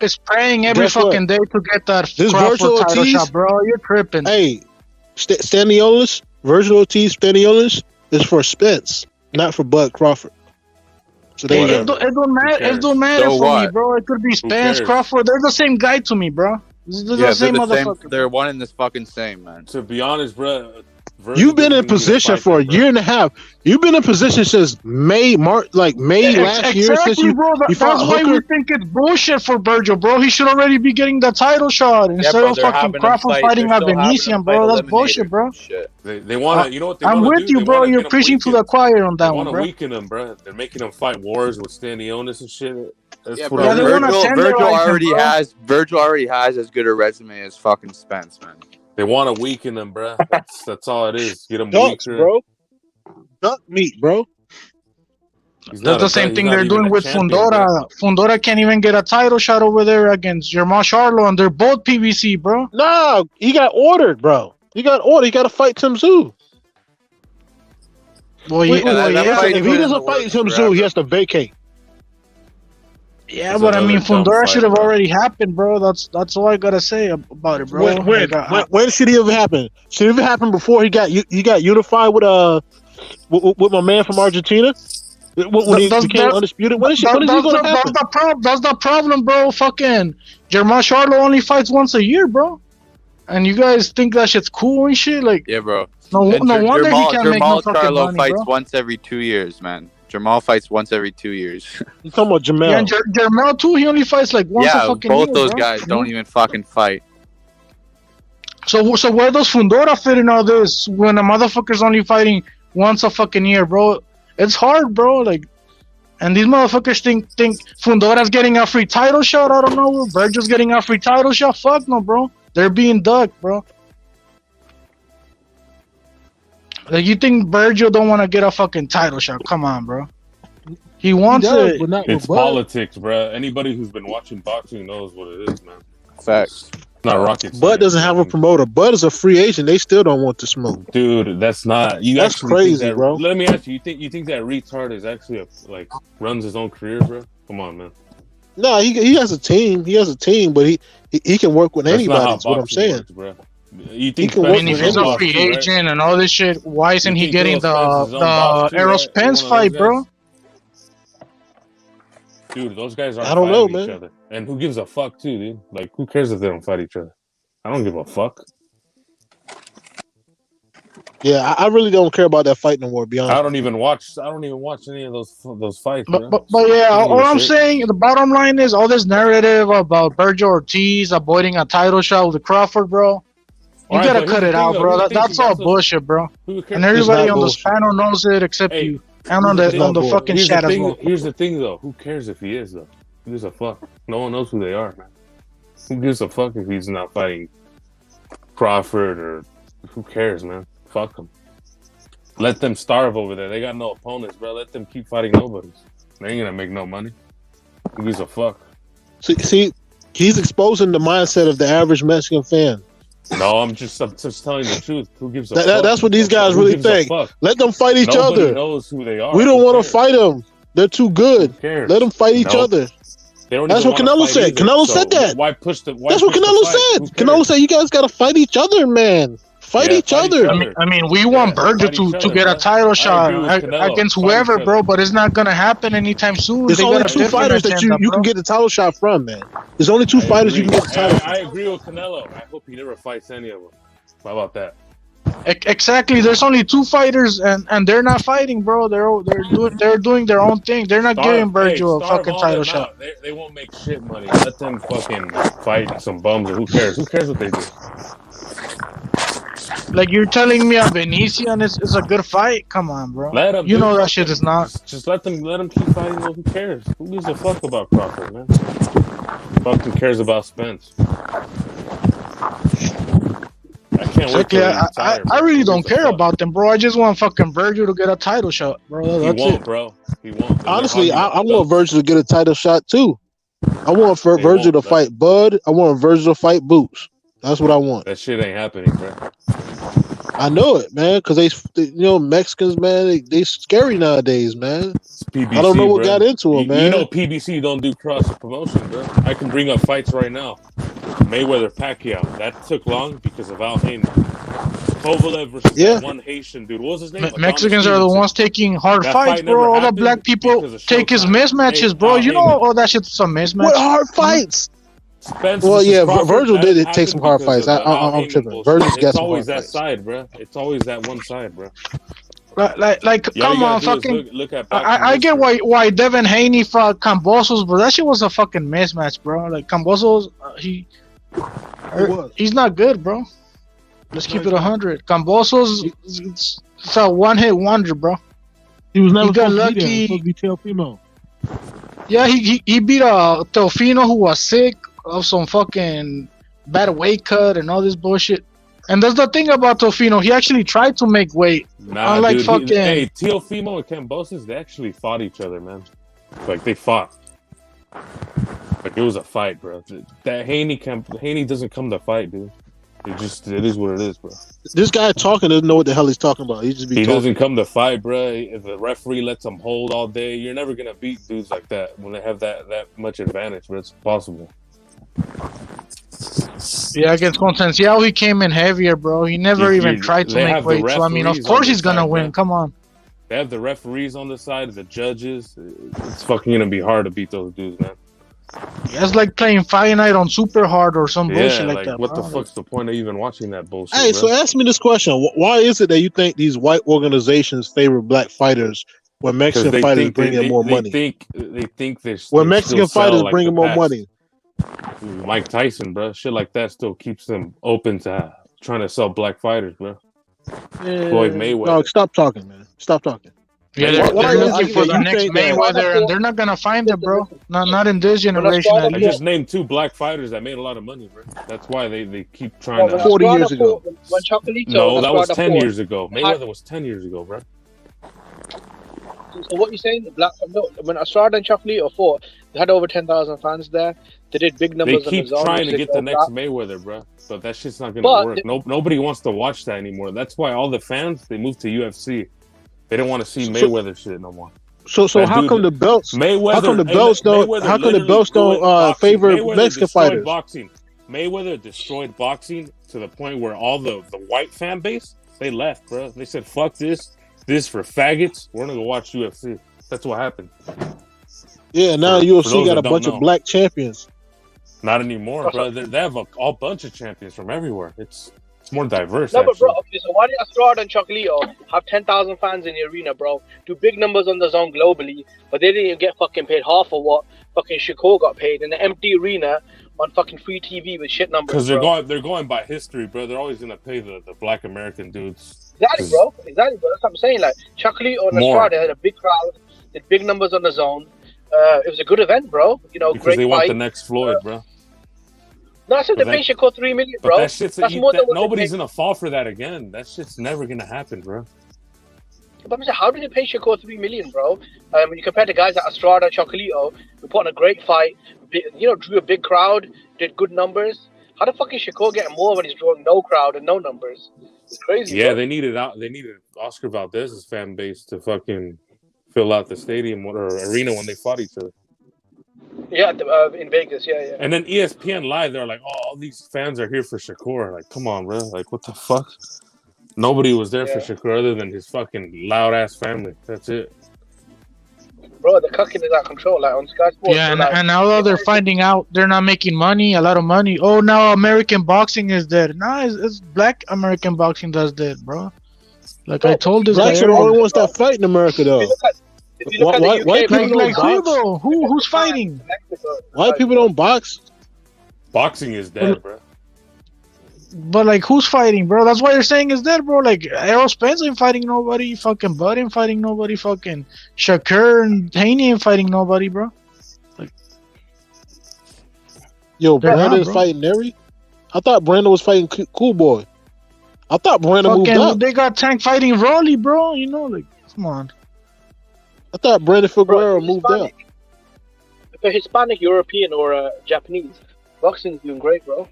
is praying every fucking day to get that Crawford title shot, bro. You're tripping. Hey, Stanionis, Virgil Ortiz, Stanionis is for Spence, not for Bud Crawford. So it don't matter for me, bro. It could be Spence, Crawford. They're the same guy to me, bro. They're the same motherfucker. They're one and the fucking same, man. To be honest, bro. You've been in position for a year and a half. You've been in position since May last year. Since you that's why we think it's bullshit for Virgil, bro. He should already be getting the title shot instead of fucking Crawford fighting at Venetian, bro. That's bullshit, bro. They want to, you know what they I'm with you, bro. You're preaching to the choir on that one, bro. They want to weaken him, bro. They're making him fight wars with Stanionis and shit. Virgil already has as good a resume as fucking Spence, man. They want to weaken him, bro. That's all it is. Get him Ducks, weaker, bro. Duck meat, bro. That's the same thing they're doing with Fundora. Fundora can't even get a title shot over there against Germán Charlo, and they're both PBC, bro. No, he got ordered, bro. He got ordered. He got to fight Tim Tszyu. If he doesn't fight Tim Tszyu, he has to vacate. Yeah, but I mean, Fundora should have already happened, bro. That's all I gotta say about it, bro. When should he have happened? Should it have happened before he got unified with my man from Argentina? When he became undisputed? When is he going to happen? That's the problem, bro. Fucking Germán Charlo only fights once a year, bro. And you guys think that shit's cool and shit? Like, yeah, bro. No wonder he can't make no fucking Charlo money, fights bro. once every 2 years, man. Jamal fights once every 2 years. You talking about Jamel? Yeah, and Jamel too. He only fights like once a fucking year. Both those bro. guys don't even fucking fight. So where does Fundora fit in all this when a motherfucker's only fighting once a fucking year, bro? It's hard, bro. Like, and these motherfuckers think Fundora's getting a free title shot. I don't know. Virgil's getting a free title shot. Fuck no, bro. They're being ducked, bro. Like, you think Virgil don't want to get a fucking title shot? Come on, bro. He wants it. But not It's with Bud. politics, bro. Anybody who's been watching boxing knows what it is, man. Facts. It's not rocket science. Bud doesn't have a promoter. Bud is a free agent. They still don't want to smoke. Dude, that's not. That's actually crazy, think that, bro. Let me ask you. You think that retard is actually runs his own career, bro? Come on, man. No, he has a team. He has a team, but he can work with anybody. That's what I'm saying. Works, bro. You think? I mean, if he's a free agent and all this shit, why isn't he getting the Errol Spence fight, bro? Dude, those guys aren't I don't know, fighting each man. other. And who gives a fuck, too, dude? Like, who cares if they don't fight each other? I don't give a fuck. Yeah, I really don't care about that fight no more. To be honest. I don't even watch any of those fights. But yeah, all I'm saying, the bottom line is all this narrative about Virgil Ortiz avoiding a title shot with Crawford, bro. You All right, gotta but cut here's it the out, thing, bro. though. That's all bullshit, bro. Who cares? And everybody It's not on this bullshit. panel knows it except Hey, you. And on the fucking Here's chat the as thing. well. Here's the thing, though. Who cares if he is, though? Who gives a fuck? No one knows who they are, man. Who gives a fuck if he's not fighting Crawford or who cares, man? Fuck them. Let them starve over there. They got no opponents, bro. Let them keep fighting nobodies. They ain't gonna make no money. Who gives a fuck? See, he's exposing the mindset of the average Mexican fan. No, I'm just telling the truth. Who gives a fuck? That's what these guys Who really gives a think. fuck? Let them fight each Nobody other. knows who they are. We don't Who want to cares? fight them. They're too good. Who cares? Let them fight each Nope. other. They don't That's even what wanna Canelo fight said. either. Canelo So said that. Why push the? Why That's what push the Canelo fight? said. Who cares? Canelo said you guys got to fight each other, man. Fight Yeah, each fight other. I mean, we want Virgil fight each to other, get a bro. title I shot agree with Canelo. against Fight whoever, each bro. other. But it's not gonna happen anytime soon. There's They only got a two different fighters that agenda, you bro. can get the title shot from, man. There's only two fighters you can get the title. I agree with Canelo. I hope he never fights any of them. How about that? Exactly. There's only 2 fighters, and they're not fighting, bro. They're doing their own thing. They're not giving Virgil a fucking title shot. They won't make shit money. Let them fucking fight some bums. Who cares? Who cares what they do? Like you're telling me a Venetian is a good fight? Come on, bro. Let them. You know that shit is not. Just let them keep fighting. Who cares? Who gives a fuck about Crawford, man? Fucking cares about Spence. I can't wait till he retire, I really don't care about them, bro. I just want fucking Virgil to get a title shot, bro. He won't, bro. He won't. Honestly, I want Virgil to get a title shot too. I want Virgil to fight Bud. I want Virgil to fight Boots. That's what I want. That shit ain't happening, bro. I know it, man, because they Mexicans, man, they scary nowadays, man. PBC, I don't know what bro. got into them, man. You know PBC don't do cross promotion, bro. I can bring up fights right now. Mayweather Pacquiao. That took long because of Al Haney. Kovalev versus that one Haitian dude. What was his name? Mexicans are the ones taking hard fights, bro. All the black people take his mismatches, bro. You know all that shit's some mismatch. What hard fights? Well, yeah, Virgil did take some hard fights. I'm tripping. Virgil's got some hard fights. It's always that side, bro. It's always that one side, bro. Like come on, fucking. Look at I get why Devin Haney fought Cambosos, but that shit was a fucking mismatch, bro. Like Cambosos, he's not good, bro. Let's keep it 100. Cambosos, it's a one-hit wonder, bro. He was never got lucky. lucky. Supposed to be Teofimo. Yeah, he beat Teofimo, who was sick of some fucking bad weight cut and all this bullshit. And that's the thing about Teofimo. He actually tried to make weight. Nah, unlike dude, fucking. Hey, Teofimo and Cambosos, they actually fought each other, man. Like they fought. Like it was a fight, bro. That Haney doesn't come to fight, dude. It is what it is, bro. This guy talking doesn't know what the hell he's talking about. He doesn't come to fight, bro. If the referee lets him hold all day, you're never gonna beat dudes like that when they have that much advantage, but it's impossible. Yeah, against Constanciao, he came in heavier, bro. He never even tried to make weight. So I mean, of course he's gonna win. Come on. They have the referees on the side, the judges. It's fucking gonna be hard to beat those dudes, man. Yeah, it's like playing Fight Night on Super Hard or some bullshit like that. What bro. the fuck's the point of even watching that bullshit? Hey, bro? so ask me this question: why is it that you think these white organizations favor black fighters when Mexican fighters bring in more money? They think when Mexican fighters bring in more money. Mike Tyson, bro, shit like that still keeps them open to trying to sell black fighters, bro. Floyd Mayweather. No, stop talking, man. Stop talking. Yeah, they're looking for the next Mayweather, and they're not gonna find it, bro. Not in this generation. I just named 2 black fighters that made a lot of money, bro. That's why they keep trying to. 40 years ago. No, that was 10 years ago. Mayweather was 10 years ago, bro. So what you saying? When Estrada and Chocolito fought, they had over 10,000 fans there. They did big numbers. They keep trying to get the next Mayweather, bro. But that shit's not gonna work. Nobody wants to watch that anymore. That's why all the fans they moved to UFC. They don't want to see Mayweather shit no more. So how come the belts? How come the belts don't? How come the belts don't favor Mexican fighters? Boxing. Mayweather destroyed boxing to the point where all the white fan base they left, bro. They said, "Fuck this. This for faggots. We're gonna go watch UFC." That's what happened. Yeah, now UFC got a bunch of black champions. Not anymore, bro. They have a bunch of champions from everywhere. It's more diverse. No, but bro, okay, so why did Estrada and Chocolito have 10,000 fans in the arena, bro? Do big numbers on the zone globally, but they didn't even get fucking paid half of what fucking Shakur got paid in an empty arena on fucking free TV with shit numbers. Because they're going by history, bro. They're always gonna pay the black American dudes. Exactly, bro. That's what I'm saying. Like Chocolito and Estrada had a big crowd, did big numbers on the zone. It was a good event, bro. You know, because great they fight. want the next Floyd, bro. No, I said they paid Shakur $3 million, bro. That shit's nobody's gonna fall for that again. That shit's never gonna happen, bro. But I'm saying, how did they pay Shakur $3 million, bro? When you compare to guys like Estrada, Chocolito, who put on a great fight, drew a big crowd, did good numbers. How the fuck is Shakur getting more when he's drawing no crowd and no numbers? It's crazy. Yeah, bro. they needed Oscar Valdez's fan base to fucking fill out the stadium or arena when they fought each other. Yeah, in Vegas, yeah. And then ESPN Live, they're like, "Oh, all these fans are here for Shakur." Like, come on, bro. Like, what the fuck? Nobody was there for Shakur other than his fucking loud ass family. That's it. Bro, the cucking is out of control. Like on Sky Sports. Yeah, like, and now they're finding out they're not making money, a lot of money. Oh, now American boxing is dead. Nah, it's black American boxing that's dead, bro. Like I told this guy. Blacks are the only ones that fight in America, though. White people don't box. Who's fighting? White people don't box. Boxing is dead, bro. But like, who's fighting, bro? That's why you're saying it's dead, bro. Like, Errol Spence ain't fighting nobody. Fucking Bud ain't fighting nobody. Fucking Shakur and Haney ain't fighting nobody, bro. Like, yo, Brandon's fighting Neri. I thought Brandon was fighting Cool Boy. I thought Brandon moved up. They got Tank fighting Rolly, bro. You know, like, come on. I thought Brandon Figueroa moved up. If a Hispanic, European, or Japanese, boxing's doing great, bro.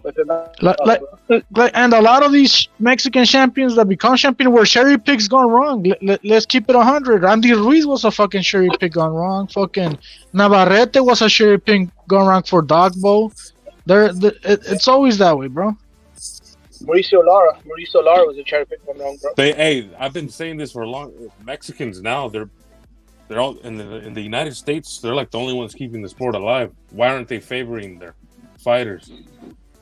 And a lot of these Mexican champions that become champion were cherry picks gone wrong. Let's keep it 100. Andy Ruiz was a fucking cherry pick gone wrong. Fucking Navarrete was a cherry pick gone wrong for Dogbo. It's always that way, bro. Mauricio Lara was a cherry pick gone wrong, bro. I've been saying this for a long. Mexicans now they're all in the United States. They're like the only ones keeping the sport alive. Why aren't they favoring their fighters?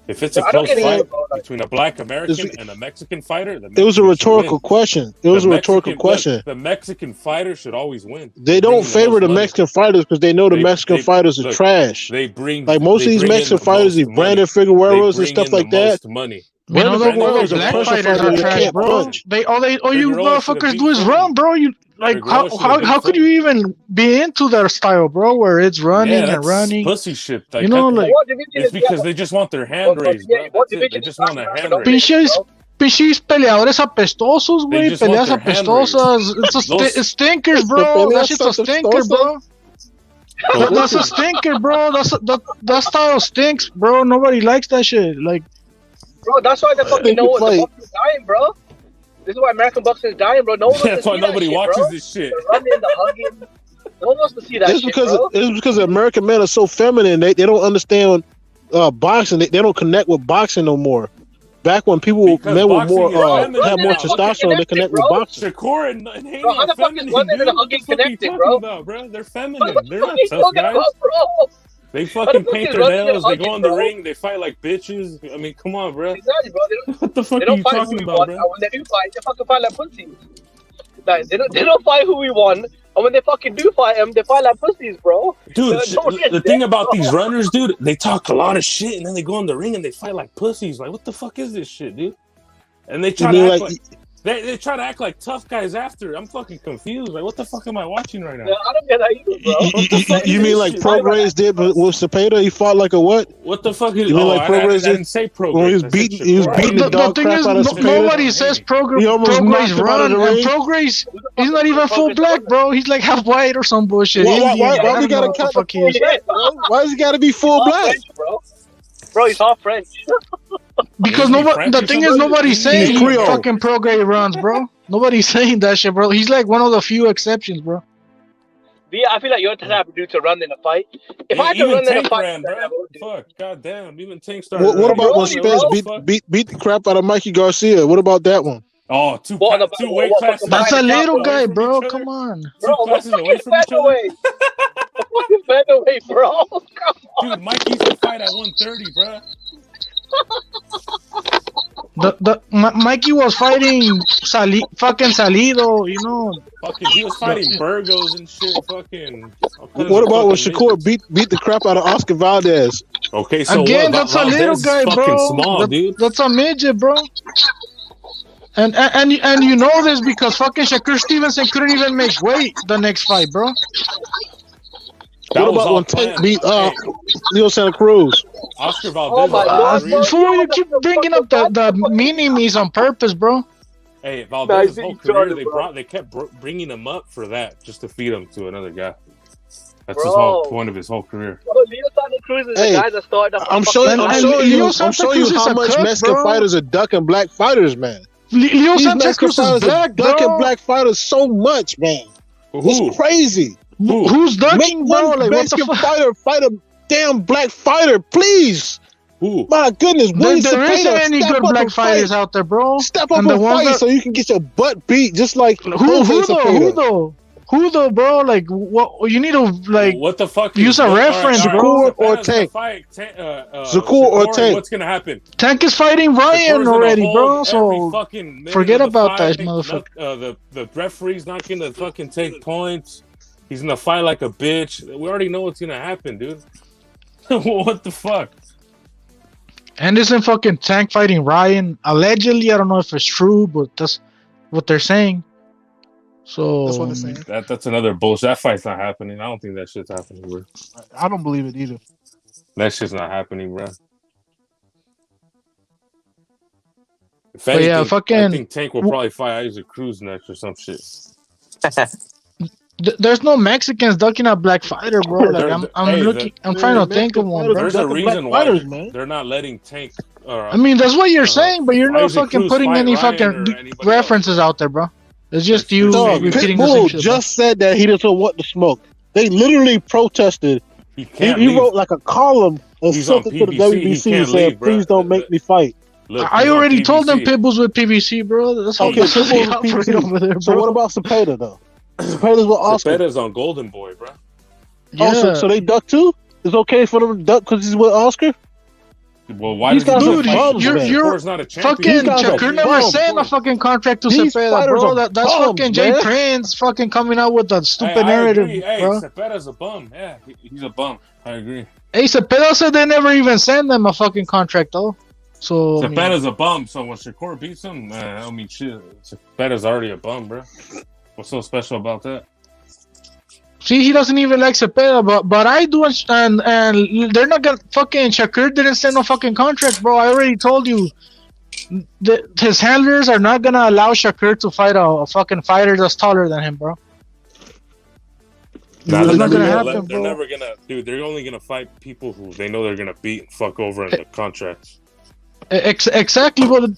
If it's a close fight between a black American and a Mexican fighter, it was a rhetorical question. The Mexican fighter should always win. They don't favor the Mexican fighters because they know the Mexican fighters are trash. They bring like most of these Mexican fighters, these Brandon Figueroas and stuff like that. You know the black fighters are trash, bro. All you motherfuckers do is run, bro. You like how could you even be into their style, bro? Where it's running and running, pussy shit. Like, you know, like it's because they just want their hand raised, bro. They just want a hand raised. Pinches peleadores apestosos, güey. Peleas apestosas. It's stinkers, bro. That shit's a stinker, bro. That's a stinker, bro. That style stinks, bro. Nobody likes that shit. Like, bro, that's why the fucking the boxing's dying, bro. This is why American boxing is dying, bro. No one That's why nobody watches this shit. The running, the hugging. No one wants to see that shit, bro. It's because American men are so feminine. They don't understand boxing. They don't connect with boxing no more. Back when men were more had more testosterone, they connect with boxing. Shakur and Haney bro, how the fuck is running and hugging connected, bro? They're feminine. They're not tough guys. They fucking paint their nails. They go in the ring. They fight like bitches. I mean, come on, bro. Exactly, bro. What the fuck are you talking about, bro? When they do fight, they fucking fight like pussies. Like, they don't fight who we want. And when they fucking do fight them, they fight like pussies, bro. Dude, the thing about these runners, dude, they talk a lot of shit and then they go in the ring and they fight like pussies. Like, what the fuck is this shit, dude? And they try to act like they try to act like tough guys after. I'm fucking confused. Like, what the fuck am I watching right now? Yeah, I don't get that either, bro. You mean like Prograis did with Zepeda? He fought like a what? What the fuck is? You mean like Prograis didn't say Prograis. When he was beating the dog crap out of Zepeda. Nobody says Prograis run, and Prograis, he's not even full black, bro. He's like half white or some bullshit. Why we gotta cut the fuck shit, bro? Why does he gotta be full black? Bro, he's half French. Because the thing is, nobody's saying he fucking Prograis runs, bro. Nobody's saying that shit, bro. He's like one of the few exceptions, bro. Yeah, I feel like you're the type of dude to run in a fight. If I had to run in a fight, fuck, goddamn, even Tank started. What about when Spence beat the crap out of Mikey Garcia? What about that one? Oh, two weight classes. That's a little guy, bro. Come on. Bro, two classes away from each other. Fucking featherweight, bro. Dude, Mike used to fight at 130, bro. Mikey was fighting fucking Salido, you know. Fucking, he was fighting Burgos and shit. Fucking. What about when Shakur beat the crap out of Oscar Valdez? Okay, so again, that's a little guy, bro. Small, dude. That's a midget, bro. And you know this because fucking Shakur Stevenson couldn't even make weight the next fight, bro. What about when Tank beat Leo Santa Cruz? Oscar Valdez. Fool, you keep bringing up the mini-me's on purpose, bro. Hey, Valdez's whole career, they kept bringing him up for that, just to feed him to another guy. That's his whole point of his whole career. Bro, Leo Santa Cruz is the guy that started. I'm showing you how much Mexican fighters are ducking black fighters, man. Leo Santa Cruz is black, bro. Ducking black fighters so much, man. It's crazy. Who's ducking, bro? Like, Mexican fighter fight a damn black fighter, please. Who? My goodness, there isn't any good black fighters out there, bro. Step up and fight so you can get your butt beat, just like who though? Who though, bro? Like, what you need to like? What the fuck? Use a reference, bro. Shakur or Tank? Shakur or Tank? What's gonna happen? Tank is fighting Ryan already, bro. So forget about that motherfucker. The referee's not gonna fucking take points. He's gonna fight like a bitch. We already know what's gonna happen, dude. What the fuck? And isn't fucking Tank fighting Ryan? Allegedly, I don't know if it's true, but that's what they're saying. So that's what they're saying. That's another bullshit. That fight's not happening. I don't think that shit's happening, bro. I don't believe it either. That shit's not happening, bro. If But anything, yeah, fucking. I think Tank will probably fight Isaac Cruz next or some shit. There's no Mexicans ducking a black fighter, bro. Like I'm trying to think of one. Bro. There's a reason why they're not letting Tank. I mean, that's what you're saying, but you're not Isaac fucking Cruz putting fight any Ryan fucking references out there, bro. It's just you repeating the Pitbull same shit. just said that he doesn't want the smoke. They literally protested. He wrote like a column and sent it to the WBC saying, "Please don't make me fight." Look, I already told them Pitbull's with PBC, bro. That's how Okay, Pitbull's with PBC. over there, bro. So what about Zepeda though? Zepeda's with Oscar. Zepeda's on Golden Boy, bro. Yeah. Oh, so they duck too? It's okay for them to duck because he's with Oscar? Well, why these guys dude, you're not a fucking Shakur never signed a fucking contract to Zepeda, bro. That's fucking Jay Prince fucking coming out with that stupid narrative, bro. Zepeda's a bum. Yeah, he's a bum. I agree. Hey, Zepeda said they never even sent them a fucking contract, though. So Zepeda's a bum. So when Shakur beats him, I mean, shit, Zepeda's already a bum, bro. What's so special about that? See, he doesn't even like Zepeda, but I do, and they're not gonna fucking Shakur didn't send no fucking contract, bro. I already told you that his handlers are not gonna allow Shakur to fight a fucking fighter that's taller than him, bro. That's not gonna happen, they're bro. never gonna, dude. They're only gonna fight people who they know they're gonna beat and fuck over in the contracts. Exactly, but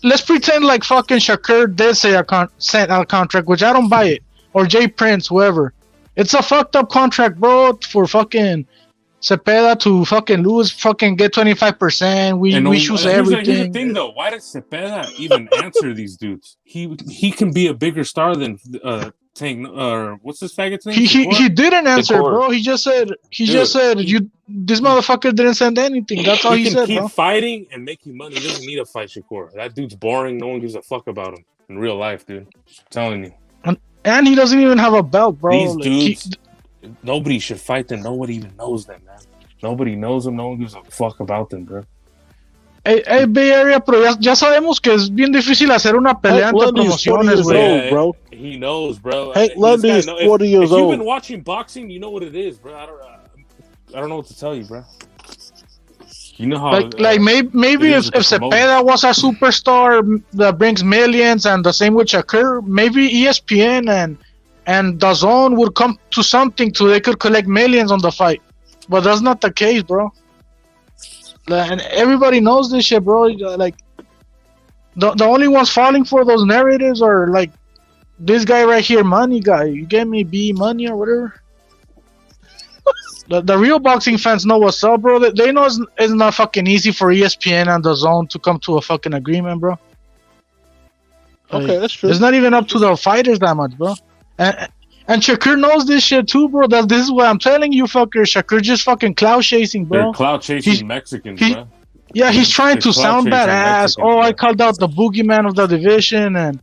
let's pretend like fucking Shakur did say sent a contract, which I don't buy it, or Jay Prince, whoever. It's a fucked up contract, bro, for fucking Zepeda to fucking lose, fucking get 25%. We choose everything. Here's the thing, though. Why does Zepeda even answer these dudes? He can be a bigger star than Tank. Or what's this faggot's name? He didn't answer, bro. He just said this motherfucker didn't send anything. That's all he said, keep bro. Fighting and making money. He doesn't need to fight Shakur. That dude's boring. No one gives a fuck about him in real life, dude. I'm telling you. And he doesn't even have a belt, bro. These dudes, nobody should fight them. Nobody even knows them, man. Nobody knows them. No one gives a fuck about them, bro. Hey, Bay Area, pero ya sabemos que es bien difícil hacer una pelea entre promociones, bro. He knows, bro. Hank Lundy is 40 years old. If you've been watching boxing, you know what it is, bro. I don't know what to tell you, bro. You know how maybe if Zepeda was a superstar that brings millions, and the same with Shakur, maybe ESPN and DAZN would come to something so they could collect millions on the fight. But that's not the case, bro. And everybody knows this shit, bro. Like the only ones falling for those narratives are like this guy right here, Money Guy. You get me, B Money or whatever. The real boxing fans know what's up, bro. They know it's not fucking easy for ESPN and DAZN to come to a fucking agreement, bro. Okay, that's true. It's not even up to the fighters that much, bro. And Shakur knows this shit too, bro. This is what I'm telling you, fucker. Shakur just fucking clout chasing, bro. They're clout chasing Mexicans, bro. Yeah, he's trying to sound badass. Oh, I called out the boogeyman of the division, and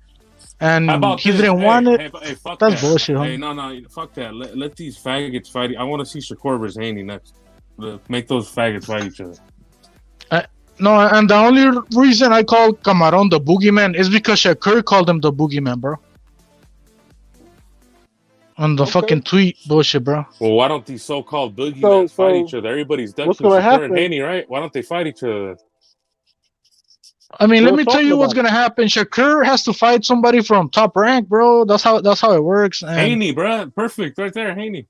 he didn't want it. Hey, fuck That's that. bullshit, huh? Hey, no, fuck that. Let these faggots fight. I want to see Shakur versus Haney next. Make those faggots fight each other. No, and the only reason I call Camarón the boogeyman is because Shakur called him the boogeyman, bro. On the fucking tweet bullshit, bro. Well, why don't these so-called boogeymen fight each other? Everybody's ducking Shakur and Haney, right? Why don't they fight each other? I mean, let me tell you what's gonna happen. Shakur has to fight somebody from Top Rank, bro. That's how it works. And Haney, bro, perfect, right there, Haney.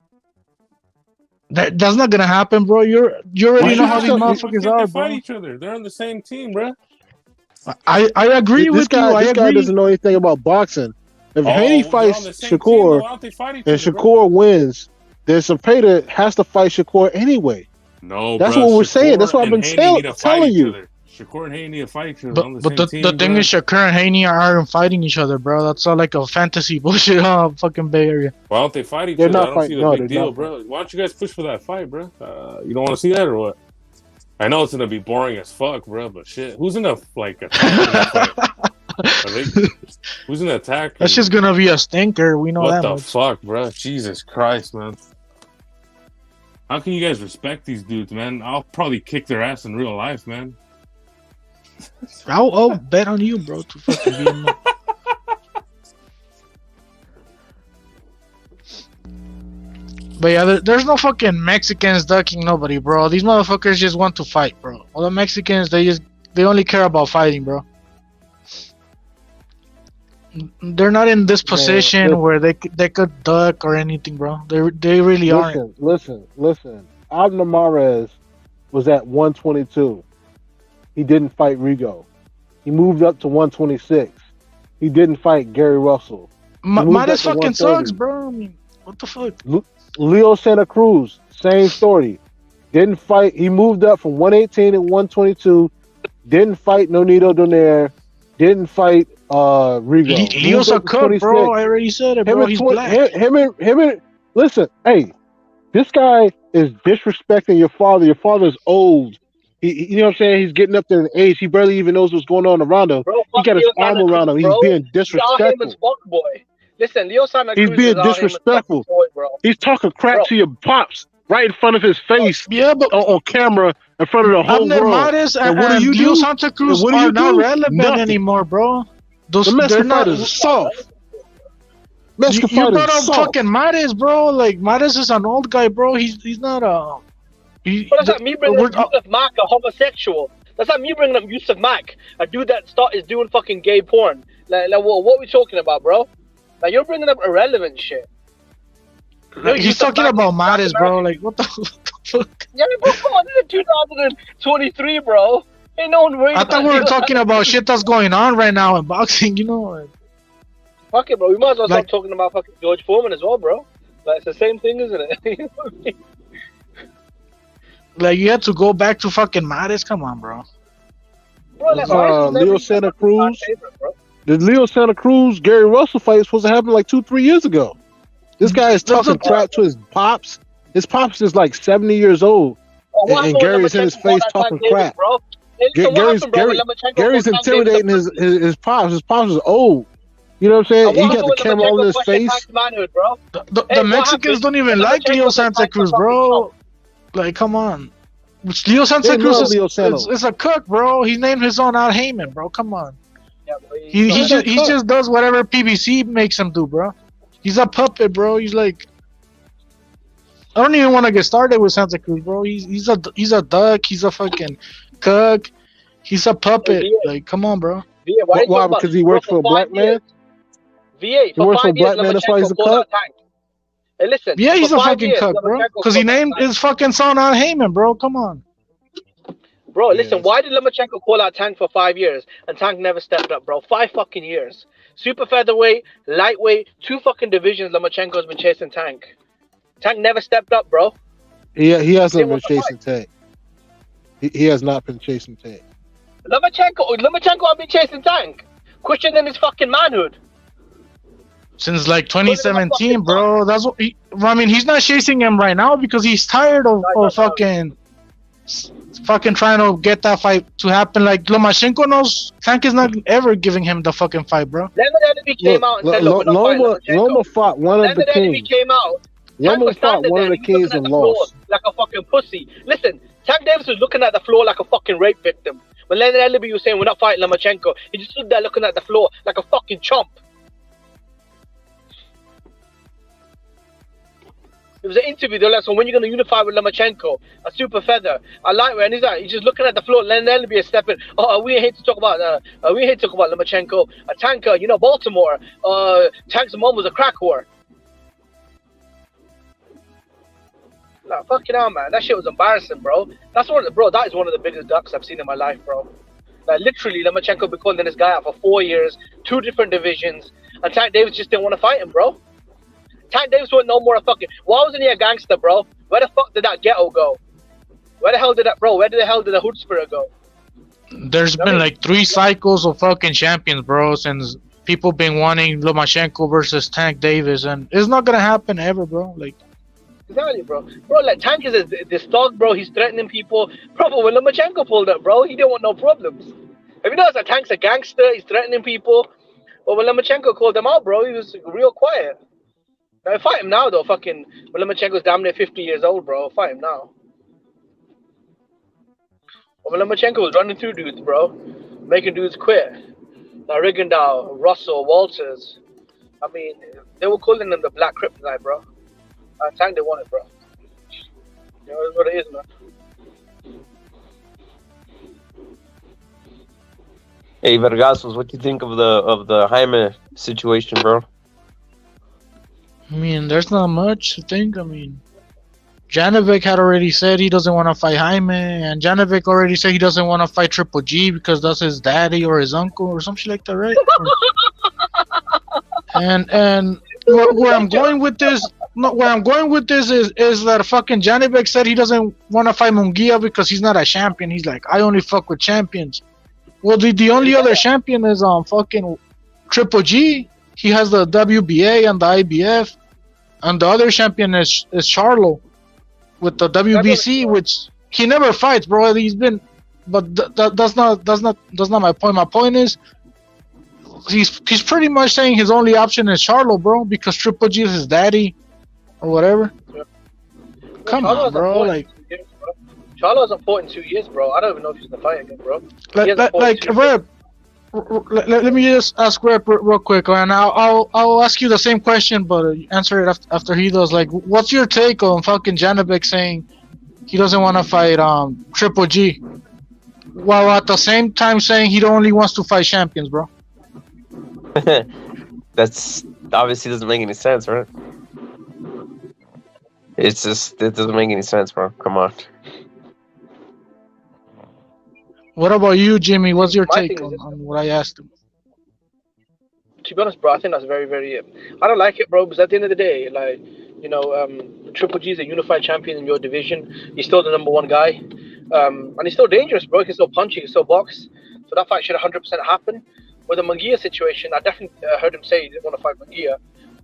That's not gonna happen, bro. You already know how these motherfuckers are, They fight each other. They're on the same team, bro. I agree with you. This guy doesn't know anything about boxing. If Haney fights Shakur and Shakur wins, then Zepeda has to fight Shakur anyway. No, that's bro, what we're Shakur saying. That's what I've been telling you. Shakur and Haney a fight. But the thing is, Shakur and Haney aren't fighting each other, bro. That's all like a fantasy bullshit, fucking Bay Area. Why don't they fight each other? I don't see the big deal, bro. Why don't you guys push for that fight, bro? You don't want to see that or what? I know it's gonna be boring as fuck, bro. But shit, who's in a fight? Who's in the attack? That's just gonna be a stinker. We know what that. What the much. fuck, bro? Jesus Christ, man. How can you guys respect these dudes, man? I'll probably kick their ass in real life, man. I'll bet on you, bro, to fucking beat him up. But yeah, there's no fucking Mexicans ducking nobody, bro. These motherfuckers just want to fight, bro. All the Mexicans, they only care about fighting, bro. They're not in this position where they could duck or anything, bro. They really aren't. Listen. Abner Mares was at 122. He didn't fight Rigo. He moved up to 126. He didn't fight Gary Russell. Mares fucking sucks, bro. I mean, what the fuck? Leo Santa Cruz, same story. Didn't fight. He moved up from 118 and 122. Didn't fight Nonito Donaire. Didn't fight Rigo. Leo's a cook, bro. I already said it, bro. He's black. Him and listen, hey, this guy is disrespecting your father. Your father's old. You know what I'm saying? He's getting up there in age. He barely even knows what's going on around him. Bro, he got his arm around him. He's being disrespectful. Listen, Leo Santa Cruz He's being disrespectful. He's talking crap to your pops right in front of his face. Yeah, but on camera in front of the whole world. Mares and what do you do? Leo Santa Cruz are not relevant anymore, bro. The Mexican fighters are soft. You brought up fucking Mares, bro. Like Mares is an old guy, bro. He's not a. What does that mean? Bringing up Yusuf Mack, a homosexual? That's not me bringing up Yusuf Mack, a dude that is doing fucking gay porn. Like what are we talking about, bro? Like you're bringing up irrelevant shit. He's talking about Mares, bro. Like what the fuck? Yeah, bro, come on, this is 2023, bro. Ain't no one worried. I thought we were talking about shit that's going on right now in boxing, you know. Fuck it, bro. We might as well start talking about fucking George Foreman as well, bro. Like it's the same thing, isn't it? Like you had to go back to fucking Mares. Come on, bro. Leo Santa Cruz. The Leo Santa Cruz Gary Russell fight was supposed to happen like 2-3 years ago. This guy is talking crap to his pops. His pops is like 70 years old, and Gary's in his face talking crap. Gary's intimidating his pops. His pops is old. You know what I'm saying? He got the camera on his face. The Mexicans don't even like Leo Santa Cruz, bro. Like, come on. Leo Santa Cruz is a cook, bro. He named his own Al Heyman, bro. Come on. Yeah, he just does whatever PBC makes him do, bro. He's a puppet, bro. He's like, I don't even want to get started with Santa Cruz, bro. He's a duck. He's a fucking cook. He's a puppet. Like, come on, bro. Why? Because he works for a black man. VA. He works for a black man. That's why he's a cook. Hey, listen. Yeah, he's a fucking cook, bro. Because he named his fucking son Al Heyman, bro. Come on. Bro, listen, why did Lomachenko call out Tank for 5 years and Tank never stepped up, bro? 5 fucking years. Super featherweight, lightweight, 2 fucking divisions Lomachenko's been chasing Tank. Tank never stepped up, bro. Yeah, he hasn't been chasing Tank. He has not been chasing Tank. Lomachenko has been chasing Tank. Questioning his fucking manhood. Since like 2017, bro. That's what I mean, he's not chasing him right now because he's tired of fucking trying to get that fight to happen. Like Lomachenko knows Tank is not ever giving him the fucking fight, bro. Leonard came out and said, Loma fought one of the kings. Loma fought one of the kings and lost. Like a fucking pussy. Listen, Tank Davis was looking at the floor like a fucking rape victim. When Leonard Ellerby was saying, we're not fighting Lomachenko, he just stood there looking at the floor like a fucking chump. It was an interview. They're like, so when are you going to unify with Lomachenko? A super feather, a lightweight, and he's just looking at the floor. Leonard Ellerby is stepping. Oh, we ain't here to talk about. We ain't here to talk about Lomachenko. A tanker, you know, Baltimore. Tank's mom was a crack whore. Like, fucking hell, man. That shit was embarrassing, bro. That is one of the biggest ducks I've seen in my life, bro. Like literally, Lomachenko been calling this guy out for 4 years, 2 different divisions, and Tank Davis just didn't want to fight him, bro. Tank Davis wasn't no more a fucking. Why wasn't he a gangster, bro? Where the fuck did that ghetto go? Where the hell did the hood spirit go? there's been like 3 cycles of fucking champions, bro, since people been wanting Lomachenko versus Tank Davis, and it's not gonna happen ever, bro. Like, exactly, bro. Bro, like Tank is this dog, bro. He's threatening people. Bro, but when Lomachenko pulled up, bro, he didn't want no problems. If you notice that Tank's a gangster, he's threatening people. But when Lomachenko called him out, bro, he was real quiet. Now, fight him now, though. Fucking, when Lomachenko's damn near 50 years old, bro. Fight him now. But when Lomachenko was running through dudes, bro, making dudes quit. Now, Rigondeaux, Russell, Walters. I mean, they were calling him the Black Kryptonite, bro. Tank, they want it, bro. You know, that's what it is, man. Hey, Vergasos, what do you think of the Jaime situation, bro? I mean, there's not much to think. I mean, Janovic had already said he doesn't want to fight Jaime, and Janovic already said he doesn't want to fight Triple G because that's his daddy or his uncle or something like that, right? and where I'm going with this, is that fucking Janovic said he doesn't want to fight Munguia because he's not a champion. He's like, I only fuck with champions. Well, the only other champion is fucking Triple G. He has the WBA and the IBF, and the other champion is Charlo with the WBC, which he never fights, bro. He's been, but that's not my point. My point is, he's pretty much saying his only option is Charlo, bro, because Triple G is his daddy or whatever. Yeah. Come on, bro, like. Charlo's on fought in 2 years, bro. I don't even know if he's gonna fight again, bro. Rep, let me just ask Rep real quick, and I'll ask you the same question, but answer it after he does. Like, what's your take on fucking Janovic saying he doesn't want to fight Triple G, while at the same time saying he only wants to fight champions, bro? That's obviously doesn't make any sense, right? It's just, it doesn't make any sense, bro. Come on. What about you, Jimmy? What's your take on what I asked him? To be honest, bro, I think that's very, very... I don't like it, bro, because at the end of the day, like, you know, Triple G is a unified champion in your division. He's still the #1 guy. And he's still dangerous, bro. He can still punch, he can still box. So that fight should 100% happen. With the Munguia situation, I definitely heard him say he didn't want to fight Munguia.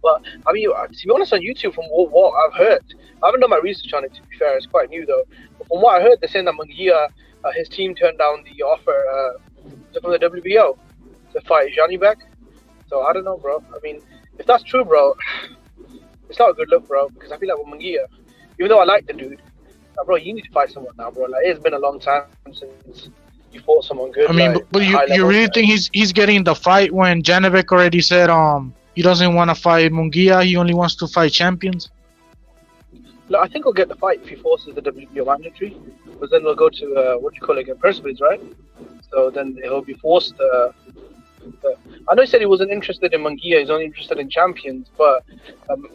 But, I mean, to be honest, on YouTube, from what I've heard, I haven't done my research on it, to be fair. It's quite new, though. But from what I heard, they're saying that Munguia... his team turned down the offer from the WBO to fight Janovic. So I don't know, bro. I mean, if that's true, bro, it's not a good look, bro. Because I feel like with Munguia, even though I like the dude, bro, you need to fight someone now, bro. Like, it's been a long time since you fought someone good. I mean, like, but you really think he's getting the fight when Janovic already said he doesn't want to fight Munguia, he only wants to fight champions? Look, I think he'll get the fight if he forces the WBO mandatory, because then we'll go to what do you call it again, Perseverance, right? So then he'll be forced. I know he said he wasn't interested in Munguia; he's only interested in champions. But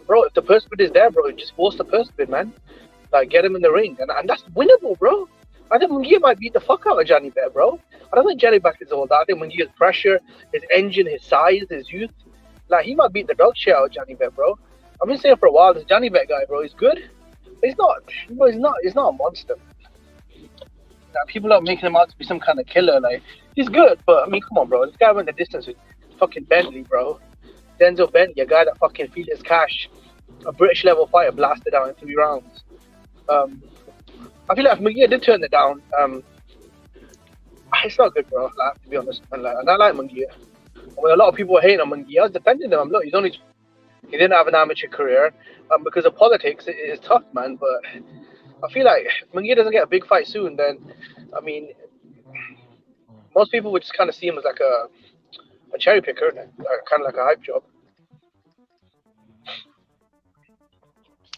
bro, if the Perseverance is there, bro, just force the Perseverance, man. Like, get him in the ring, and that's winnable, bro. I think Munguia might beat the fuck out of Janovic, bro. I don't think Janovic is all that. I think Munguia's pressure, his engine, his size, his youth, like, he might beat the dog shit out of Janovic, bro. I've been saying for a while, this Janovic guy, bro, he's good. He's not, bro, he's not a monster. Now, people are making him out to be some kind of killer. Like, he's good, but I mean, come on, bro. This guy went the distance with fucking Bentley, bro. Denzel Bentley, a guy that fucking feels his cash, a British level fighter, blasted out in 3 rounds. I feel like if Munguia did turn it down, it's not good, bro. Like, to be honest, and I like Munguia. When a lot of people were hating on Munguia, I was defending him. Look, he didn't have an amateur career. Because of politics, it is tough, man. But I feel like if Munguia doesn't get a big fight soon, then, I mean, most people would just kind of see him as like a cherry picker, kind of like a hype job.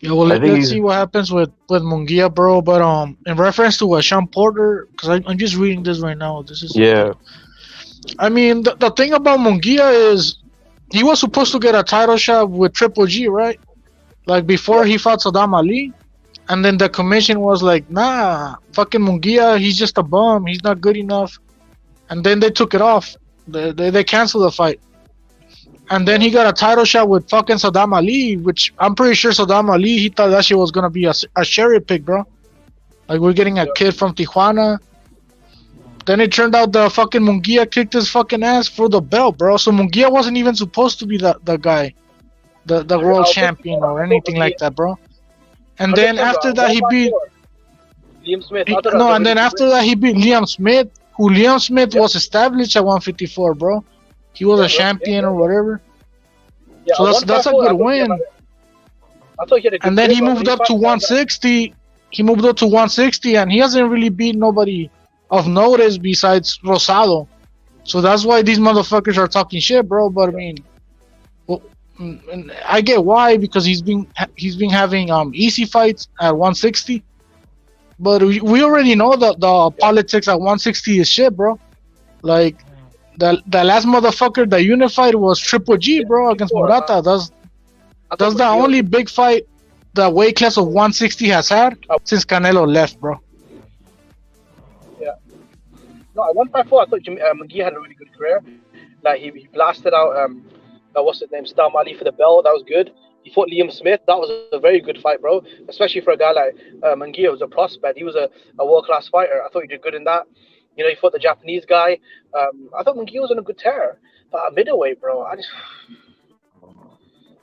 Yeah, well, let's see what happens with Munguia, bro. But in reference to Sean Porter, because I'm just reading this right now. This is I mean, the thing about Munguia is he was supposed to get a title shot with Triple G, right? Like, before he fought Saddam Ali, and then the commission was like, nah, fucking Munguia, he's just a bum, he's not good enough. And then they took it off. They canceled the fight. And then he got a title shot with fucking Saddam Ali, which I'm pretty sure Saddam Ali, he thought that shit was gonna be a cherry pick, bro. Like, we're getting a kid from Tijuana. Then it turned out the fucking Munguia kicked his fucking ass for the belt, bro. So Munguia wasn't even supposed to be the guy, the world champion or anything like that, bro. And then after that he beat Liam Smith. and then after that he beat Liam Smith, who Liam Smith was established at 154, bro. He was a champion or whatever. Yeah, So that's a good win. I thought he had a good And then he win, moved but up to 160. He moved up to 160, and he hasn't really beat nobody of notice besides Rosado. So that's why these motherfuckers are talking shit, bro. But I mean, well, I get why, because he's been having easy fights at 160. But we already know that the politics at 160 is shit, bro. Like the last motherfucker that unified was Triple G, bro, against Murata. That's the only big fight the weight class of 160 has had since Canelo left, bro. Yeah. No, at 154, I thought McGee had a really good career. Like he blasted out what's his name, Star Mali for the belt. That was good. He fought Liam Smith. That was a very good fight, bro. Especially for a guy like Munguia, was a prospect. He was a world-class fighter. I thought he did good in that. You know, he fought the Japanese guy. I thought Munguia was on a good tear. But at middleweight, bro,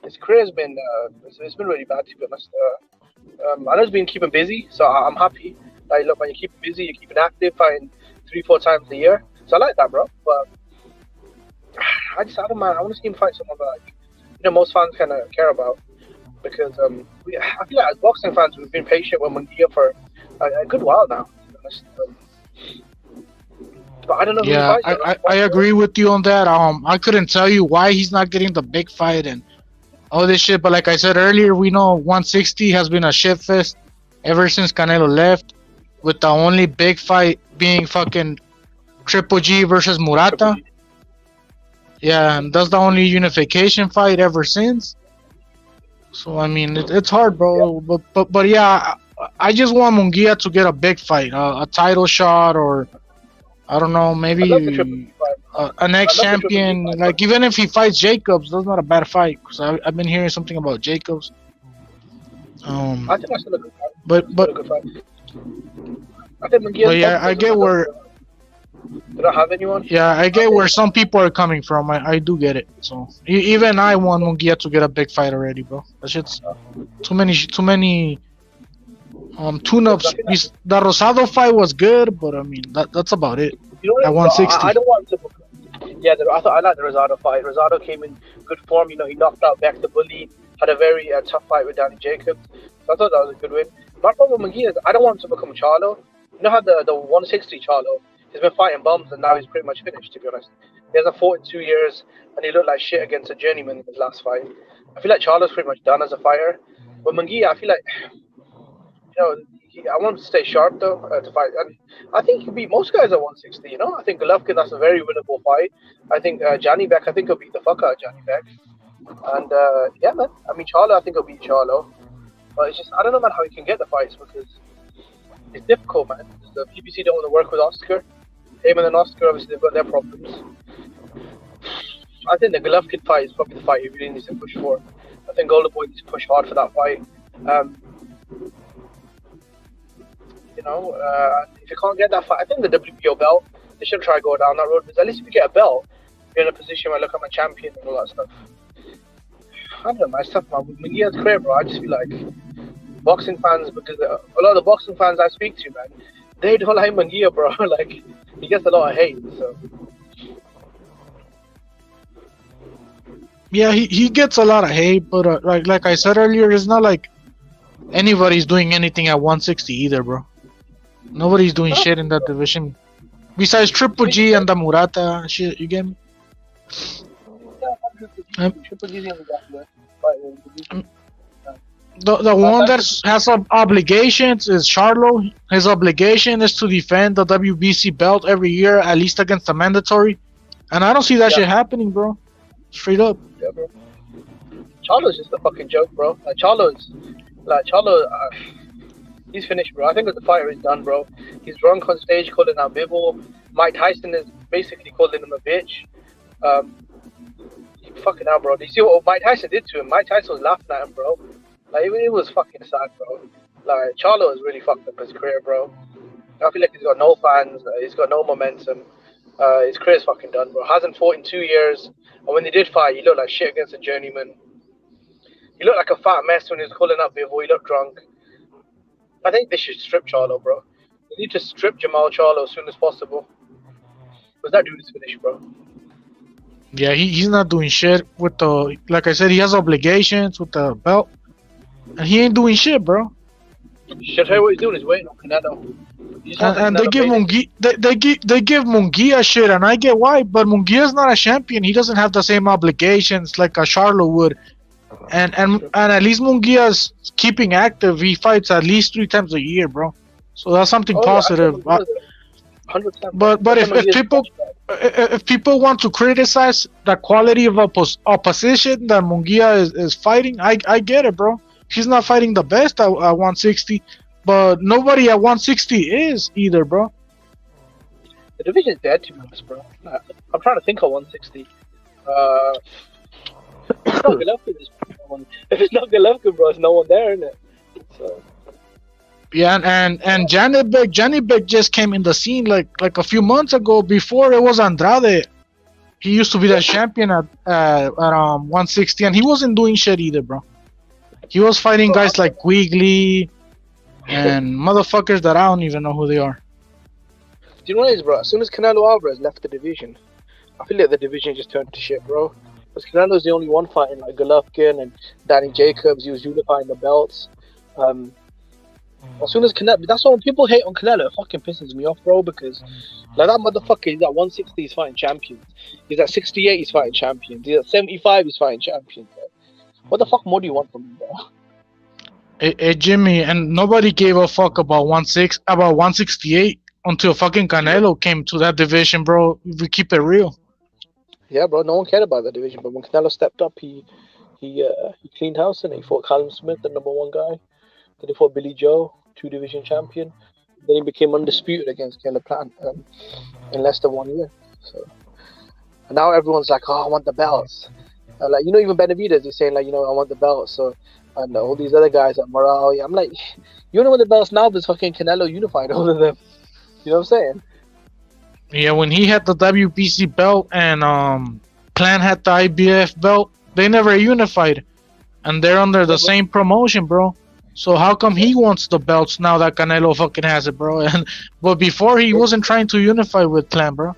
his career's been it's been really bad, to be honest. I know he's been keeping busy, so I'm happy. Like, look, when you keep busy, you're keeping active, fighting 3-4 times a year. So I like that, bro. But I don't mind. I want to see him fight someone that most fans kind of care about, because I feel like as boxing fans, we've been patient with Munguia for a good while now, to be honest. But I don't know. Yeah, I agree with you on that. I couldn't tell you why he's not getting the big fight and all this shit, but like I said earlier, we know 160 has been a shit fest ever since Canelo left, with the only big fight being fucking Triple G versus Murata. Yeah, and that's the only unification fight ever since. So I mean, it's hard, bro. But yeah, I just want Munguia to get a big fight, a title shot, or I don't know, maybe an ex-champion. Like, even if he fights Jacobs, that's not a bad fight, because I've been hearing something about Jacobs. I think that's still a good fight. But I think Munguia, yeah, I get where. They don't have anyone. Yeah, I get where some people are coming from. I do get it. So even I want Munguia to get a big fight already, bro. That shit's too many tune-ups. The Rosado fight was good, but I mean that's about it. At 160. I don't want to. Yeah, I like the Rosado fight. Rosado came in good form. You know, he knocked out Beck the Bully. Had a very tough fight with Danny Jacobs. So I thought that was a good win. My problem with Munguia is I don't want him to become Charlo. You know how the 160 Charlo, he's been fighting bums and now he's pretty much finished, to be honest. He hasn't fought in 2 years and he looked like shit against a journeyman in his last fight. I feel like Charlo's pretty much done as a fighter. But Munguia, I feel like, I want him to stay sharp though to fight. And I think he can beat most guys at 160, you know? I think Golovkin, that's a very winnable fight. I think Johnny Beck, I think he'll beat the fuck out of Johnny Beck. And yeah, man. I mean, Charlo, I think he'll beat Charlo. But it's just, I don't know, man, how he can get the fights, because it's difficult, man. The PBC don't want to work with Oscar. Him and Oscar, obviously, they've got their problems. I think the Golovkin fight is probably the fight he really needs to push for. I think Golden Boy needs to push hard for that fight. If you can't get that fight, I think the WBO belt, they should try to go down that road, because at least if you get a belt, you're in a position where, look, I'm a champion and all that stuff. I don't know, man. It's tough, man. With Munguia's career, bro, I just feel like boxing fans, because a lot of the boxing fans I speak to, man, they don't like Munguia, bro. Like, he gets a lot of hate, so. Yeah, he gets a lot of hate, but like I said earlier, it's not like anybody's doing anything at 160 either, bro. Nobody's doing shit in that division. Besides Triple G and the Murata shit, you get me? The one that has obligations is Charlo. His obligation is to defend the WBC belt every year, at least against the mandatory. And I don't see that shit happening, bro. Straight up. Yeah, bro. Charlo's just a fucking joke, bro. Charlo, he's finished, bro. I think that the fighter is done, bro. He's drunk on stage calling out Bivol. Mike Tyson is basically calling him a bitch. Fucking hell, bro. Do you see what Mike Tyson did to him? Mike Tyson was laughing at him, bro. Like, it was fucking sad, bro. Like, Charlo has really fucked up his career, bro. I feel like he's got no fans. He's got no momentum. His career's fucking done, bro. Hasn't fought in 2 years. And when they did fight, he looked like shit against a journeyman. He looked like a fat mess when he was calling up before he looked drunk. I think they should strip Charlo, bro. They need to strip Jamal Charlo as soon as possible. Because that dude is finished, bro. Yeah, he's not doing shit with the. Like I said, he has obligations with the belt, and he ain't doing shit, bro. Should tell you what he's doing. He's waiting on Canelo. And they give Munguia shit, and I get why. But Munguia's not a champion. He doesn't have the same obligations like a Charlo would. And at least Munguia's keeping active. He fights at least 3 times a year, bro. So that's something positive. Yeah, But if people want to criticize the quality of opposition that Munguia is fighting, I get it, bro. He's not fighting the best at 160, but nobody at 160 is either, bro. The division's dead, to be honest, bro. I'm trying to think of 160. It's not Golovkin. If it's not Golovkin, bro, there's no one there, isn't it? So. Yeah, and Johnny Big just came in the scene like a few months ago. Before it was Andrade. He used to be the champion at 160, and he wasn't doing shit either, bro. He was fighting guys like Quigley and motherfuckers that I don't even know who they are. Do you know what it is, bro? As soon as Canelo Alvarez left the division, I feel like the division just turned to shit, bro. Because Canelo's the only one fighting like Golovkin and Danny Jacobs. He was unifying the belts. As soon as Canelo, that's why when people hate on Canelo, it fucking pisses me off, bro. Because like that motherfucker, he's at 160, he's fighting champions. He's at 68, he's fighting champions. He's at 75, he's fighting champions. Bro. What the fuck more do you want from me, bro? Hey, Jimmy, and nobody gave a fuck about 168 until fucking Canelo came to that division, bro. We keep it real. Yeah, bro. No one cared about that division, but when Canelo stepped up, he cleaned house and he fought Callum Smith, the #1 guy. Then he fought Billy Joe, 2-division champion. Then he became undisputed against Caleb Plant in less than 1 year. So, and now everyone's like, "Oh, I want the belts." Like, even Benavidez is saying, like, I want the belts. So, and all these other guys at Morale, I'm like, you don't want the belts now? There's fucking Canelo unified all of them. You know what I'm saying? Yeah, when he had the WBC belt and Plant had the IBF belt, they never unified, and they're under the same promotion, bro. So how come he wants the belts now that Canelo fucking has it, bro? But before he wasn't trying to unify with Plant, bro.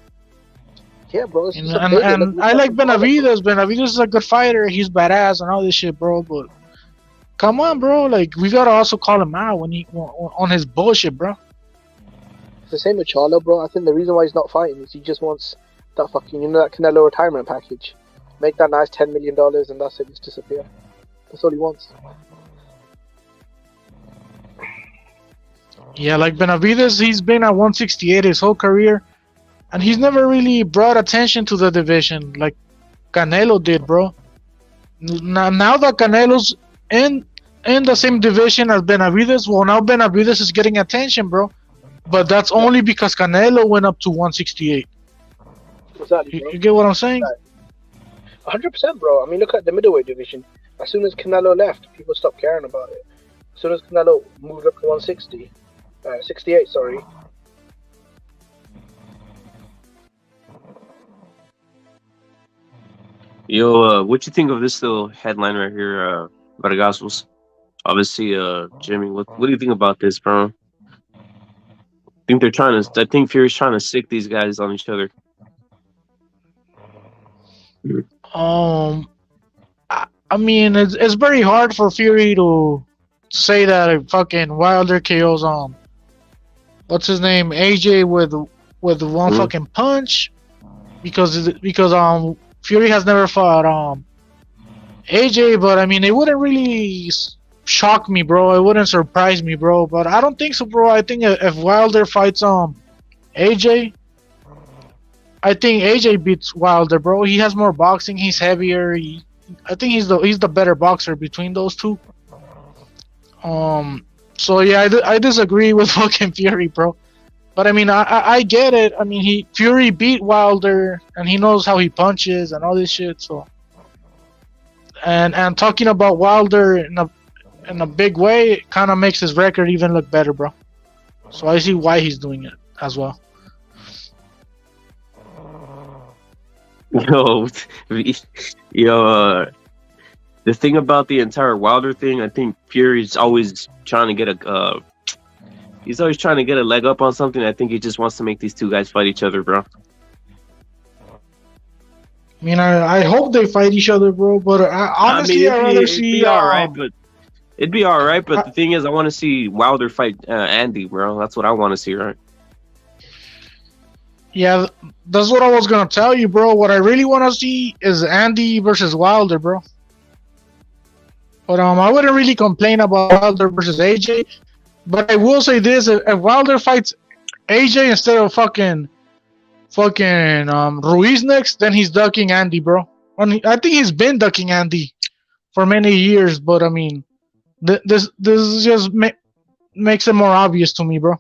Yeah, bro. And I like Benavidez. Benavidez is a good fighter. He's badass and all this shit, bro. But come on, bro. Like, we gotta also call him out when he on his bullshit, bro. It's the same with Charlo, bro. I think the reason why he's not fighting is he just wants that fucking, that Canelo retirement package. Make that nice $10 million and that's it. Just disappear. That's all he wants. Yeah, like Benavidez, he's been at 168 his whole career, and he's never really brought attention to the division like Canelo did, bro. Now that Canelo's in the same division as Benavidez, well, now Benavidez is getting attention, bro. But that's only because Canelo went up to 168. Exactly, bro. You get what I'm saying? 100%, bro. I mean, look at the middleweight division. As soon as Canelo left, people stopped caring about it. As soon as Canelo moved up to 160, 68, sorry. Yo, what you think of this little headline right here, Vargasos? Obviously, Jimmy, what do you think about this, bro? I think Fury's trying to sick these guys on each other. I mean, it's very hard for Fury to say that fucking Wilder KO's what's his name, AJ with one fucking punch, because Fury has never fought AJ, but I mean, it wouldn't really shock me, bro. It wouldn't surprise me, bro. But I don't think so, bro. I think if Wilder fights AJ, I think AJ beats Wilder, bro. He has more boxing. He's heavier. I think he's the better boxer between those two. So yeah, I disagree with fucking Fury, bro. But I mean, I get it. I mean, Fury beat Wilder, and he knows how he punches and all this shit. So, and talking about Wilder in a big way, it kind of makes his record even look better, bro. So I see why he's doing it as well. Yo, the thing about the entire Wilder thing, I think Fury's always trying to get a he's always trying to get a leg up on something. I think he just wants to make these two guys fight each other, bro. I mean, I hope they fight each other, bro. But honestly, I'd rather see. It'd be all right. But the thing is, I want to see Wilder fight Andy, bro. That's what I want to see, right? Yeah, that's what I was gonna tell you, bro. What I really want to see is Andy versus Wilder, bro. But I wouldn't really complain about Wilder versus AJ. But I will say this: if Wilder fights AJ instead of fucking Ruiz next, then he's ducking Andy, bro. I think he's been ducking Andy for many years. But I mean, this just makes it more obvious to me, bro.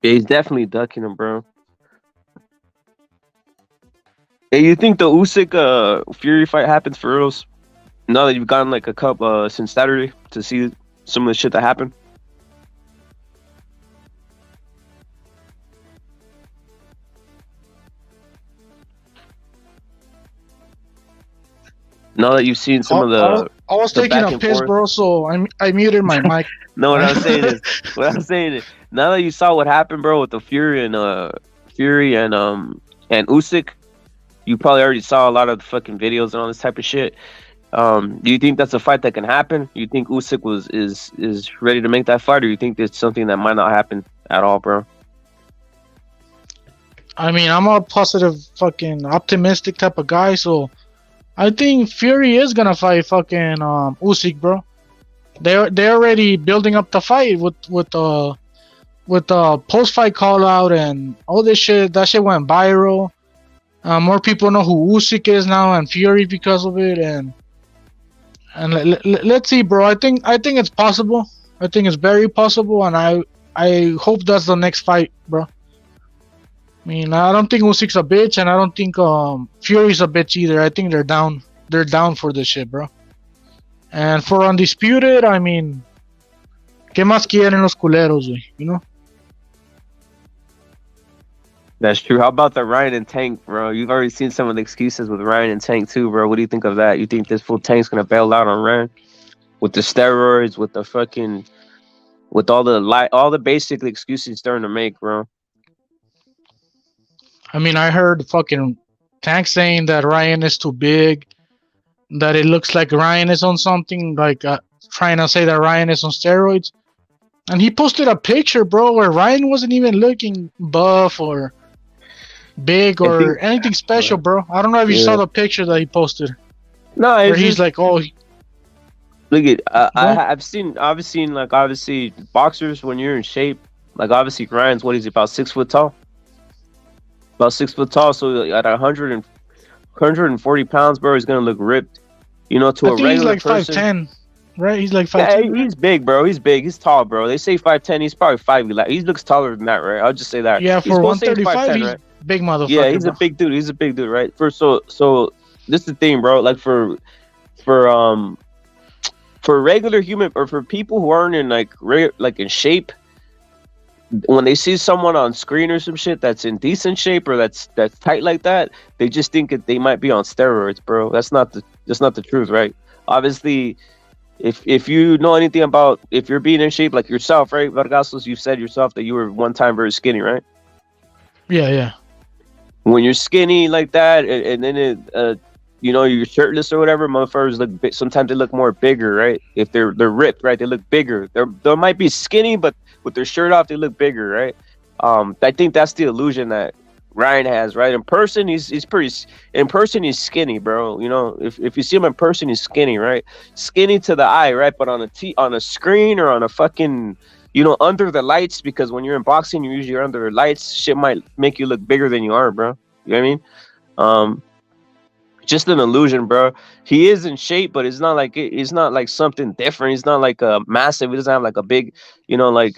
Yeah, he's definitely ducking him, bro. Hey, you think the Usyk Fury fight happens for reals? Now that you've gotten like a cup since Saturday to see some of the shit that happened? Now that you've seen some of the, I was taking a piss, bro, so I muted my mic. No, what I'm saying is, now that you saw what happened, bro, with the Fury and Usyk, you probably already saw a lot of the fucking videos and all this type of shit. Do you think that's a fight that can happen? You think Usyk is ready to make that fight, or you think it's something that might not happen at all, bro? I mean, I'm a positive, fucking optimistic type of guy, so I think Fury is gonna fight fucking Usyk, bro. They're already building up the fight with the post fight call out and all this shit. That shit went viral. More people know who Usyk is now and Fury because of it, and let's see, bro. I think it's possible. I think it's very possible, and I hope that's the next fight, bro. I mean, I don't think Usyk's a bitch, and I don't think Fury's a bitch either. I think they're down. They're down for this shit, bro. And for Undisputed, I mean, ¿qué más quieren los culeros, güey? You know? That's true. How about the Ryan and Tank, bro? You've already seen some of the excuses with Ryan and Tank too, bro. What do you think of that? You think this full Tank's gonna bail out on Ryan with the steroids, with the fucking, with all the basic excuses he's starting to make, bro? I mean, I heard fucking Tank saying that Ryan is too big, that it looks like Ryan is on something, like trying to say that Ryan is on steroids. And he posted a picture, bro, where Ryan wasn't even looking buff or big or anything special, bro. I don't know if you saw the picture that he posted. No, where he's like, oh. Look at I've seen like obviously boxers when you're in shape, like obviously Ryan's what is he, about 6 foot tall? About 6 foot tall, so at 140 pounds, bro, he's gonna look ripped. You know, to a regular he's like person. 5'10", right? He's like 5'10". Yeah, he's big, bro. He's big. He's tall, bro. They say 5'10". He's probably 5'11". He looks taller than that, right? I'll just say that. Yeah, for 135, he's right? Big motherfucker. Yeah, he's bro. a big dude. He's a big dude, right? So this is the thing, bro. Like for regular human or for people who aren't in like in shape, when they see someone on screen or some shit that's in decent shape or that's tight like that, they just think that they might be on steroids, bro. That's not the truth, right? Obviously, if you know anything about if you're being in shape like yourself, right, Vargasos, you said yourself that you were one time very skinny, right? Yeah. When you're skinny like that, and then you know, you're shirtless or whatever, motherfuckers look sometimes they look more bigger, right? If they're ripped, right, they look bigger. They might be skinny, but with their shirt off, they look bigger, right? I think that's the illusion that Ryan has, right? In person, he's skinny, bro. You know, if you see him in person, he's skinny, right? Skinny to the eye, right? But on a screen or on a fucking, you know, under the lights, because when you're in boxing, you're usually under the lights. Shit might make you look bigger than you are, bro. You know what I mean? Just an illusion, bro. He is in shape, but it's not like something different. He's not like a massive. He doesn't have like a big, you know, like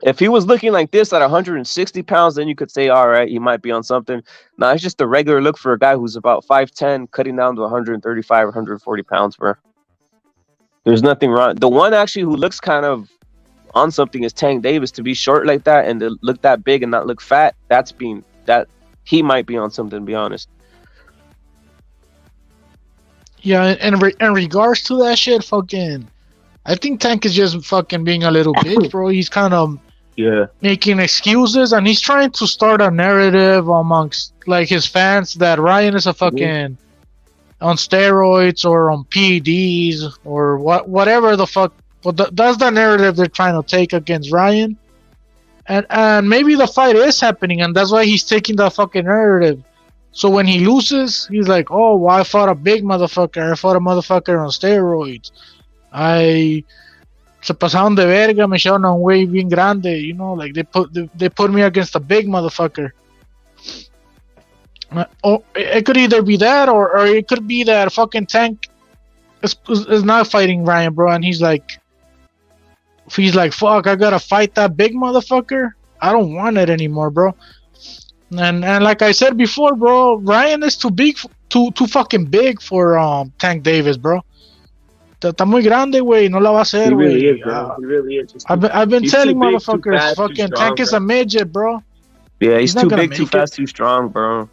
if he was looking like this at 160 pounds, then you could say, all right, he might be on something. No, it's just a regular look for a guy who's about 5'10", cutting down to 135 or 140 pounds, bro. There's nothing wrong. The one actually who looks kind of on something is Tank Davis. To be short like that and to look that big and not look fat, that he might be on something, to be honest. Yeah, and in regards to that shit, fucking, I think Tank is just fucking being a little bitch, bro. He's kind of making excuses, and he's trying to start a narrative amongst like his fans that Ryan is a fucking on steroids or on PEDs or whatever the fuck. But that's the narrative they're trying to take against Ryan, and maybe the fight is happening, and that's why he's taking the fucking narrative. So when he loses, he's like, "Oh, well, I fought a big motherfucker. I fought a motherfucker on steroids. Se pasaron de verga, me echaron a un güey bien grande, you know, like they put me against a big motherfucker." It could either be that, or it could be that fucking Tank is not fighting Ryan, bro, and he's like, "Fuck, I gotta fight that big motherfucker. I don't want it anymore, bro." And like I said before, bro, Ryan is too big, too fucking big for Tank Davis, bro. Está muy grande, güey. No la va a hacer, güey. He really is, bro. He really is. I've been telling too big, motherfuckers, fast, fucking strong, Tank is bro. a midget, bro. Yeah, he's too not gonna big, too make fast, too strong, bro.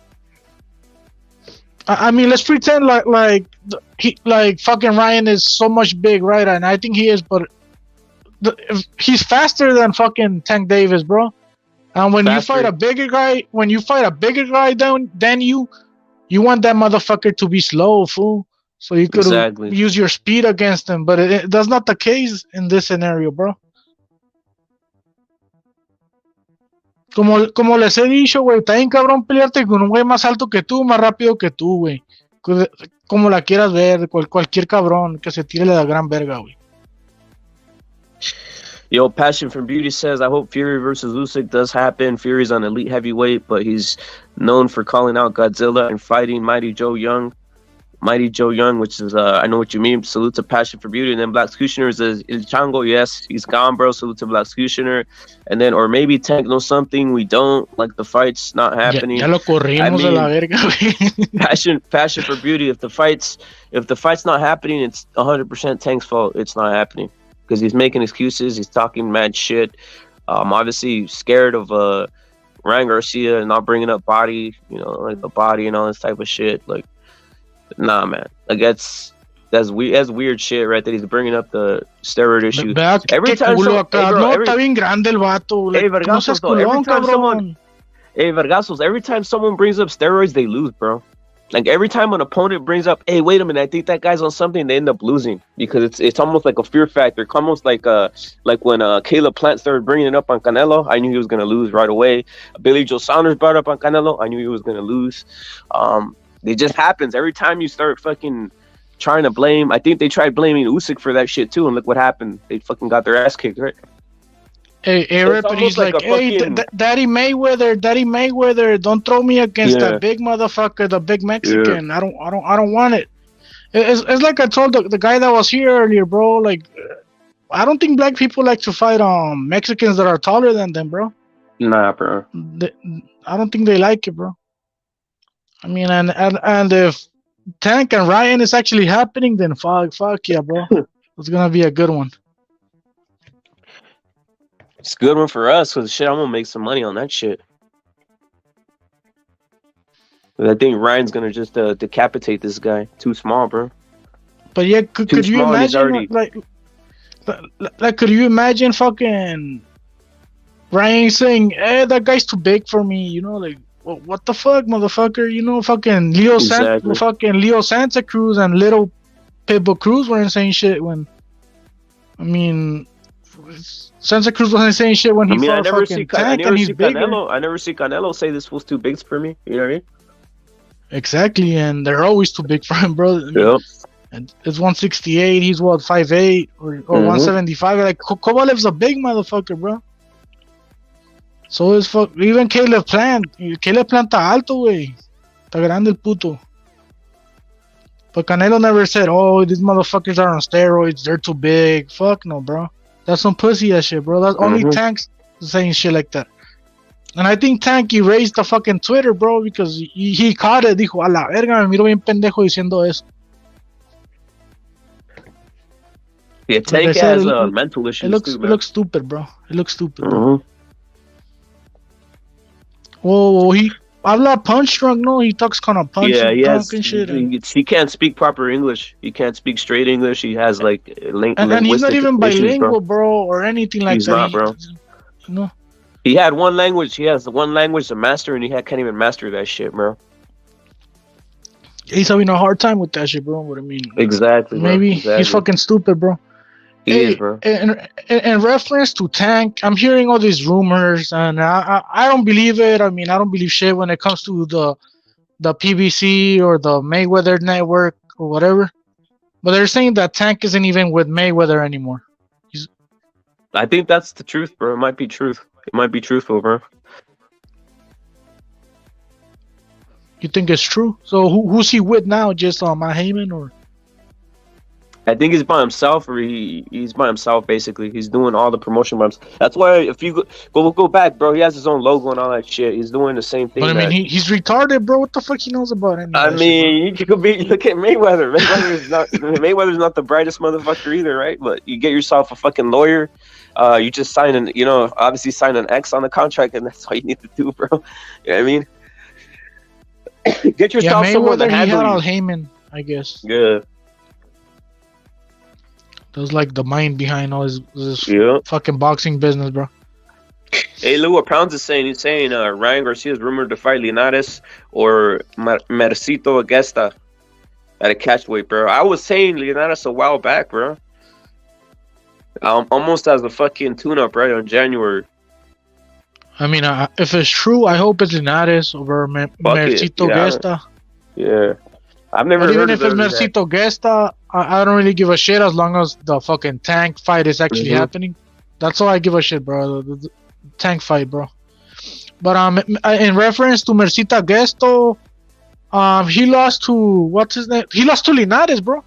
I mean, let's pretend like fucking Ryan is so much big, right? And I think he is, but he's faster than fucking Tank Davis, bro. And when you fight a bigger guy, than you want that motherfucker to be slow, fool. So you could use your speed against him, but that's not the case in this scenario, bro. Como les he dicho, güey, está bien cabrón pelearte con un güey más alto que tú, más rápido que tú, güey. Como la quieras ver, cualquier cabrón que se tire la gran verga, güey. Yo, Passion from Beauty says, I hope Fury versus Usyk does happen. Fury's on elite heavyweight, but he's known for calling out Godzilla and fighting Mighty Joe Young, which is, I know what you mean. Salute to Passion for Beauty. And then Black Executioner says, Il Chango, yes, he's gone, bro. Salute to Black Executioner. And then, or maybe Tank knows something we don't, like the fight's not happening. Ya lo corrimos a la verga, güey. Passion for Beauty. If the fight's not happening, it's 100% Tank's fault. It's not happening. Because he's making excuses, he's talking mad shit. Obviously scared of Ryan Garcia and not bringing up body, you know, like the body and all this type of shit. Like, nah, man. Like that's weird shit, right? That he's bringing up the steroid issue. Every time every time someone brings up steroids, they lose, bro. Like every time an opponent brings up, hey, wait a minute, I think that guy's on something, they end up losing because it's almost like a fear factor. It's almost like when Caleb Plant started bringing it up on Canelo, I knew he was gonna lose right away. Billy Joe Saunders brought up on Canelo, I knew he was gonna lose. It just happens every time you start fucking trying to blame. I think they tried blaming Usyk for that shit too, and look what happened. They fucking got their ass kicked, right? Hey, but he's like, hey, Daddy Mayweather, don't throw me against that big motherfucker, the big Mexican. Yeah. I don't want it. It's like I told the guy that was here earlier, bro. Like, I don't think black people like to fight Mexicans that are taller than them, bro. Nah, bro. I don't think they like it, bro. I mean, and if Tank and Ryan is actually happening, then fuck yeah, bro. It's gonna be a good one. It's a good one for us, because shit, I'm gonna make some money on that shit. I think Ryan's gonna just decapitate this guy. Too small, bro. But yeah, could you imagine like could you imagine fucking Ryan saying, "Hey, that guy's too big for me," you know, like what the fuck, motherfucker, you know, fucking Leo Santa Cruz and little Pitbull Cruz weren't saying shit when, I mean, Santa Cruz wasn't saying shit when he fought fucking Tank, and he's bigger. I never see Canelo say this was too big for me. You know what I mean? Exactly, and they're always too big for him, bro. I mean, yep. And it's 168. He's what, 5'8" or 175. Like Kovalev's a big motherfucker, bro. So is even Caleb Plant. Caleb Plant está alto, güey. Está grande el puto. But Canelo never said, "Oh, these motherfuckers are on steroids. They're too big." Fuck no, bro. That's some pussy ass shit, bro. That's only Tank's saying shit like that. And I think Tank erased the fucking Twitter, bro, because he caught it. Dijo, a la verga, me miro bien pendejo diciendo eso. Yeah, Like I Tank said, has it mental issues looks too, it man. looks stupid, bro. It looks stupid. Bro. Mhm. Whoa, he habla punch drunk. No, he talks kind of punch Yeah, he drunk has. and shit. And, He can't speak proper English. He can't speak straight English. He has like and he's not linguistic even issues, bro. bilingual, bro, or anything like He's that. not, bro. You know, He had one language. He has one language to master, and can't even master that shit, bro. he's having a hard time with that shit, bro. What I mean, Exactly, bro. maybe Exactly. he's fucking stupid, bro. He Hey, is, bro. in reference to Tank, I'm hearing all these rumors, and I don't believe it. I mean, I don't believe shit when it comes to the PBC or the Mayweather Network or whatever. But they're saying that Tank isn't even with Mayweather anymore. I think that's the truth, bro. It might be truth. It might be truthful, bro. You think it's true? So who's he with now? Just Matt Heyman or? I think he's by himself, or he's by himself basically. He's doing all the promotion by himself. That's why if you go back, bro, he has his own logo and all that shit. He's doing the same thing. But I mean, he's retarded, bro. What the fuck he knows about any of I that mean, you could look at Mayweather. Mayweather's not the brightest motherfucker either, right? But you get yourself a fucking lawyer. You just sign obviously sign an X on the contract, and that's all you need to do, bro. You know what I mean? Get yourself someone to Mayweather, he had handle all you. Heyman, I guess. Yeah. That was like the mind behind all this Yeah. fucking boxing business, bro. Hey, look what Pounds is saying. He's saying Ryan Garcia is rumored to fight Linares or Mercito Agesta at a catchweight, bro. I was saying Linares a while back, bro. Almost as a fucking tune-up, right, on January. I mean, if it's true, I hope it's Linares over Mercito Gesta. Yeah. I've never But heard even if it's Mercito Gesta, I don't really give a shit as long as the fucking Tank fight is actually happening. That's all I give a shit, bro. The Tank fight, bro. But in reference to Mercito Gesto, he lost to what's his name? He lost to Linares, bro.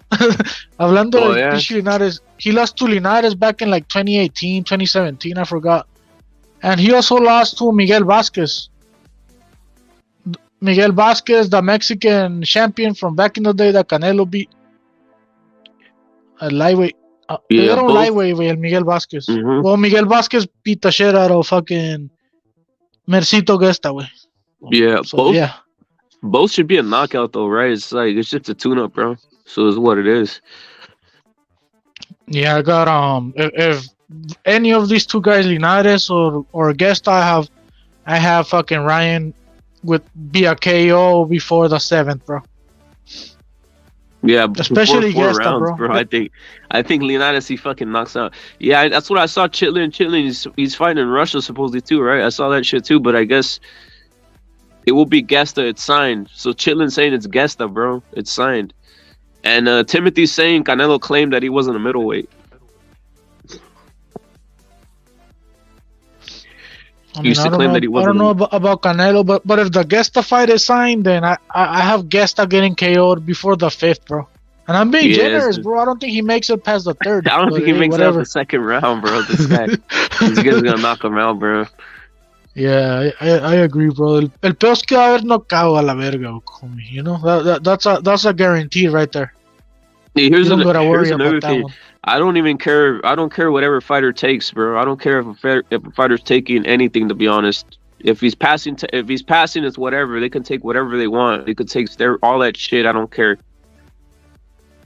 Hablando de Linares, he lost to Linares back in like 2018, 2017, I forgot. And he also lost to Miguel Vasquez. Miguel Vasquez, the Mexican champion from back in the day that Canelo beat. Lightweight. Lightweight, Miguel Vasquez. Well, Miguel Vasquez beat the shit out of fucking Mercito Gesta, way. Yeah, So, both should be a knockout though, right? It's just a tune-up, bro. So it's what it is. Yeah, I got if any of these two guys, Linares or Gesta, I have fucking Ryan with via KO before the 7th, bro. Yeah, especially four Gesta, rounds, bro. I think Linares he fucking knocks out. Yeah, that's what I saw. Chitlin, he's fighting in Russia supposedly too, right? I saw that shit too, but I guess it will be Gesta. It's signed. So Chitlin saying it's Gesta, bro. It's signed. And Timothy's saying Canelo claimed that he wasn't a middleweight. I don't know about Canelo, but if the Gesta fight is signed, then I have Gesta getting KO'd before the 5th, bro. And I'm being generous, bro. I don't think he makes it past the 3rd. I don't think he makes it out the 2nd round, bro. This guy, this guy's gonna knock him out, bro. Yeah, I agree, bro. El peor es que va a haber knockout a la verga, homie. You know, that's a guarantee right there. Yeah, here's worry another about that thing. one. I don't even care. I don't care whatever fighter takes, bro. I don't care if a fighter's taking anything. To be honest, if he's passing, it's whatever. They can take whatever they want. They could take all that shit. I don't care.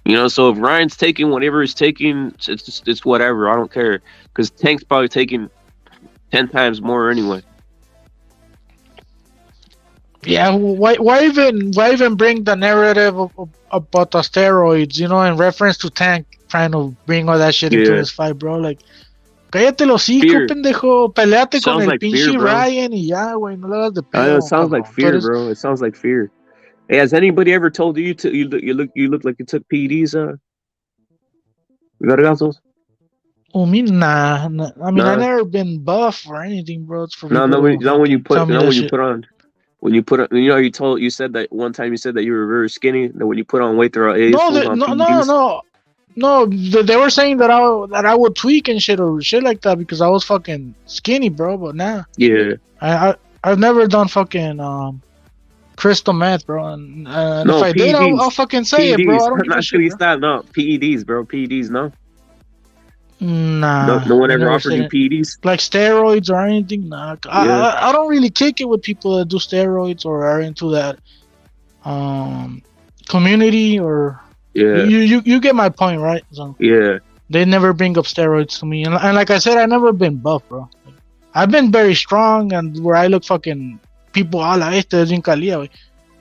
You know. So if Ryan's taking whatever he's taking, it's whatever. I don't care because Tank's probably taking 10 times more anyway. Yeah, why even bring the narrative about the steroids, you know, in reference to Tank trying to bring all that shit into his fight, bro? Like, cállate los hocico, pendejo, peleate con el pinche Ryan y ya, güey, no le hagas de pedo. It sounds like fear, bro. It sounds like fear. Hey, has anybody ever told you you look like you took PEDs? Gargazos? I mean, nah. I mean, I've never been buff or anything, bro. It's for when you put on. When you put on, you said that one time. You said that you were very skinny. That when you put on weight, they're no. They were saying that I would tweak and shit or shit like that because I was fucking skinny, bro. But nah. Yeah. I've never done fucking crystal meth, bro. And if I PEDs, did, I'll fucking say PEDs, it, bro. I don't give a shit, bro. No, PEDs, bro. PEDs, no. No, Nah, no one they ever never offered said you it. PEDs. Like steroids or anything. Nah, Yeah, I don't really kick it with people that do steroids or are into that community or yeah, you get my point, right? So yeah. they never bring up steroids to me, and like I said, I never been buff, bro. I've been very strong, and where I look fucking people a la este es bien calía, güey.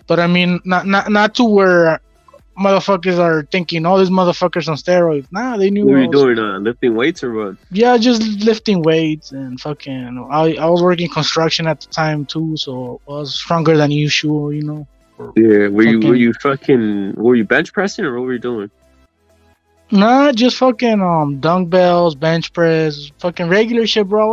But I mean, not to where motherfuckers are thinking, oh, these motherfuckers on steroids. Nah, they knew What were I you was. doing? Lifting weights or what? Yeah, just lifting weights and fucking. I was working construction at the time too, so I was stronger than usual, you know. Yeah, were you Fucking were you bench pressing or what were you doing? nah, just fucking dumbbells, bench press, fucking regular shit, bro. I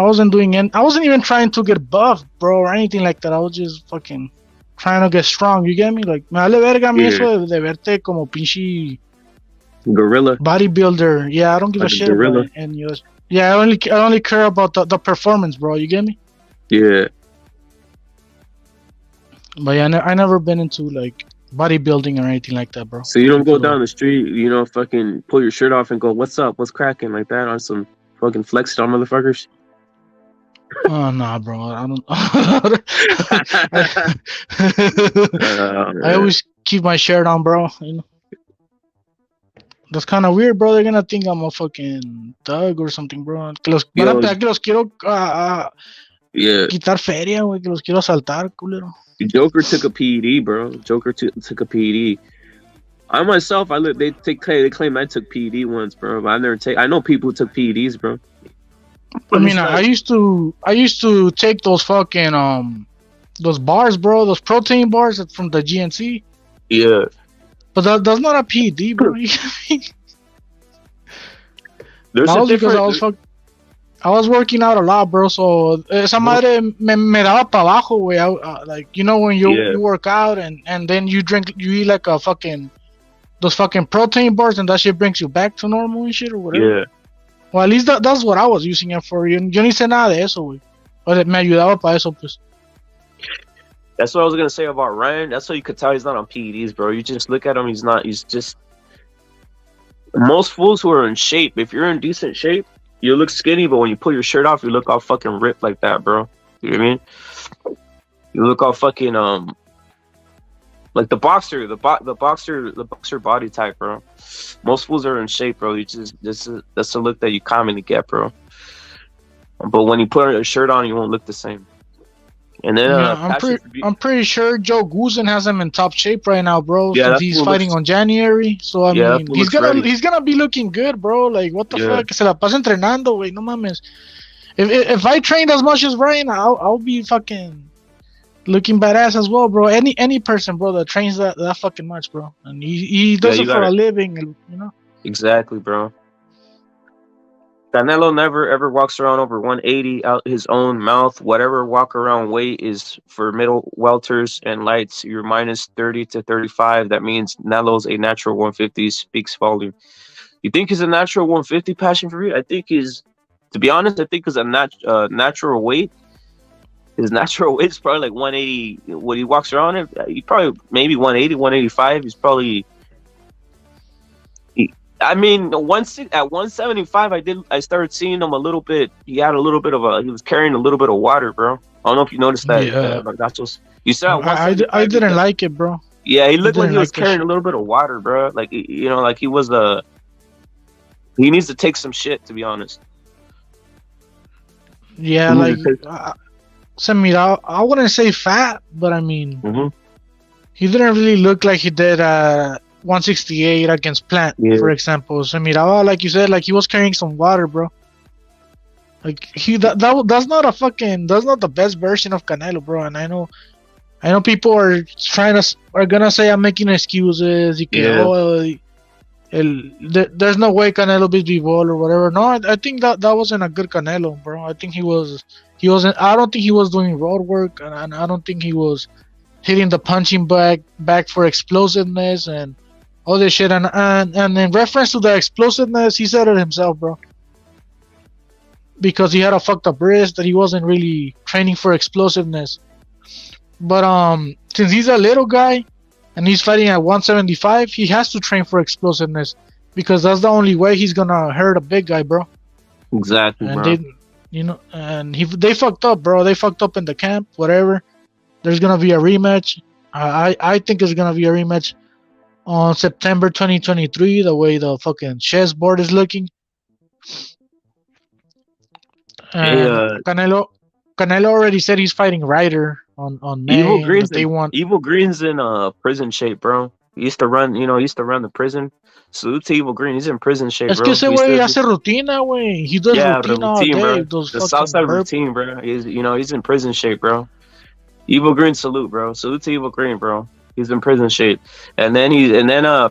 wasn't doing I wasn't even trying to get buff, bro, or anything like that. I was just fucking trying to get strong. You get me? Like, me vale verga a mí eso de verte como pinche Gorilla. bodybuilder. Yeah, I don't give Like a a shit gorilla. about it. And yeah, I only care about the performance, bro. You get me? Yeah. But yeah, I never been into like bodybuilding or anything like that, bro. So you don't go down the street, you know, fucking pull your shirt off and go, "What's up? What's cracking?" like that on some fucking flex on motherfuckers. Oh nah, bro. I don't. Man. I always keep my shirt on, bro. You know. That's kind of weird, bro. They're gonna think I'm a fucking thug or something, bro. Que los van a pensar que los quiero Yeah. quitar feria, güey. Que los quiero asaltar, culero. Joker took a PED, bro. Joker took a PED. I myself, they claim I took PED once, bro. But I never take. I know people who took PEDs, bro. I mean, I used to take those fucking those bars, bro. Those protein bars from the GNC. Yeah. But that's not a PED, bro. You get me? There's That a was because different. I was working out a lot, bro. So esa madre me daba para abajo, güey. Like, you know, when you work out and then you eat like a fucking those fucking protein bars and that shit brings you back to normal and shit or whatever. Yeah. Well, at least that's what I was using it for. Yo ni sé nada de eso, güey. Pero me ayudaba para eso, pues. That's what I was gonna say about Ryan. That's how you could tell he's not on PEDs, bro. You just look at him. He's just. Most fools who are in shape, if you're in decent shape, you look skinny, but when you pull your shirt off, you look all fucking ripped like that, bro. You know what I mean? You look all fucking like the boxer body type, bro. Most fools are in shape, bro. That's the look that you commonly get, bro. But when you put a shirt on, you won't look the same. And then I'm pretty sure Joe Goosen has him in top shape right now, bro. Yeah, Since he's fighting on January, so I mean, he's gonna be looking good, bro. Like, what the fuck? Se la pasa entrenando, güey. No mames. If I trained as much as Ryan, I'll be fucking looking badass as well, bro. Any person, bro, that trains that fucking much, bro, and he does it for a living, you know. Exactly, bro. Canelo never ever walks around over 180 out his own mouth. Whatever walk around weight is for middle welters and lights. You're minus 30 to 35. That means Canelo's a natural 150. Speaks volume. You think he's a natural 150 passion for you? I think he's, to be honest, I think he's a natural weight. His natural weight is probably like 180. When he walks around, he probably maybe 180, 185. He's probably. I mean, at 175, I started seeing him a little bit. He had a little bit of he was carrying a little bit of water, bro. I don't know if you noticed that. Yeah. You saw. I didn't like it, bro. Yeah, he looked like he was carrying a little bit of water, bro. Like, you know, like he was he needs to take some shit, to be honest. Yeah, like I wouldn't say fat, but I mean, he didn't really look like he did 168 against Plant, for example. Se miraba, like you said, like he was carrying some water, bro. Like that's not the best version of Canelo, bro. And I know people are gonna say I'm making excuses. There's no way Canelo beats Bivol or whatever. No, I think that wasn't a good Canelo, bro. I think he wasn't. I don't think he was doing road work, and I don't think he was hitting the punching back for explosiveness and all this shit. And in reference to the explosiveness, he said it himself, bro. Because he had a fucked up wrist that he wasn't really training for explosiveness. But since he's a little guy and he's fighting at 175, he has to train for explosiveness. because that's the only way he's gonna hurt a big guy, bro. Exactly, And bro. they fucked up, bro. They fucked up in the camp, whatever. There's gonna be a rematch. I think it's gonna be a rematch on September 2023. The way the fucking chessboard is looking. And Canelo already said he's fighting Ryder on May. Evil Green's in prison shape, bro. He used to run the prison. Salute to Evil Green. He's in prison shape, Es bro. que ese güey hace rutina, güey. He does rutina all day. Bro. Those The Southside routine, bro. He's in prison shape, bro. Evil Green, salute, bro. Salute to Evil Green, bro. He's in prison shape. And then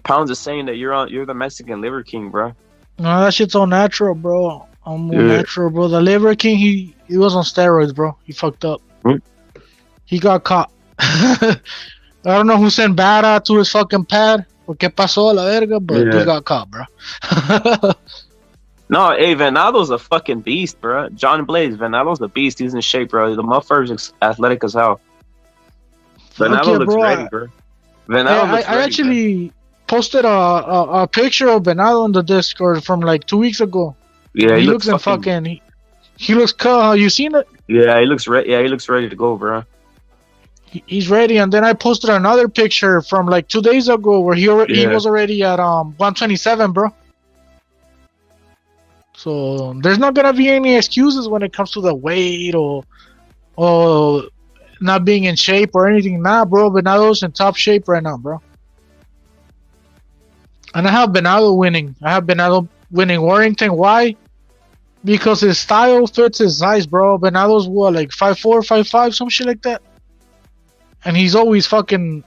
Pounds is saying that you're the Mexican Liver King, bro. No, that shit's all natural, bro. I'm all natural, bro. The Liver King, he was on steroids, bro. He fucked up. He got caught. I don't know who sent Bada to his fucking pad. Or qué pasó a la verga, but he got caught, bro. No, hey, Venado's a fucking beast, bro. John Blaze, Venado's a beast. He's in shape, bro. The motherfucker's athletic as hell. Venado looks ready, bro. Venado looks ready, I actually posted a picture of Venado on the Discord from like 2 weeks ago. Yeah, he looks fucking. He looks cool. You seen it? Yeah, he looks ready. Yeah, he looks ready to go, bro. He's ready, and then I posted another picture from like 2 days ago where he was already at 127, bro. So there's not gonna be any excuses when it comes to the weight or not being in shape or anything. Nah, bro. Venado's in top shape right now, bro. And I have Venado winning. Warrington. Why? Because his style fits his size, bro. Venado's what, like 5'4", 5'5", some shit like that. And he's always fucking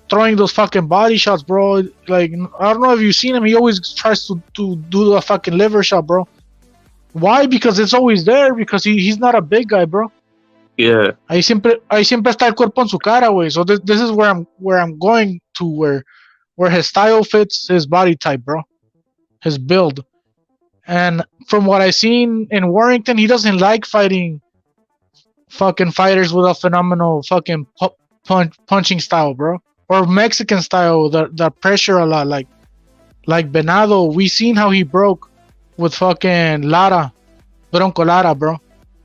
throwing those fucking body shots, bro. Like, I don't know if you've seen him. He always tries to do a fucking liver shot, bro. Why? Because it's always there. Because he's not a big guy, bro. Yeah. Ahí siempre está el cuerpo en su cara, güey. So this is where I'm going to, where his style fits his body type, bro. His build. And from what I've seen in Warrington, he doesn't like fighting fucking fighters with a phenomenal fucking punching style, bro. Or Mexican style that pressure a lot, like Venado. We seen how he broke with fucking Bronco Lara, bro.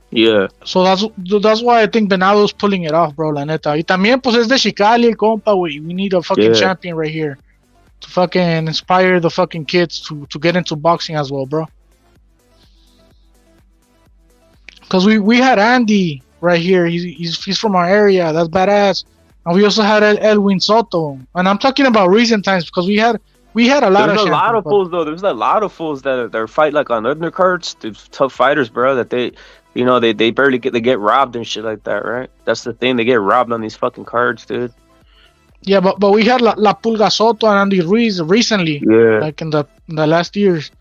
Yeah. So that's why I think Venado's pulling it off, bro, la neta. Y también pues es de Chicali el compa, güey. We need a fucking champion right here to fucking inspire the fucking kids to get into boxing as well, bro. Cause we had Andy right here. He's from our area. That's badass. And we also had Edwin Soto. And I'm talking about recent times because we had a lot There's of a lot of fools though. There's a lot of fools that fight like on undercards. They're tough fighters, bro. That they barely get robbed and shit like that, right? That's the thing. They get robbed on these fucking cards, dude. Yeah, but we had La Pulga Soto and Andy Ruiz recently. Yeah. Like in the last years.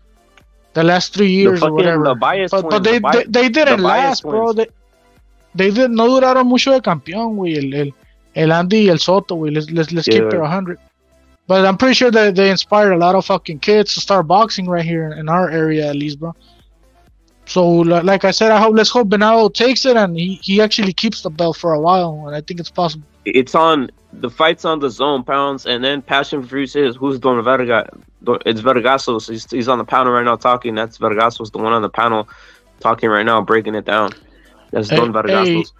The last 3 years or whatever. But they didn't last, bro. They no duraron mucho de campeón, güey. El Andy y el Soto, güey. Let's keep it 100. But I'm pretty sure that they inspired a lot of fucking kids to start boxing right here in our area, at least, bro. So, like I said, let's hope Venado takes it and he actually keeps the belt for a while, and I think it's possible. The fight's on the zone, Pounds, and then Passion Fruit says, who's Don Verga? It's Vergasos. He's on the panel right now talking. That's Vergasos, the one on the panel talking right now, breaking it down. That's Don Vergasos.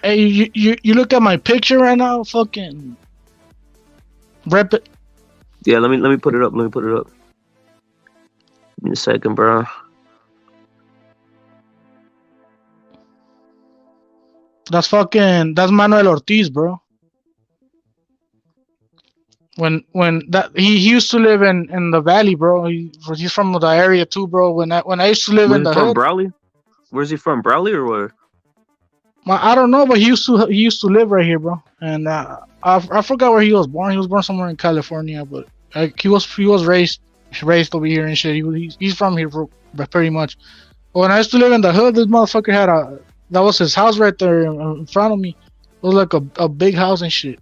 Hey, you look at my picture right now, fucking rep it. Yeah, let me put it up. Give me a second, bro. That's Manuel Ortiz, bro. When he used to live in the valley, bro. He's from the area too, bro. When I used to live in the hood. Brawley? Where's he from? Brawley or where? I don't know, but he used to live right here, bro. And I forgot where he was born. He was born somewhere in California, but he was raised over here and shit. He's from here pretty much. But when I used to live in the hood, this motherfucker that was his house right there in front of me. It was like a big house and shit.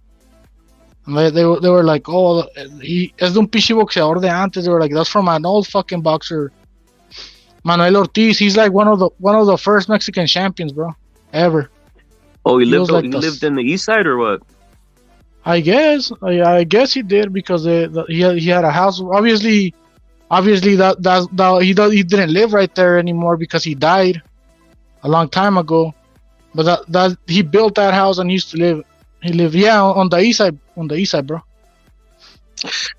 And they were like, oh, he es de un pinche boxeador de antes. They were like, that's from an old fucking boxer, Manuel Ortiz. He's like one of the first Mexican champions, bro, ever. Oh, he lived in the east side or what? I guess he did because he had a house. Obviously, obviously he didn't live right there anymore because he died a long time ago. But that he built that house and he lived on the east side, bro.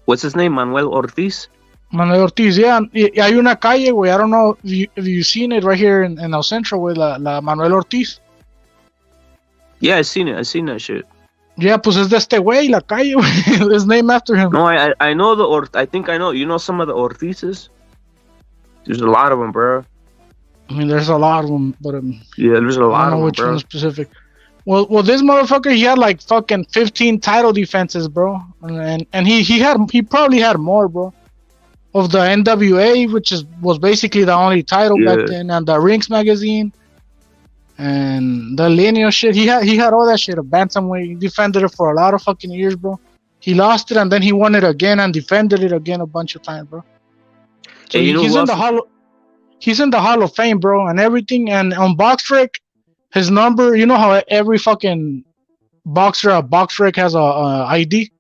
What's his name? Manuel Ortiz. Manuel Ortiz, yeah. Hay una calle, güey. I don't know if you've seen it right here in El Centro, güey. La Manuel Ortiz. Yeah, I seen it. I seen that shit. Yeah, pues es de este güey, la calle, güey. It's named after him. No, I know I think I know. You know some of the Ortizes? There's a lot of them, bro. I mean, there's a lot of them, but yeah, there's a lot of them, which bro. one specific. Well, this motherfucker, he had like fucking 15 title defenses, bro, and he probably had more, bro. Of the NWA, which was basically the only title back then, and the Rings magazine, and the lineal shit. He had all that shit. A bantamweight, he defended it for a lot of fucking years, bro. He lost it and then he won it again and defended it again a bunch of times, bro. So hey, he's in the Hall of Fame, bro, and everything. And on BoxRec, his number, you know how every fucking boxer at BoxRec has a ID.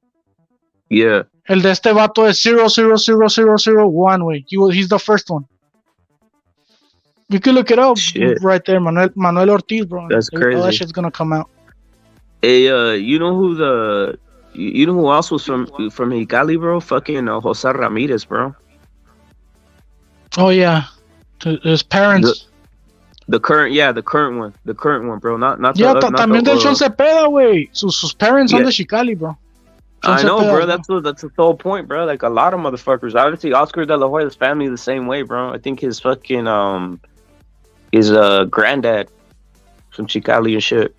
Yeah. El de este vato es 000001, güey. He's the first one. You can look it up right there, Manuel Ortiz, bro. That's crazy. All that shit's gonna come out. Hey, you know who else was from Mexicali, bro? Fucking Jose Ramirez, bro. Oh yeah, his parents. The current one, bro. Not yeah, the, también del Chon Zepeda, güey. Sus parents son de Mexicali, bro. I know, bro. That's the whole point, bro. Like a lot of motherfuckers. Obviously, Oscar De La Hoya's family the same way, bro. I think his fucking his granddad from Chicali and shit.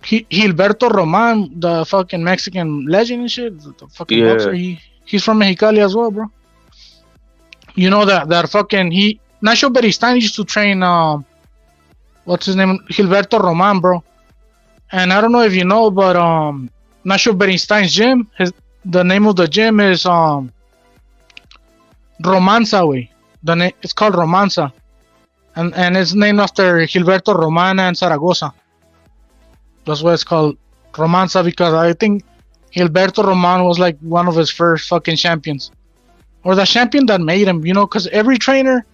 Gilberto Roman, the fucking Mexican legend and shit, the fucking boxer. He's from Mexicali as well, bro. You know that fucking Nacho Beristain used to train what's his name, Gilberto Roman, bro. And I don't know if you know, but Nacho Berinstein's gym, the name of the gym is Romanza, way. It's called Romanza, and it's named after Gilberto Roman and Zaragoza. That's why it's called Romanza, because I think Gilberto Roman was like one of his first fucking champions, or the champion that made him. You know, because every trainer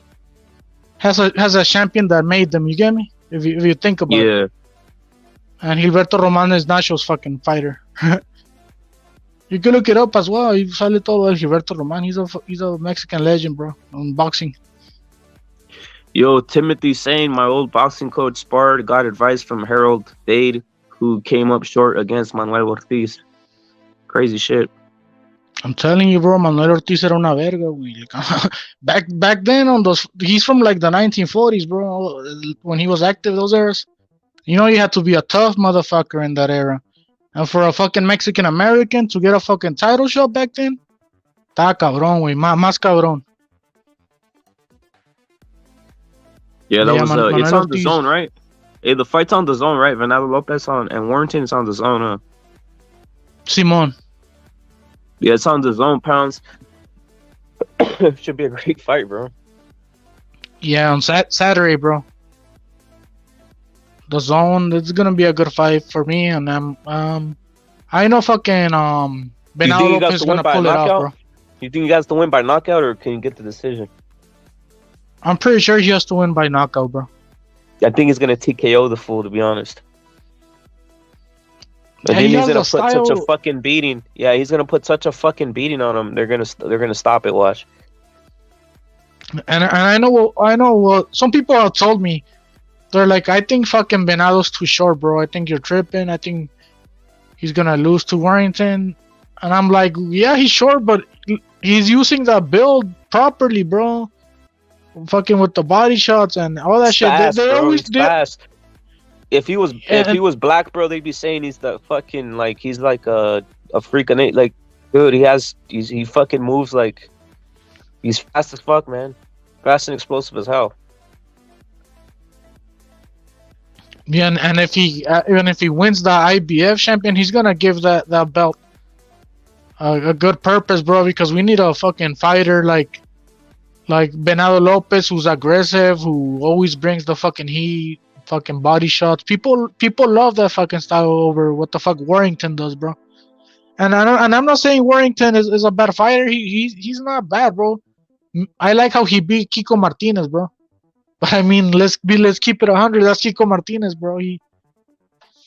has a champion that made them. You get me? If you think about it. Yeah. And Gilberto Roman is Nacho's fucking fighter. You can look it up as well. You sale todo el Gilberto Roman. He's a Mexican legend, bro, on boxing. Yo, Timothy saying my old boxing coach sparred, got advice from Harold Dade, who came up short against Manuel Ortiz. Crazy shit. I'm telling you, bro, Manuel Ortiz era una verga, güey. Back then, he's from like the 1940s, bro. When he was active, those eras. You know, you had to be a tough motherfucker in that era. And for a fucking Mexican American to get a fucking title shot back then, está cabrón, güey. Más cabrón. Yeah, that was it's on the zone, right? Hey, the fight's on the zone, right? Venado Lopez and Warrington is on the zone, huh? Simon. Yeah, it's on the zone, pounds. Should be a great fight, bro. Yeah, on Saturday, bro. The zone, it's gonna be a good fight for me, and I know fucking Venado Lopez is gonna pull it off, bro. You think he has to win by knockout, or can you get the decision? I'm pretty sure he has to win by knockout, bro. I think he's gonna TKO the fool, to be honest. And then he's gonna put such a fucking beating. Yeah, he's gonna put such a fucking beating on him. They're gonna stop it. Watch. And I know. Some people have told me, they're like, I think fucking Venado's too short, bro. I think you're tripping. I think he's gonna lose to Warrington. And I'm like, yeah, he's short, but he's using the build properly, bro. Fucking with the body shots and all that shit. Fast, they always do. Fast. If he was black, bro, they'd be saying he's the fucking he's like a freaking like, dude. He fucking moves like he's fast as fuck, man. Fast and explosive as hell. Yeah, and if he even if he wins the IBF champion, he's gonna give that belt a good purpose, bro. Because we need a fucking fighter like Venado Lopez, who's aggressive, who always brings the fucking heat, fucking body shots. People love that fucking style over what the fuck Warrington does, bro. And I'm not saying Warrington is a bad fighter. He's not bad, bro. I like how he beat Kiko Martinez, bro. But I mean, let's keep it 100. That's Kiko Martinez, bro. He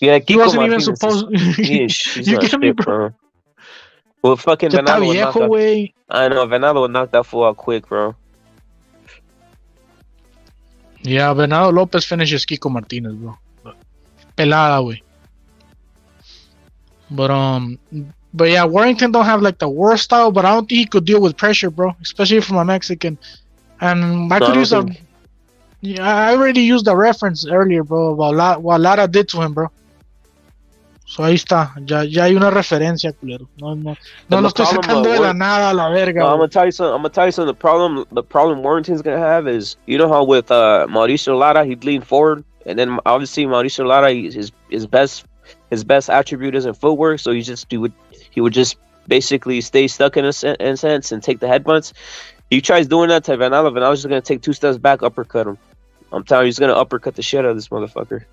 Kiko wasn't even Martinez supposed. he's You not get me, shit, bro? Well, fucking Ya está Venado would knock viejo, that. güey. I know Venado would knock that fool out quick, bro. Yeah, Venado Lopez finishes Kiko Martinez, bro. Pelada, güey. But yeah, Warrington don't have like the worst style, but I don't think he could deal with pressure, bro. Especially from a Mexican. And I could use a. Yeah, I already used the reference earlier, bro, about what Lara did to him, bro. So ahí está, ya hay una referencia, culero. No lo estoy sacando de la nada a la verga. No, I'm gonna tell you something. The problem Warrington's gonna have is, you know how with Mauricio Lara he'd lean forward, and then obviously Mauricio Lara his best attribute isn't footwork, so he would just basically stay stuck in a sense and take the headbutts. He tries doing that to Venado. Venado's just gonna take 2 steps back, uppercut him. I'm telling you, he's gonna uppercut the shit out of this motherfucker.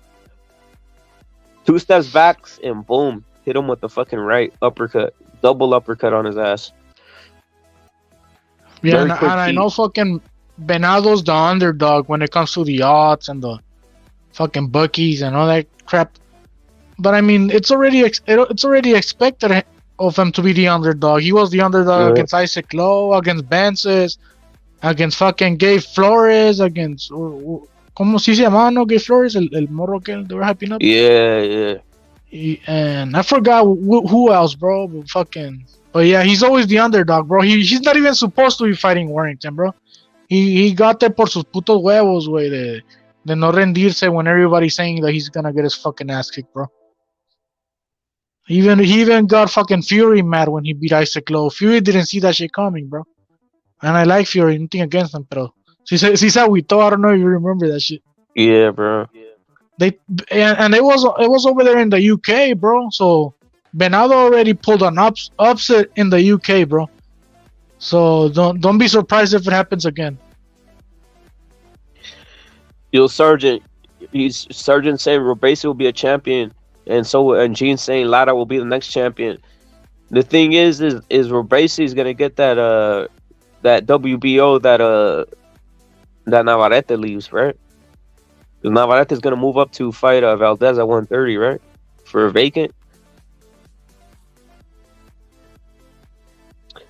2 steps back and boom, hit him with the fucking right uppercut, double uppercut on his ass. Yeah, and I know fucking Venado's the underdog when it comes to the odds and the fucking bookies and all that crap. But I mean, it's already expected of him to be the underdog. He was the underdog against Isaac Lowe, against Bences, against fucking Gabe Flores, against ¿cómo se llama? No, Gabe Flores, el morro que they were hyping up. Yeah. And I forgot who else, bro. But yeah, he's always the underdog, bro. He's not even supposed to be fighting Warrington, bro. He got there por sus putos huevos, güey, de no rendirse when everybody's saying that he's gonna get his fucking ass kicked, bro. He even got fucking Fury mad when he beat Isaac Lowe. Fury didn't see that shit coming, bro. And I like Fury, nothing against him, pero si se agüitó, I don't know if you remember that shit. Yeah, bro. It was over there in the UK, bro. So Venado already pulled an upset in the UK, bro. So don't be surprised if it happens again. Sergeant saying Robacy will be a champion, and Gene saying Lara will be the next champion. The thing is Robacy is gonna get that WBO that Navarrete leaves, right? Because Navarrete is gonna move up to fight Valdez at 130, right? For a vacant.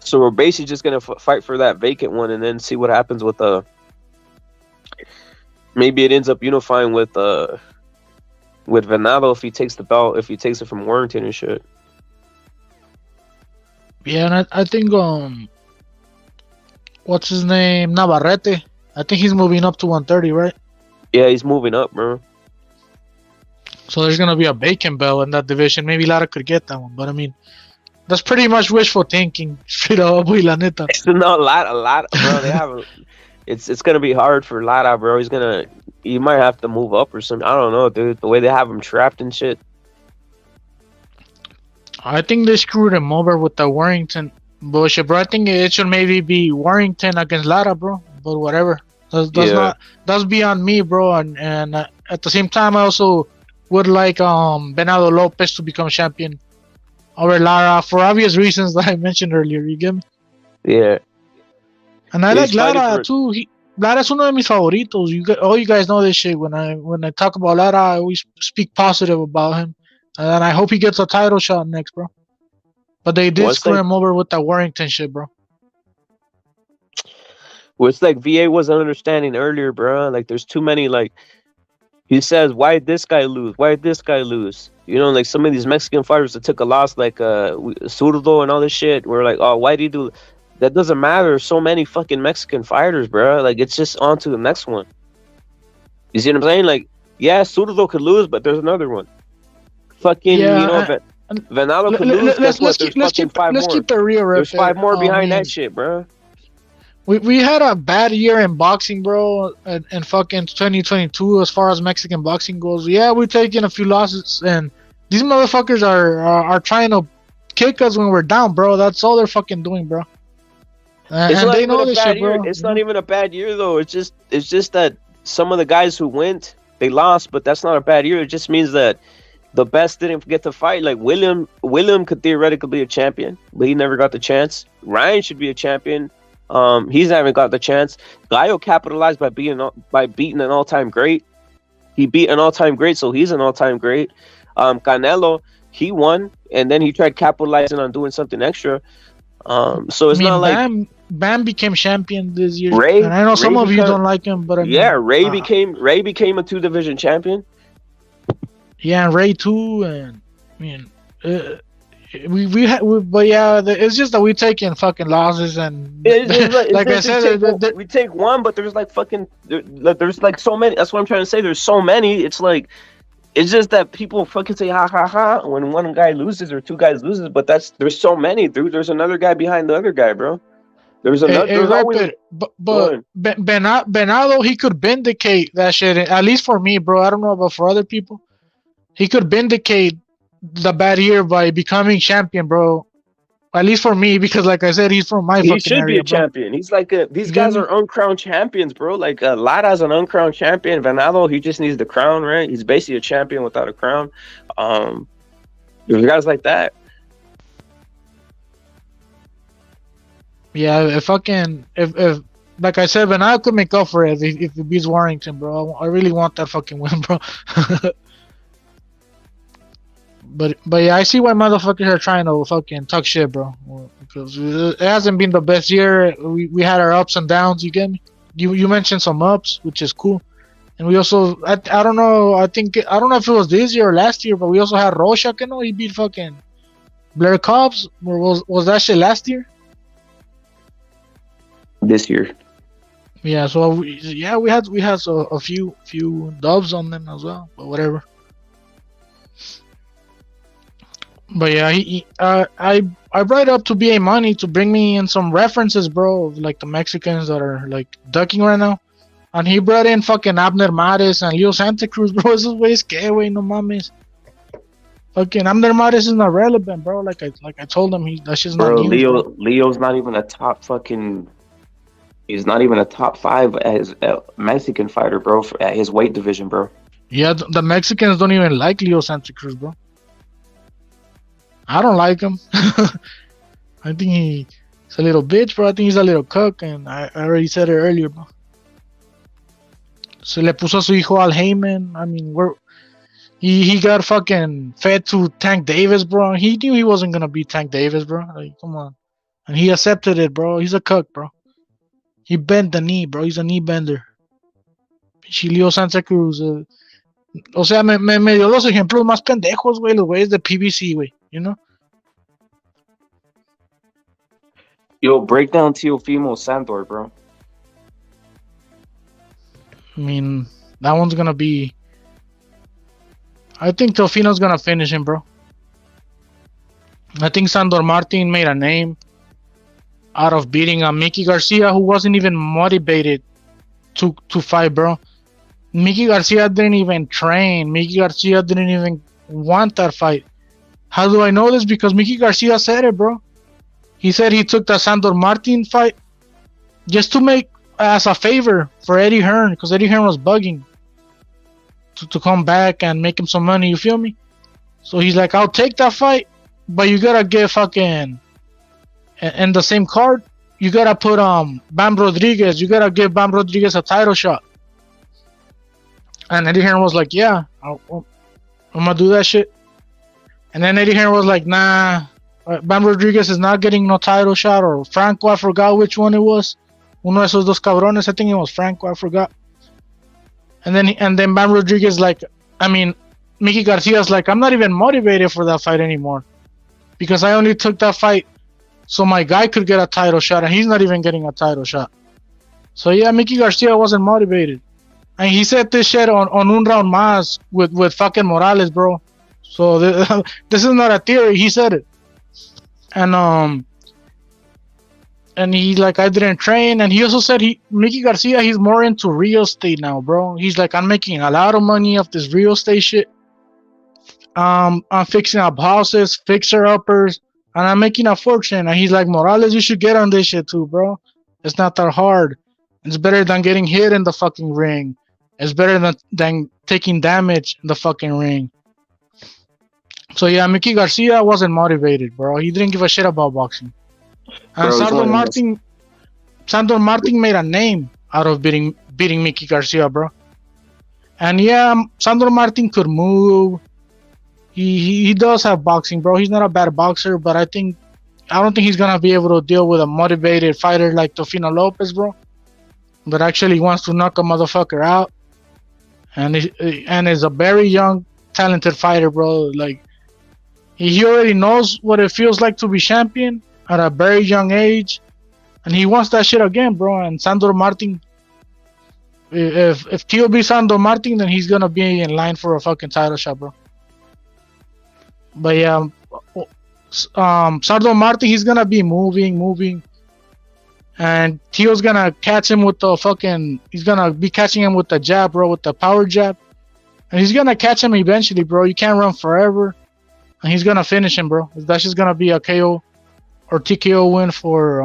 So Robacy's just gonna fight for that vacant one, and then see what happens with maybe it ends up unifying with Venado if he takes the belt, if he takes it from Warrington and shit. Yeah, and I think what's his name, Navarrete. I think he's moving up to 130, right? Yeah, he's moving up, bro. So there's gonna be a bacon belt in that division. Maybe Lara could get that one, but I mean, that's pretty much wishful thinking. Straight up, boy, la neta. No, a lot, bro. They have. It's gonna be hard for Lara, bro. He might have to move up or something. I don't know, dude. The way they have him trapped and shit. I think they screwed him over with the Warrington bullshit, bro. I think it should maybe be Warrington against Lara, bro. But whatever. That's beyond me, bro. And at the same time, I also would like Venado Lopez to become champion over Lara for obvious reasons that I mentioned earlier. You get me? Yeah. And I like Lara too. Lara's uno de mis favoritos. All you guys know this shit. When I talk about Lara, I always speak positive about him. And I hope he gets a title shot next, bro. But they did screw him over with that Warrington shit, bro. Well, it's like VA wasn't understanding earlier, bro. Like, there's too many, like, he says, why did this guy lose? Why did this guy lose? You know, like, some of these Mexican fighters that took a loss, like, Zurdo and all this shit, we're like, oh, why did he do... That doesn't matter. So many fucking Mexican fighters, bro. Like, it's just on to the next one. You see what I'm saying? Like, yeah, Zurdo could lose, but there's another one. Fucking, Venado could lose. Guess what? There's fucking 5 more. Let's keep it real, There's 5 more behind that shit, bro. We had a bad year in boxing, bro, in fucking 2022 as far as Mexican boxing goes. Yeah, we're taking a few losses, and these motherfuckers are trying to kick us when we're down, bro. That's all they're fucking doing, bro. And they know this shit, bro. It's not even a bad year, though. It's just that some of the guys who went, they lost, but that's not a bad year. It just means that the best didn't get to fight. Like, William could theoretically be a champion, but he never got the chance. Ryan should be a champion. He's not even got the chance. Gallo capitalized by beating an all-time great. He beat an all-time great, so he's an all-time great. Canelo, he won, and then he tried capitalizing on doing something extra. So it's not like Bam became champion this year. Ray, and I know some of you don't like him, but I mean, Ray became a 2-division champion. Yeah, and Ray too, and I mean, but yeah, it's just that we taking fucking losses, and like I said, we take one, but there's like there's like so many. That's what I'm trying to say. There's so many. It's like, it's just that people fucking say ha ha ha when one guy loses or two guys loses, but there's so many, dude. There's another guy behind the other guy, bro. There's another. But Venado, he could vindicate that shit. At least for me, bro. I don't know about for other people. He could vindicate the bad year by becoming champion, bro. At least for me, because like I said, he's from my fucking area. He should be a champion. He's like these guys are uncrowned champions, bro. Like Lada's an uncrowned champion. Venado, he just needs the crown, right? He's basically a champion without a crown. There's guys like that. Yeah, if like I said, Venado could make up for it if he beats Warrington, bro. I really want that fucking win, bro. But yeah, I see why motherfuckers are trying to fucking talk shit, bro. Because it hasn't been the best year. We had our ups and downs. You get me? You mentioned some ups, which is cool. And we also, I don't know. I don't know if it was this year or last year, but we also had Rorschach. You know, he beat fucking Blair Cobbs. Or was that shit last year? This year. Yeah. So we had a few dubs on them as well. But whatever. But yeah, I brought up to BA Money to bring me in some references, bro, of like the Mexicans that are like ducking right now. And he brought in fucking Abner Mares and Leo Santa Cruz, bro. Esos güeyes que, güey, no mames. Fucking Abner Mares is not relevant, bro. Like I told him, that shit's not new. Leo's not even a top fucking. He's not even a top 5 as a Mexican fighter, bro, at his weight division, bro. Yeah, the Mexicans don't even like Leo Santa Cruz, bro. I don't like him. I think he's a little bitch, bro. I think he's a little cook, and I already said it earlier, bro. Se le puso a su hijo Al Heyman. I mean, he got fucking fed to Tank Davis, bro. He knew he wasn't gonna beat Tank Davis, bro. Like, come on. And he accepted it, bro. He's a cook, bro. He bent the knee, bro. He's a knee bender. Leo Santa Cruz. O sea, me dio los ejemplos más pendejos, güey. Los güeyes de PBC, güey. You know? Yo, break down Teofimo Sandor, bro. I mean, that one's gonna be. I think Teofimo's gonna finish him, bro. I think Sandor Martin made a name out of beating Mickey Garcia, who wasn't even motivated to fight, bro. Mickey Garcia didn't even train. Mickey Garcia didn't even want that fight. How do I know this? Because Mickey Garcia said it, bro. He said he took the Sandor Martin fight just to make as a favor for Eddie Hearn, because Eddie Hearn was bugging to come back and make him some money. You feel me? So he's like, I'll take that fight, but you gotta get fucking in the same card. You gotta put Bam Rodriguez. You gotta give Bam Rodriguez a title shot. And Eddie Hearn was like, yeah, I'm gonna do that shit. And then Eddie Hearn was like, nah, Bam Rodriguez is not getting no title shot. Or Franco, I forgot which one it was. Uno de esos dos cabrones, I think it was Franco, I forgot. And then Bam Rodriguez Mickey Garcia's like, I'm not even motivated for that fight anymore. Because I only took that fight so my guy could get a title shot, and he's not even getting a title shot. So yeah, Mickey Garcia wasn't motivated. And he said this shit on Un Round Más with fucking Morales, bro. So this is not a theory. He said it. And he like, I didn't train. And he also said Mickey Garcia, he's more into real estate now, bro. He's like, I'm making a lot of money off this real estate shit. I'm fixing up houses, fixer-uppers, and I'm making a fortune. And he's like, Morales, you should get on this shit too, bro. It's not that hard. It's better than getting hit in the fucking ring. It's better than taking damage in the fucking ring. So yeah, Mickey Garcia wasn't motivated, bro. He didn't give a shit about boxing. And Sandor Martin, Sandor Martin made a name out of beating Mickey Garcia, bro. And yeah, Sandor Martin could move. He does have boxing, bro. He's not a bad boxer, but I don't think he's gonna be able to deal with a motivated fighter like Teofimo Lopez, bro. But actually wants to knock a motherfucker out, and is a very young, talented fighter, bro. Like he already knows what it feels like to be champion at a very young age, and he wants that shit again, bro. And Sandor Martin, if Tio beats Sandor Martin, then he's gonna be in line for a fucking title shot, bro. But yeah, Sandor Martin, he's gonna be moving, and Tio's gonna catch him with the fucking. He's gonna be catching him with the jab, bro, with the power jab, and he's gonna catch him eventually, bro. You can't run forever, and he's gonna finish him, bro. That's just gonna be a KO or TKO win for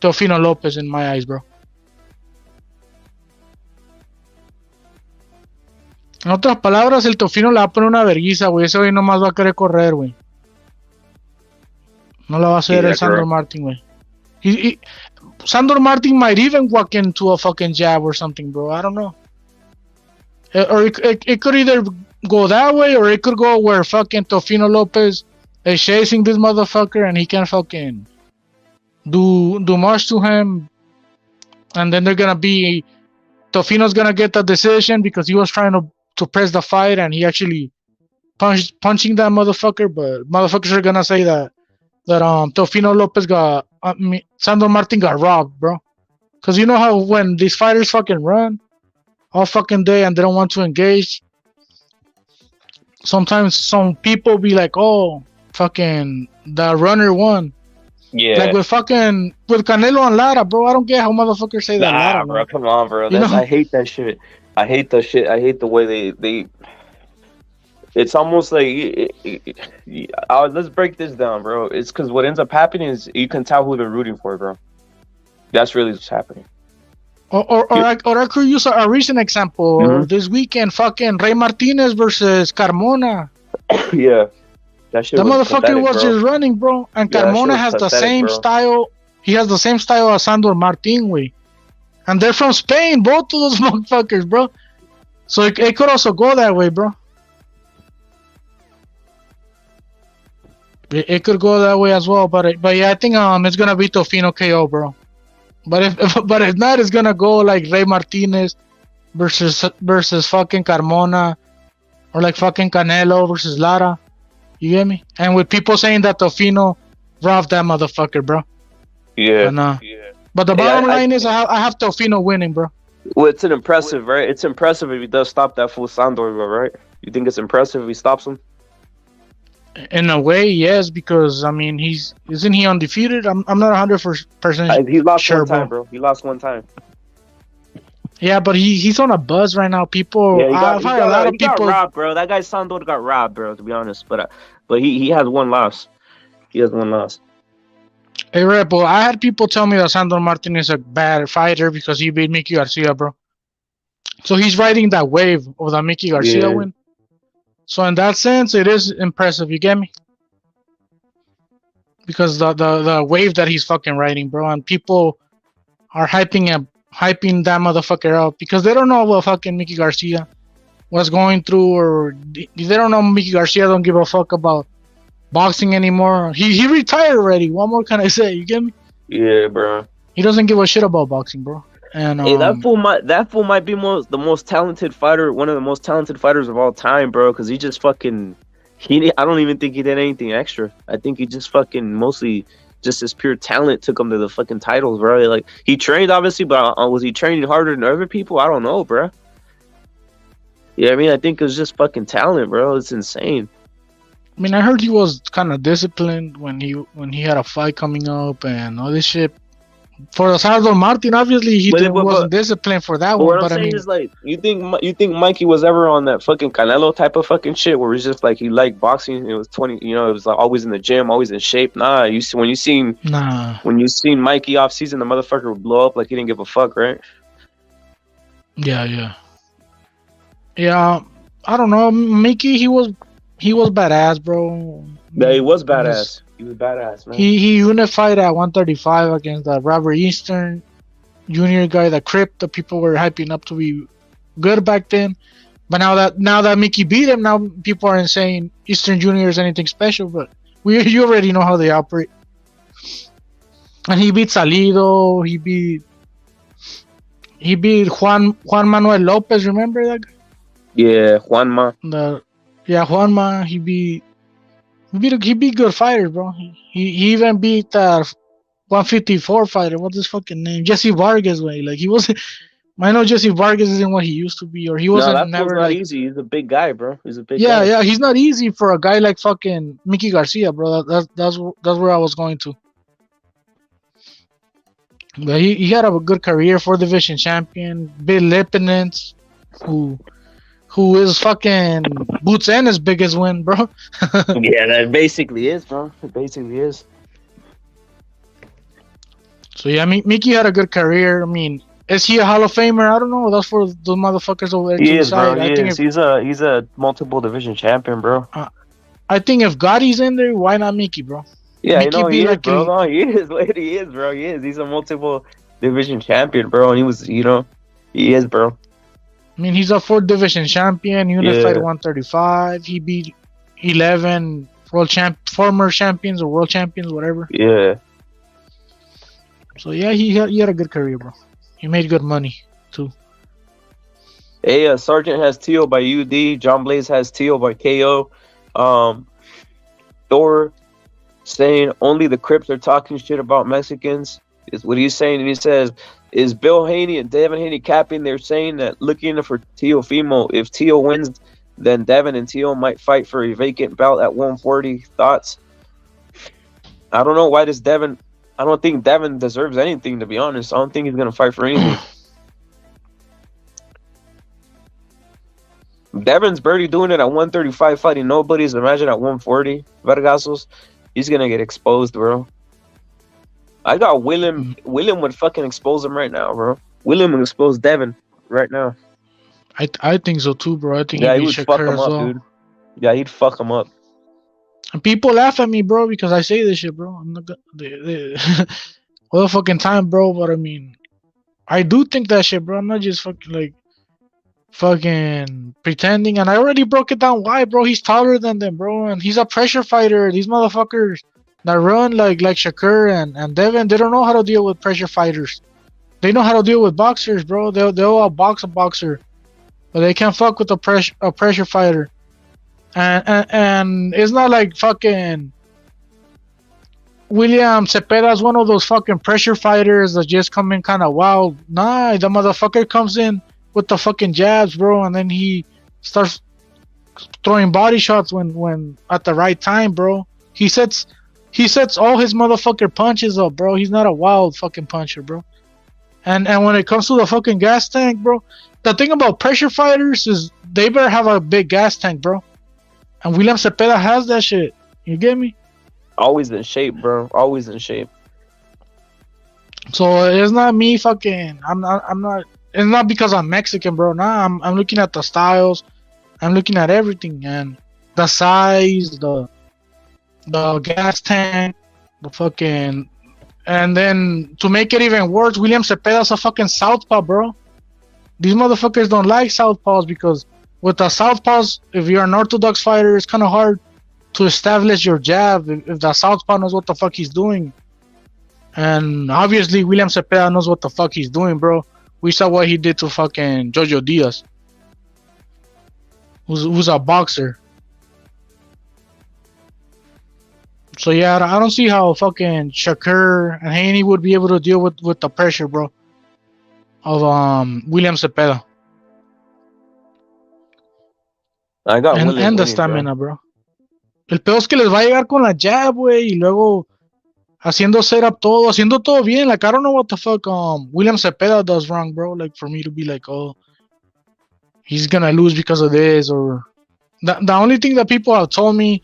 Teofimo Lopez in my eyes, bro. En otras palabras, el Teofimo le va a poner una verguiza, güey. Ese güey nomás va a querer correr, güey. No la va a hacer el Sandor Martin, güey. Sandor Martin might even walk into a fucking jab or something, bro. I don't know. Or it could either go that way, or it could go where fucking Teofimo Lopez is chasing this motherfucker and he can fucking do much to him. And then they're gonna be... Teofimo's gonna get the decision because he was trying to press the fight, and he actually punching that motherfucker, but motherfuckers are gonna say that Teofimo Lopez Sandor Martin got robbed, bro. Cause you know how when these fighters fucking run all fucking day and they don't want to engage, sometimes some people be like, oh, fucking the runner won. Yeah. Like with Canelo and Lara, bro. I don't get how motherfuckers say that. Lara, bro. Come on, bro. You know? I hate that shit. I hate the shit. I hate the way they. It's almost like let's break this down, bro. It's because what ends up happening is you can tell who they're rooting for, bro. That's really what's happening. Or I could use a recent example this weekend. Fucking Rey Martinez versus Carmona. Yeah, that shit. The motherfucker pathetic, was just running, bro. And Carmona has the same style. He has the same style as Sandor Martin, way. And they're from Spain, both of those motherfuckers, bro. So it could also go that way, bro. It could go that way as well, but yeah, I think it's gonna be Teofimo KO, bro. But if not, it's gonna go like Rey Martinez versus fucking Carmona, or like fucking Canelo versus Lara. You get me? And with people saying that Teofimo robbed that motherfucker, bro. Yeah. And, but the bottom line is I have Teofimo winning, bro. Well, it's an impressive, right? It's impressive if he does stop that fool Sandor, right? You think it's impressive if he stops him? In a way, yes, because I mean, isn't he undefeated? I'm not 100%. He lost sure, one time, bro. He lost one time. Yeah, but he's on a buzz right now. People, I've heard a lot of people. Got robbed, bro. That guy Sandor got robbed, bro. To be honest, but he has one loss. He has one loss. Hey, Rebel, I had people tell me that Sandor Martin is a bad fighter because he beat Mickey Garcia, bro. So he's riding that wave of the Mickey Garcia win. So in that sense, it is impressive. You get me? Because the wave that he's fucking riding, bro, and people are hyping that motherfucker up because they don't know what fucking Mickey Garcia was going through, or they don't know Mickey Garcia don't give a fuck about boxing anymore. He retired already. What more can I say? You get me? Yeah, bro. He doesn't give a shit about boxing, bro. And hey, that fool might be the most talented fighter, one of the most talented fighters of all time, bro. Because he just fucking I don't even think he did anything extra. I think he just fucking mostly just his pure talent took him to the fucking titles, bro. Like he trained obviously, but was he training harder than other people? I don't know, bro. Yeah, I mean, I think it was just fucking talent, bro. It's insane. I mean, I heard he was kind of disciplined when he had a fight coming up and all this shit. For Sandor Martin, obviously he wasn't disciplined for that one. What I'm saying is like, you think Mikey was ever on that fucking Canelo type of fucking shit where it's just like he liked boxing? It was 20, it was like always in the gym, always in shape. Nah, when you seen Mikey off season, the motherfucker would blow up like he didn't give a fuck, right? Yeah. I don't know, Mickey. He was badass, bro. Yeah, he was badass. He was badass, man. He unified at 135 against Robert Eastern. Junior guy, the Crip, the people were hyping up to be good back then. But now that Mickey beat him, now people aren't saying Eastern Junior is anything special. But you already know how they operate. And he beat Salido. He beat Juan Manuel Lopez. Remember that guy? Yeah, Juanma. Juanma. He beat good fighters, bro. He even beat 154 fighter. What's his fucking name? Jesse Vargas, way. Like he wasn't. I know Jesse Vargas isn't what he used to be, or he wasn't. No, that never not like easy. He's a big guy, bro. He's a big guy. Yeah. He's not easy for a guy like fucking Mickey Garcia, bro. That's where I was going to. But he had a good career, 4th division champion, Bill Lipinets, who is fucking Boots Ennis' biggest win, bro. Yeah, that basically is, bro. It basically is. So yeah, Mickey had a good career. I mean, is he a Hall of Famer? I don't know. That's for the motherfuckers over there. He is, decide. bro. He's a multiple division champion, bro. I think if Gotti's in there, why not Mickey, bro? Yeah, Mickey he is, bro. No, he is. He is, bro. He is. He's a multiple division champion, bro. And he was, he is, bro. I mean, he's a 4th division champion, unified 135. He beat 11 former champions or world champions, whatever. Yeah. So yeah, he had a good career, bro. He made good money too. Hey, Sergeant has Teal by UD. John Blaze has Teal by KO. Thor saying only the Crips are talking shit about Mexicans is what he's saying. And he says, is Bill Haney and Devin Haney capping? They're saying that looking for Teofimo. If Teo wins, then Devin and Teo might fight for a vacant belt at 140. Thoughts? I don't know why does Devin. I don't think Devin deserves anything, to be honest. I don't think he's gonna fight for anything. Devin's barely doing it at 135, fighting nobody's. Imagine at 140, Vergasos. He's gonna get exposed, bro. I got William. William would fucking expose him right now, bro. William would expose Devin right now. I think so too, bro. I think he would fuck him up, dude. Yeah, he'd fuck him up. And people laugh at me, bro, because I say this shit, bro. I'm not all the fucking time, bro. But I mean, I do think that shit, bro. I'm not just fucking pretending. And I already broke it down why, bro. He's taller than them, bro, and he's a pressure fighter. These motherfuckers that run like Shakur and Devin, they don't know how to deal with pressure fighters. They know how to deal with boxers, bro. They'll box a boxer, but they can't fuck with a pressure fighter. And it's not like fucking William Zepeda is one of those fucking pressure fighters that just come in kind of wild. Nah, the motherfucker comes in with the fucking jabs, bro, and then he starts throwing body shots when at the right time, bro. He sets all his motherfucker punches up, bro. He's not a wild fucking puncher, bro. And when it comes to the fucking gas tank, bro, the thing about pressure fighters is they better have a big gas tank, bro. And William Zepeda has that shit. You get me? Always in shape, bro. Always in shape. So it's not me fucking. I'm not. It's not because I'm Mexican, bro. Nah, I'm looking at the styles. I'm looking at everything and the size, the gas tank, the fucking. And then to make it even worse, William Zepeda's a fucking southpaw, bro. These motherfuckers don't like southpaws because with the southpaws, if you're an orthodox fighter, it's kind of hard to establish your jab if the southpaw knows what the fuck he's doing. And obviously, William Zepeda knows what the fuck he's doing, bro. We saw what he did to fucking Jojo Diaz, who's a boxer. So yeah, I don't see how fucking Shakur and Haney would be able to deal with the pressure, bro, of William Zepeda. I got and the stamina, bro. El peor es que les va a llegar con la jab, güey, y luego haciendo setup todo, haciendo todo bien. Like, I don't know what the fuck William Zepeda does wrong, bro. Like, for me to be like, oh, he's gonna lose because of this, or the only thing that people have told me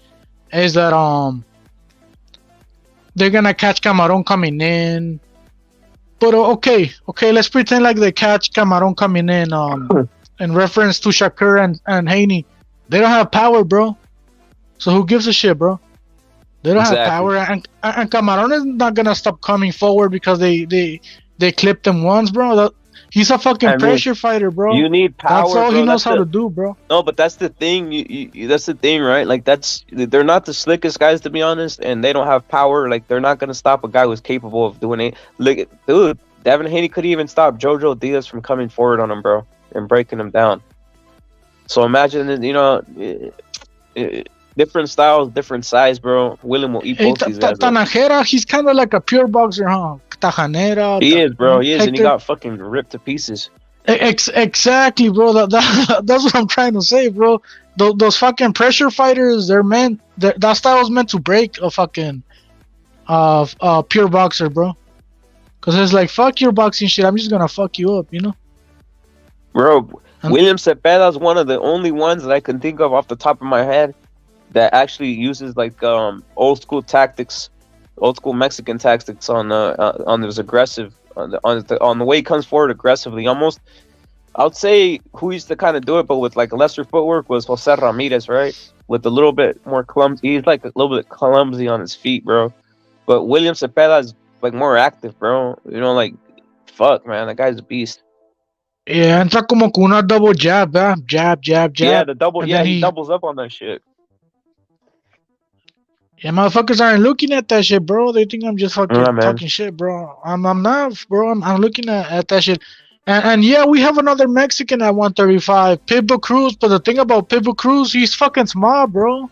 is that they're gonna catch Camarón coming in. But okay, let's pretend like they catch Camarón coming in reference to Shakur and Haney. They don't have power, bro. So who gives a shit, bro? They don't have power, and Camarón is not gonna stop coming forward because they they clipped him once, bro. He's a fucking pressure fighter, bro. You need power. That's all bro. he knows how to do, bro. No, but that's the thing. That's the thing, right? Like they're not the slickest guys, to be honest, and they don't have power. Like they're not gonna stop a guy who's capable of doing it. Look, dude, Devin Haney could even stop Jojo Diaz from coming forward on him, bro, and breaking him down. So imagine, different styles, different size, bro. William will eat both these guys. Tanajera, he's kind of like a pure boxer, huh? Tajanera. He is, bro. He is, Hector. And he got fucking ripped to pieces. Exactly, bro. That's what I'm trying to say, bro. Those fucking pressure fighters, that style is meant to break a fucking pure boxer, bro. Cause it's like, fuck your boxing shit. I'm just gonna fuck you up, Bro, William Zepeda is one of the only ones that I can think of off the top of my head that actually uses like old school tactics, old school Mexican tactics on his aggressive on the way he comes forward aggressively. Almost, I would say who used to kind of do it, but with like lesser footwork was Jose Ramirez, right? With a little bit more clumsy. He's like a little bit clumsy on his feet, bro. But William Zepeda is like more active, bro. Like fuck, man, that guy's a beast. Yeah, entra como con una double jab, jab. Yeah, the double. Yeah, he doubles up on that shit. Yeah, motherfuckers aren't looking at that shit, bro. They think I'm just fucking talking shit, bro. I'm not, bro. I'm looking at that shit. And yeah, we have another Mexican at 135, Pitbull Cruz. But the thing about Pitbull Cruz, he's fucking small, bro.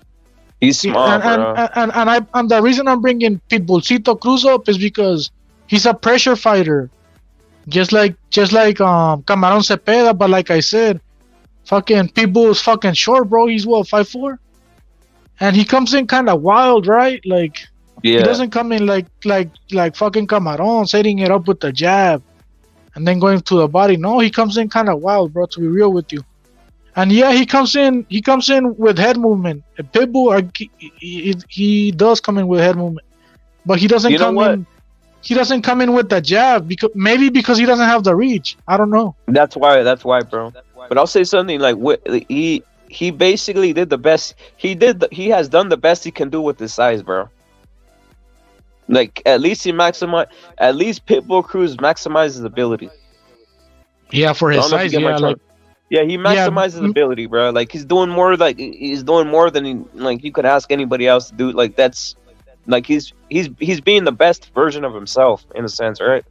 He's small, bro. And the reason I'm bringing Pitbullcito Cruz up is because he's a pressure fighter. Just like Camarón Cepeda, but like I said, fucking Pitbull is fucking short, bro. He's 5'4", and he comes in kind of wild, right? Like he doesn't come in like fucking Camarón, setting it up with the jab, and then going to the body. No, he comes in kind of wild, bro. To be real with you, and yeah, he comes in with head movement. Pitbull, he does come in with head movement, but he doesn't come in. He doesn't come in with the jab because he doesn't have the reach. I don't know. That's why, bro. But I'll say something like he basically did the best. He has done the best he can do with his size, bro. Like at least Pitbull Cruz maximizes his ability. Yeah, for his size, yeah, he maximizes his ability, bro. Like he's doing more than you could ask anybody else to do. Like that's. Like he's being the best version of himself in a sense, right?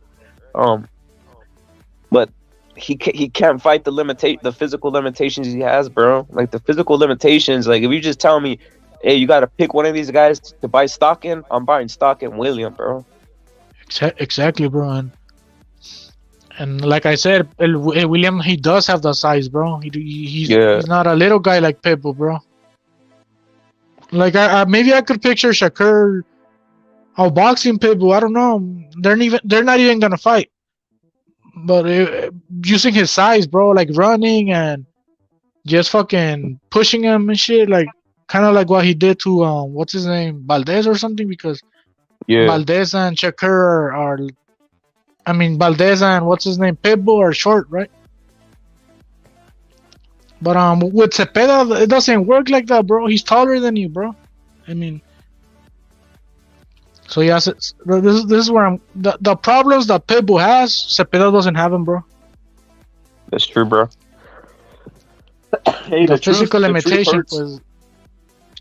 But he can't fight the physical limitations he has, bro. Like the physical limitations. Like if you just tell me, hey, you got to pick one of these guys to buy stock in, I'm buying stock in William, bro. Exactly, bro. And like I said, William, he does have the size, bro. He's not a little guy like Pitbull, bro. Like maybe I could picture Shakur boxing Pitbull. I don't know. They're not even gonna fight. But using his size, bro, like running and just fucking pushing him and shit, like kind of like what he did to what's his name, Valdez or something, because Valdez and Shakur are Valdez and what's his name, Pitbull are short, right? But with Cepeda, it doesn't work like that, bro. He's taller than you, bro. So yes, this is where the problems that Pitbull has, Cepeda doesn't have them, bro. That's true, bro. Hey, the physical limitation was.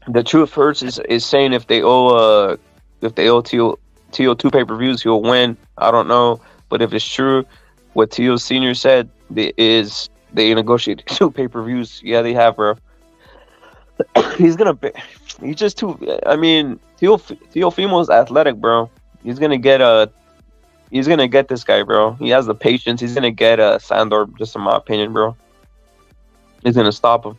The truth hurts is saying if they owe TO2 pay-per-views, he'll win. I don't know, but if it's true, what TO Senior said is. They negotiated 2 pay-per-views. Yeah, they have, bro. He's just too. Teofimo's athletic, bro. He's gonna get this guy, bro. He has the patience. He's gonna get Sandor, just in my opinion, bro. He's gonna stop him.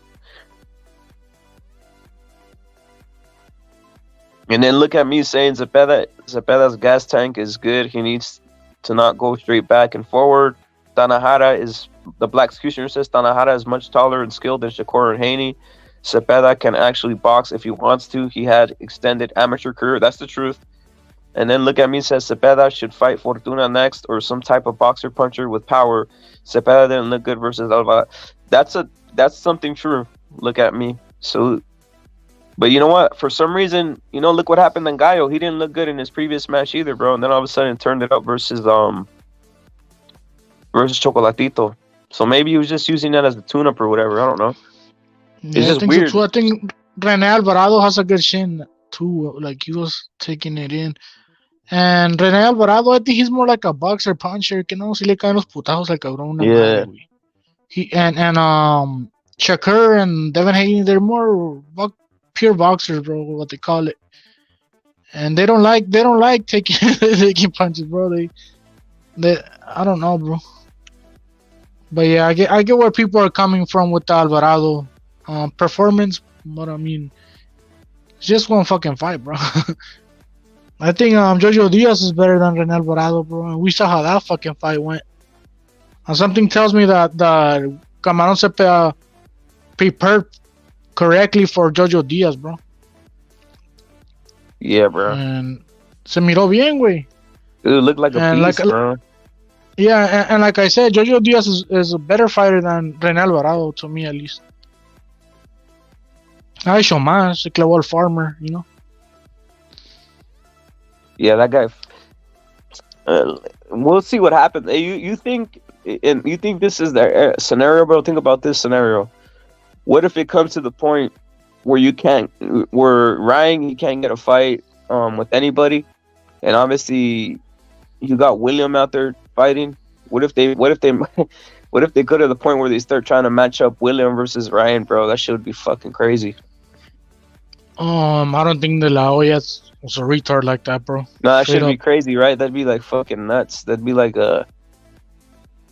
And then look at me saying Zepeda's gas tank is good. He needs to not go straight back and forward. The Black Executioner says Tanahara is much taller and skilled than Shakur and Haney. Cepeda can actually box if he wants to. He had extended amateur career. That's the truth. And then look at me says Cepeda should fight Fortuna next or some type of boxer puncher with power. Cepeda didn't look good versus Alva. That's something true. Look at me. So, but you know what? For some reason, look what happened in Gallo. He didn't look good in his previous match either, bro. And then all of a sudden turned it up versus versus Chocolatito. So maybe he was just using that as a tune-up or whatever. I don't know. It's Yeah, I just think weird. so too. I think Rene Alvarado has a good chin too. Like he was taking it in. And Rene Alvarado, I think he's more like a boxer puncher, que no, si le caen los putazos al cabrón una madre, Yeah. güey. Shakur and Devin Haney, they're more pure boxers, bro, what they call it. And they don't like taking taking punches, bro. They I don't know, bro. But yeah, I get where people are coming from with the Alvarado performance, but I mean, it's just one fucking fight, bro. I think Jojo Diaz is better than Rene Alvarado, bro. And we saw how that fucking fight went. And something tells me that Camarón Cepeda prepared correctly for Jojo Diaz, bro. Yeah, bro. And se miró bien, güey. It looked like a beast, bro. Yeah, and like I said, Jojo Diaz is a better fighter than Rene Alvarado, to me at least. Ha hecho más, se clavó al farmer, you know? Yeah, that guy. We'll see what happens. You think this is the scenario, bro? Think about this scenario. What if it comes to the point where where Ryan he can't get a fight with anybody, and obviously you got William out there fighting. What if they go to the point where they start trying to match up William versus Ryan, bro? That shit would be fucking crazy. I don't think De La Hoya was a retard like that, bro. No, that should be crazy, right? That'd be like fucking nuts. That'd be like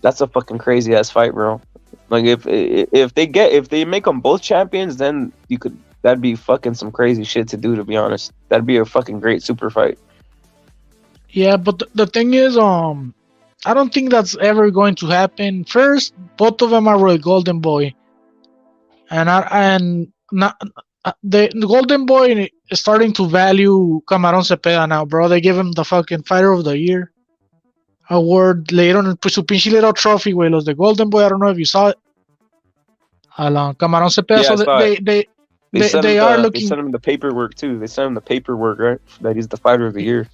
that's a fucking crazy ass fight, bro. Like if they make them both champions, then that'd be fucking some crazy shit to do, to be honest. That'd be a fucking great super fight. Yeah, but the thing is, I don't think that's ever going to happen. First, both of them are with Golden Boy, the Golden Boy is starting to value Camarón Cepeda now, bro. They give him the fucking Fighter of the Year award. Le dieron su pinche little trophy, güey. Los de Golden Boy, I don't know if you saw it. Camarón Cepeda. Yeah, So they are looking. They sent him the paperwork too. They sent him the paperwork, right? That he's the Fighter of the Year.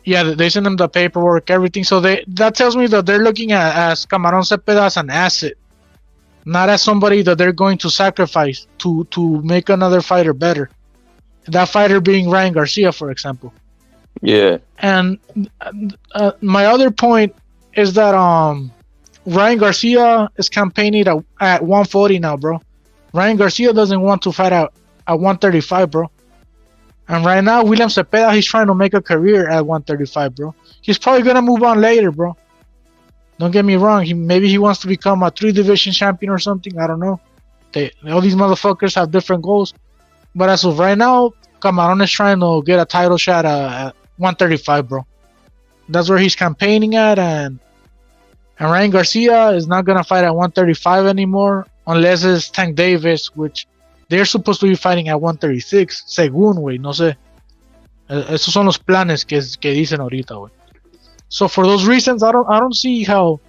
Yeah, they send him the paperwork, everything. So that tells me that they're looking at as Camarón Cepeda as an asset, not as somebody that they're going to sacrifice to make another fighter better. That fighter being Ryan Garcia, for example. Yeah. And my other point is that Ryan Garcia is campaigning at 140 now, bro. Ryan Garcia doesn't want to fight at 135, bro. And right now, William Zepeda, he's trying to make a career at 135, bro. He's probably gonna move on later, bro. Don't get me wrong. Maybe he wants to become a 3-division champion or something. I don't know. All these motherfuckers have different goals. But as of right now, Camarón is trying to get a title shot at 135, bro. That's where he's campaigning at. And Ryan Garcia is not going to fight at 135 anymore unless it's Tank Davis, which they're supposed to be fighting at 136. Según, güey. No sé. Esos son los planes que dicen ahorita, güey. So for those reasons, I don't see how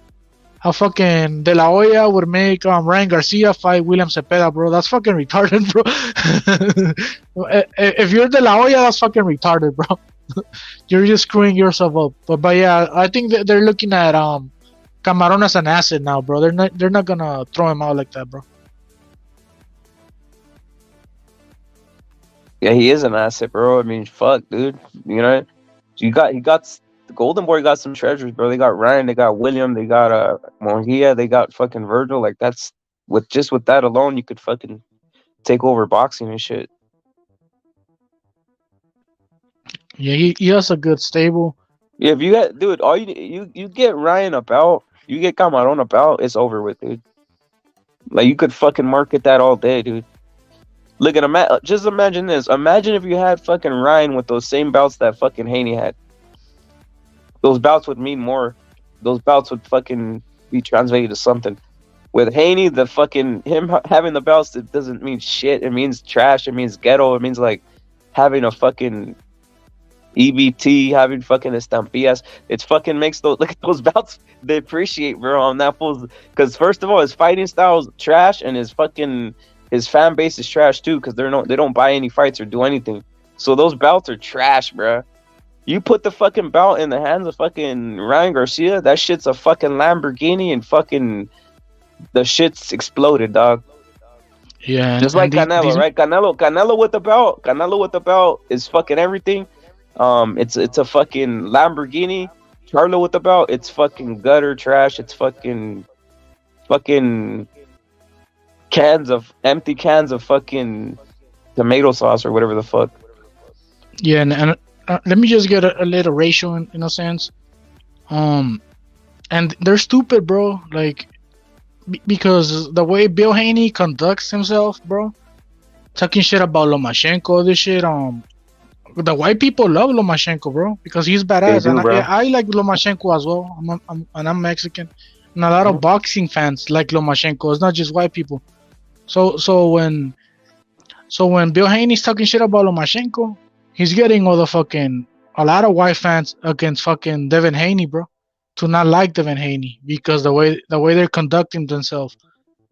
fucking De La Hoya would make Ryan Garcia fight William Zepeda, bro. That's fucking retarded, bro. If you're De La Hoya, that's fucking retarded, bro. You're just screwing yourself up. But yeah, I think that they're looking at Camarón as an asset now, bro. They're not gonna throw him out like that, bro. Yeah, he is an asset, bro. I mean, fuck, dude. You know, he got the Golden Boy got some treasures, bro. They got Ryan, they got William, they got Munguia, they got fucking Virgil. Like that's with that alone, you could fucking take over boxing and shit. Yeah, he has a good stable. Yeah, if you get, dude, all you get Ryan about, you get Camarón about, it's over with, dude. Like you could fucking market that all day, dude. Look at just imagine this. Imagine if you had fucking Ryan with those same bouts that fucking Haney had. Those bouts would mean more. Those bouts would fucking be translated to something. With Haney, him having the bouts, it doesn't mean shit. It means trash. It means ghetto. It means like having a fucking EBT, having fucking estampillas. It's fucking makes those, look at those bouts, they appreciate, bro, on that fool's, because first of all, his fighting style is trash, and his fan base is trash too, because they don't buy any fights or do anything. So those bouts are trash, bro. You put the fucking belt in the hands of fucking Ryan Garcia, that shit's a fucking Lamborghini, and fucking the shit's exploded, dog. Yeah, Just like Canelo, right? Canelo with the belt is fucking everything. It's a fucking Lamborghini. Charlo with the belt, it's fucking gutter trash. It's fucking empty cans of fucking tomato sauce or whatever the fuck. Yeah, and let me just get a little ratio in a sense. And they're stupid, bro. Like, because the way Bill Haney conducts himself, bro, talking shit about Lomachenko, this shit. The white people love Lomachenko, bro, because he's badass. Do, And I like Lomachenko as well. I'm Mexican, and a lot of boxing fans like Lomachenko. It's not just white people. So when Bill Haney's talking shit about Lomachenko, he's getting a lot of white fans against fucking Devin Haney, bro, to not like Devin Haney because the way they're conducting themselves.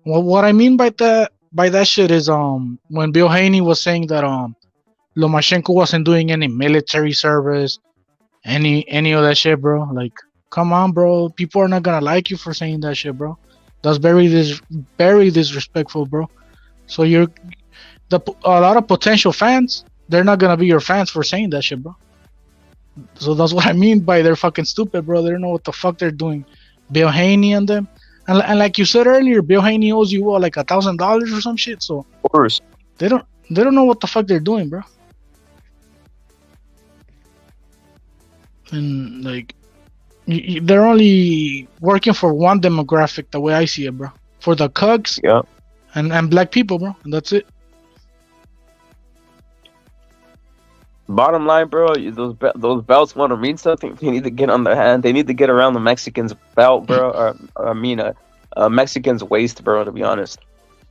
What I mean by that shit is when Bill Haney was saying that Lomachenko wasn't doing any military service, any of that shit, bro. Like, come on, bro. People are not gonna like you for saying that shit, bro. That's very disrespectful, bro. So a lot of potential fans, they're not gonna be your fans for saying that shit, bro. So that's what I mean by they're fucking stupid, bro. They don't know what the fuck they're doing. Bill Haney and them, and like you said earlier, Bill Haney owes you like $1,000 or some shit. So of course they don't know what the fuck they're doing, bro. And like, they're only working for one demographic, the way I see it, bro. For the cucks, yeah, and black people, bro. And that's it. Bottom line, bro, those belts want to mean something. They need to get on their hand. They need to get around the Mexicans' belt, bro. Mexican's waist, bro. To be honest,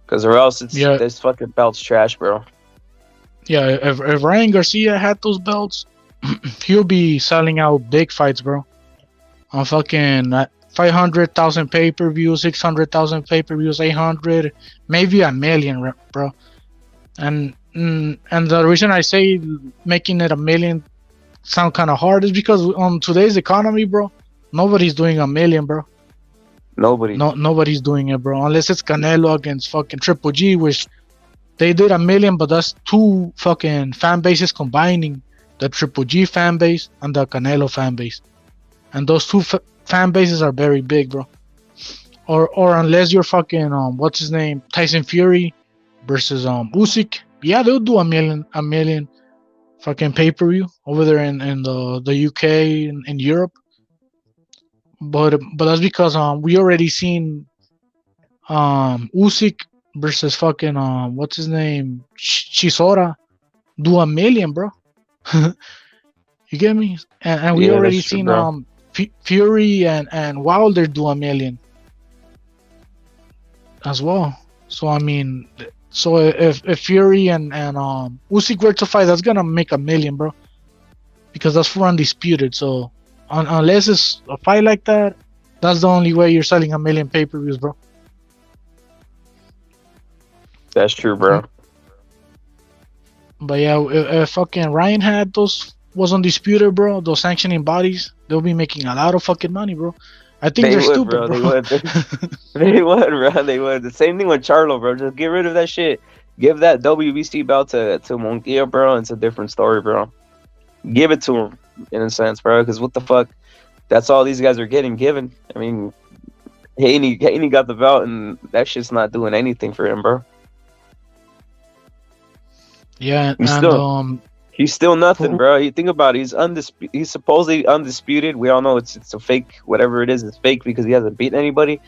because or else this fucking belt's trash, bro. Yeah, if Ryan Garcia had those belts, he'll be selling out big fights, bro. On fucking 500,000 pay-per-views, 600,000 pay-per-views, 800, maybe 1 million, bro. And the reason I say making it 1 million sound kind of hard is because on today's economy, bro, nobody's doing 1 million, bro. Nobody's doing it, bro. Unless it's Canelo against fucking Triple G, which they did 1 million, but that's two fucking fan bases combining. The Triple G fan base and the Canelo fan base, and those two fan bases are very big, bro. Or unless you're fucking what's his name, Tyson Fury versus Usyk, yeah, they'll do 1 million fucking pay-per-view over there in the UK and in Europe. But that's because we already seen Usyk versus fucking what's his name, Chisora do 1 million, bro. You get me? And we already seen Fury and Wilder do 1 million as well. So I mean, if Fury and Usyk were to fight, that's gonna make 1 million, bro, because that's for undisputed. So unless it's a fight like that, that's the only way you're selling 1 million pay-per-views, bro. That's true, bro. But yeah, if fucking Ryan had was undisputed, bro, those sanctioning bodies, they'll be making a lot of fucking money, bro. I think they're stupid, bro. They would, bro. They would. The same thing with Charlo, bro. Just get rid of that shit. Give that WBC belt to Munguia, bro. It's a different story, bro. Give it to him, in a sense, bro. Because what the fuck? That's all these guys are getting given. I mean, Haney got the belt, and that shit's not doing anything for him, bro. Yeah, he's still nothing, bro. You think about it, he's supposedly undisputed. We all know it's a fake. Whatever it is, it's fake because he hasn't beaten anybody.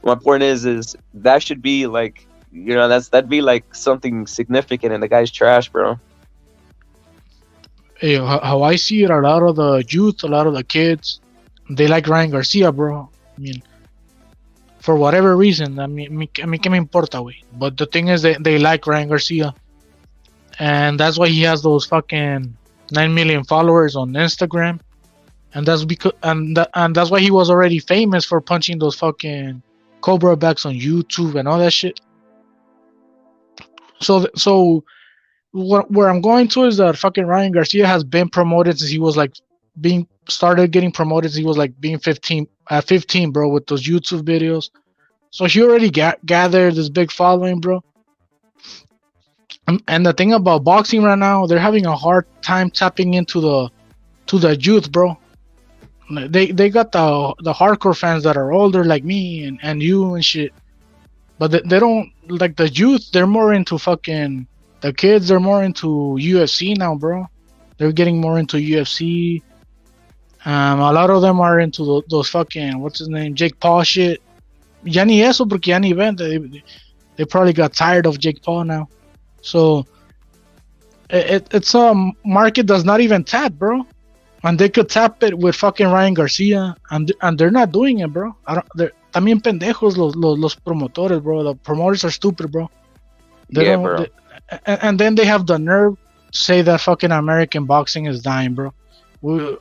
My point is that should be like, you know, that'd be like something significant, and the guy's trash, bro. Hey, how I see it, a lot of the youth, a lot of the kids, they like Ryan Garcia, bro. I mean, for whatever reason, I mean, que me importa, güey. But the thing is that they like Ryan Garcia. And that's why he has those fucking 9 million followers on Instagram, and that's because and that's why he was already famous for punching those fucking Cobra backs on YouTube and all that shit. So where I'm going to is that fucking Ryan Garcia has been promoted since he was like being started getting promoted. He was like being 15, bro, with those YouTube videos. So he already gathered this big following, bro. And the thing about boxing right now, they're having a hard time tapping into the youth, bro. They got the hardcore fans that are older like me and you and shit. But they don't like the youth. They're more into fucking the kids. They're more into UFC now, bro. They're getting more into UFC. A lot of them are into those fucking, what's his name, Jake Paul shit. Ya ni eso porque ya ni ven. They probably got tired of Jake Paul now. So it's a market that's not even tapped, bro. And they could tap it with fucking Ryan Garcia, and they're not doing it, bro. They're también pendejos los promotores, bro. The promoters are stupid, bro. Bro. And then they have the nerve to say that fucking American boxing is dying, bro. American